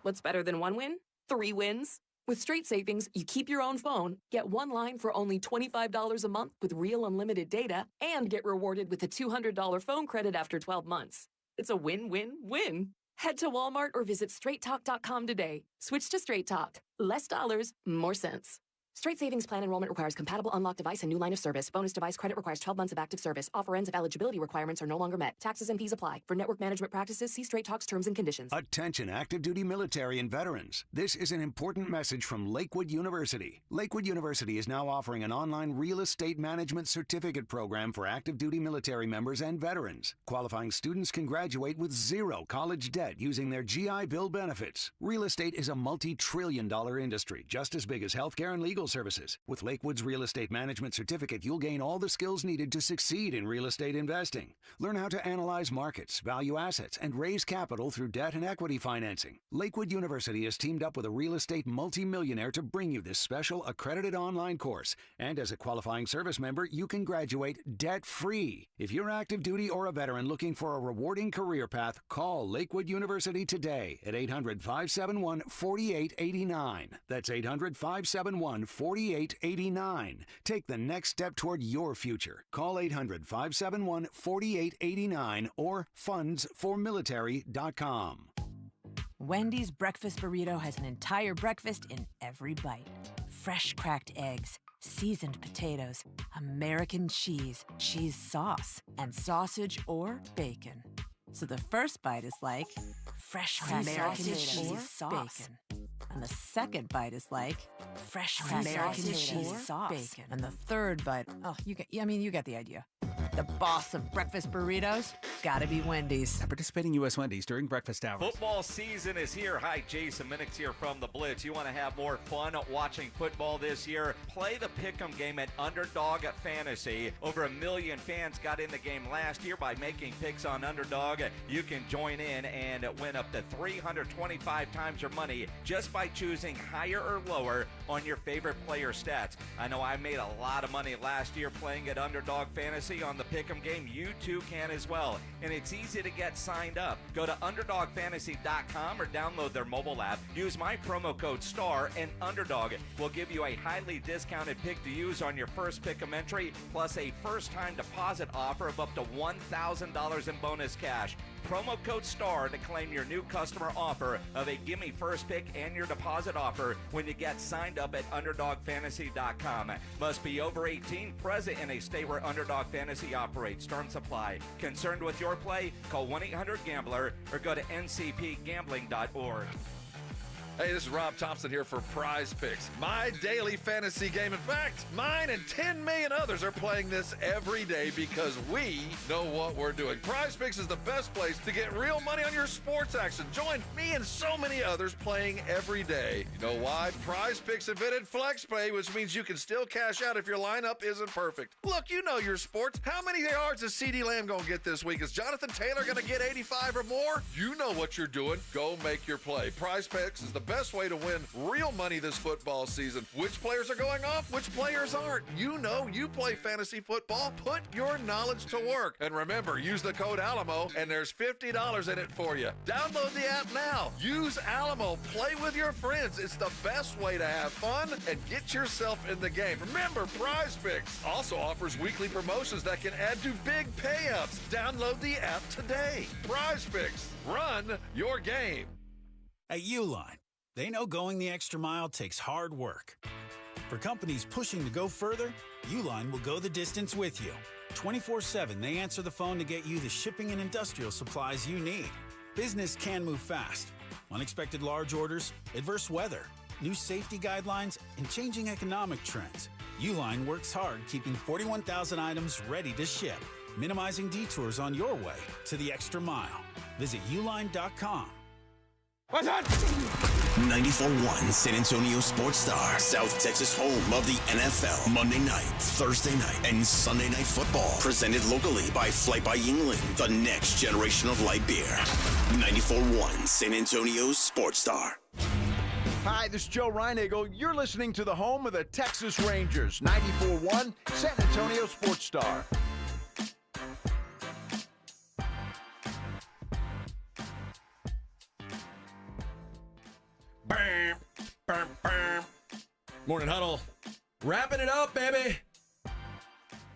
What's better than one win? 3 wins. With Straight Savings, you keep your own phone, get one line for only $25 a month with real unlimited data, and get rewarded with a $200 phone credit after 12 months. It's a win-win-win. Head to Walmart or visit straighttalk.com today. Switch to Straight Talk. Less dollars, more sense. Straight Savings Plan enrollment requires compatible unlocked device and new line of service. Bonus device credit requires 12 months of active service. Offer ends if eligibility requirements are no longer met. Taxes and fees apply. For network management practices, see Straight Talk's terms and conditions. Attention active duty military and veterans. This is an important message from Lakewood University. Lakewood University is now offering an online real estate management certificate program for active duty military members and veterans. Qualifying students can graduate with 0 college debt using their GI Bill benefits. Real estate is a multi-trillion-dollar industry, just as big as healthcare and legal services. With Lakewood's real estate management certificate, you'll gain all the skills needed to succeed in real estate investing. Learn how to analyze markets, value assets, and raise capital through debt and equity financing. Lakewood University has teamed up with a real estate multimillionaire to bring you this special accredited online course. And as a qualifying service member, you can graduate debt-free. If you're active duty or a veteran looking for a rewarding career path, call Lakewood University today at 800-571-4889. That's 800-571-4889. Take the next step toward your future. Call 800-571-4889 or fundsformilitary.com. Wendy's breakfast burrito has an entire breakfast in every bite. Fresh cracked eggs, seasoned potatoes, American cheese, cheese sauce, and sausage or bacon. So the first bite is like fresh cracked American cheese sauce. Bacon. And the second bite is like fresh American cheese sauce. Bacon. And the third bite, you get the idea. The boss of breakfast burritos, gotta be Wendy's. At participating U.S. Wendy's during breakfast hours. Football season is here. Hi, Jason Minix here from The Blitz. You want to have more fun watching football this year? Play the Pick'em game at Underdog Fantasy. Over 1 million fans got in the game last year by making picks on Underdog. You can join in and win up to 325 times your money just by choosing higher or lower on your favorite player stats. I know I made a lot of money last year playing at Underdog Fantasy on the Pick'em game. You too can as well. And it's easy to get signed up. Go to UnderdogFantasy.com or download their mobile app. Use my promo code STAR and Underdog will give you a highly discounted pick to use on your first Pick'em entry, plus a first-time deposit offer of up to $1,000 in bonus cash. Promo code STAR to claim your new customer offer of a gimme first pick and your deposit offer when you get signed up at UnderdogFantasy.com. Must be over 18, present in a state where Underdog Fantasy operates. Terms apply. Concerned with your play? Call 1-800-GAMBLER or go to ncpgambling.org. Hey, this is Rob Thompson here for Prize Picks, my daily fantasy game. In fact, mine and 10 million others are playing this every day because we know what we're doing. Prize Picks is the best place to get real money on your sports action. Join me and so many others playing every day. You know why? Prize Picks invented FlexPay, which means you can still cash out if your lineup isn't perfect. Look, you know your sports. How many yards is CeeDee Lamb going to get this week? Is Jonathan Taylor going to get 85 or more? You know what you're doing. Go make your play. Prize Picks is the best way to win real money this football season. Which players are going off? Which players aren't? You know you play fantasy football. Put your knowledge to work. And remember, use the code Alamo and there's $50 in it for you. Download the app now. Use Alamo. Play with your friends. It's the best way to have fun and get yourself in the game. Remember, Prize Picks also offers weekly promotions that can add to big payouts. Download the app today. Prize Picks. Run your game. At Uline, they know going the extra mile takes hard work. For companies pushing to go further, Uline will go the distance with you. 24/7, they answer the phone to get you the shipping and industrial supplies you need. Business can move fast. Unexpected large orders, adverse weather, new safety guidelines, and changing economic trends. Uline works hard keeping 41,000 items ready to ship, minimizing detours on your way to the extra mile. Visit uline.com. What's that? 94.1 San Antonio Sports Star, South Texas home of the NFL. Monday night, Thursday night, and Sunday night football. Presented locally by Flight by Yingling, the next generation of light beer. 94.1 San Antonio Sports Star. Hi, this is Joe Reinagle. You're listening to the home of the Texas Rangers. 94.1 San Antonio Sports Star. Morning Huddle. Wrapping it up, baby.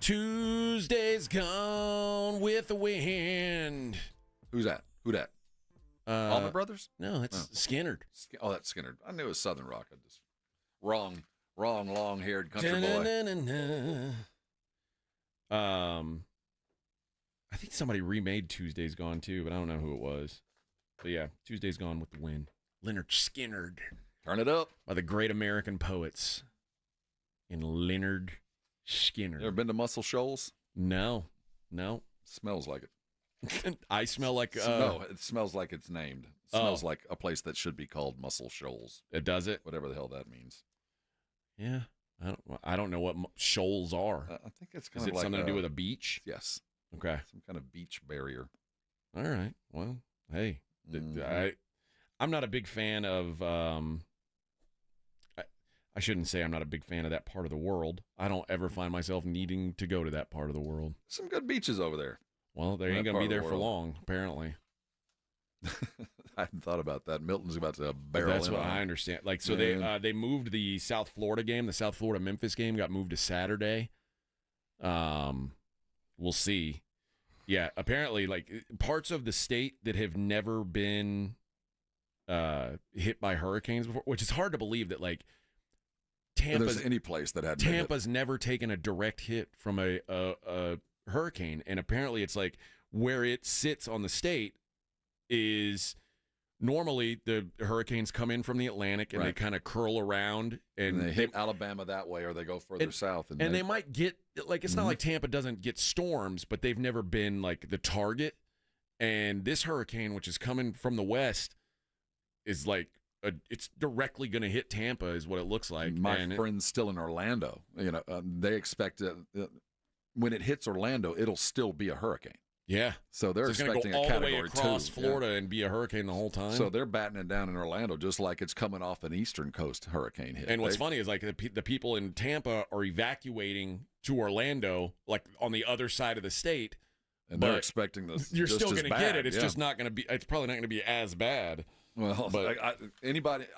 Tuesday's gone with the wind. Who's that? Who that? Allman Brothers? No, it's Skinnerd. Oh, that's Skinnerd. I knew it was Southern Rock. I just wrong, long-haired country boy. I think somebody remade Tuesday's Gone too, but I don't know who it was. But yeah, Tuesday's Gone with the wind. Leonard Skinnerd. Turn it up. By the great American poets. And Leonard Skinner. You ever been to Muscle Shoals? No. Smells like it. I smell like... no, it smells like it's named. It smells like a place that should be called Muscle Shoals. It does it? Whatever the hell that means. Yeah. I don't know what shoals are. I think it's kind of like... Is it something to do with a beach? Yes. Okay. Some kind of beach barrier. All right. Well, hey. I'm not a big fan of... I shouldn't say I'm not a big fan of that part of the world. I don't ever find myself needing to go to that part of the world. Some good beaches over there. Well, they ain't going to be there for long, apparently. I hadn't thought about that. Milton's about to barrel That's in what on. I understand. Like, so they moved the South Florida game. The South Florida-Memphis game got moved to Saturday. We'll see. Yeah, apparently, like, parts of the state that have never been hit by hurricanes before, which is hard to believe that, like, Tampa's any place that had Tampa's never taken a direct hit from a hurricane, and apparently it's like where it sits on the state is normally the hurricanes come in from the Atlantic and they kind of curl around and they hit Alabama that way, or they go further south, and they might get like it's not like Tampa doesn't get storms, but they've never been like the target. And this hurricane, which is coming from the west, is like. It's directly going to hit Tampa, is what it looks like. My friend's still in Orlando. You know, they expect when it hits Orlando, it'll still be a hurricane. Yeah, so they're expecting go all a category the way across 2. Florida and be a hurricane the whole time. So they're batting it down in Orlando, just like it's coming off an eastern coast hurricane hit. And what's funny is like the people in Tampa are evacuating to Orlando, like on the other side of the state, and they're expecting this. You're just still going to get it. It's just not going to be. It's probably not going to be as bad. Well, but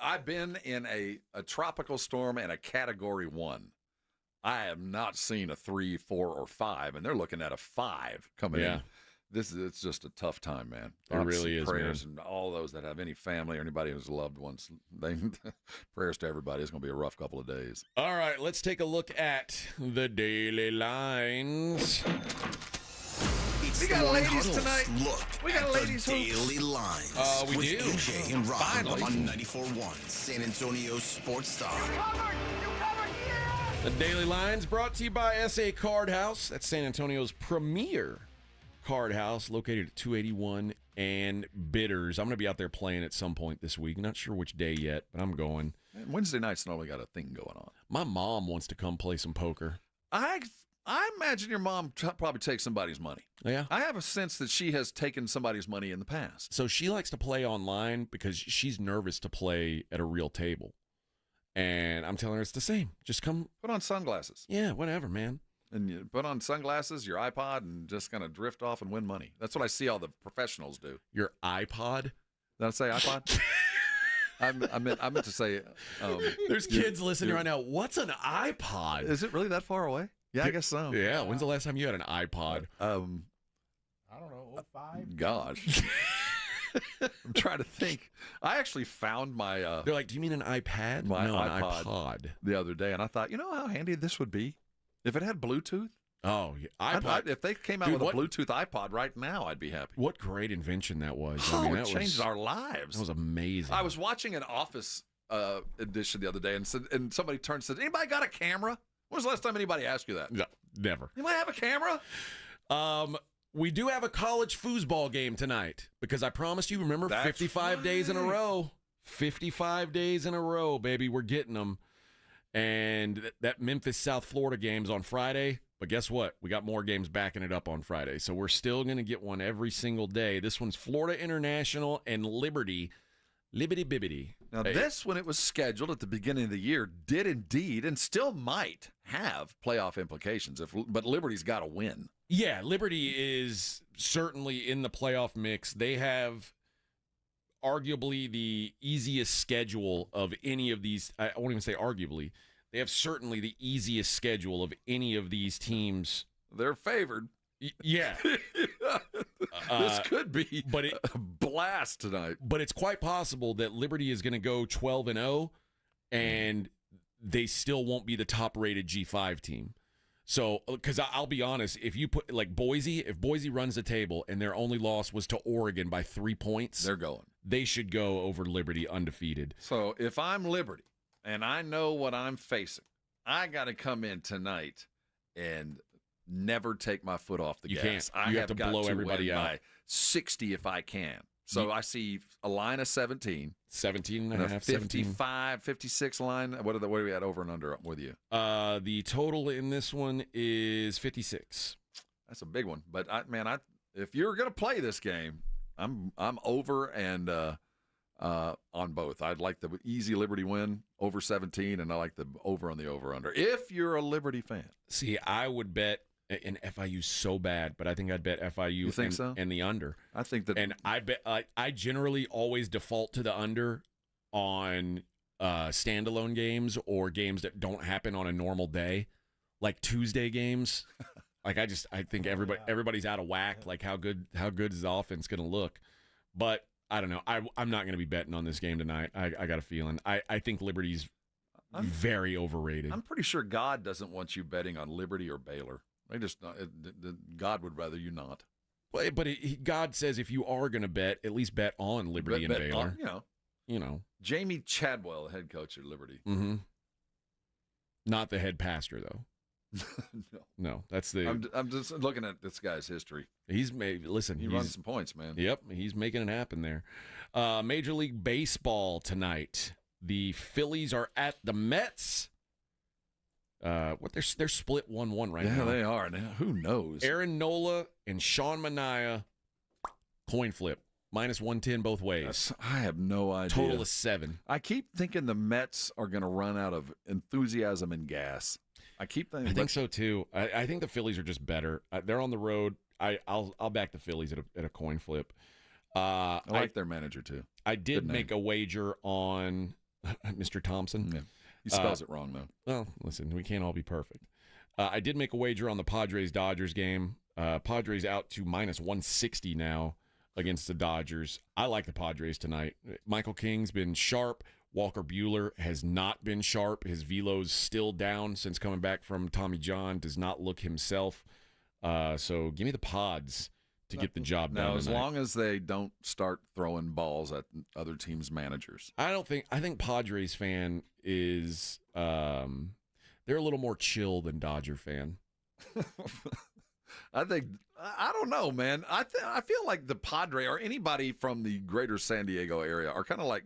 I've been in a tropical storm and a Category 1. I have not seen a 3, 4, or 5, and they're looking at a 5 coming in. It's just a tough time, man. It really is, prayers man. And all those that have any family or anybody who's loved ones. Prayers to everybody. It's going to be a rough couple of days. All right, let's take a look at the daily lines. It's we got ladies Huddle's tonight. Look, we got at ladies the daily lines. We with do. AJ and Rob Finally. on 94.1 San Antonio Sports Star. The Daily Lines brought to you by SA Card House. That's San Antonio's premier card house, located at 281 and Bitters. I'm going to be out there playing at some point this week. Not sure which day yet, but I'm going. Wednesday nights normally got a thing going on. My mom wants to come play some poker. I imagine your mom probably takes somebody's money. Yeah. I have a sense that she has taken somebody's money in the past. So she likes to play online because she's nervous to play at a real table. And I'm telling her it's the same. Just come. Put on sunglasses. Yeah, whatever, man. And you put on sunglasses, your iPod, and just kind of drift off and win money. That's what I see all the professionals do. Your iPod? Did I say iPod? I meant to say. There's kids listening right now. What's an iPod? Is it really that far away? Yeah, I guess so. Yeah. When's the last time you had an iPod? I don't know, 05? Gosh. I'm trying to think. I actually found my... They're like, do you mean an iPad? My no, iPod an iPod. The other day, and I thought, you know how handy this would be? If it had Bluetooth? Oh, yeah. iPod. If they came out with a Bluetooth iPod right now, I'd be happy. What great invention that was. It changed our lives. That was amazing. I was watching an Office edition the other day, and somebody turned and said, anybody got a camera? When was the last time anybody asked you that? No, never. You might have a camera? We do have a college foosball game tonight because I promised you, remember, That's 55 days in a row. 55 days in a row, baby. We're getting them. And that Memphis South Florida game's on Friday. But guess what? We got more games backing it up on Friday. So we're still going to get one every single day. This one's Florida International and Liberty. Libbity bibbity. Now, this, when it was scheduled at the beginning of the year, did indeed and still might have playoff implications. But Liberty's got to win. Yeah, Liberty is certainly in the playoff mix. They have arguably the easiest schedule of any of these. I won't even say arguably. They have certainly the easiest schedule of any of these teams. They're favored. Yeah. This could be a blast tonight. But it's quite possible that Liberty is going to go 12-0, and they still won't be the top-rated G5 team. So, because I'll be honest, if you put, like, Boise, if Boise runs the table and their only loss was to Oregon by 3 points, they're going. They should go over Liberty undefeated. So, if I'm Liberty and I know what I'm facing, I got to come in tonight and never take my foot off the gas. Can't. You have to blow everybody out. By 60 if I can. So I see a line of 17. 17 and a half, 55, 56 line. What are we at over and under with you? The total in this one is 56. That's a big one. But if you're going to play this game, I'm over and on both. I'd like the easy Liberty win over 17, and I like the over on the over-under. If you're a Liberty fan. See, I would bet, and FIU's so bad, but I think I'd bet FIU you think so? And the under. I think that. And I bet I generally always default to the under on standalone games or games that don't happen on a normal day, like Tuesday games. Like I think everybody's out of whack. Like how good is the offense going to look? But I don't know. I'm not going to be betting on this game tonight. I got a feeling. I think Liberty's very overrated. I'm pretty sure God doesn't want you betting on Liberty or Baylor. God would rather you not. But God says if you are going to bet, at least bet on Liberty and Baylor. You know. Jamie Chadwell, the head coach at Liberty. Mm-hmm. Not the head pastor, though. No, that's the. I'm just looking at this guy's history. He's made. Listen, he runs some points, man. Yep, he's making it happen there. Major League Baseball tonight. The Phillies are at the Mets. They're split 1-1 right now. Yeah, they are. Now, who knows? Aaron Nola and Sean Manaea, coin flip, -110 both ways. I have no idea. Total of 7. I keep thinking the Mets are going to run out of enthusiasm and gas. I think so too. I think the Phillies are just better. They're on the road. I'll back the Phillies at a coin flip. I like their manager too. I did make a wager on Mr. Thompson. Yeah. He spells it wrong, though. Well, listen, we can't all be perfect. I did make a wager on the Padres-Dodgers game. Padres out to -160 now against the Dodgers. I like the Padres tonight. Michael King's been sharp. Walker Buehler has not been sharp. His velo's still down since coming back from Tommy John. Does not look himself. So give me the Pods to get the job done. Now, as long as they don't start throwing balls at other teams' managers. I think Padres fan is they're a little more chill than Dodger fan. I don't know, man. I feel like the Padre or anybody from the greater San Diego area are kind of like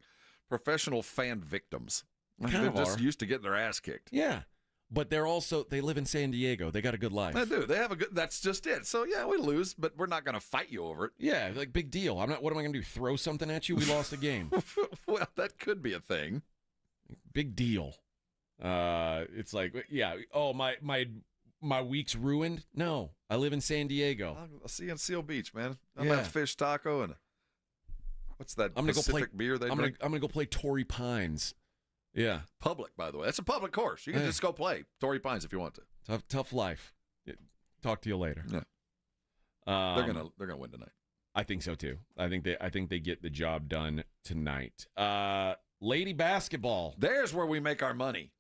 professional fan victims. They're just used to getting their ass kicked. Yeah. But they live in San Diego. They got a good life. They do. They have that's just it. So, yeah, we lose, but we're not going to fight you over it. Yeah, like, big deal. what am I going to do, throw something at you? We lost a game. Well, that could be a thing. Big deal. It's like, yeah, oh, my week's ruined? No, I live in San Diego. I'll see you in Seal Beach, man. I'm at fish taco and what's that Pacific beer they drink? I'm going to go play Torrey Pines. Yeah. Public, by the way. That's a public course. You can just go play Torrey Pines if you want to. Tough life. Talk to you later. Yeah. They're gonna win tonight. I think so too. I think they get the job done tonight. Lady basketball. There's where we make our money.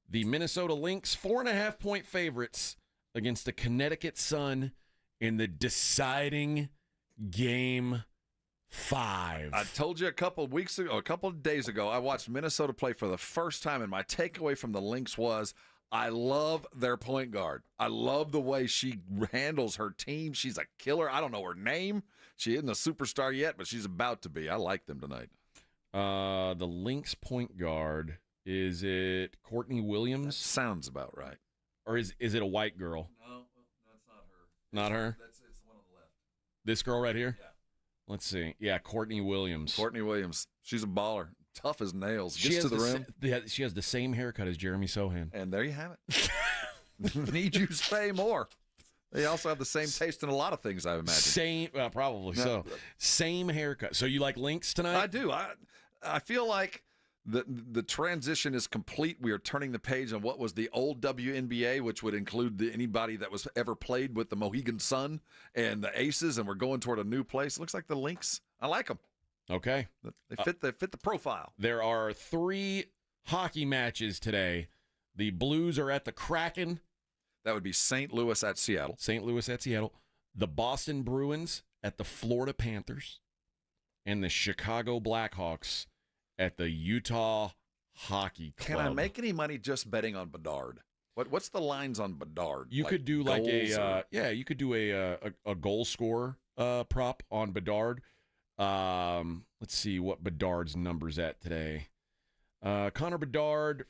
The Minnesota Lynx 4.5-point favorites against the Connecticut Sun in the deciding game 5. I told you a couple of days ago, I watched Minnesota play for the first time, and my takeaway from the Lynx was I love their point guard. I love the way she handles her team. She's a killer. I don't know her name. She isn't a superstar yet, but she's about to be. I like them tonight. The Lynx point guard, is it Courtney Williams? That sounds about right. Or is it a white girl? No, that's not her. Not her? It's the one on the left. This girl right here? Yeah. Let's see. Yeah, Courtney Williams. Courtney Williams. She's a baller. Tough as nails. Gets to the rim. She has the same haircut as Jeremy Sohan. And there you have it. Need you say more. They also have the same taste in a lot of things, I imagine. Probably so. Same haircut. So you like Lynx tonight? I do. I feel like The transition is complete. We are turning the page on what was the old WNBA, which would include anybody that was ever played with the Mohegan Sun and the Aces, and we're going toward a new place. It looks like the Lynx. I like them. Okay. They fit the profile. There are 3 hockey matches today. The Blues are at the Kraken. That would be St. Louis at Seattle. St. Louis at Seattle. The Boston Bruins at the Florida Panthers. And the Chicago Blackhawks at the Utah Hockey Club. Can I make any money just betting on Bedard? What's the lines on Bedard? You could do like you could do a goal scorer prop on Bedard. Let's see what Bedard's numbers at today. Connor Bedard,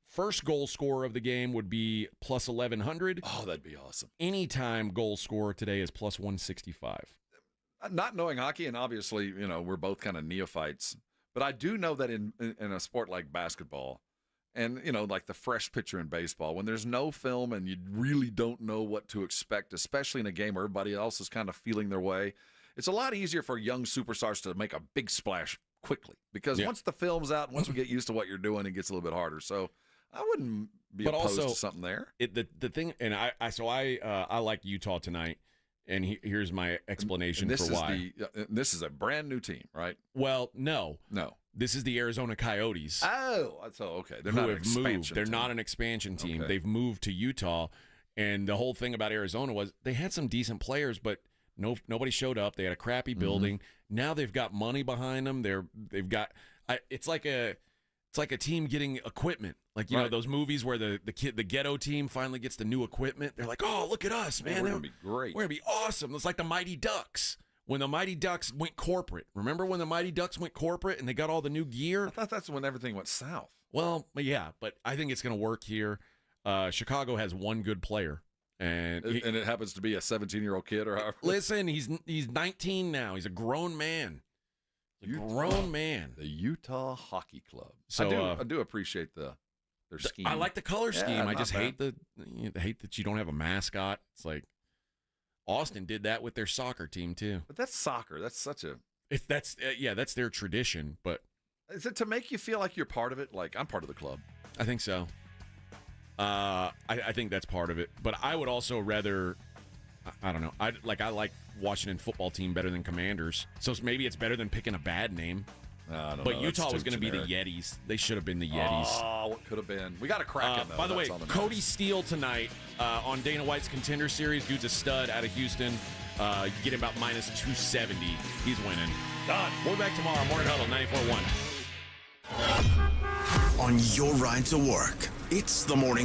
first goal scorer of the game would be plus 1,100. Oh, that'd be awesome. Anytime goal scorer today is plus 165. Not knowing hockey, and obviously, we're both kind of neophytes, but I do know that in a sport like basketball, and like the fresh pitcher in baseball, when there's no film and you really don't know what to expect, especially in a game where everybody else is kind of feeling their way, it's a lot easier for young superstars to make a big splash quickly, because once the film's out, once we get used to what you're doing, it gets a little bit harder. So I wouldn't be opposed to something there. The thing, and I like Utah tonight, and here's my explanation for why. This is a brand new team, right? Well, no. This is the Arizona Coyotes. Oh, okay. They're not an expansion They're team. not an expansion team. Okay. They've moved to Utah, and the whole thing about Arizona was they had some decent players, but nobody showed up. They had a crappy building. Now they've got money behind them. They've got. It's like a team getting equipment. Like you know those movies where the ghetto team finally gets the new equipment. They're like, oh, look at us, man. We're gonna be great. We're gonna be awesome. It's like the Mighty Ducks. When the Mighty Ducks went corporate. Remember when the Mighty Ducks went corporate and they got all the new gear? I thought that's when everything went south. Well, yeah, but I think it's going to work here. Chicago has one good player. And it happens to be a 17-year-old kid or however. Listen, he's 19 now. He's a grown man. Grown man. The Utah Hockey Club. So, I do appreciate their scheme. I like the color scheme. I just bad. hate that you don't have a mascot. It's like Austin did that with their soccer team too. But that's soccer. That's such a. That's their tradition. But is it to make you feel like you're part of it? Like I'm part of the club. I think so. I think that's part of it. But I would also rather. I don't know. I like Washington football team better than Commanders. So maybe it's better than picking a bad name. I don't but know. Utah was going to be the Yetis. They should have been the Yetis. Oh, what could have been? We got to crack it, though. By the way, Cody Steele tonight on Dana White's Contender Series. Dude's a stud out of Houston. You get him about minus 270. He's winning. Done. We'll be back tomorrow. Morning Huddle, 94.1. On your ride to work, it's the Morning